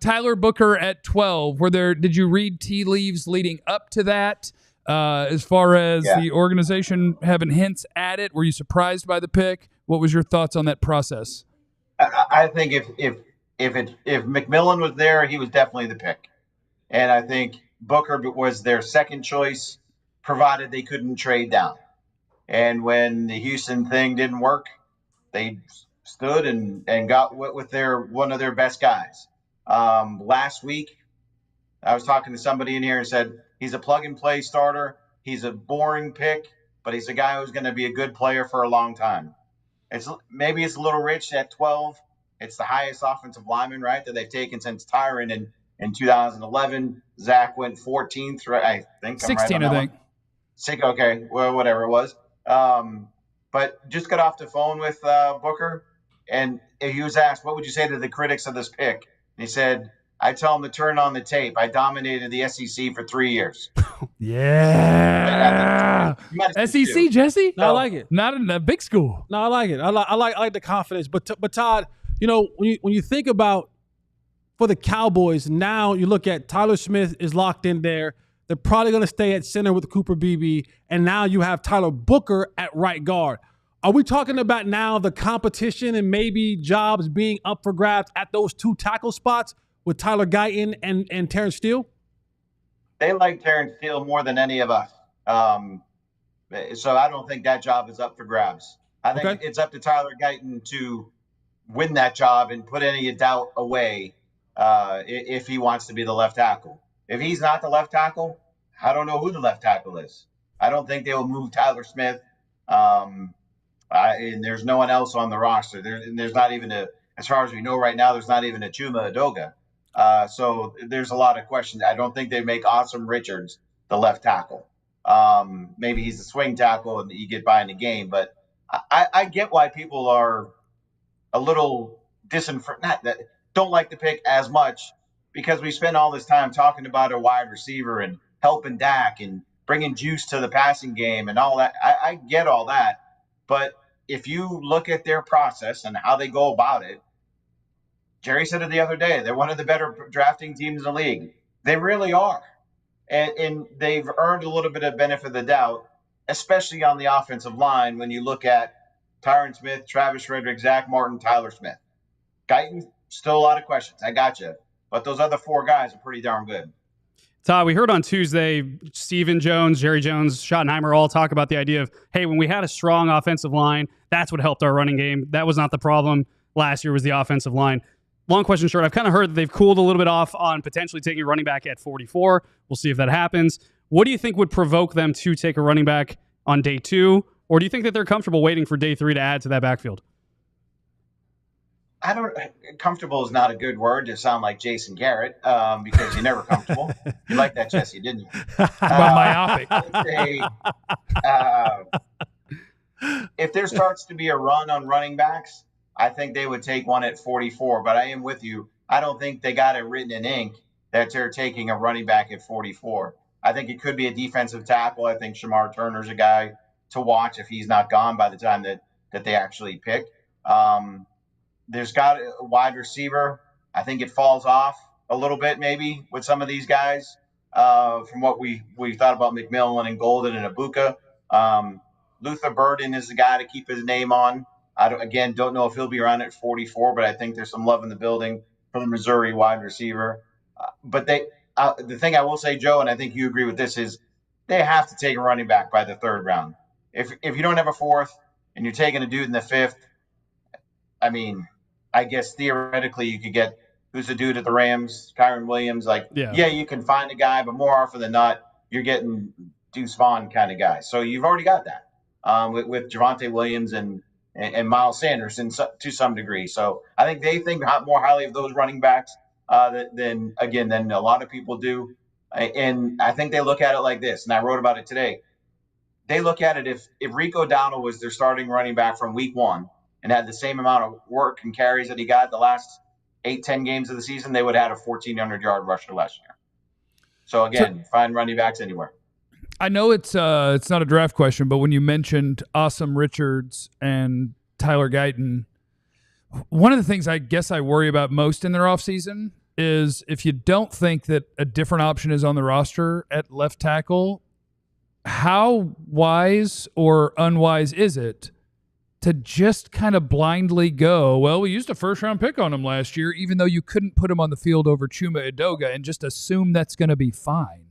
Tyler Booker at 12. Did you read tea leaves leading up to that? As far as the organization having hints at it, were you surprised by the pick? What was your thoughts on that process? I think if McMillan was there, he was definitely the pick. And I think Booker was their second choice, provided they couldn't trade down. And when the Houston thing didn't work, they stood and got with one of their best guys. Last week, I was talking to somebody in here and said, he's a plug-and-play starter. He's a boring pick, but he's a guy who's going to be a good player for a long time. Maybe it's a little rich at 12. It's the highest offensive lineman, right, that they've taken since Tyron in 2011. Zach went 14th, right? I think 16, I think. Okay, well, whatever it was. But just got off the phone with Booker, and he was asked, what would you say to the critics of this pick? And he said, I tell them to turn on the tape. I dominated the SEC for 3 years. Yeah. SEC, Jesse? No, I like it. Not in a big school. No, I like it. I like the confidence. But Todd, when you think about for the Cowboys, now you look at Tyler Smith is locked in there. They're probably going to stay at center with Cooper Beebe, and now you have Tyler Booker at right guard. Are we talking about now the competition and maybe jobs being up for grabs at those two tackle spots with Tyler Guyton and Terrence Steele? They like Terrence Steele more than any of us. So I don't think that job is up for grabs. I think it's up to Tyler Guyton to win that job and put any doubt away if he wants to be the left tackle. If he's not the left tackle, I don't know who the left tackle is. I don't think they will move Tyler Smith. And there's no one else on the roster. There's not even as far as we know right now, there's not even a Chuma Adoga. So there's a lot of questions. I don't think they make Awesome Richards the left tackle. Maybe he's a swing tackle and you get by in the game. But I get why people are a little don't like the pick as much, because we spend all this time talking about a wide receiver and helping Dak and bringing juice to the passing game and all that. I get all that. But if you look at their process and how they go about it, Jerry said it the other day, they're one of the better drafting teams in the league. They really are. And they've earned a little bit of benefit of the doubt, especially on the offensive line when you look at Tyron Smith, Travis Frederick, Zach Martin, Tyler Smith. Guyton, still a lot of questions. I got you. But those other 4 guys are pretty darn good. Todd, we heard on Tuesday, Stephen Jones, Jerry Jones, Schottenheimer all talk about the idea of, hey, when we had a strong offensive line, that's what helped our running game. That was not the problem last year, was the offensive line. Long question short, I've kind of heard that they've cooled a little bit off on potentially taking a running back at 44. We'll see if that happens. What do you think would provoke them to take a running back on day 2? Or do you think that they're comfortable waiting for day 3 to add to that backfield? Comfortable is not a good word to sound like Jason Garrett, because you're never comfortable. You like that, Jesse, didn't you? Myopic. If there starts to be a run on running backs, I think they would take one at 44, but I am with you. I don't think they got it written in ink that they're taking a running back at 44. I think it could be a defensive tackle. I think Shamar Turner's a guy to watch if he's not gone by the time that they actually pick. There's got a wide receiver. I think it falls off a little bit maybe with some of these guys from what we thought about McMillan and Golden and Ibuka. Luther Burden is the guy to keep his name on. I don't know if he'll be around at 44, but I think there's some love in the building for the Missouri wide receiver. But the thing I will say, Joe, and I think you agree with this, is they have to take a running back by the 3rd round. If you don't have a 4th and you're taking a dude in the 5th, I mean, I guess theoretically you could get, who's the dude at the Rams, Kyron Williams. Yeah, you can find a guy, but more often than not, you're getting Deuce Vaughn kind of guy. So you've already got that with Javonte Williams and Miles Sanders to some degree. So I think they think more highly of those running backs than a lot of people do. And I think they look at it like this, and I wrote about it today. They look at it if Rico Dowdle was their starting running back from week 1 and had the same amount of work and carries that he got the last 8-10 games of the season, they would have had a 1,400-yard rusher last year. So again, find running backs anywhere. I know it's not a draft question, but when you mentioned Awesome Richards and Tyler Guyton, one of the things I guess I worry about most in their offseason is if you don't think that a different option is on the roster at left tackle, how wise or unwise is it to just kind of blindly go, well, we used a 1st-round pick on him last year, even though you couldn't put him on the field over Chuma Edoga, and just assume that's going to be fine?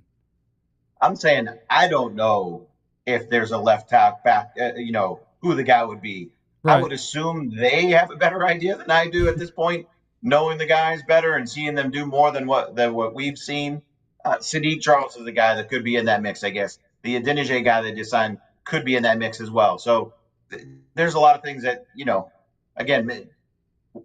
I'm saying I don't know if there's a left tackle back, who the guy would be. Right. I would assume they have a better idea than I do at this point, knowing the guys better and seeing them do more than what we've seen. Sadiq Charles is the guy that could be in that mix, I guess. The Adeniji guy they just signed could be in that mix as well. So there's a lot of things that, again,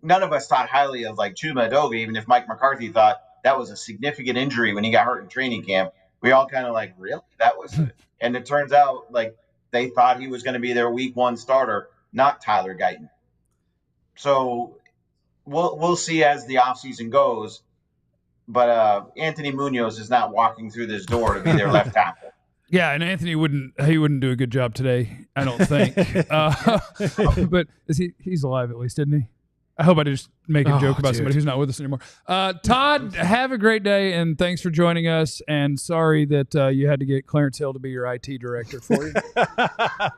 none of us thought highly of like Chuma Edoga, even if Mike McCarthy thought that was a significant injury when he got hurt in training camp. We all kind of like, really? That was it? And it turns out like they thought he was going to be their week 1 starter, not Tyler Guyton. So we'll see as the offseason goes. But Anthony Munoz is not walking through this door to be their left tackle. Yeah, and Anthony wouldn't do a good job today, I don't think. But he's alive at least, isn't he? I hope I didn't just make a joke about somebody who's not with us anymore. Todd, have a great day, and thanks for joining us. And sorry that you had to get Clarence Hill to be your IT director for you. What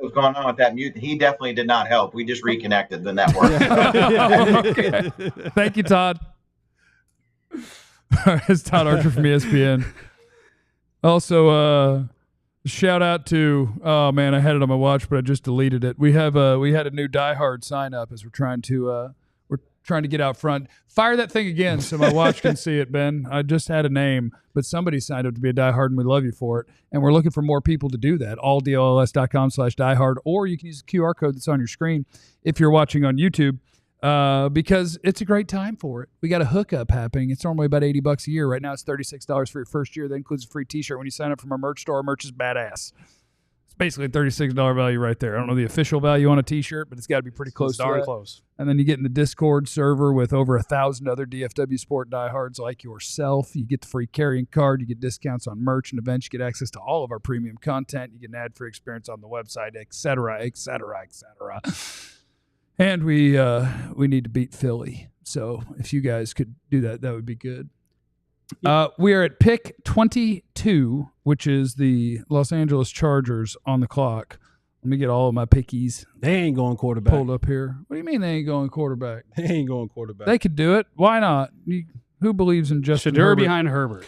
was going on with that mute? He definitely did not help. We just reconnected the network. Okay. Thank you, Todd. It's Todd Archer from ESPN. Also, shout out to, oh man, I had it on my watch, but I just deleted it. We had a new diehard sign up as we're trying to get out front. Fire that thing again so my watch can see it, Ben. I just had a name, but somebody signed up to be a diehard, and we love you for it. And we're looking for more people to do that. alldlls.com/diehard, or you can use the QR code that's on your screen if you're watching on YouTube. Because it's a great time for it. We got a hookup happening. It's normally about $80 a year. Right now it's $36 for your first year. That includes a free t-shirt when you sign up from our merch store. Our merch is badass. It's basically $36 value right there. I don't know the official value on a T-shirt, but it's got to be pretty close to darn that. close. And then you get in the Discord server with over 1,000 other DFW Sport diehards like yourself. You get the free carrying card. You get discounts on merch and events. You get access to all of our premium content. You get an ad-free experience on the website, et cetera, et cetera, et cetera. And we need to beat Philly. So if you guys could do that, that would be good. We are at pick 22, which is the Los Angeles Chargers on the clock. Let me get all of my pickies. They ain't going quarterback. Pulled up here. What do you mean they ain't going quarterback? They ain't going quarterback. They could do it. Why not? Who believes in Justin Shedeur Herbert? behind Herbert.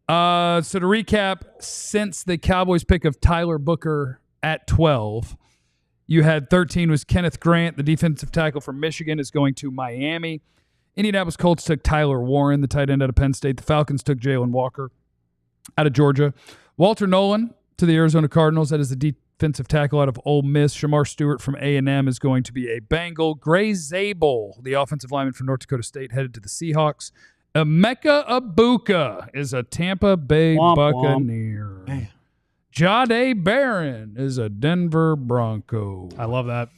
So to recap, since the Cowboys pick of Tyler Booker at 12, you had 13 was Kenneth Grant, the defensive tackle from Michigan, is going to Miami. Indianapolis Colts took Tyler Warren, the tight end out of Penn State. The Falcons took Jalen Walker out of Georgia. Walter Nolan to the Arizona Cardinals. That is the defensive tackle out of Ole Miss. Shamar Stewart from A&M is going to be a Bengal. Gray Zabel, the offensive lineman from North Dakota State, headed to the Seahawks. Emeka Ibuka is a Tampa Bay Buccaneer. Man. Jahdae Barron is a Denver Bronco. I love that.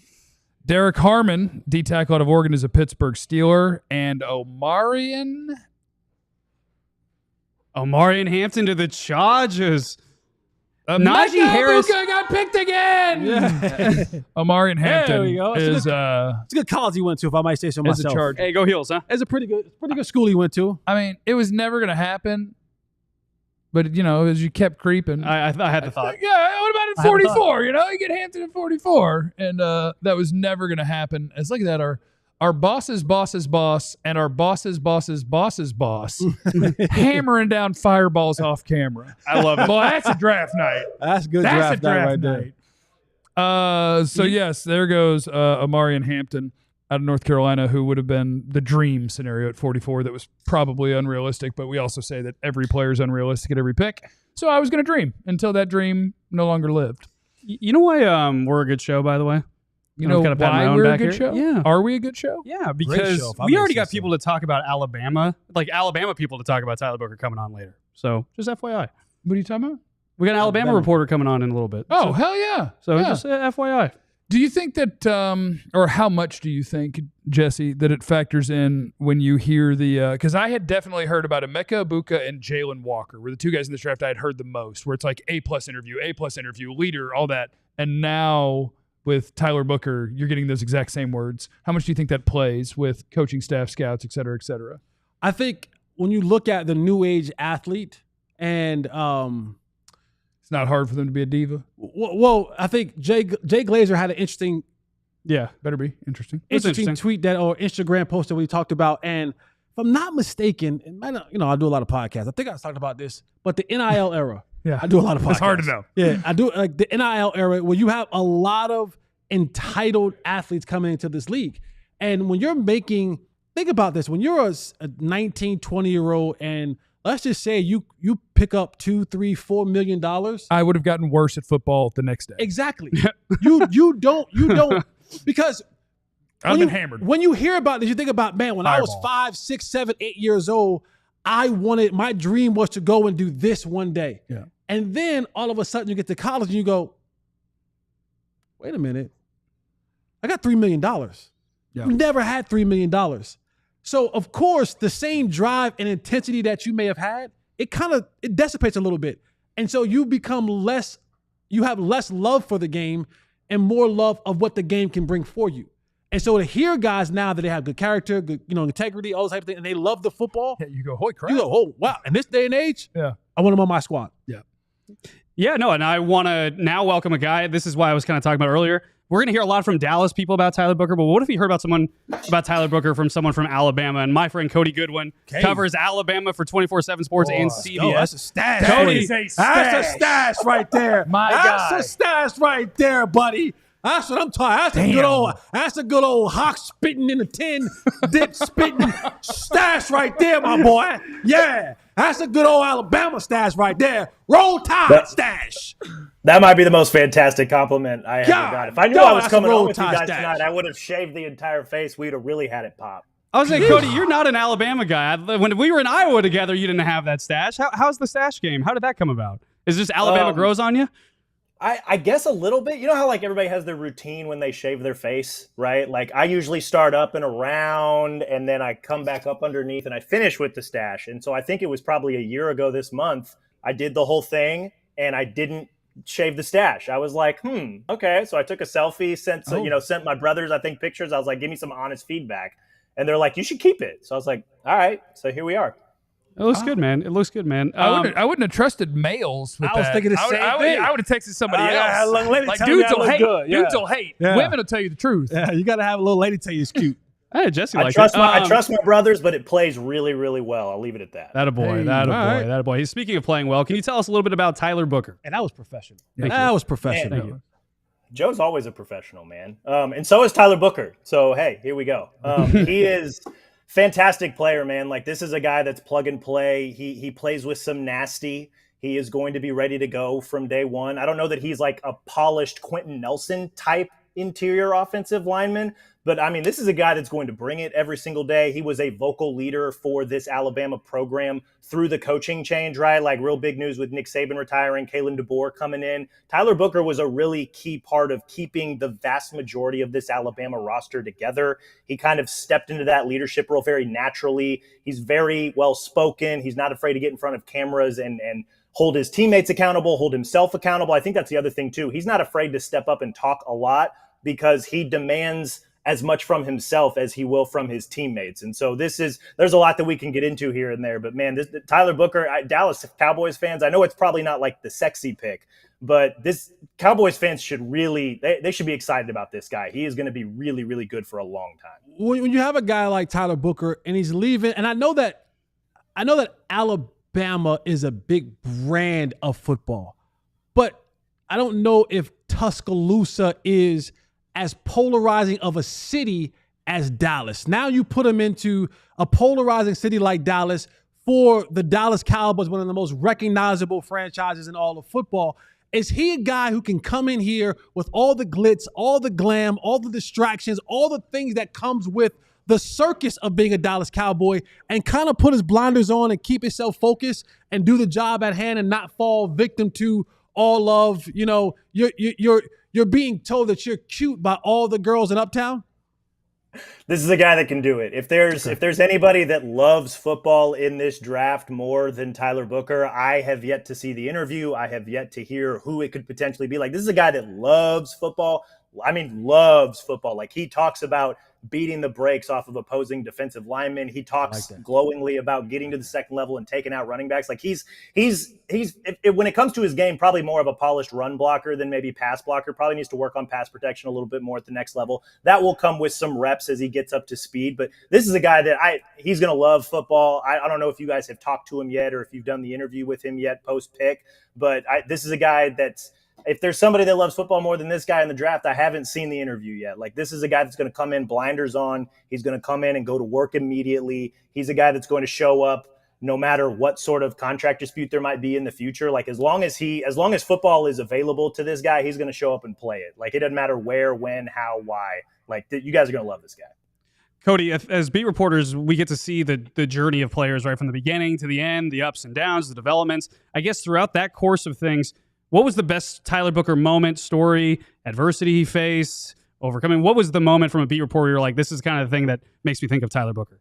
Derek Harmon, D-tackle out of Oregon, is a Pittsburgh Steeler. And Omarion Hampton to the Chargers. Najee Harris got picked again. Yeah. Omarion Hampton There we go. is It's a good college he went to, if I might say so as a myself. Charger. Hey, go Heels, huh? It's a pretty good school he went to. I mean, it was never going to happen. But, as you kept creeping. I had the thought. Yeah, what about at 44? You get Hampton at 44. And that was never going to happen. It's like that. Our boss's boss's boss and our boss's boss's boss's boss hammering down fireballs off camera. I love it. Boy, that's a draft night. That's good That's draft a night draft right there. night. So, yes, there goes Omarion Hampton out of North Carolina, who would have been the dream scenario at 44 that was probably unrealistic, but we also say that every player is unrealistic at every pick. So I was going to dream until that dream no longer lived. You know why we're a good show, by the way? You know kinda pat my why own we're a back good here. show? Yeah. Are we a good show? Yeah, because show, if I we may already say got so. people to talk about Alabama, like Alabama people to talk about Tyler Booker coming on later. So just FYI. What are you talking about? We got an Alabama reporter coming on in a little bit. Oh, so, hell yeah. So Yeah. just FYI. Do you think that, or how much do you think, Jesse, that it factors in when you hear the, because I had definitely heard about Emeka Ibuka and Jalen Walker were the two guys in this draft I had heard the most, where it's like A+ interview, leader, all that. And now with Tyler Booker, you're getting those exact same words. How much do you think that plays with coaching staff, scouts, et cetera, et cetera? I think when you look at the new age athlete and It's not hard for them to be a diva. well, I think Jay Glazer had an interesting Better be interesting. tweet that or Instagram post that we talked about. And if I'm not mistaken, it might not, I do a lot of podcasts. I think I was talking about this, but the NIL era. Yeah, I do a lot of podcasts. It's hard to know. Yeah, I do like the NIL era where you have a lot of entitled athletes coming into this league. And when you're think about this, when you're a 19, 20-year-old and let's just say you pick up $2, $3, $4 million. I would have gotten worse at football the next day. Exactly. you don't because I've been hammered. When you hear about this, you think about, man, when I was Fireball. 5, 6, 7, 8 years old, my dream was to go and do this one day. Yeah. And then all of a sudden you get to college and you go, wait a minute, I got $3 million. Yeah. You never had $3 million. So of course, the same drive and intensity that you may have had, it dissipates a little bit. And so you have less love for the game and more love of what the game can bring for you. And so to hear guys now that they have good character, good, integrity, all those type of things, and they love the football, You go, holy crap. you go, oh, wow. In this day and age, Yeah. I want him on my squad. Yeah, no, and I want to now welcome a guy. This is why I was kind of talking about earlier. We're going to hear a lot from Dallas people about Tyler Booker, but what if you heard about Tyler Booker from someone from Alabama? And my friend Cody Goodwin covers Alabama for 24/7 Sports and CBS. Oh, that's a stash. Cody, That's a stash right there. That's a stash right there, buddy. That's what I'm talking. That's a good old hawk spitting in a tin, dip spitting stash right there, my boy. Yeah, that's a good old Alabama stash right there. Roll Tide stash. That might be the most fantastic compliment I ever got. If I knew I was coming on with you guys tonight, I would have shaved the entire face. We'd have really had it pop. I was like, Cody, you're not an Alabama guy. When we were in Iowa together, you didn't have that stash. How's the stash game? How did that come about? Is this Alabama grows on you? I guess a little bit. You know how like everybody has their routine when they shave their face, right? Like I usually start up and around and then I come back up underneath and I finish with the stash. And so I think it was probably a year ago this month, I did the whole thing and I didn't shave the stash. I was like, okay. So I took a selfie, sent my brothers, I think, pictures. I was like, give me some honest feedback. And they're like, you should keep it. So I was like, all right. So here we are. It looks good, man. It looks good, man. I wouldn't have trusted males with I was that. thinking the same thing. I would have texted somebody Yeah, else. lady Like tell me dudes I will look hate. good. Yeah. Dudes will hate. Yeah. Women will tell you the truth. Yeah, you got to have a little lady tell you it's cute. Hey, Jesse, I trust my brothers, but it plays really, really well. I'll leave it at that. That a boy. Hey, That a all boy. right. That a boy. Speaking of playing well, can you tell us a little bit about Tyler Booker? And that was professional. Thank That you. was professional. Thank you. Joe's always a professional, man. And so is Tyler Booker. So, hey, here we go. He is fantastic player, man. Like, this is a guy that's plug and play. He plays with some nasty. He is going to be ready to go from day one. I don't know that he's like a polished Quentin Nelson type interior offensive lineman, but I mean, this is a guy that's going to bring it every single day. He was a vocal leader for this Alabama program through the coaching change, right? Like real big news with Nick Saban retiring, Kalen DeBoer coming in. Tyler Booker was a really key part of keeping the vast majority of this Alabama roster together. He kind of stepped into that leadership role very naturally. He's very well spoken. He's not afraid to get in front of cameras and hold his teammates accountable, hold himself accountable. I think that's the other thing too. He's not afraid to step up and talk a lot because he demands as much from himself as he will from his teammates. And so there's a lot that we can get into here and there, but man, Tyler Booker, Dallas Cowboys fans, I know it's probably not like the sexy pick, but this Cowboys fans should really, they should be excited about this guy. He is going to be really, really good for a long time. When you have a guy like Tyler Booker and he's leaving, and I know that Alabama is a big brand of football, but I don't know if Tuscaloosa is as polarizing of a city as Dallas. Now you put him into a polarizing city like Dallas for the Dallas Cowboys, one of the most recognizable franchises in all of football. Is he a guy who can come in here with all the glitz, all the glam, all the distractions, all the things that comes with the circus of being a Dallas Cowboy and kind of put his blinders on and keep himself focused and do the job at hand and not fall victim to all of, you're being told that you're cute by all the girls in Uptown? This is a guy that can do it. If there's anybody that loves football in this draft more than Tyler Booker, I have yet to see the interview. I have yet to hear who it could potentially be. Like, this is a guy that loves football. I mean, loves football. Like, he talks about beating the brakes off of opposing defensive linemen. He talks glowingly about getting to the second level and taking out running backs. Like he's when it comes to his game, probably more of a polished run blocker than maybe pass blocker. Probably needs to work on pass protection a little bit more at the next level. That will come with some reps as he gets up to speed. But this is a guy that he's going to love football. I don't know if you guys have talked to him yet or if you've done the interview with him yet post pick, but this is a guy that's, if there's somebody that loves football more than this guy in the draft, I haven't seen the interview yet. Like, this is a guy that's going to come in blinders on. He's going to come in and go to work immediately. He's a guy that's going to show up no matter what sort of contract dispute there might be in the future. Like, as long as football is available to this guy, he's going to show up and play it. Like, it doesn't matter where, when, how, why. Like, you guys are going to love this guy. Cody, as beat reporters, we get to see the journey of players right from the beginning to the end, the ups and downs, the developments. I guess throughout that course of things, what was the best Tyler Booker moment, story, adversity he faced, overcoming? What was the moment from a beat reporter you're like, this is kind of the thing that makes me think of Tyler Booker?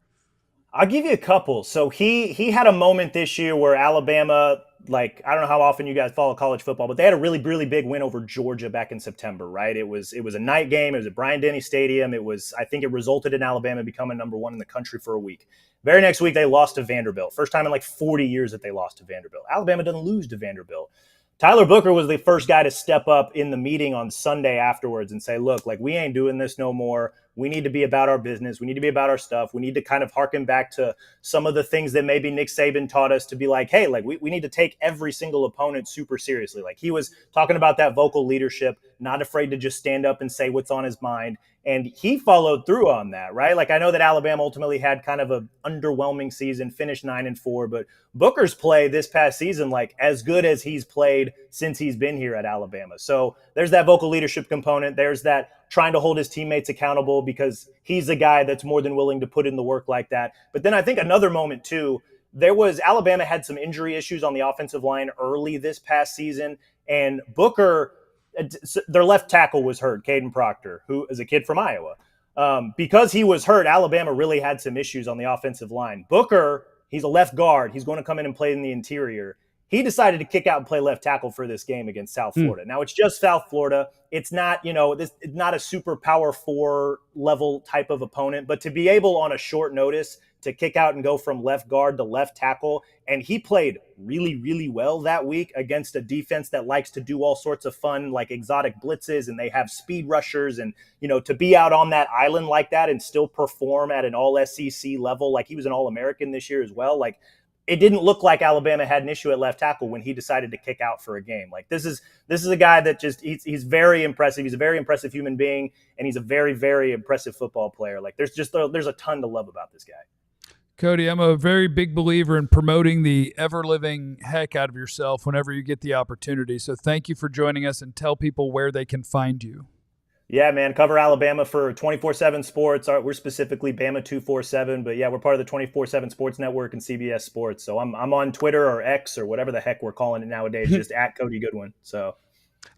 I'll give you a couple. So he had a moment this year where Alabama, like, I don't know how often you guys follow college football, but they had a really, really big win over Georgia back in September, right? It was a night game. It was at Bryant-Denny Stadium. I think it resulted in Alabama becoming number one in the country for a week. Very next week, they lost to Vanderbilt. First time in like 40 years that they lost to Vanderbilt. Alabama doesn't lose to Vanderbilt. Tyler Booker was the first guy to step up in the meeting on Sunday afterwards and say, look, like, we ain't doing this no more. We need to be about our business. We need to be about our stuff. We need to kind of harken back to some of the things that maybe Nick Saban taught us to be like, hey, like, we need to take every single opponent super seriously. Like, he was talking about that vocal leadership, not afraid to just stand up and say what's on his mind. And he followed through on that, right? Like, I know that Alabama ultimately had kind of an underwhelming season, finished 9-4, but Booker's play this past season, like, as good as he's played since he's been here at Alabama. So there's that vocal leadership component. There's that trying to hold his teammates accountable because he's a guy that's more than willing to put in the work like that. But then I think another moment too, Alabama had some injury issues on the offensive line early this past season, and Booker their left tackle was hurt, Caden Proctor, who is a kid from Iowa. Because he was hurt, Alabama really had some issues on the offensive line. Booker, he's a left guard. He's going to come in and play in the interior. He decided to kick out and play left tackle for this game against South Florida. Now, it's just South Florida. It's not, it's not a super power 4 level type of opponent, but to be able on a short notice to kick out and go from left guard to left tackle, and he played really, really well that week against a defense that likes to do all sorts of fun, like exotic blitzes, and they have speed rushers, and, to be out on that island like that and still perform at an all SEC level, like he was an All-American this year as well, like, it didn't look like Alabama had an issue at left tackle when he decided to kick out for a game. Like this is a guy that just he's very impressive. He's a very impressive human being, and he's a very, very impressive football player. Like there's a ton to love about this guy. Cody, I'm a very big believer in promoting the ever-living heck out of yourself whenever you get the opportunity. So thank you for joining us, and tell people where they can find you. Yeah, man, cover Alabama for 24/7 Sports. We're specifically Bama 247, but yeah, we're part of the 24/7 Sports Network and CBS Sports. So I'm on Twitter or X or whatever the heck we're calling it nowadays, just at Cody Goodwin. So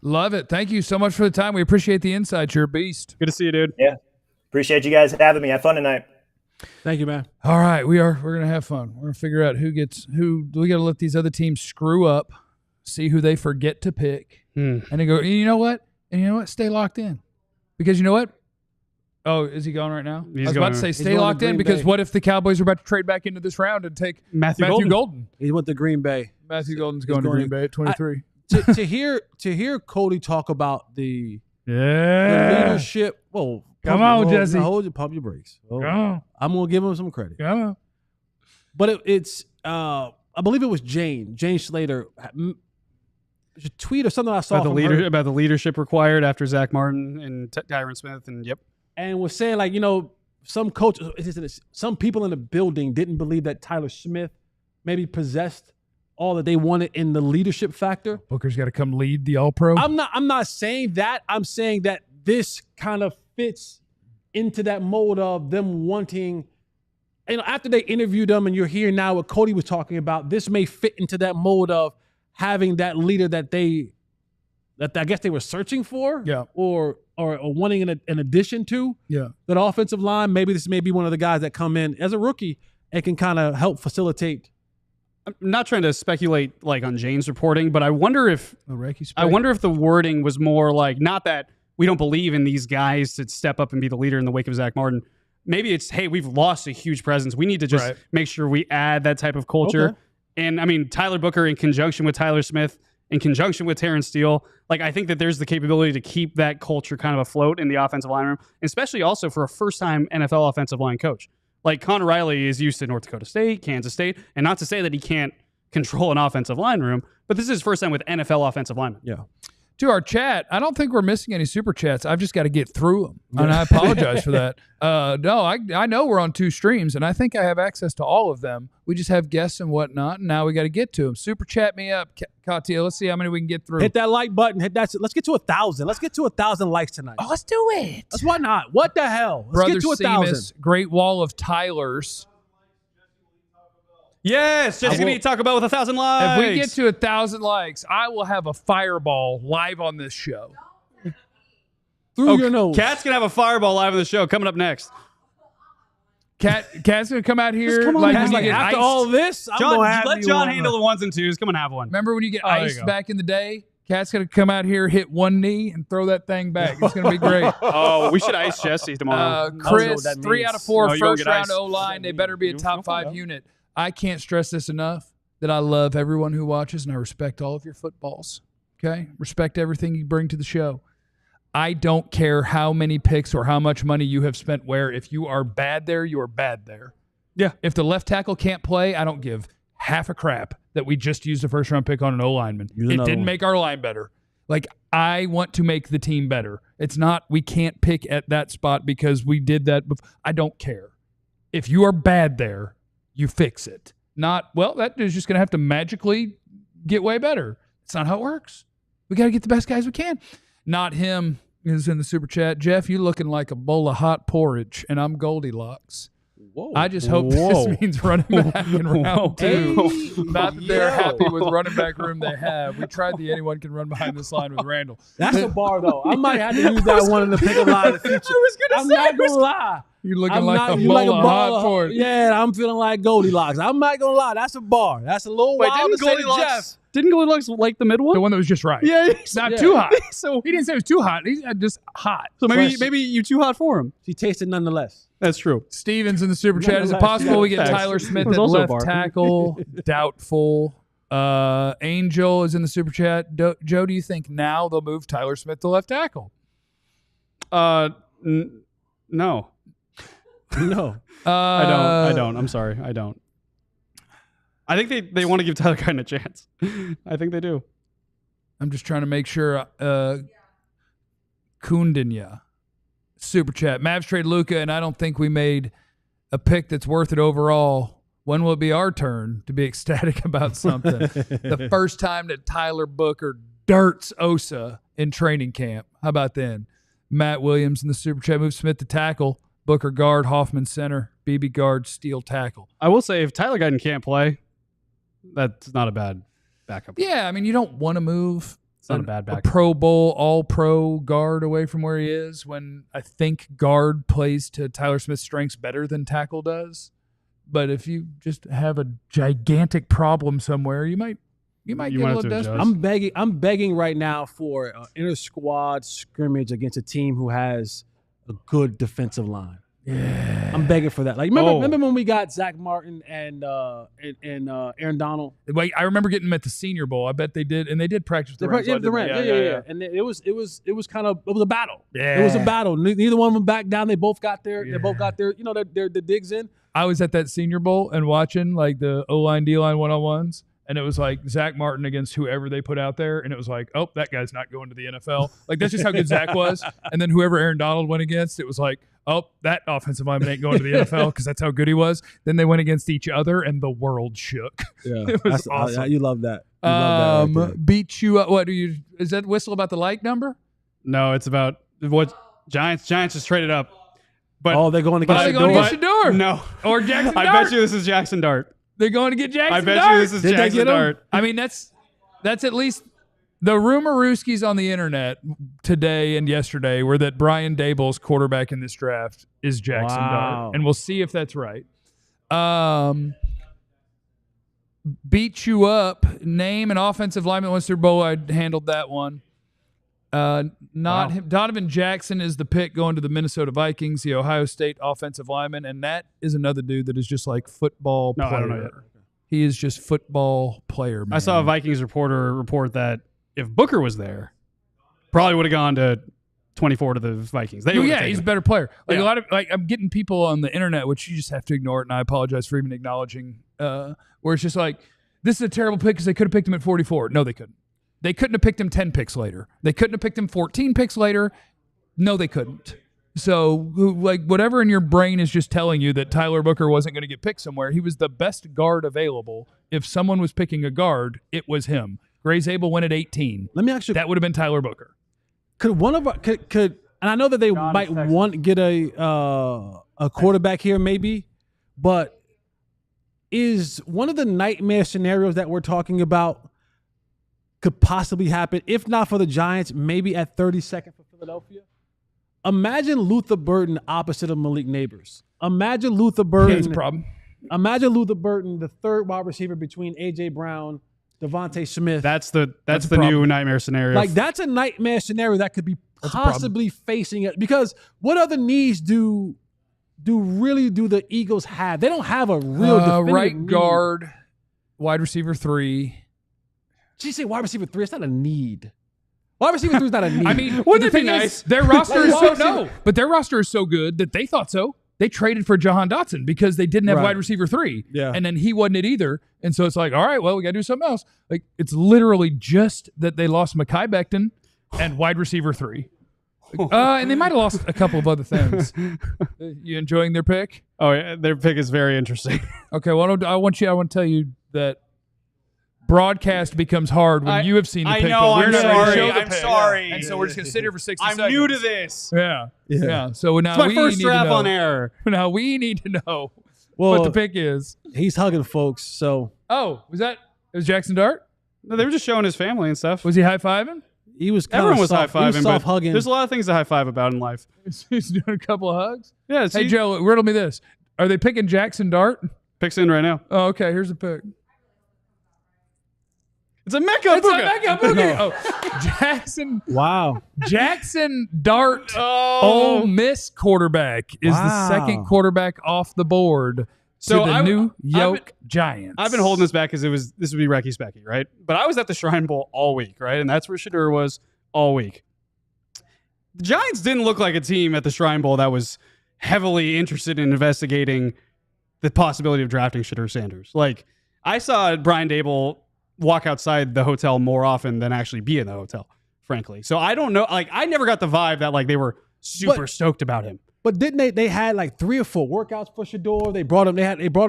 love it. Thank you so much for the time. We appreciate the insights. You're a beast. Good to see you, dude. Yeah, appreciate you guys having me. Have fun tonight. Thank you, man. All right, we're gonna have fun. We're gonna figure out who gets who. We got to let these other teams screw up, see who they forget to pick, and then go. You know what? And you know what? Stay locked in. Because you know what? Oh, is he going right now? I was about to say stay locked in because what if the Cowboys are about to trade back into this round and take Matthew Golden? He went to Green Bay. Matthew Golden's going to Green Bay at 23. To hear Cody talk about the leadership. Whoa, come on, Jesse. Pump your brakes. Come on. I'm gonna give him some credit. Come on. But it's I believe it was Jane Slater. A tweet or something I saw about the leadership required after Zach Martin and Tyron Smith, and was saying like some coaches, some people in the building didn't believe that Tyler Smith maybe possessed all that they wanted in the leadership factor. Booker's got to come lead the All-Pro. I'm not saying that. I'm saying that this kind of fits into that mold of them wanting. After they interviewed them, and you're hearing now what Cody was talking about, this may fit into that mold of having that leader that I guess they were searching for, or wanting an addition to, that offensive line. Maybe this may be one of the guys that come in as a rookie and can kind of help facilitate. I'm not trying to speculate like on Jane's reporting, but I wonder if the wording was more like, not that we don't believe in these guys to step up and be the leader in the wake of Zach Martin. Maybe it's, hey, we've lost a huge presence. We need to just make sure we add that type of culture. Okay. And I mean, Tyler Booker in conjunction with Tyler Smith, in conjunction with Terrence Steele, like I think that there's the capability to keep that culture kind of afloat in the offensive line room, especially also for a first-time NFL offensive line coach. Like Connor Riley is used to North Dakota State, Kansas State, and not to say that he can't control an offensive line room, but this is his first time with NFL offensive linemen. Yeah. To our chat, I don't think we're missing any super chats. I've just got to get through them, and I apologize for that. No, I know we're on 2 streams, and I think I have access to all of them. We just have guests and whatnot, and now we got to get to them. Super chat me up, Katia. Let's see how many we can get through. Hit that like button. Hit that. Let's get to 1,000. Let's get to 1,000 likes tonight. Oh, let's do it. Why not? What the hell? Let's Brother get to 1,000. Great Wall of Tylers. Yes, Jesse's going to talk about with 1,000 likes. If we get to 1,000 likes, I will have a fireball live on this show. Through your nose. Kat's going to have a fireball live on the show coming up next. Kat's going to come out here. Come on, like, after all this, let John handle the ones and twos. Come on, have one. Remember when you get iced back in the day? Kat's going to come out here, hit one knee, and throw that thing back. It's going to be great. Oh, we should ice Jesse tomorrow. Chris, 3 out of 4 first-round O-line. They better be a top 5 unit. I can't stress this enough that I love everyone who watches, and I respect all of your footballs. Okay? Respect everything you bring to the show. I don't care how many picks or how much money you have spent where. If you are bad there, you are bad there. Yeah. If the left tackle can't play, I don't give half a crap that we just used a first-round pick on an O-lineman. It didn't make our line better. Like, I want to make the team better. It's not we can't pick at that spot because we did that before. I don't care. If you are bad there, you fix it. Not, well, that is just going to have to magically get way better. It's not how it works. We got to get the best guys we can. Not him is in the super chat. Jeff, you looking like a bowl of hot porridge, and I'm Goldilocks. Whoa. I just hope this means running back in round 2. Not that they're happy with running back room they have. We tried the anyone can run behind this line with Randall. That's a bar, though. I might have to use that one in the pickup line in the future. I'm not going to lie. You're looking like a bowl of hot pork. Yeah, I'm feeling like Goldilocks. I'm not going to lie. That's a bar. That's a little wild to say to Jeff. Didn't Goldilocks like the mid one? The one that was just right. Yeah. It's not too hot. So he didn't say it was too hot. He said just hot. So maybe you too hot for him. She tasted nonetheless. That's true. Stevens in the super chat. Is it possible we get Tyler Smith at left tackle? Doubtful. Angel is in the super chat. Joe, do you think now they'll move Tyler Smith to left tackle? No. No. I don't. I'm sorry. I don't. I think they want to give Tyler Guyton a chance. I think they do. I'm just trying to make sure. Kundinya, super chat. Mavs trade Luka, and I don't think we made a pick that's worth it overall. When will it be our turn to be ecstatic about something? The first time that Tyler Booker dirts Osa in training camp. How about then? Matt Williams in the super chat. Move Smith to tackle. Booker guard. Hoffman center. BB guard. Steel tackle. I will say if Tyler Guyton can't play, that's not a bad backup. Yeah, I mean, you don't want to move It's not a bad backup. A Pro Bowl, all-pro guard away from where he is when I think guard plays to Tyler Smith's strengths better than tackle does. But if you just have a gigantic problem somewhere, you might get a little desperate. I'm begging right now for an inter-squad scrimmage against a team who has a good defensive line. Yeah, I'm begging for that. Like remember when we got Zach Martin and Aaron Donald? Wait, I remember getting them at the Senior Bowl. I bet they did, and they did practice the Rams. Yeah. And it was a battle. Yeah, it was a battle. Neither one of them backed down. They both got their their digs in. I was at that Senior Bowl and watching like the O-line, D-line one-on-ones. And it was like Zach Martin against whoever they put out there. And it was like, oh, that guy's not going to the NFL. Like, that's just how good Zach was. And then whoever Aaron Donald went against, it was like, oh, that offensive lineman ain't going to the NFL because that's how good he was. Then they went against each other, and the world shook. Yeah, it was awesome. You love that. You love that right beat you up. What do you? Is that whistle about the like number? No, it's about what Giants just traded up. But they're going to get Shador. No, or Jackson Dart. I bet you this is Jackson Dart. They're going to get Jackson I bet Dart. you this is Jackson Dart. I mean, that's at least the rumor-rooskies on the internet today and yesterday were that Brian Daboll's quarterback in this draft is Jackson Dart. And we'll see if that's right. Beat you up. Name an offensive lineman went Super Bowl. I handled that one. Not him. Donovan Jackson is the pick going to the Minnesota Vikings, the Ohio State offensive lineman, and that is another dude that is just like football player. I don't know yet. He is just football player, man. I saw a Vikings reporter report that if Booker was there, probably would have gone to 24 to the Vikings. He's a better player. Like a lot of I'm getting people on the internet, which you just have to ignore it, and I apologize for even acknowledging, where it's just like, this is a terrible pick because they could have picked him at 44. No, they couldn't. They couldn't have picked him 10 picks later. They couldn't have picked him 14 picks later. No, they couldn't. So, like, whatever in your brain is just telling you that Tyler Booker wasn't going to get picked somewhere, he was the best guard available. If someone was picking a guard, it was him. Gray Zabel went at 18. Let me actually. That would have been Tyler Booker. Could one of our could and I know that they might want to get a quarterback here, maybe, but is one of the nightmare scenarios that we're talking about could possibly happen, if not for the Giants, maybe at 32nd for Philadelphia? Imagine Luther Burden opposite of Malik Neighbors. Imagine Luther Burden. That's a problem. Imagine Luther Burden, the third wide receiver between A.J. Brown, Devontae Smith. That's the new nightmare scenario. Like, that's a nightmare scenario that could be possibly facing it. Because what other needs do the Eagles have? They don't have a real definitive right need. guard, wide receiver 3. Did you say wide receiver 3? It's not a need. Wide receiver 3 is not a need. I mean, wouldn't it be nice? Their roster is but their roster is so good that they thought so. They traded for Jahan Dotson because they didn't have wide receiver 3. Yeah. And then he wasn't it either. And so it's like, all right, well, we got to do something else. Like, it's literally just that they lost Mekhi Becton and wide receiver 3. And they might have lost a couple of other things. You enjoying their pick? Oh, yeah, their pick is very interesting. Okay, well, I want to tell you that broadcast becomes hard when you have seen the pick. I know, We're not ready to show the I'm pick. sorry. And so we're just going to sit here for 60 seconds. I'm new to this. Yeah. So now It's my we first need draft to know. on air. Now we need to know Well, what the pick is. He's hugging folks. So Oh, it was Jackson Dart? No, they were just showing his family and stuff. Was he high-fiving? he was Everyone was high soft, he was fiving, soft but hugging. there's a lot of things to high five about in life. He's doing a couple of hugs? Yeah. Hey, Joe, riddle me this. Are they picking Jackson Dart? Picks in right now. Oh, okay. Here's the pick. It's a Mecca Booga. Oh, Wow. Jackson Dart, Oh. Ole Miss quarterback, is the second quarterback off the board to the New York Giants. I've been holding this back because this would be Recky Specky, right? But I was at the Shrine Bowl all week, right? And that's where Shedeur was all week. The Giants didn't look like a team at the Shrine Bowl that was heavily interested in investigating the possibility of drafting Shedeur Sanders. Like, I saw Brian Dable walk outside the hotel more often than actually be in the hotel, frankly. So I don't know. Like, I never got the vibe that like they were super stoked about him. But didn't they had like 3 or 4 workouts for Shedeur? They brought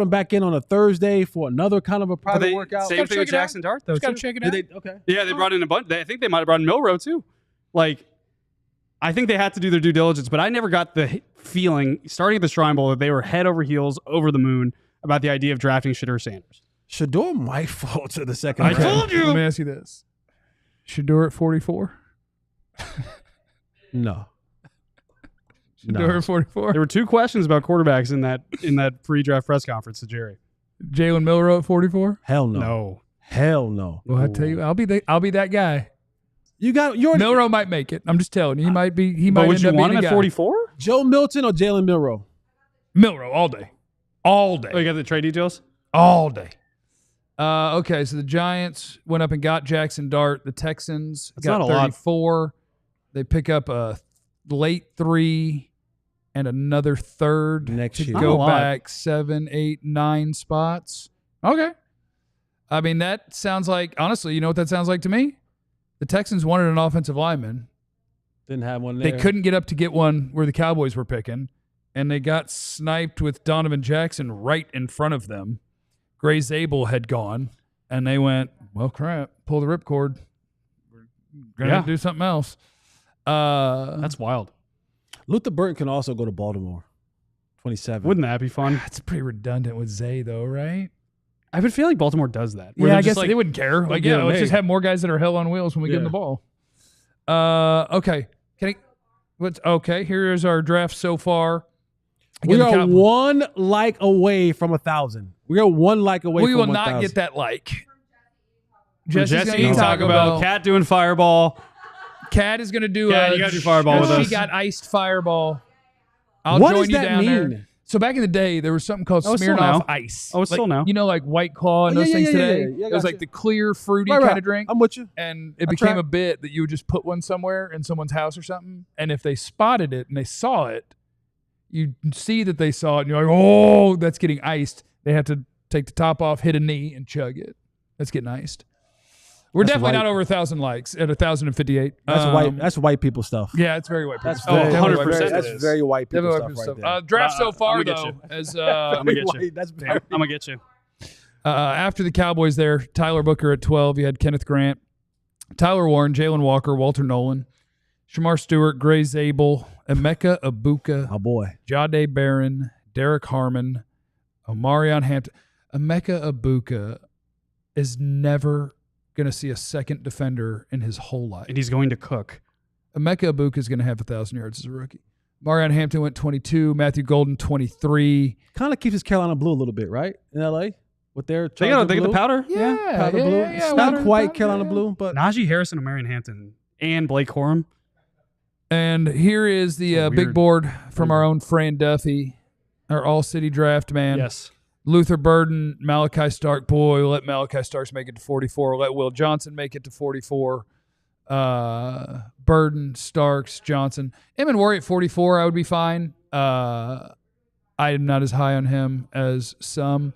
him back in on a Thursday for another kind of a private workout. Same thing with Jackson Dart, though. Just gotta check it out. Okay. Yeah, they brought in a bunch. I think they might have brought in Milrow too. Like, I think they had to do their due diligence, but I never got the feeling starting at the Shrine Bowl that they were head over heels, over the moon about the idea of drafting Shedeur Sanders. Shedeur might fall to the second I round. told you. Let me ask you this. Shedeur at 44? No. Shedeur at 44? There were 2 questions about quarterbacks in that pre-draft press conference to Jerry. Jalen Milrow at 44? Hell no. No. Hell no. Well, I tell you, I'll be that guy. You got your Milrow might make it. I'm just telling you, he might be. But would end you up want being him a at guy. 44? Joe Milton or Jalen Milrow? Milrow all day, all day. Oh, you got the trade details? All day. Okay, so the Giants went up and got Jackson Dart. The Texans got not a lot. 34. They pick up a late 3 and another third Next to year. Not a go lot. back 7, 8, 9 spots. Okay. I mean, that sounds like, honestly, you know what that sounds like to me? The Texans wanted an offensive lineman. Didn't have one there. They couldn't get up to get one where the Cowboys were picking, and they got sniped with Donovan Jackson right in front of them. Gray Zabel had gone, and they went, well, crap, pull the ripcord. We're going to do something else. That's wild. Luther Burton can also go to Baltimore. 27. Wouldn't that be fun? It's pretty redundant with Zay, though, right? I would feel like Baltimore does that. Yeah, I guess they wouldn't care. Like, yeah, let's hey. just have more guys that are hell on wheels when we give them the ball. Okay. Okay, here is our draft so far. We Again, the are Cowboys- one like away from 1,000. We are one like away We from will 1,000. not get that like. Jesse Jesse's can gonna talk about Cat doing Fireball. Cat is going to do Cat, you gotta do Fireball with She us. got iced Fireball. I'll What join does you that down mean? there. So back in the day, there was something called Oh, it's still Smirnoff now. Ice. Oh, it's Like, still now. You know, like White Claw and Oh, those yeah, things yeah, today? yeah, It was gotcha. like the clear, fruity Right, kind right. of drink. I'm with you. And it I became tried. a bit that you would just put one somewhere in someone's house or something. And if they spotted it and they saw it, you see that they saw it and you're like, oh, that's getting iced. They have to take the top off, hit a knee, and chug it. That's getting iced. We're That's definitely white. not over 1,000 likes at 1,058. That's white. That's white people stuff. Yeah, it's very white people. That's stuff. very, Definitely 100% white people it That's stuff. is. very white people Definitely stuff white right people there. stuff. Draft so far, I'ma get though, you. as I'm gonna get you. That's very I'm gonna get you. after the Cowboys there, Tyler Booker at 12. You had Kenneth Grant, Tyler Warren, Jalen Walker, Walter Nolan, Shamar Stewart, Gray Zabel, Emeka Ibuka, Oh boy. Jahdae Barron, Derek Harmon, Omarion Hampton. Emeka Ibuka is never going to see a second defender in his whole life. And he's going to cook. Emeka Ibuka is going to have 1,000 yards as a rookie. Marion Hampton went 22. Matthew Golden, 23. Kind of keeps his Carolina blue a little bit, right? In LA with their They got the powder. powder blue. It's not quite Carolina blue, but Najee Harrison and Marion Hampton and Blake Corum. And here is the So big weird. board from our own Fran Duffy, our all-city draft man. Yes. Luther Burden, Malachi Stark. Boy, let Malachi Starks make it to 44. Let Will Johnson make it to 44. Burden, Starks, Johnson. Eamon Worry at 44, I would be fine. I am not as high on him as some.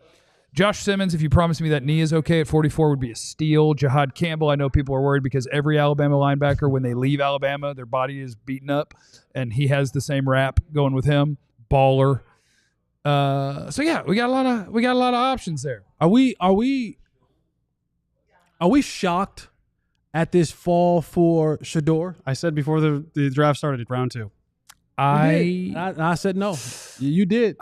Josh Simmons, if you promise me that knee is okay at 44, would be a steal. Jahad Campbell, I know people are worried because every Alabama linebacker, when they leave Alabama, their body is beaten up, and he has the same rap going with him. Baller. So yeah, we got a lot of options there. are we shocked at this fall for Shedeur? I said before the draft started, round 2. I said no. You did.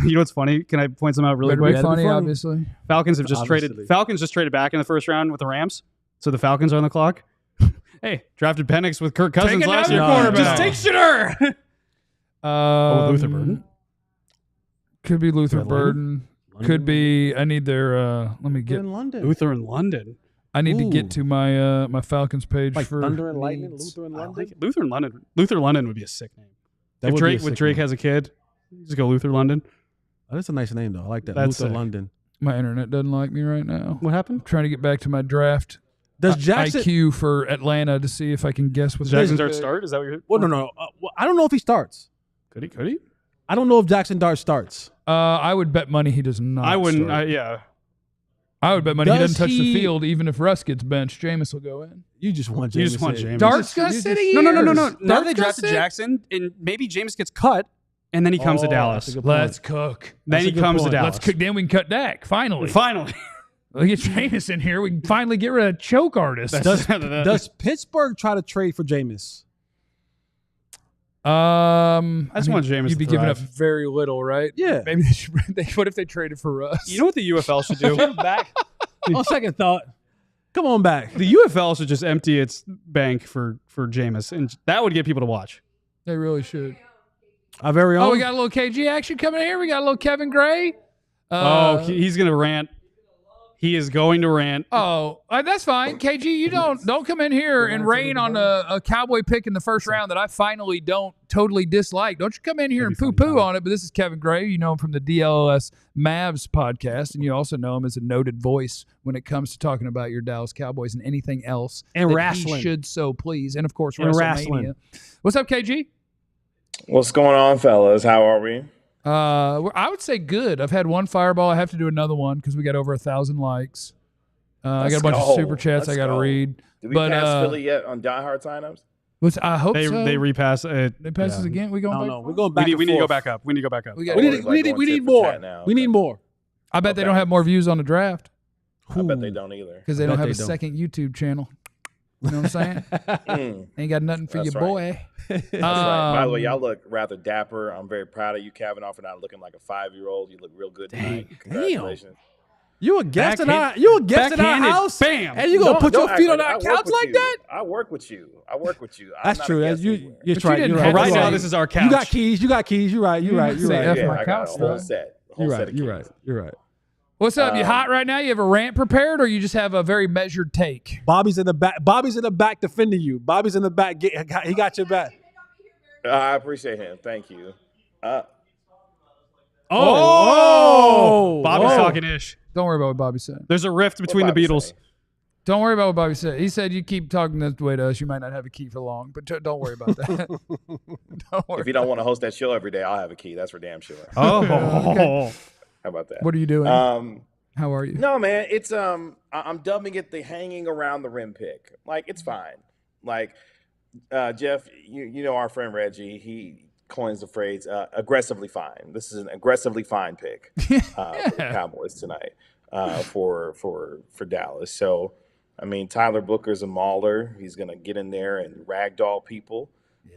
You know what's funny? Can I point some out really Better be quick? funny, obviously. Falcons have just traded. Falcons just traded back in the first round with the Rams, so the Falcons are on the clock. Hey, drafted Penix with Kirk Cousins last year. quarterback. Just take Shedeur. Luther Um, Burden. Could be Luther Atlanta? Burden. Could be. I need their. Let me get. in London. Luther in London. I need to Ooh. get to my my Falcons page Like for Thunder and Lightning, needs. Luther and I London. like it. Luther in London. Luther London would be a sick name. That If would be a Drake, sick Drake name. has a kid, just go Luther London. Oh, that's a nice name though. I like that. That's Luther sick. London. My internet doesn't like me right now. What happened? I'm trying to get back to my draft. Does Jackson? IQ for Atlanta to see if I can guess what Jackson they Dart pick. start? Is that what you're? Well, no. Well, I don't know if he starts. Could he? Could he? I don't know if Jackson Dart starts. I would bet money he does not. I wouldn't. start. Yeah. I would bet money he Does doesn't touch the he- field, even if Russ gets benched. Jameis will go in. You just want Jameis. You just want Jameis. Dart's gonna sit a year. No. Now Dart's that they gonna drafted sit. Jackson, and maybe Jameis gets cut, and then he comes to Dallas. that's a good point. Let's cook. Then That's he a good comes to point. Dallas. Let's cook. Then we can cut Dak. Finally. Finally. We get Jameis in here. We can finally get rid of choke artists. Does Pittsburgh try to trade for Jameis? I just mean, want Jameis You'd be to giving up thrive. very little, right? Yeah. Maybe they should. What if they traded for Russ? You know what the UFL should do? On second thought, come on back. The UFL should just empty its bank for Jameis, and that would get people to watch. They really should. Our very own. Oh, we got a little KG action coming here. We got a little Kevin Gray. He's going to rant. He is going to rant. That's fine. KG, you don't come in here and rain on a Cowboy pick in the first round that I finally don't totally dislike. Don't you come in here and poo-poo on it. But this is Kevin Gray. You know him from the DLLS Mavs podcast, and you also know him as a noted voice when it comes to talking about your Dallas Cowboys and anything else. And that wrestling. He should so please. And, of course, And WrestleMania. wrestling. What's up, KG? What's going on, fellas? How are we? I would say good. I've had one fireball. I have to do another one because we got over 1,000 likes. I got a bunch of super chats I got to read. Did we pass Philly yet on Die Hard signups? I hope they so. They repass it. They pass us again. We going back? No, we're going back. We need to go forth. back up. We need to go back up. We need more. We need more. I bet they don't have more views on the draft I bet they don't either. because they don't have a second YouTube channel. You know what I'm saying? Ain't got nothing for That's your right. boy. That's right. By the way, y'all look rather dapper. I'm very proud of you, Kavanaugh, for not looking like a 5-year-old. You look real good tonight. Congratulations. You a guest in our backhanded, house? Bam. And you gonna put your feet on I our work couch with like you. that? I work with you. That's true. You're But right. you didn't You're have right. to Right now, say- this is our couch. You got keys. You got keys. You're right. You're right. You're say right. F Yeah, my I got couch, a whole though. set. You're Set right. of You're keys. right. You're right. What's up? You hot right now? You have a rant prepared, or you just have a very measured take? Bobby's in the back. Bobby's in the back defending you. Bobby's in the back. He got your back. I appreciate him. Thank you. Bobby's talking ish. Don't worry about what Bobby said. There's a rift between the Bobby Beatles. say? Don't worry about what Bobby said. He said you keep talking this way to us, you might not have a key for long. But don't worry about that. Don't worry. If you don't want to host that show every day, I'll have a key. That's for damn sure. Oh, Okay. How about that? What are you doing? How are you? No, man, it's I'm dubbing it the hanging around the rim pick. Like, it's fine. Like, Jeff, you know our friend Reggie, he coins the phrase aggressively fine. This is an aggressively fine pick for the Cowboys tonight for Dallas. So, I mean, Tyler Booker's a mauler. He's gonna get in there and ragdoll people.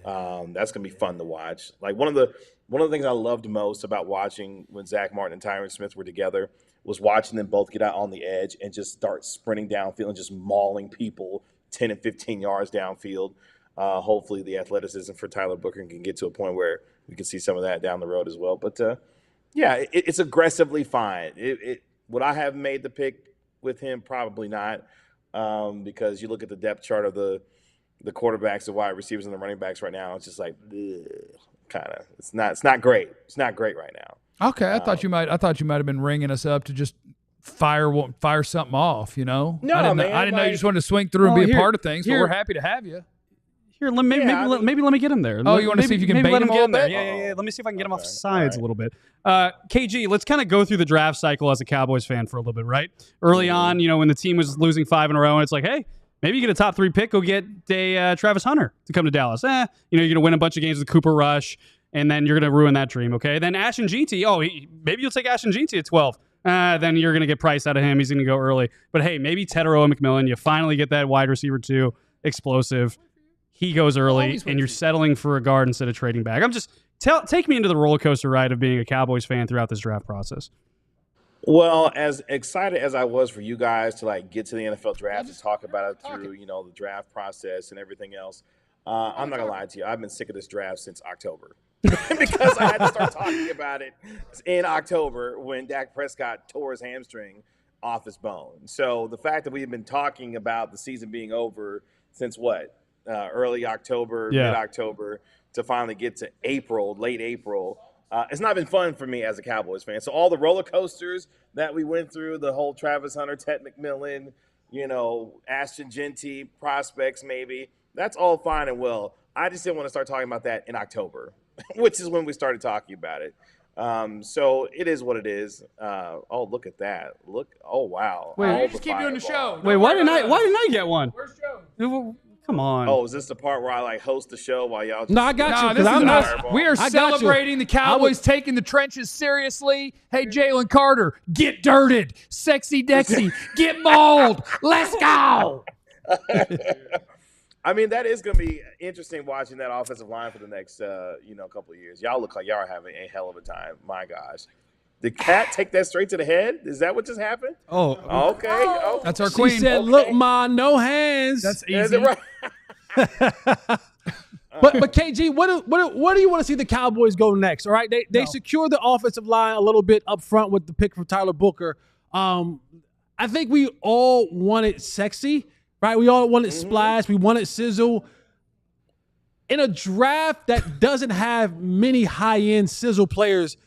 That's gonna be fun to watch. Like one of the things I loved most about watching when Zach Martin and Tyron Smith were together was watching them both get out on the edge and just start sprinting downfield and just mauling people 10 and 15 yards downfield. Hopefully the athleticism for Tyler Booker can get to a point where we can see some of that down the road as well. But yeah, it's aggressively fine. Would I have made the pick with him? Probably not, because you look at the depth chart of the quarterbacks, the wide receivers, and the running backs right now. It's just like kind of. It's not great. It's not great right now. Okay, I thought you might have been ringing us up to just fire something off. You know, No, I didn't man, know you like- just wanted to swing through and be a here- part of things. But here- we're happy to have you. Here, maybe let me get him there. Oh, you wanna see if you can bait let him a get little him there? bit? Yeah. Let me see if I can get him off the sides a little bit. KG, let's kind of go through the draft cycle as a Cowboys fan for a little bit, right? Early on, when the team was losing 5 in a row, and it's like, hey, maybe you get a top 3 pick, go get a Travis Hunter to come to Dallas. You're going to win a bunch of games with Cooper Rush, and then you're going to ruin that dream, okay? Then Ashton Jeanty, maybe you'll take Ashton Jeanty at 12. Then you're going to get priced out of him. He's going to go early. But hey, maybe Tetero and McMillan, you finally get that wide receiver 2, explosive. he goes early, Always and you're settling for a guard instead of trading back. Take me into the roller coaster ride of being a Cowboys fan throughout this draft process. Well, as excited as I was for you guys to like get to the NFL draft and talk about it through, the draft process and everything else, I'm not gonna lie to you. I've been sick of this draft since October because I had to start talking about it in October when Dak Prescott tore his hamstring off his bone. So the fact that we've been talking about the season being over since early October, mid-October, to finally get to April, late April. It's not been fun for me as a Cowboys fan. So all the roller coasters that we went through, the whole Travis Hunter, Ted McMillan, Ashton Genty, prospects maybe, that's all fine and well. I just didn't want to start talking about that in October, which is when we started talking about it. So it is what it is. Oh, look at that. Oh, wow. Wait, you just keep doing the show. Wait, why didn't I get one? Where's Joe? Come on. Oh, is this the part where I like host the show while y'all? No, I got you. We are celebrating the Cowboys taking the trenches seriously. Hey, Jalen Carter, get dirted. Sexy Dexy, get mauled. Let's go. I mean, that is going to be interesting watching that offensive line for the next, couple of years. Y'all look like y'all are having a hell of a time. My gosh. Did Cat take that straight to the head? Is that what just happened? Oh. Okay. That's our queen. She said, look, Ma, no hands. That's easy. Right? But KG, what do you want to see the Cowboys go next? All right, they secure the offensive line a little bit up front with the pick from Tyler Booker. I think we all wanted sexy, right? We all wanted splash. We wanted sizzle. In a draft that doesn't have many high-end sizzle players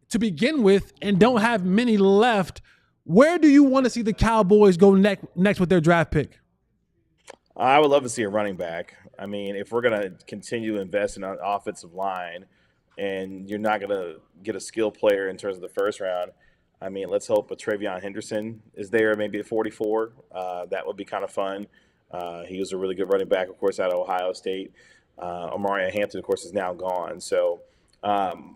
to begin with and don't have many left, where do you want to see the Cowboys go next with their draft pick? I would love to see a running back. I mean, if we're going to continue to invest in an offensive line and you're not going to get a skill player in terms of the first round, I mean, let's hope a Travion Henderson is there, maybe at 44. That would be kind of fun. He was a really good running back, of course, out of Ohio State. Omarion Hampton, of course, is now gone. So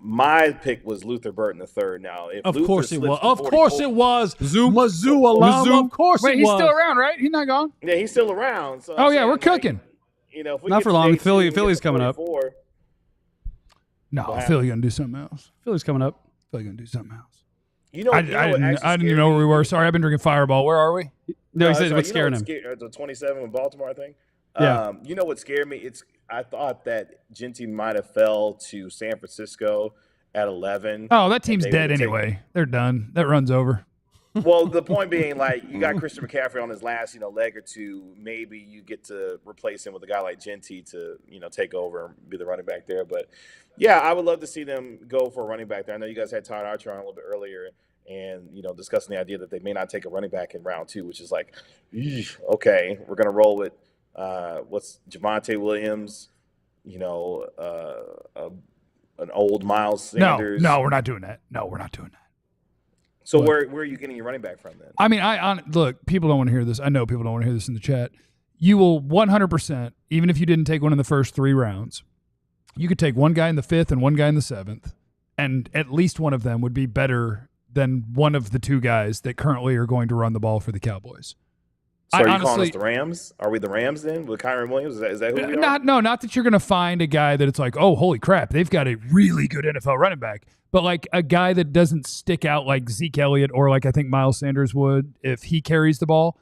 my pick was Luther Burton III. Now, if of Luther course it was. slips to Of course it was. Mizzou alum. Of course Wait, it he's was. still around, right? He's not gone? Yeah, he's still around. So Oh, yeah, we're cooking. If we Not get for to long. day two, we get Philly's to coming up. 44. No, Philly going to do something else. Philly's coming up. Philly going to do something else. I didn't even know where we were. Sorry, I've been drinking Fireball. Where are we? No, he said what's scaring him. The 27 in Baltimore, I think. Yeah. You know what scared me? I thought that Genty might have fell to San Francisco at 11. Oh, that team's dead anyway. They're done. That run's over. Well, the point being, like, you got Christian McCaffrey on his last, leg or two. Maybe you get to replace him with a guy like Genty to, take over and be the running back there. But, yeah, I would love to see them go for a running back there. I know you guys had Todd Archer on a little bit earlier and, discussing the idea that they may not take a running back in round 2, which is like, okay, we're going to roll with what's Javonte Williams, an old Miles Sanders. No, we're not doing that. No, we're not doing that. So where are you getting your running back from then? I mean, look, people don't want to hear this. I know people don't want to hear this in the chat. You will 100%, even if you didn't take one in the first 3 rounds, you could take one guy in the 5th and one guy in the 7th, and at least one of them would be better than one of the 2 guys that currently are going to run the ball for the Cowboys. So are you calling us the Rams? Are we the Rams then with Kyron Williams? Is that who we are? Not that you're going to find a guy that it's like, oh, holy crap, they've got a really good NFL running back. But like a guy that doesn't stick out like Zeke Elliott or like I think Miles Sanders would if he carries the ball.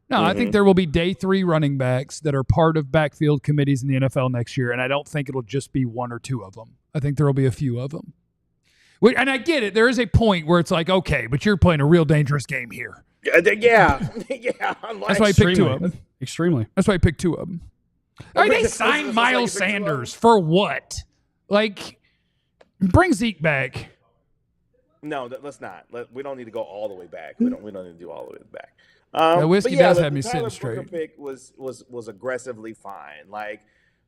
No, I think there will be day 3 running backs that are part of backfield committees in the NFL next year, and I don't think it'll just be 1 or 2 of them. I think there will be a few of them. And I get it. There is a point where it's like, okay, but you're playing a real dangerous game here. Yeah. That's why I picked 2 of them. Extremely. That's why I picked 2 of them. They signed Miles Sanders for what? Like, bring Zeke back. No, let's not. We don't need to go all the way back. We don't need to do all the way back. The whiskey does have me sitting straight. The Tyler Booker pick was aggressively fine. Like,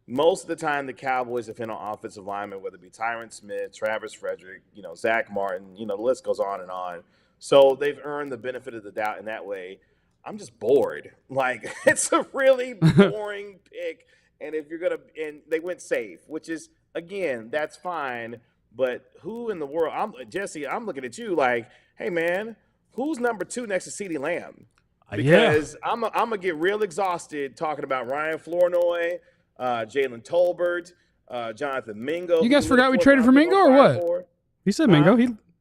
most of the time, the Cowboys have been on offensive linemen, whether it be Tyron Smith, Travis Frederick, Zach Martin, the list goes on and on. So they've earned the benefit of the doubt in that way. I'm just bored. Like, it's a really boring pick. And if you're going to – and they went safe, which is, again, that's fine. But who in the world – Jesse, I'm looking at you like, hey, man, who's number 2 next to CeeDee Lamb? Because I'm going to get real exhausted talking about Ryan Flournoy, Jalen Tolbert, Jonathan Mingo. You guys forgot we traded for Mingo or what? He said Mingo.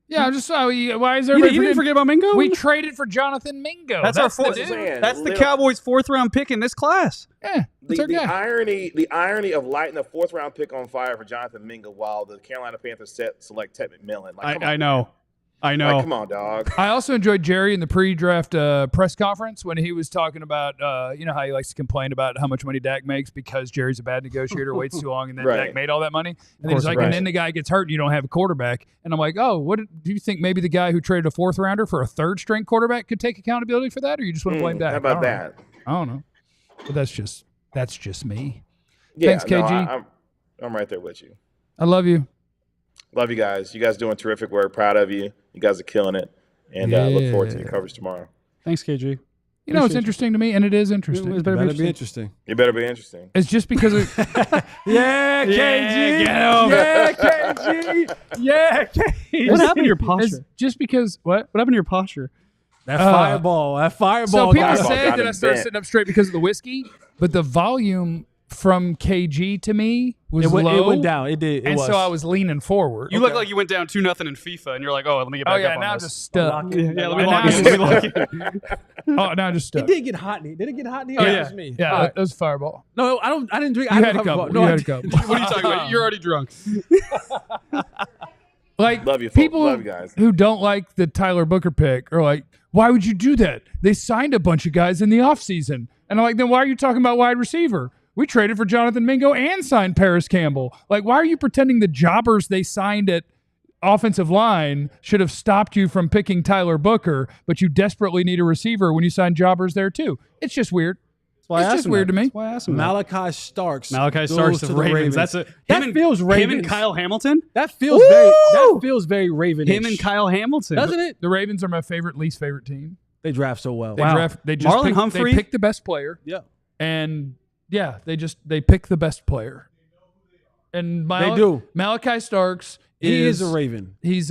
Yeah, I just saw. Why is You everybody didn't forget about Mingo? We traded for Jonathan Mingo. That's our fourth. That's the Cowboys' 4th round pick in this class. Yeah, that's our The guy. irony of lighting a 4th round pick on fire for Jonathan Mingo while the Carolina Panthers select Ted McMillan. Like, come on, I know. I know. Like, come on, dog. I also enjoyed Jerry in the pre-draft press conference when he was talking about, you know, how he likes to complain about how much money Dak makes because Jerry's a bad negotiator, waits too long, and then Right. Dak made all that money. And then course, he's like, right. and then the guy gets hurt and you don't have a quarterback. And I'm like, oh, what do you think maybe the guy who traded a 4th rounder for a 3rd-string quarterback could take accountability for that, or you just want to blame Dak? How about I don't know. that? I don't know. But that's just me. Yeah, Thanks, KG. No, I'm right there with you. I love you. Love you guys. You guys doing terrific work. Proud of you. You guys are killing it. And look forward to your coverage tomorrow. Thanks, KG. You know, it's interesting to me, and it is interesting. It better be interesting. You better be interesting. It's just because of Yeah, KG. Yeah, KG. Yeah, KG. What happened to your it's posture? just because what? What happened to your posture? That fireball. That fireball. So people got Fireball say got that him I started bent. sitting up straight because of the whiskey, but the volume from KG to me was it low. went down. It did. and so I was leaning forward. You look like you went down 2-0 in FIFA, and you're like, oh, let me get back Oh yeah, up on now I'm this. just stuck. Yeah, let me And lock now in. I'm Let me lock in. Oh, now I'm just It stuck. did get hot in here. Did it get hot in here? Oh, That yeah, was me. yeah, All right. that was Fireball. No, I didn't drink. You I had a didn't have couple. No, You I had a didn't. couple. What are you talking about? You're already drunk. Like Love you, folks. people Love you guys. who don't like the Tyler Booker pick are like, why would you do that? They signed a bunch of guys in the offseason. And I'm like, then why are you talking about wide receiver? We traded for Jonathan Mingo and signed Paris Campbell. Like, why are you pretending the jobbers they signed at offensive line should have stopped you from picking Tyler Booker, but you desperately need a receiver when you sign jobbers there too? It's just weird. Why I It's asked just him weird that. to me. That's why I asked him that. Malachi Starks. Malachi goes Starks to of the Ravens. That's a That feels Him Ravens. and Kyle Hamilton. That feels very. That feels very Ravens. Him and Kyle Hamilton. Doesn't it? The Ravens are my least favorite team. They draft so well. They Wow. they just Marlon pick, Humphrey? They pick the best player. Yeah. And yeah, they pick the best player. And They do. Malachi Starks He is a Raven. He's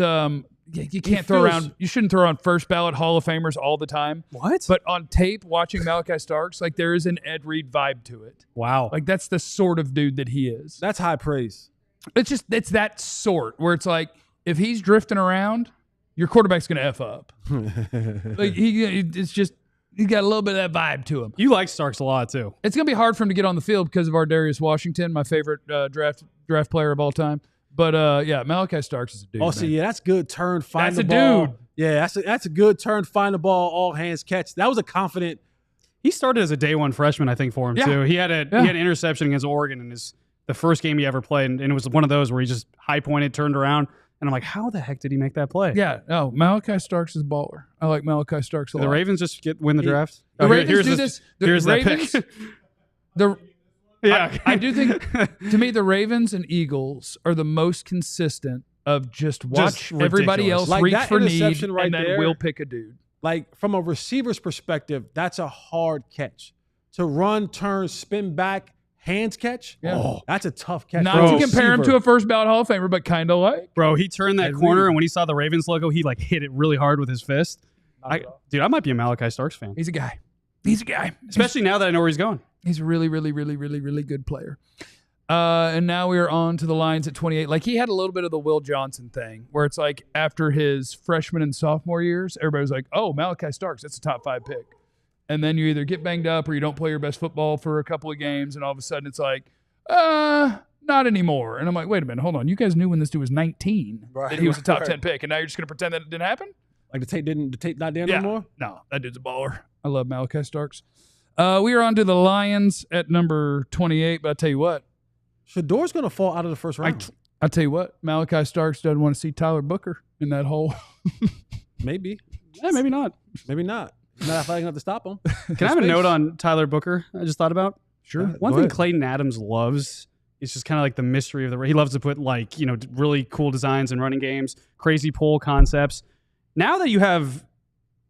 you can't throw feels- around. You shouldn't throw around first ballot Hall of Famers all the time. What? But on tape, watching Malachi Starks, like there is an Ed Reed vibe to it. Wow. Like that's the sort of dude that he is. That's high praise. It's that sort where it's like if he's drifting around, your quarterback's gonna F up. Like it's just he's got a little bit of that vibe to him. You like Starks a lot too. It's gonna be hard for him to get on the field because of our Darius Washington, my favorite draft player of all time. But yeah, Malachi Starks is a dude. Oh, see, man. yeah, that's good turn, find That's the a ball. dude. Yeah, that's a good turn, find the ball, all hands catch. That was a confident. He started as a day one freshman, I think, for him Yeah. too. He had an interception against Oregon in the first game he ever played, and it was one of those where he just high pointed, turned around, and I'm like, how the heck did he make that play? Yeah, no, Malachi Starks is a baller. I like Malachi Starks a Did lot. the Ravens just win the draft? The Oh, here- Ravens here's do the- this. The Here's Ravens, that pick. yeah, I do think. To me, the Ravens and Eagles are the most consistent of just watch everybody ridiculous. else Like reach that for need, interception right and then there. we'll pick a dude. Like from a receiver's perspective, that's a hard catch. To run, turn, spin back, hands catch. Yeah. That's a tough catch. Not for a to compare him to receiver. a first ballot Hall of Famer, but kind of like. Bro, he turned that Ed corner, Reed. and when he saw the Ravens logo, he like hit it really hard with his fist. Dude, I might be a Malachi Starks fan, He's a guy. He's a guy. especially now that I know where he's going. He's a really, really, really, really, really good player. And now we are on to the Lions at 28. Like he had a little bit of the Will Johnson thing where it's like after his freshman and sophomore years, everybody was like, oh, Malachi Starks, that's a top 5 pick. And then you either get banged up or you don't play your best football for a couple of games. And all of a sudden it's like, not anymore. And I'm like, wait a minute, hold on. You guys knew when this dude was 19 that he was a top 10 pick. And now you're just going to pretend that it didn't happen? Like the tape not there no more? No, that dude's a baller. I love Malachi Starks. We are on to the Lions at number 28. But I tell you what, Shador's going to fall out of the first round. I tell you what, Malachi Starks doesn't want to see Tyler Booker in that hole. Maybe. Yeah, maybe not. Maybe not. He's not athletic enough to stop him. Can I have a note on Tyler Booker? I just thought about. Sure. One thing Clayton Adams loves is just kind of like the mystery of the. He loves to put like really cool designs in running games, crazy pull concepts. Now that you have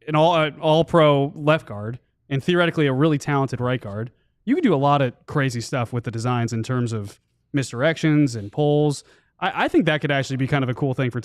an all pro left guard and theoretically a really talented right guard, you can do a lot of crazy stuff with the designs in terms of misdirections and pulls. I think that could actually be kind of a cool thing for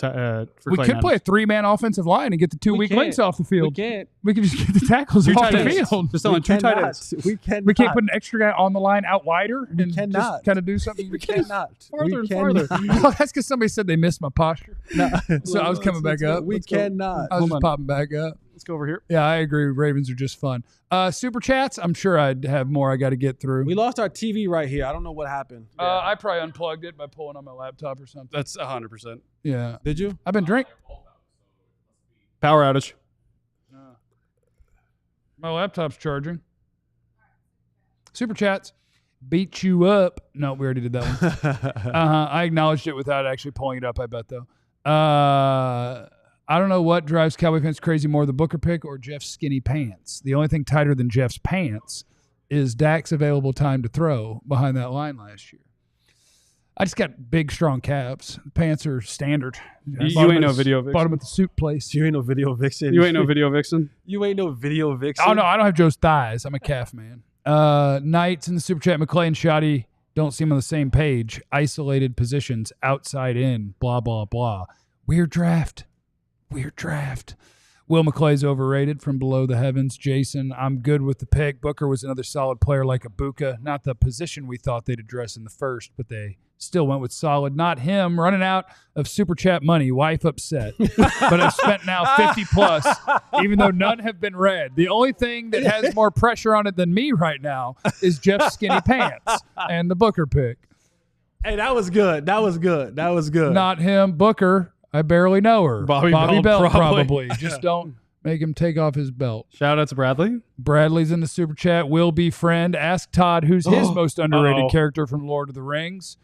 We Clay could play a Adams. 3-man offensive line and get the 2 weak links off the field. We can't. We can just get the tackles Two off tight the ends. field. Just on two tight ends. We cannot. We can't put an extra guy on the line out wider and cannot. just kind of do something. We cannot. Farther and cannot. farther. Well, that's because somebody said they missed my posture. No. So I was coming back up. We cannot. I was Hold just on. popping back up. Let's go over here. Yeah, I agree. Ravens are just fun. Super chats, I'm sure I'd have more I got to get through. We lost our TV right here. I don't know what happened. I probably unplugged it by pulling on my laptop or something. That's 100%. Yeah. Did you? I've been drinking. Power outage. My laptop's charging. Super chats. Beat you up. No, we already did that one. I acknowledged it without actually pulling it up, I bet, though. I don't know what drives Cowboy fans crazy more, the Booker pick or Jeff's skinny pants. The only thing tighter than Jeff's pants is Dak's available time to throw behind that line last year. I just got big, strong calves. The pants are standard. You ain't no video vixen. Bought them at the suit place. You ain't no video vixen. You ain't no video vixen. You ain't no video vixen. Oh, no, I don't have Joe's thighs. I'm a calf man. Knights in the super chat. McClay and Shoddy don't seem on the same page. Isolated positions, outside in, blah, blah, blah. Weird draft. Will McClay's overrated from below the heavens. Jason, I'm good with the pick. Booker was another solid player like Ibuka. Not the position we thought they'd address in the first, but they still went with solid. Not him. Running out of super chat money. Wife upset. But I've spent now 50 plus, even though none have been read. The only thing that has more pressure on it than me right now is Jeff's skinny pants and the Booker pick. Hey, that was good. That was good. Not him. Booker. I barely know her. Bobby Belt, Belt, probably. Just don't make him take off his belt. Shout out to Bradley. Bradley's in the super chat. Will be friend. Ask Todd who's his most underrated Uh-oh. character from Lord of the Rings.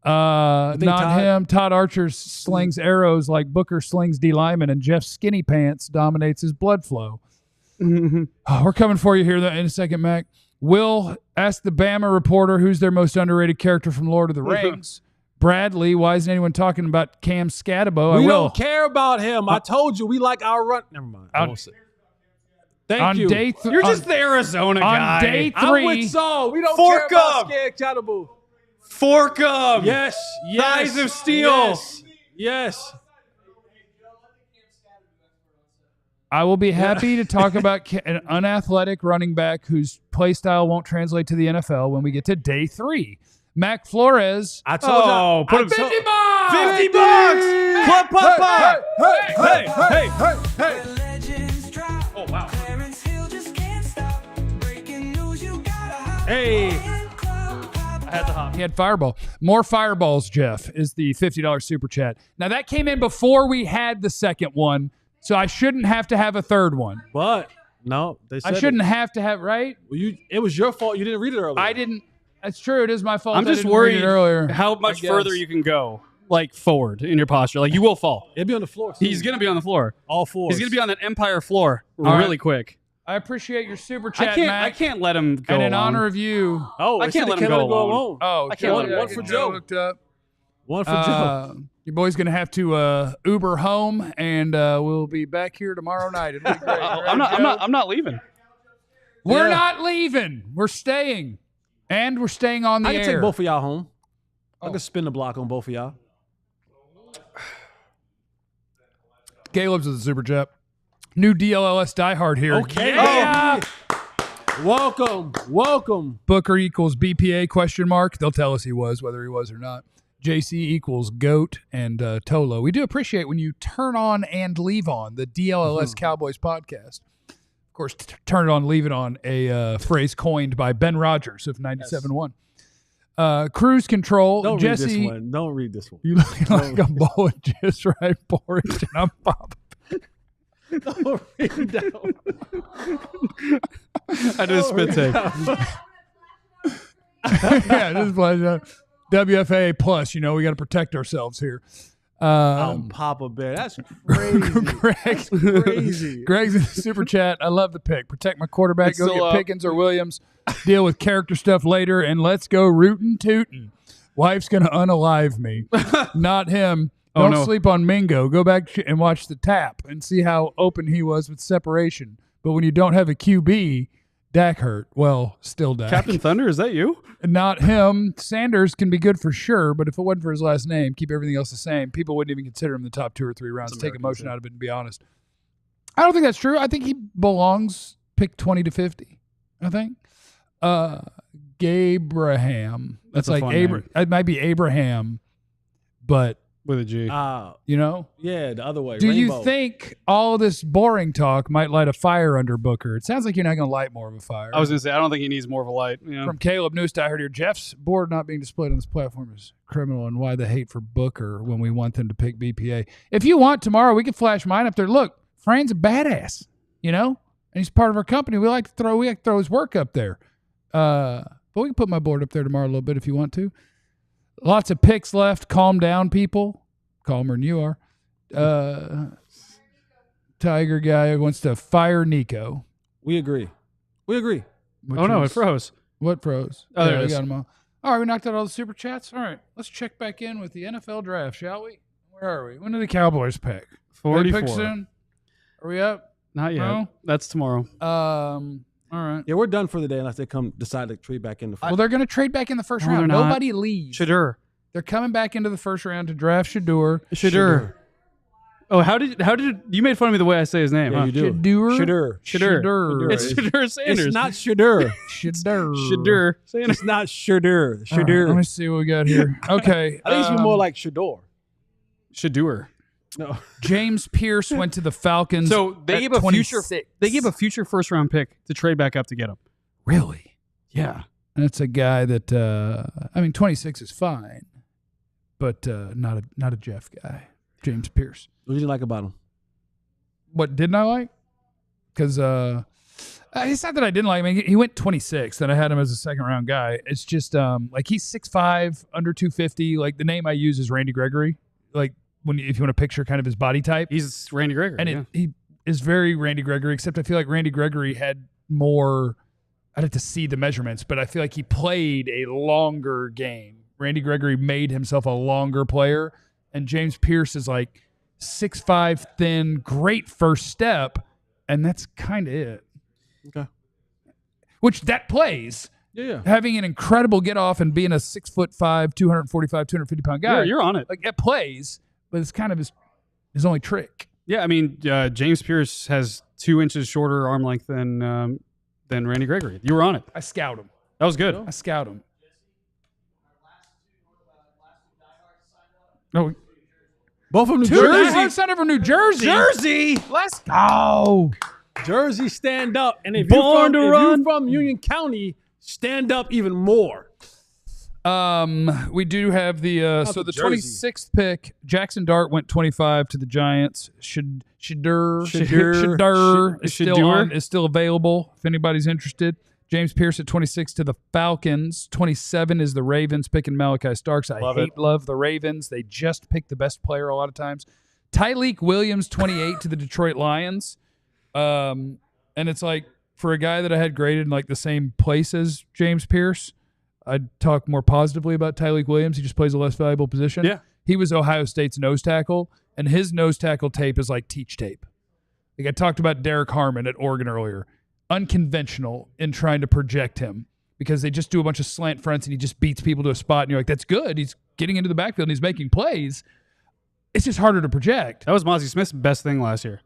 Not Todd- him. Todd Archer slings arrows like Booker slings D lineman, and Jeff Skinny Pants dominates his blood flow. We're coming for you here in a second, Mac. Will ask the Bama reporter who's their most underrated character from Lord of the Rings. Bradley, why isn't anyone talking about Cam Scatabo? We don't care about him. I told you we like our run. Never mind. I won't say. Thank you. You're just the Arizona guy. On day 3. I'm with Saul. We don't Fork care about up. Scared Chattaboo. Fork 'em. Yes. Thighs of steel. Yes. I will be happy to talk about an unathletic running back whose play style won't translate to the NFL when we get to day 3. Mac Flores. I told you. Put him $50. Club Papa. Hey. Legends drop. Oh, wow. Clarence Hill just can't stop. Breaking news, you gotta Hey. I had the hop. He had Fireball. More Fireballs, Jeff, is the $50 super chat. Now, that came in before we had the second one, so I shouldn't have to have a third one. But no, they said I shouldn't have to have, right? Well, it was your fault. You didn't read it earlier. I didn't. That's true. It is my fault. I'm I just didn't read worried it earlier. how much further you can go, like forward in your posture. Like you will fall. It'll be on the floor. He's going to be on the floor. All four. He's going to be on that Empire floor All really right. quick. I appreciate your super chat, I Mac. can't let him go And in alone. honor of you. Oh, I can't let him go alone. Oh, I can't let him Joe, go. for Joe Joe. looked up. One for Joe. Your boy's going to have to Uber home, and we'll be back here tomorrow night. It'll be great. I'm not leaving. We're Yeah. not leaving. We're staying. And we're staying on the I air. can take both of y'all home. I can spin the block on both of y'all. Caleb's is a super chat. New DLLS diehard here. Okay. Yeah. Welcome. Booker equals BPA question mark. They'll tell us he was, whether he was or not. JC equals GOAT and Tolo. We do appreciate when you turn on and leave on the DLLS Cowboys podcast. Of course, turn it on, leave it on, a phrase coined by Ben Rogers of 97.1. Cruise control. Don't Jesse, read this one. Don't read this one. you look like a bowl of just right porridge, and I'm popping. Don't read that one. I did a spit take. Yeah, this is pleasure. WFAA plus, we got to protect ourselves here. Papa Bear. That's crazy. Crazy. Greg's in the super chat. I love the pick. Protect my quarterback. It's Go still get up. Pickens or Williams. Deal with character stuff later, and let's go rootin' tootin'. Wife's gonna unalive me. Not him. Oh, Don't no. sleep on Mingo. Go back and watch the tap and see how open he was with separation. But when you don't have a QB, Dak hurt. Well, still Dak. Captain Thunder, is that you? Not him. Sanders can be good for sure, but if it wasn't for his last name, keep everything else the same, people wouldn't even consider him in the top 2 or 3 rounds. Take emotion out of it and be honest. I don't think that's true. I think he belongs pick 20 to 50. I think. Gabraham. That's like it might be Abraham, but with a G. You know? Yeah, the other way. Do Rainbow. you think all this boring talk might light a fire under Booker? It sounds like you're not going to light more of a fire. I was going to say, I don't think he needs more of a light. You know? From Caleb Newst, I heard here, Jeff's board not being displayed on this platform is criminal, and why the hate for Booker when we want them to pick BPA. If you want tomorrow, we can flash mine up there. Look, Fran's a badass, you know? And he's part of our company. We like to throw his work up there. But we can put my board up there tomorrow a little bit if you want to. Lots of picks left. Calm down, people. Calmer than you are. Tiger guy wants to fire Nico. We agree. Which it froze. What froze? Oh, there it we is. got them all. All right, we knocked out all the super chats. All right, let's check back in with the NFL draft, shall we? Where are we? When do the Cowboys pick? 44. They pick soon? Are we up? Not yet. No? That's tomorrow. All right. Yeah, we're done for the day unless they decide to trade back in the first. Well, they're going to trade back in the first No, round. they're not. Nobody leaves. Shadur. They're coming back into the first round to draft Shadur. Oh, how did you made fun of me the way I say his name? Yeah, Huh? you do. Shadur. It's Shadur Sanders. It's not Shadur. Shadur Sanders. It's not Shadur. All right, Shadur. let me see what we got here. Okay. I think it's more like Shador. Shadur. No. James Pierce went to the Falcons. So they at gave a 26. future first round pick to trade back up to get him. Really? Yeah. That's a guy that 26 is fine, but not a Jeff guy. James Pierce. What did you like about him? What didn't I like? Because it's not that I didn't like him. I mean, he went 26, and I had him as a second round guy. It's just like he's 6'5", under 250. Like the name I use is Randy Gregory. Like if you want to picture kind of his body type, He's Randy Gregory. and he is very Randy Gregory. Except I feel like Randy Gregory had more. I'd have to see the measurements, but I feel like he played a longer game. Randy Gregory made himself a longer player, and James Pierce is like 6'5", thin, great first step, and that's kind of it. Okay. Which that plays. Yeah. Having an incredible get off and being a 6'5", 245, 250 pound guy. You're on it. Like it plays, but it's kind of his only trick. Yeah, I mean, James Pierce has 2 inches shorter arm length than Randy Gregory. You were on it. I scout him. That was good. I scout him. No, Both of them New two Jersey. diehard son from New Jersey. Jersey. Let's go. Jersey, stand up. And if Born to you're run. from Union County, stand up even more. We do have the the the Jersey. 26th pick. Jackson Dart went 25 to the Giants. Shadur is still available if anybody's interested. James Pierce at 26 to the Falcons. 27 is the Ravens picking Malachi Starks. I love the Ravens. They just pick the best player a lot of times. Tyleek Williams 28 to the Detroit Lions. And it's like for a guy that I had graded in like the same place as James Pierce, I'd talk more positively about Tyleek Williams. He just plays a less valuable position. Yeah. He was Ohio State's nose tackle, and his nose tackle tape is like teach tape. Like I talked about Derek Harmon at Oregon earlier. Unconventional in trying to project him because they just do a bunch of slant fronts and he just beats people to a spot, and you're like, that's good. He's getting into the backfield and he's making plays. It's just harder to project. That was Mozzie Smith's best thing last year.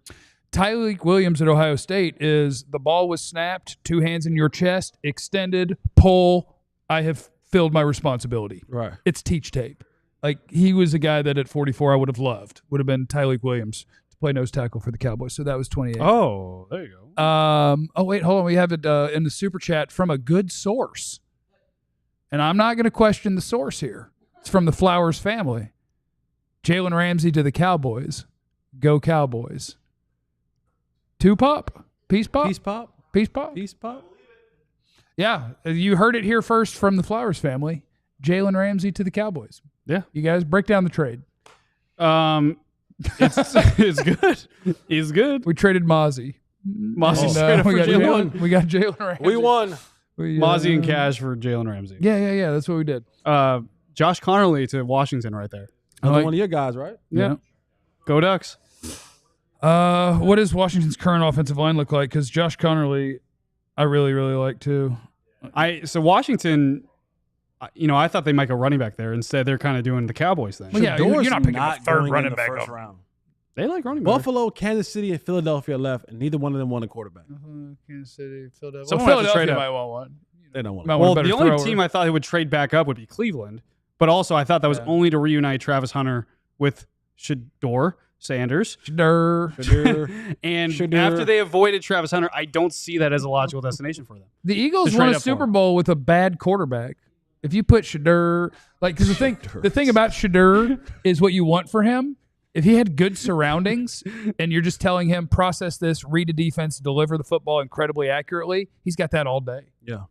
Tyleek Williams at Ohio State is the ball was snapped, 2 hands in your chest, extended, pull. I have filled my responsibility. Right. It's teach tape. Like he was a guy that at 44 I would have loved. Would have been Tyleek Williams to play nose tackle for the Cowboys. So that was 28. Oh, there you go. Oh wait, hold on. We have it in the super chat from a good source, and I'm not going to question the source here. It's from the Flowers family. Jalen Ramsey to the Cowboys. Go Cowboys. 2 pop. Peace pop. Peace pop. Peace pop. Peace pop. Yeah, you heard it here first from the Flowers family. Jalen Ramsey to the Cowboys. Yeah. You guys break down the trade. It's good. He's good. We traded Mozzie. Mozzie straight up for Jalen. We got Jalen Ramsey. We won. Mozzie and Cash for Jalen Ramsey. Yeah. That's what we did. Josh Connerly to Washington right there. Another one of your guys, right? Yeah. Go Ducks. What does Washington's current offensive line look like? Because Josh Connerly I really, really like too. So Washington, I thought they might go running back there. Instead, they're kind of doing the Cowboys thing. Well, yeah, you're not picking a third going running in the back first over. round. They like running back. Buffalo, Kansas City, and Philadelphia left, and neither one of them won a quarterback. Kansas City, Philadelphia. Someone Well, has to trade Philadelphia up. might want one. They don't want Might to. want a Well, better the only thrower. team I thought they would trade back up would be Cleveland. But also, I thought that was only to reunite Travis Hunter with Shador Sanders. Shador. And Shador. after they avoided Travis Hunter, I don't see that as a logical destination for them. The Eagles To won trade a up for Super him. Bowl with a bad quarterback. If you put Shador, because the thing about Shador is what you want for him. If he had good surroundings and you're just telling him process this, read a defense, deliver the football incredibly accurately, he's got that all day. Yeah.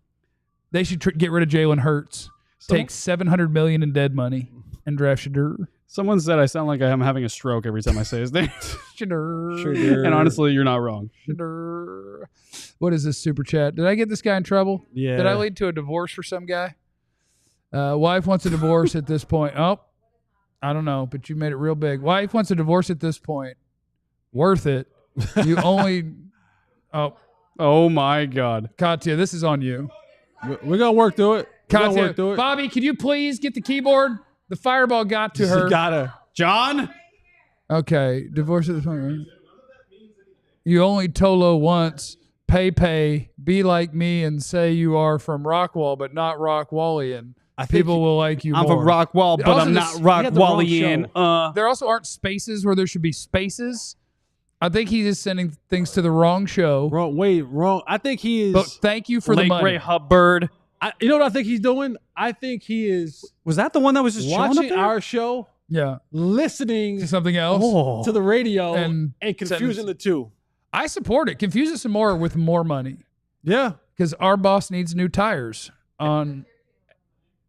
They should get rid of Jalen Hurts, take $700 million in dead money, and draft Shador. Someone said I sound like I'm having a stroke every time I say his name. Shador. And honestly, you're not wrong. Shador. What is this super chat? Did I get this guy in trouble? Yeah. Did I lead to a divorce for some guy? Wife wants a divorce at this point. Oh, I don't know, but you made it real big. Wife wants a divorce at this point. Worth it. You only. Oh my God. Katya, this is on you. We're gonna work through it. We're gonna Katya, work through it. Bobby, could you please get the keyboard? The fireball got to her. Got her. John? Okay, divorce at this point. Right? You only Tolo once. Pay, be like me and say you are from Rockwall, but not Rockwallian. People will like you I'm more. from Rockwall, but I'm not Rockwallian. There also aren't spaces where there should be spaces. I think he's just sending things to the wrong show. Wrong. I think he is. But thank you for the Lake money. Ray Hubbard. You know what I think he's doing? I think he is. Was that the one that was just chilling up watching there? our show, Yeah. listening To something else. to the radio, And and confusing the two. I support it. Confuse it some more with more money. Yeah. Because our boss needs new tires on.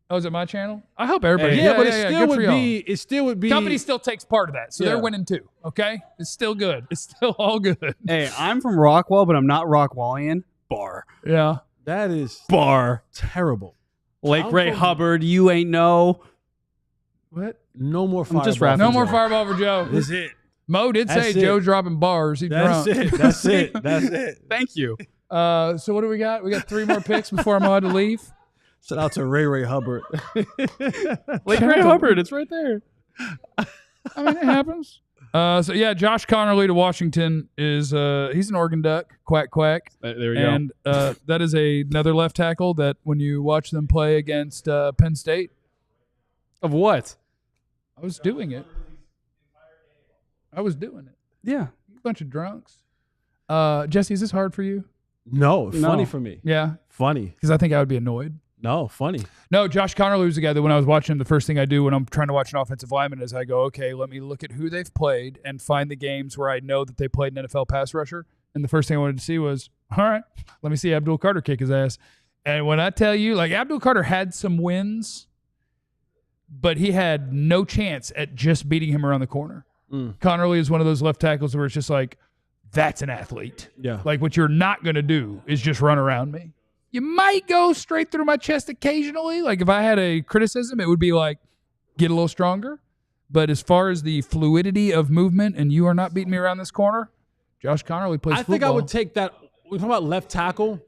Oh, is it my channel? I hope everybody. Yeah, but it Good still for would y'all. be. It still would be. Company still takes part of that, so Yeah. they're winning too. Okay, it's still good. It's still all good. Hey, I'm from Rockwall, but I'm not Rockwallian. Bar. Yeah, That is Bar. terrible. Lake I'm Ray from- Hubbard, you ain't know. What? No more I'm fireball. just rapping. No more fireball for Joe. That's it. Mo did say That's it. Joe's dropping bars. He's That's drunk. it. That's it. That's it. Thank you. So what do we got? We got 3 more picks before I'm allowed to leave. Shout out to Ray Hubbard. Lake Ray Hubbard, it's right there. I mean, it happens. So yeah, Josh Connerly to Washington is he's an Oregon Duck. Quack quack. There we And that is another left tackle that when you watch them play against Penn State, Of what? I was doing it. Yeah. Bunch of drunks. Jesse, is this hard for you? No, No. funny for me. Yeah, Funny. because I think I would be annoyed. No, funny. No, Josh Connerly was the guy that when I was watching him, the first thing I do when I'm trying to watch an offensive lineman is I go, okay, let me look at who they've played and find the games where I know that they played an NFL pass rusher. And the first thing I wanted to see was, all right, let me see Abdul Carter kick his ass. And when I tell you, like Abdul Carter had some wins, but he had no chance at just beating him around the corner. Connerly is one of those left tackles where it's just like, that's an athlete. Yeah. Like what you're not going to do is just run around me. You might go straight through my chest occasionally. Like if I had a criticism, it would be like, get a little stronger. But as far as the fluidity of movement and you are not beating me around this corner, Josh Connerly plays I think I football. would take that. We're talking about left tackle.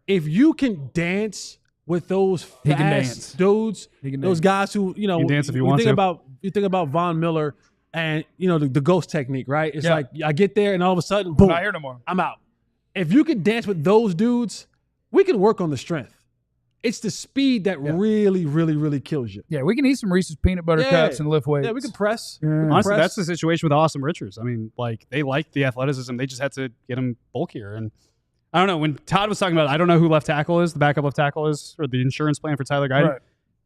If you can dance with those He can fast dance. dudes, He can those dance. guys who, you know, He can dance if he you wants think to. you think about Von Miller and, you know, the ghost technique, right? It's Yeah. like I get there and all of a sudden, boom, Not here no more. I'm out. If you could dance with those dudes, we can work on the strength. It's the speed that really, really, really kills you. Yeah, we can eat some Reese's peanut butter Yeah. cups and lift weights. Yeah, we can press. Yeah. We can Honestly, press. that's the situation with Austin Richards. I mean, like, they like the athleticism. They just had to get him bulkier. And I don't know, when Todd was talking about, I don't know who left tackle is, the backup left tackle is, or the insurance plan for Tyler Guyton. Right.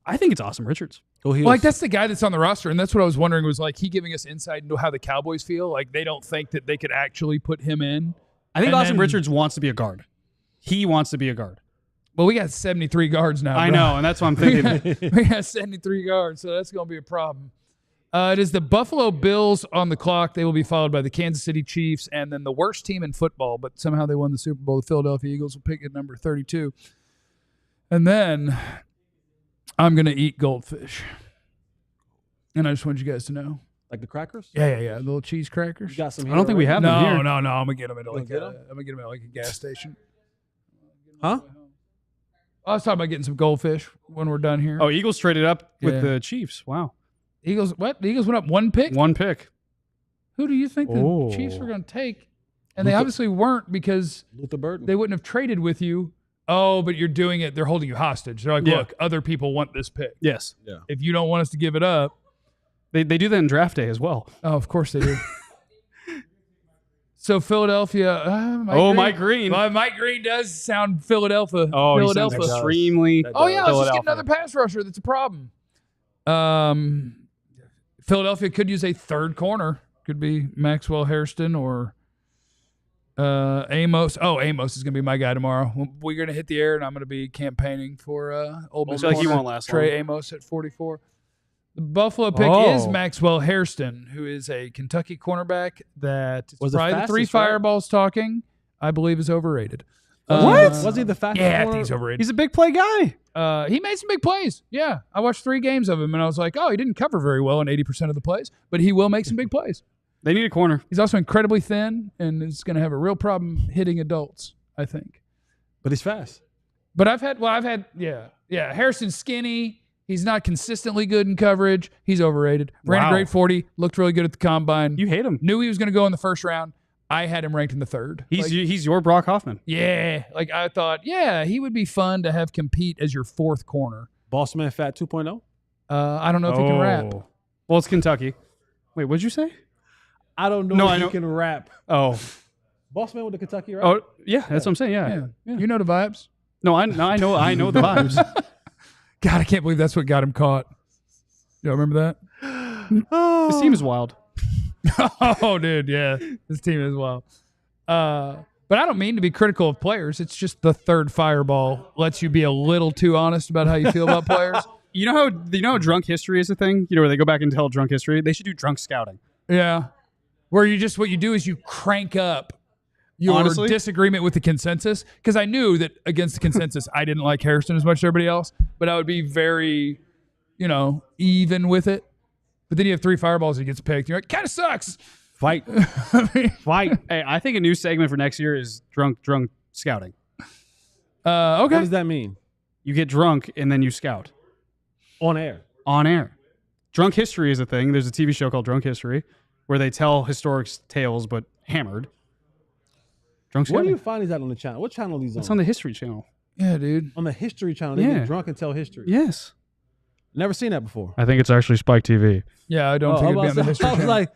I think it's Austin Richards. Go Heels. Well, like that's the guy that's on the roster, and that's what I was wondering was like he giving us insight into how the Cowboys feel. Like they don't think that they could actually put him in. I think And Austin then- Richards wants to be a guard. He wants to be a guard. Well, we got 73 guards now. I bro. know, and that's what I'm thinking. We got 73 guards, so that's going to be a problem. It is the Buffalo Bills on the clock. They will be followed by the Kansas City Chiefs, and then the worst team in football, but somehow they won the Super Bowl. The Philadelphia Eagles will pick at number 32. And then I'm going to eat goldfish. And I just want you guys to know. like the crackers. Yeah. The little cheese crackers. You got some. I don't think we have them here. No. I'm going to get them at gonna get 'em? I'm going to get them at like a gas station. Huh? I was talking about getting some goldfish when we're done here. Oh, Eagles traded up with Yeah. the Chiefs. Wow. Eagles, what? The Eagles went up one pick? One pick. Who do you think the Chiefs were going to take? And they obviously weren't because Luther Burden. they wouldn't have traded with you. Oh, but you're doing it. They're holding you hostage. They're like, Yeah. look, other people want this pick. Yes. Yeah. If you don't want us to give it up. They do that in draft day as well. Oh, of course they do. So Philadelphia. Mike Green. Well, Mike Green does sound Philadelphia. Oh, he sounds Philadelphia. extremely. Oh yeah, let's just Philadelphia. get another pass rusher. That's a problem. Philadelphia could use a third corner. Could be Maxwell Hairston or Amos. Oh, Amos is going to be my guy tomorrow. We're going to hit the air, and I'm going to be campaigning for Ole Miss. I feel like he corner, won't last Trey long. Amos at 44. The Buffalo pick is Maxwell Hairston, who is a Kentucky cornerback that Was the probably the three fastest, right? fireballs talking, I believe, is overrated. What? Was he the fastest Yeah, I corner? think he's overrated. He's a big play guy. He made some big plays. Yeah. I watched 3 games of him, and I was like, oh, he didn't cover very well in 80% of the plays, but he will make some big plays. They need a corner. He's also incredibly thin and is going to have a real problem hitting adults, I think. But he's fast. But yeah. Harrison's skinny. He's not consistently good in coverage. He's overrated. Ran a Wow. great 40. Looked really good at the combine. You hate him. Knew he was going to go in the first round. I had him ranked in the third. He's your Brock Hoffman. Yeah. Like I thought, yeah, he would be fun to have compete as your fourth corner. Boss Man Fat 2.0? I don't know if he can rap. Well, it's Kentucky. Wait, what'd you say? I don't know No, if I he know. can rap. Oh. Boss Man with the Kentucky, right? Oh, yeah, that's what I'm saying. Yeah. You know the vibes. No, I know the vibes. God, I can't believe that's what got him caught. Y'all remember that? This team is wild. Oh, dude, yeah. This team is wild. But I don't mean to be critical of players. It's just the third fireball lets you be a little too honest about how you feel about players. You know how drunk history is a thing? You know where they go back and tell drunk history? They should do drunk scouting. Yeah. Where what you do is you crank up your Honestly? disagreement with the consensus. Because I knew that against the consensus, I didn't like Harrison as much as everybody else, but I would be very, even with it. But then you have 3 fireballs and he gets picked. You're like, kind of sucks. Fight. Fight. Hey, I think a new segment for next year is drunk scouting. Okay. What does that mean? You get drunk and then you scout. On air. On air. Drunk history is a thing. There's a TV show called Drunk History where they tell historic tales but hammered. Drunk Where scouting. do you find these out on the channel? What channel are these on? It's on the History Channel. Yeah, dude. On the History Channel. They Yeah. get drunk and tell history. Yes. Never seen that before. I think it's actually Spike TV. Yeah, I don't think it'd be on the History I was Channel. like,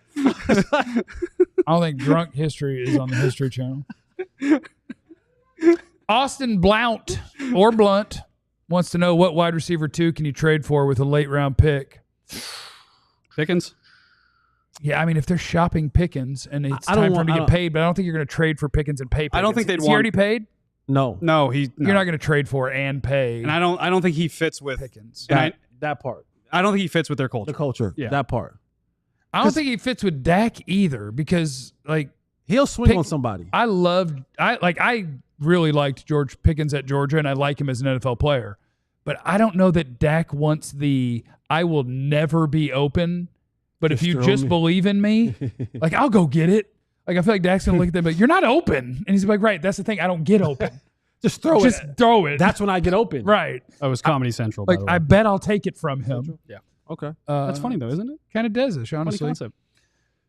I don't think drunk history is on the History Channel. Austin Blount or Blunt wants to know what wide receiver 2 can you trade for with a late round pick? Pickens? Yeah, I mean, if they're shopping Pickens and it's I don't time for him want- to I get don't- paid, but I don't think you're going to trade for Pickens and pay Pickens. I don't think they'd Is he want- already paid? no. No, You're not going to trade for and pay And I don't think he fits with Pickens. and That part. I don't think he fits with their culture. The culture. Yeah. That part. I don't think he fits with Dak either because, like, He'll swing on somebody. I really liked George Pickens at Georgia, and I like him as an NFL player. But I don't know that Dak wants I will never be open, but if Just you throw just me. believe in me, like, I'll go get it. Like, I feel like Dak's going to look at them like, you're not open. And he's like, right, that's the thing. I don't get open. Just throw Just it. throw it. That's when I get open. right. That was Comedy Central, Like, by the way. I bet I'll take it from him. Yeah. Okay. That's funny, though, isn't it? Kind of does-ish, Funny honestly. concept.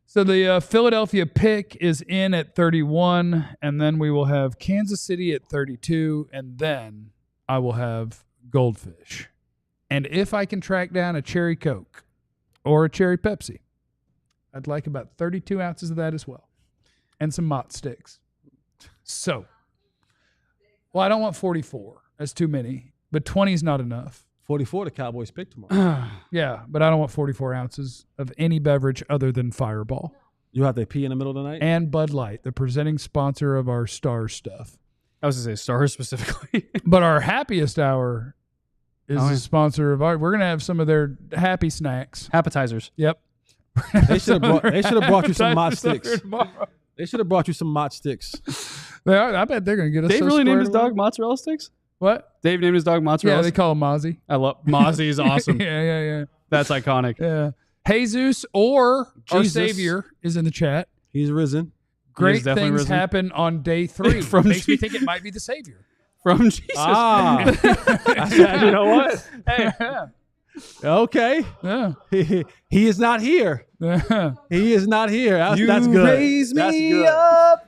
So the Philadelphia pick is in at 31, and then we will have Kansas City at 32, and then I will have Goldfish. And if I can track down a Cherry Coke or a Cherry Pepsi, I'd like about 32 ounces of that as well, and some Mott sticks. So, well, I don't want 44. That's too many, but 20 is not enough. 44, the Cowboys pick tomorrow. Yeah, but I don't want 44 ounces of any beverage other than Fireball. You have to pee in the middle of the night? And Bud Light, the presenting sponsor of our Stars stuff. I was going to say Stars specifically. But our happiest hour is a sponsor of our. We're going to have some of their happy snacks. Appetizers. Yep. They should have brought you some Mott Appetizers sticks. tomorrow. They should have brought you some Mott sticks. They are. I bet they're going to get us. Dave so really named his squared away. dog Mozzarella Sticks? What? Dave named his dog Mozzarella Yeah, they Sticks? call him Mozzie. I love Mozzie is awesome. Yeah. That's iconic. Yeah. Jesus or our Jesus. Savior is in the chat. He's risen. Great definitely things risen. happen on day 3. From Makes me Jesus. think it might be the Savior. from Jesus. Ah. I said, you know what? Hey. Okay. Yeah. He is not here. He is not here. That's good. Raise That's me good. up.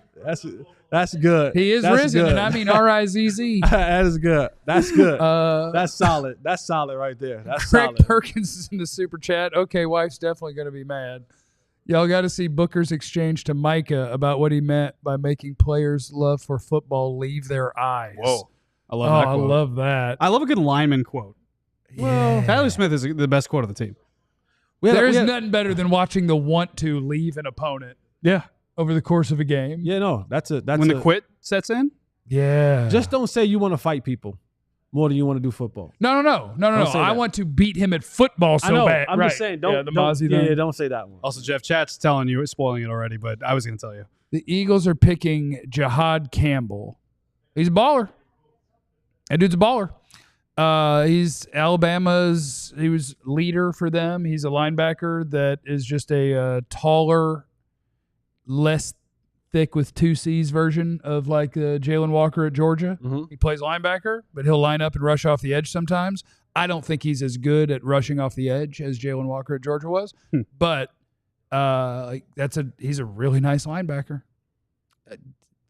That's good. He is That's risen, good. and I mean R-I-Z-Z. That is good. That's good. That's solid. That's solid right there. That's Greg solid. Perkins is in the super chat. Okay, wife's definitely going to be mad. Y'all got to see Booker's exchange to Micah about what he meant by making players' love for football leave their eyes. Whoa. I love that I quote. love that. I love a good lineman quote. Well, Tyler Smith is the best quote of the team. There's nothing better than watching the want to leave an opponent. Yeah. Over the course of a game. Yeah, no, that's when the quit sets in. Yeah. Just don't say you want to fight people more than you want to do football. No. I want to beat him at football so I know. bad. I'm just saying, don't. the Mozzie don't, thing. yeah, don't say that one. Also, Jeff Chat's telling you, spoiling it already, but I was going to tell you. The Eagles are picking Jahad Campbell. He's a baller. That dude's a baller. He's Alabama's. He was leader for them. He's a linebacker that is just a taller, less thick with 2 C's version of like Jalen Walker at Georgia. Mm-hmm. He plays linebacker, but he'll line up and rush off the edge sometimes. I don't think he's as good at rushing off the edge as Jalen Walker at Georgia was, but he's a really nice linebacker.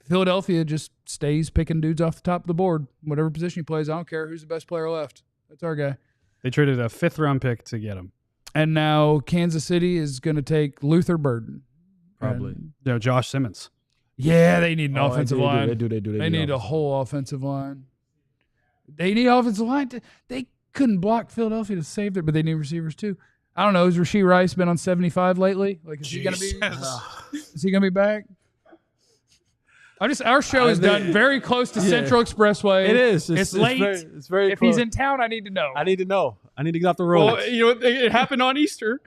Philadelphia just stays picking dudes off the top of the board. Whatever position he plays, I don't care who's the best player left. That's our guy. They traded a 5th-round pick to get him. And now Kansas City is going to take Luther Burden. Probably. No, Josh Simmons. Yeah, they need an offensive line. They do. They need a whole offensive line. They need offensive line. They couldn't block Philadelphia to save it, but they need receivers too. I don't know. Has Rasheed Rice been on 75 lately? Like, is he going to be? Is he going to be back? Our show is done very close to Central Expressway. It is. It's late. It's very if close. he's in town, I need to know. I need to know. I need to get off the road. Well, it happened on Easter.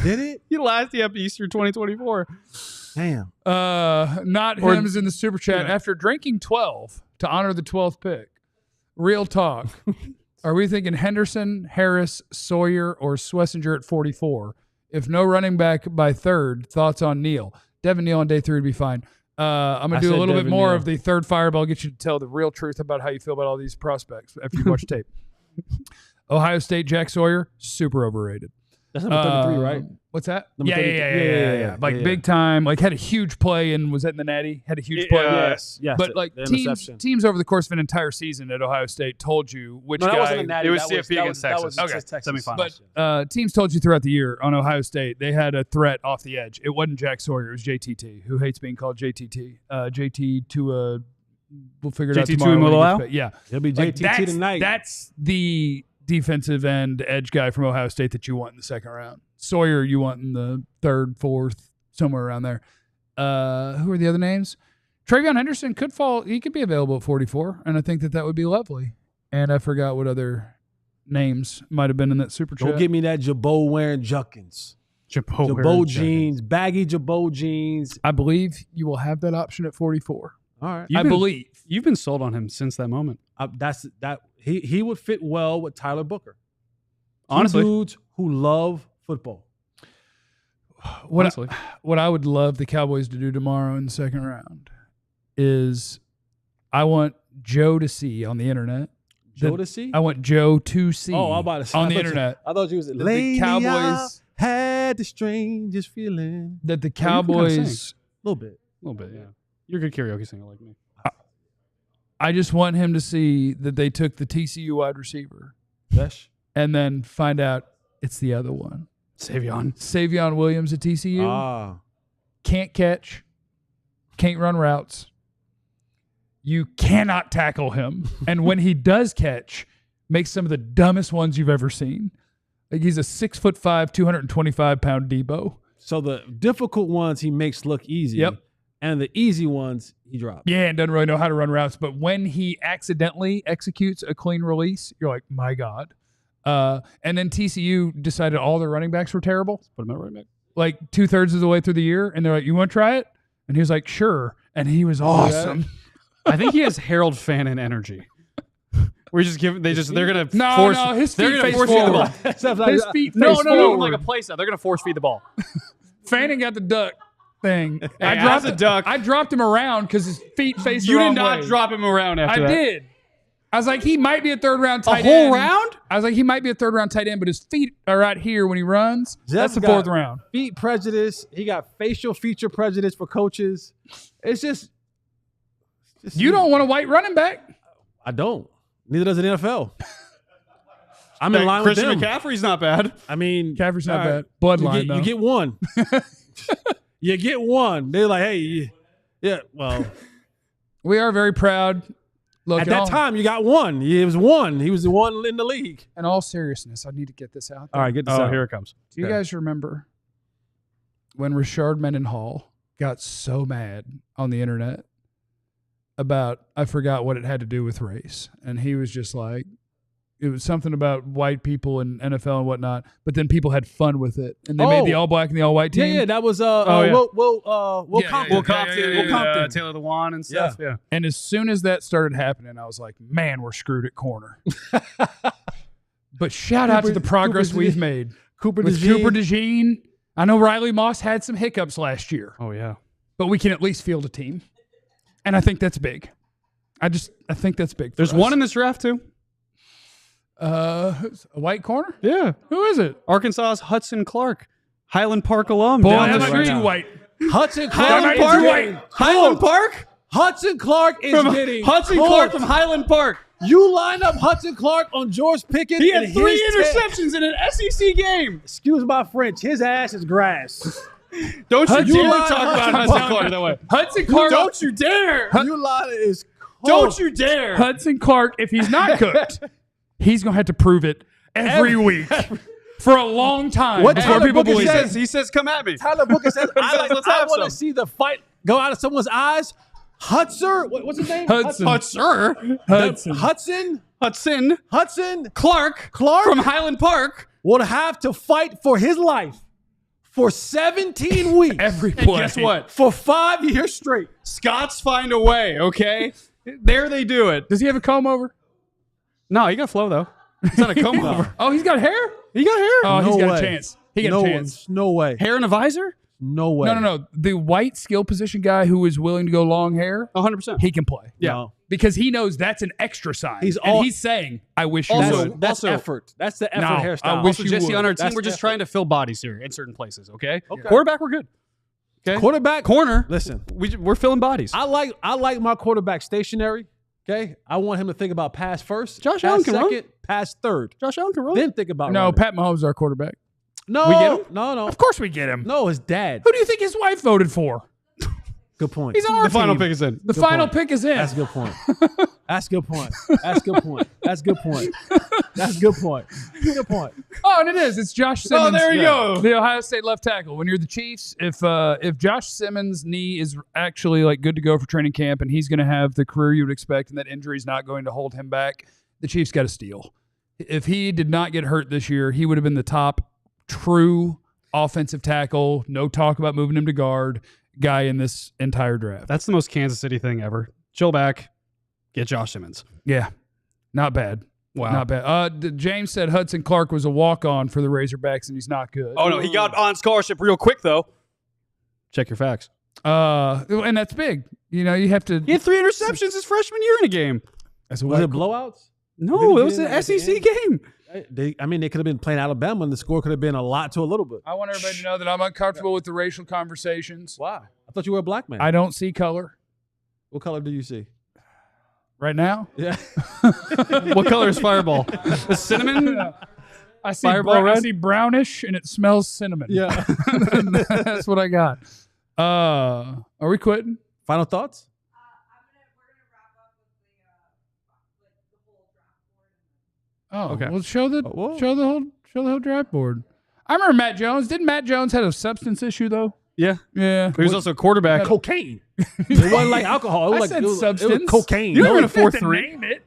Did it? Easter 2024. Damn. Not him's in the super chat. After drinking 12 to honor the 12th pick, real talk. Are we thinking Henderson, Harris, Sawyer, or Schlesinger at 44? If no running back by 3rd, thoughts on Neal? Devin Neal on day 3 would be fine. I'm going to do a little bit more of the 3rd fireball, get you to tell the real truth about how you feel about all these prospects after you watch tape. Ohio State, Jack Sawyer, super overrated. That's number 33, right? What's that? Number 33. Yeah. Like big time. Like had a huge play and was that in the Natty? Had a huge play. Yes. But like teams over the course of an entire season at Ohio State told you which that guy. wasn't a Natty. It was that CFP against Texas. Okay. Semifinals. But teams told you throughout the year on Ohio State they had a threat off the edge. It wasn't Jack Sawyer. It was JTT, who hates being called JTT. JT to we'll figure it out JT tomorrow. Tuimoloau? Yeah. He'll be JTT tonight. That's the defensive end edge guy from Ohio State that you want in the 2nd round. Sawyer you want in the 3rd, 4th, somewhere around there. Who are the other names? Travion Henderson could fall. He could be available at 44, and I think that would be lovely. And I forgot what other names might have been in that super chat. Don't give me that Jabot wearing Juckins. Jabot jeans, baggy Jabot jeans. I believe you will have that option at 44. All right. I believe. You've been sold on him since that moment. He would fit well with Tyler Booker. Honestly. Two dudes who love football. What I would love the Cowboys to do tomorrow in the 2nd round is I want Joe to see on the internet. Joe to see? I want Joe to see I'm about to say, on the internet. I thought you was the Cowboys had the strangest feeling. That the Cowboys a little bit, yeah. You're a good karaoke singer like me. I just want him to see that they took the TCU wide receiver. Yes. And then find out it's the other one. Savion Williams at TCU. Can't catch. Can't run routes. You cannot tackle him. And when he does catch, makes some of the dumbest ones you've ever seen. Like he's a 6'5", 225-pound Debo. So the difficult ones he makes look easy. Yep. And the easy ones he drops. Yeah, and doesn't really know how to run routes. But when he accidentally executes a clean release, you're like, my God. And then TCU decided all their running backs were terrible. Put him at right back. Like 2/3 of the way through the year. And they're like, you want to try it? And he was like, sure. And he was awesome. I think he has Harold Fannin energy. They're gonna his feet face force feed the ball. His feet face No, forward. like a play style. They're gonna force feed the ball. Fanning got the duck. thing. Hey, as a duck. I dropped him around because his feet faced the You wrong did not way. drop him around after that. I did. I was like, he might be a third round tight end. A whole round? I was like, he might be a third round tight end, but his feet are right here when he runs. That's the fourth round. Feet prejudice. He got facial feature prejudice for coaches. It's just you don't want a white running back. I don't. Neither does the NFL. I'm in line Christian with them. McCaffrey's not bad. I mean, McCaffrey's not all right. bad. Bloodline, though. You get one. You get one. They're like, hey, yeah, well. We are very proud. Look, At that time, you got one. It was one. He was the one in the league. In all seriousness, I need to get this out there. All right, get this out. Here it comes. Do you guys remember when Rashard Mendenhall got so mad on the internet about, I forgot what it had to do with race, and he was just like, it was something about white people and NFL and whatnot, but then people had fun with it, and they made the all black and the all white team. Yeah, that was yeah. Will Compton. Will Compton, Taylor Lewan and stuff. Yeah. And as soon as that started happening, I was like, man, we're screwed at corner. But shout out to the progress we've made. Cooper DeJean. I know Riley Moss had some hiccups last year. Oh, yeah. But we can at least field a team. And I think that's big. I think that's big. There's one in this draft, too. A white corner? Yeah. Who is it? Arkansas's Hudson Clark, Highland Park alum. Boy, down that the might be street. too white. Hudson Highland Clark Park. is getting Highland Park. Hudson Clark is getting Hudson cooked. Clark from Highland Park. You line up Hudson Clark on George Pickens. He had and 3 his interceptions in an SEC game. Excuse my French. His ass is grass. Don't you dare line talk about Hudson Hudson Clark Clark that way. Hudson Clark. Don't you dare. You line is cooked. Don't you dare. Hudson Clark, if he's not cooked, he's going to have to prove it every week for a long time. What before Tyler people Booker believe says- it. He says, come at me. Tyler Booker says, I Let's have want to some. see the fight go out of someone's eyes. Hudson, what's his name? Hudson. Hudson Clark from Highland Park would have to fight for his life for 17 weeks. Every And play. guess what? For 5 years straight. Scots find a way, okay? There they do it. Does he have a comb over? No, he got flow, though. It's not a comb over. Oh, he's got hair? He got hair. Oh, he's No got way. a chance. He got a chance. No way. Hair in a visor? No way. No. The white skill position guy who is willing to go long hair, 100%. he can play. Yeah. No. Because he knows that's an extra sign. He's and all- he's saying, I wish you Also- would. That's Also- effort. That's the effort No, hairstyle. I wish Also, you Jesse, would. on our team, That's we're just effort. trying to fill bodies here in certain places, okay? Okay. Quarterback, we're good. Okay. Quarterback. Corner, Listen, we're filling bodies. I like my quarterback stationary. Okay, I want him to think about pass first, Josh pass Allen can run. second, pass third, Josh Allen can run. then think about No, running. Pat Mahomes is our quarterback. No, We get him? no. Of course we get him. No, his dad. Who do you think his wife voted for? Good point. He's on our the final team. pick is in. The Good final point. pick is in. That's a good point. That's a good point. That's a good point. That's a good point. That's a good point. Good point. Oh, and it is. It's Josh Simmons. Oh, there you go. The Ohio State left tackle. When you're the Chiefs, if Josh Simmons' knee is actually like good to go for training camp and he's going to have the career you would expect and that injury is not going to hold him back, the Chiefs got to steal. If he did not get hurt this year, he would have been the top true offensive tackle, no talk about moving him to guard, guy in this entire draft. That's the most Kansas City thing ever. Chill back, get Josh Simmons. Yeah, not bad. Wow. Not bad. James said Hudson Clark was a walk-on for the Razorbacks, and he's not good. Oh, no, he got on scholarship real quick, though. Check your facts. And that's big. You know, you have to. He had 3 interceptions his freshman year in a game. That's a Was white it blowouts? No, it was an SEC game. They could have been playing Alabama, and the score could have been a lot to a little bit. I want everybody to know that I'm uncomfortable with the racial conversations. Why? I thought you were a black man. I don't see color What color do you see? right now. Yeah. What color is Fireball? The cinnamon? I see Fireball I red? see brownish, and it smells cinnamon. Yeah. That's what I got. Are we quitting? Final thoughts? Oh, Okay. Well, show the whoa. whole draft board. I remember Matt Jones. Didn't Matt Jones have a substance issue though? Yeah. Yeah. He was also a quarterback. Cocaine. It wasn't like alcohol. It was I like said it was substance. cocaine. You No, ran a You have to 4.3. name it.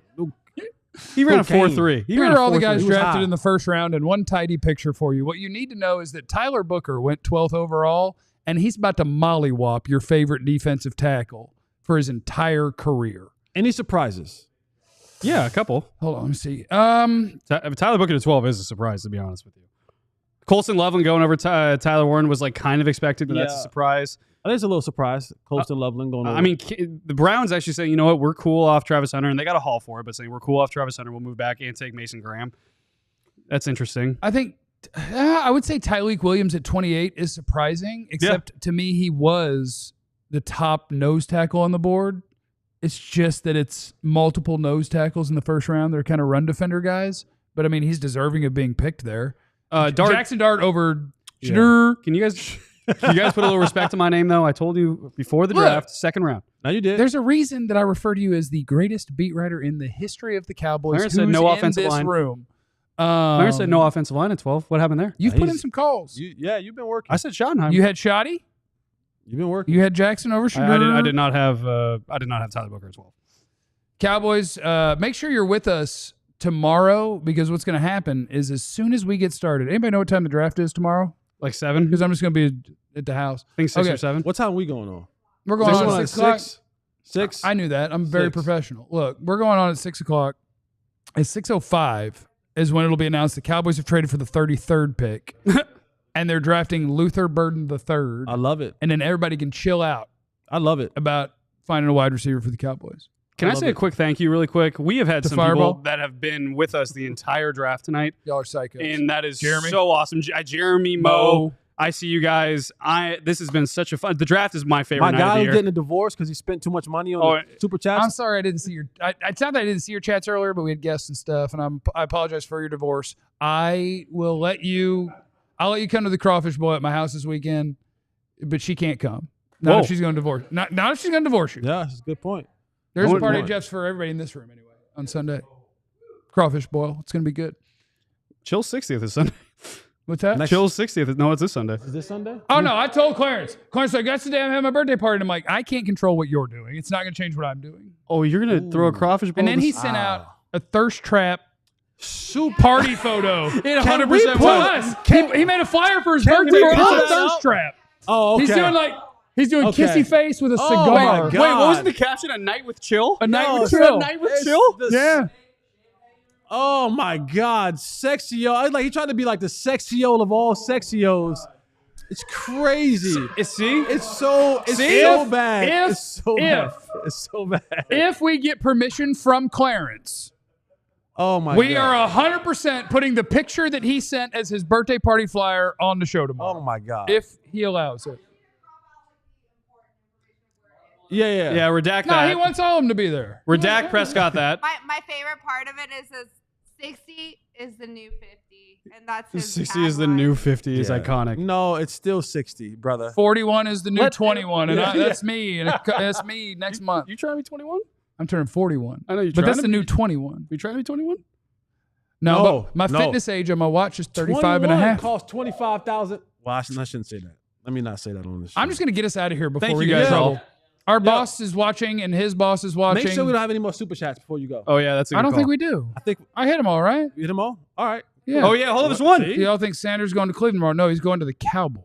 He ran a Cocaine. 4.3. He Here ran are a all the 4.3. guys He was drafted high. in the first round, and one tidy picture for you. What you need to know is that Tyler Booker went 12th overall, and he's about to mollywop your favorite defensive tackle for his entire career. Any surprises? Yeah, a couple. Hold on, let me see. Tyler Booker to 12 is a surprise, to be honest with you. Colston Loveland going over Tyler Warren was like kind of expected, but that's a surprise. I think it's a little surprise. Colston Loveland going over. I mean, the Browns actually say, you know what, we're cool off Travis Hunter, and they got a haul for it, but saying we're cool off Travis Hunter, we'll move back and take Mason Graham. That's interesting. I think I would say Tyleik Williams at 28 is surprising, except to me he was the top nose tackle on the board. It's just that it's multiple nose tackles in the first round. They're kind of run defender guys, but I mean he's deserving of being picked there. Jackson Dart over. Yeah. Can you guys put a little respect on my name though? I told you before the draft, second round. Now you did. There's a reason that I refer to you as the greatest beat writer in the history of the Cowboys. Clarence said no offensive line. Room. Clarence said no offensive line at 12. What happened there? You've put in some calls. You've been working. I said Schottenheimer. You had Shoddy. You've been working. You had Jackson over Shadur. I did not have Tyler Booker as well. Cowboys, make sure you're with us tomorrow because what's going to happen is as soon as we get started. Anybody know what time the draft is tomorrow? Like 7? Because I'm just going to be at the house. I think 6 or 7. What time are we going on? We're going on at 6 o'clock. 6? I knew that. I'm very professional. Look, we're going on at 6 o'clock. At 6:05 is when it'll be announced the Cowboys have traded for the 33rd pick. And they're drafting Luther Burden III. I love it. And then everybody can chill out. I love it. About finding a wide receiver for the Cowboys. Can I say a quick thank you really quick? We have had The some Fireball? people that have been with us the entire draft tonight. Y'all are psychos. And that is Jeremy? so awesome. Jeremy, Mo, I see you guys. This has been such a fun. The draft is my favorite My night of guy the who's year. getting a divorce because he spent too much money on the super chats. I'm sorry I didn't see your. It's not that I didn't see your chats earlier, but we had guests and stuff, and I apologize for your divorce. I will let you. I'll let you come to the Crawfish Bowl at my house this weekend, but she can't come. Not if she's going to divorce. Not if she's going to divorce you. Yeah, that's a good point. There's a party at Jeff's for everybody in this room anyway on Sunday. Crawfish Boil. It's going to be good. Chill's 60th is Sunday. What's that? Chill's 60th. No, it's this Sunday. Is this Sunday? Oh, no. I told Clarence. Clarence, I got today I'm having my birthday party. And I'm like, I can't control what you're doing. It's not going to change what I'm doing. Oh, you're going to throw a crawfish bowl? And then he sent out a thirst trap party photo. It 100% was. He made a flyer for his birthday. It's a thirst trap. Oh, okay. He's doing kissy face with a cigar. Wait, what was the caption? A night with chill? A night with chill. A night with chill? Yeah. Oh my God, sexio! Like he tried to be like the sexiole of all sexios. It's crazy. It's so bad. It's so bad. If we get permission from Clarence, oh my, we God. are 100% putting the picture that he sent as his birthday party flyer on the show tomorrow. Oh my God! If he allows it. Yeah, redact that. No, he wants all of them to be there. Redact Prescott that. My favorite part of it is that 60 is the new 50, and that's his 60 is the new 50 is iconic. No, it's still 60, brother. 41 is the new 21, and that's me. And that's me next month. You trying to be 21? I'm turning 41. I know you're but trying that's to the be- new 21. You trying to be 21? No, but my fitness age on my watch is 35 and a half. Costs $25,000. Well, I shouldn't say that. Let me not say that on this show. I'm just going to get us out of here before Thank we you get in guys trouble. all. Our boss is watching, and his boss is watching. Make sure we don't have any more super chats before you go. Oh, yeah, that's a good I don't call. think we do. I think I hit them all, right? you hit them all. All right. Yeah. Oh, yeah, hold on, there's one. Do y'all think Sanders going to Cleveland tomorrow? No, he's going to the Cowboys.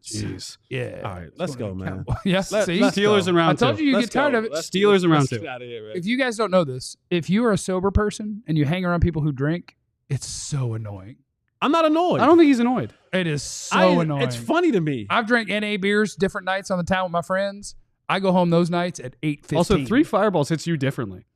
Jeez. Yeah. All right. Let's go, man. Yes. See, Steelers in round two. I told you get tired of it. Steelers in round Let's two. get out of here, man. If you guys don't know this, if you are a sober person and you hang around people who drink, it's so annoying. I'm not annoyed. I don't think he's annoyed. It is so annoying. It's funny to me. I've drank NA beers different nights on the town with my friends. I go home those nights at 8:15. Also, 3 fireballs hits you differently.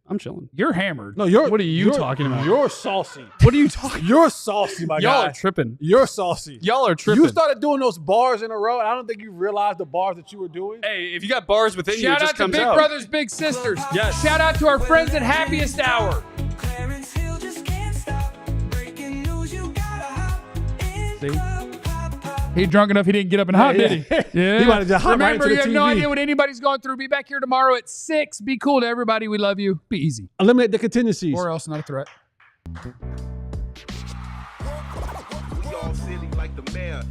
I'm chilling. You're hammered. No, you're. What are you talking about? You're saucy. What are you talking? You're saucy, my Y'all guy. are tripping. You're saucy. Y'all are tripping. You started doing those bars in a row, and I don't think you realized the bars that you were doing. Hey, if you got bars within you, it Shout just out to comes Big out. Brothers Big Sisters. Yes. Shout out to our friends at Happiest Hour. Clarence Hill just can't stop. Breaking news, you gotta hop in See? club, pop, pop. He drunk enough he didn't get up and hop, did he? Yeah. He wanted to hop right Remember, into you the have no TV. idea what anybody's going through. Be back here tomorrow at 6. Be cool to everybody. We love you. Be easy. Eliminate the contingencies. Or else not a threat. We all silly like the mayor.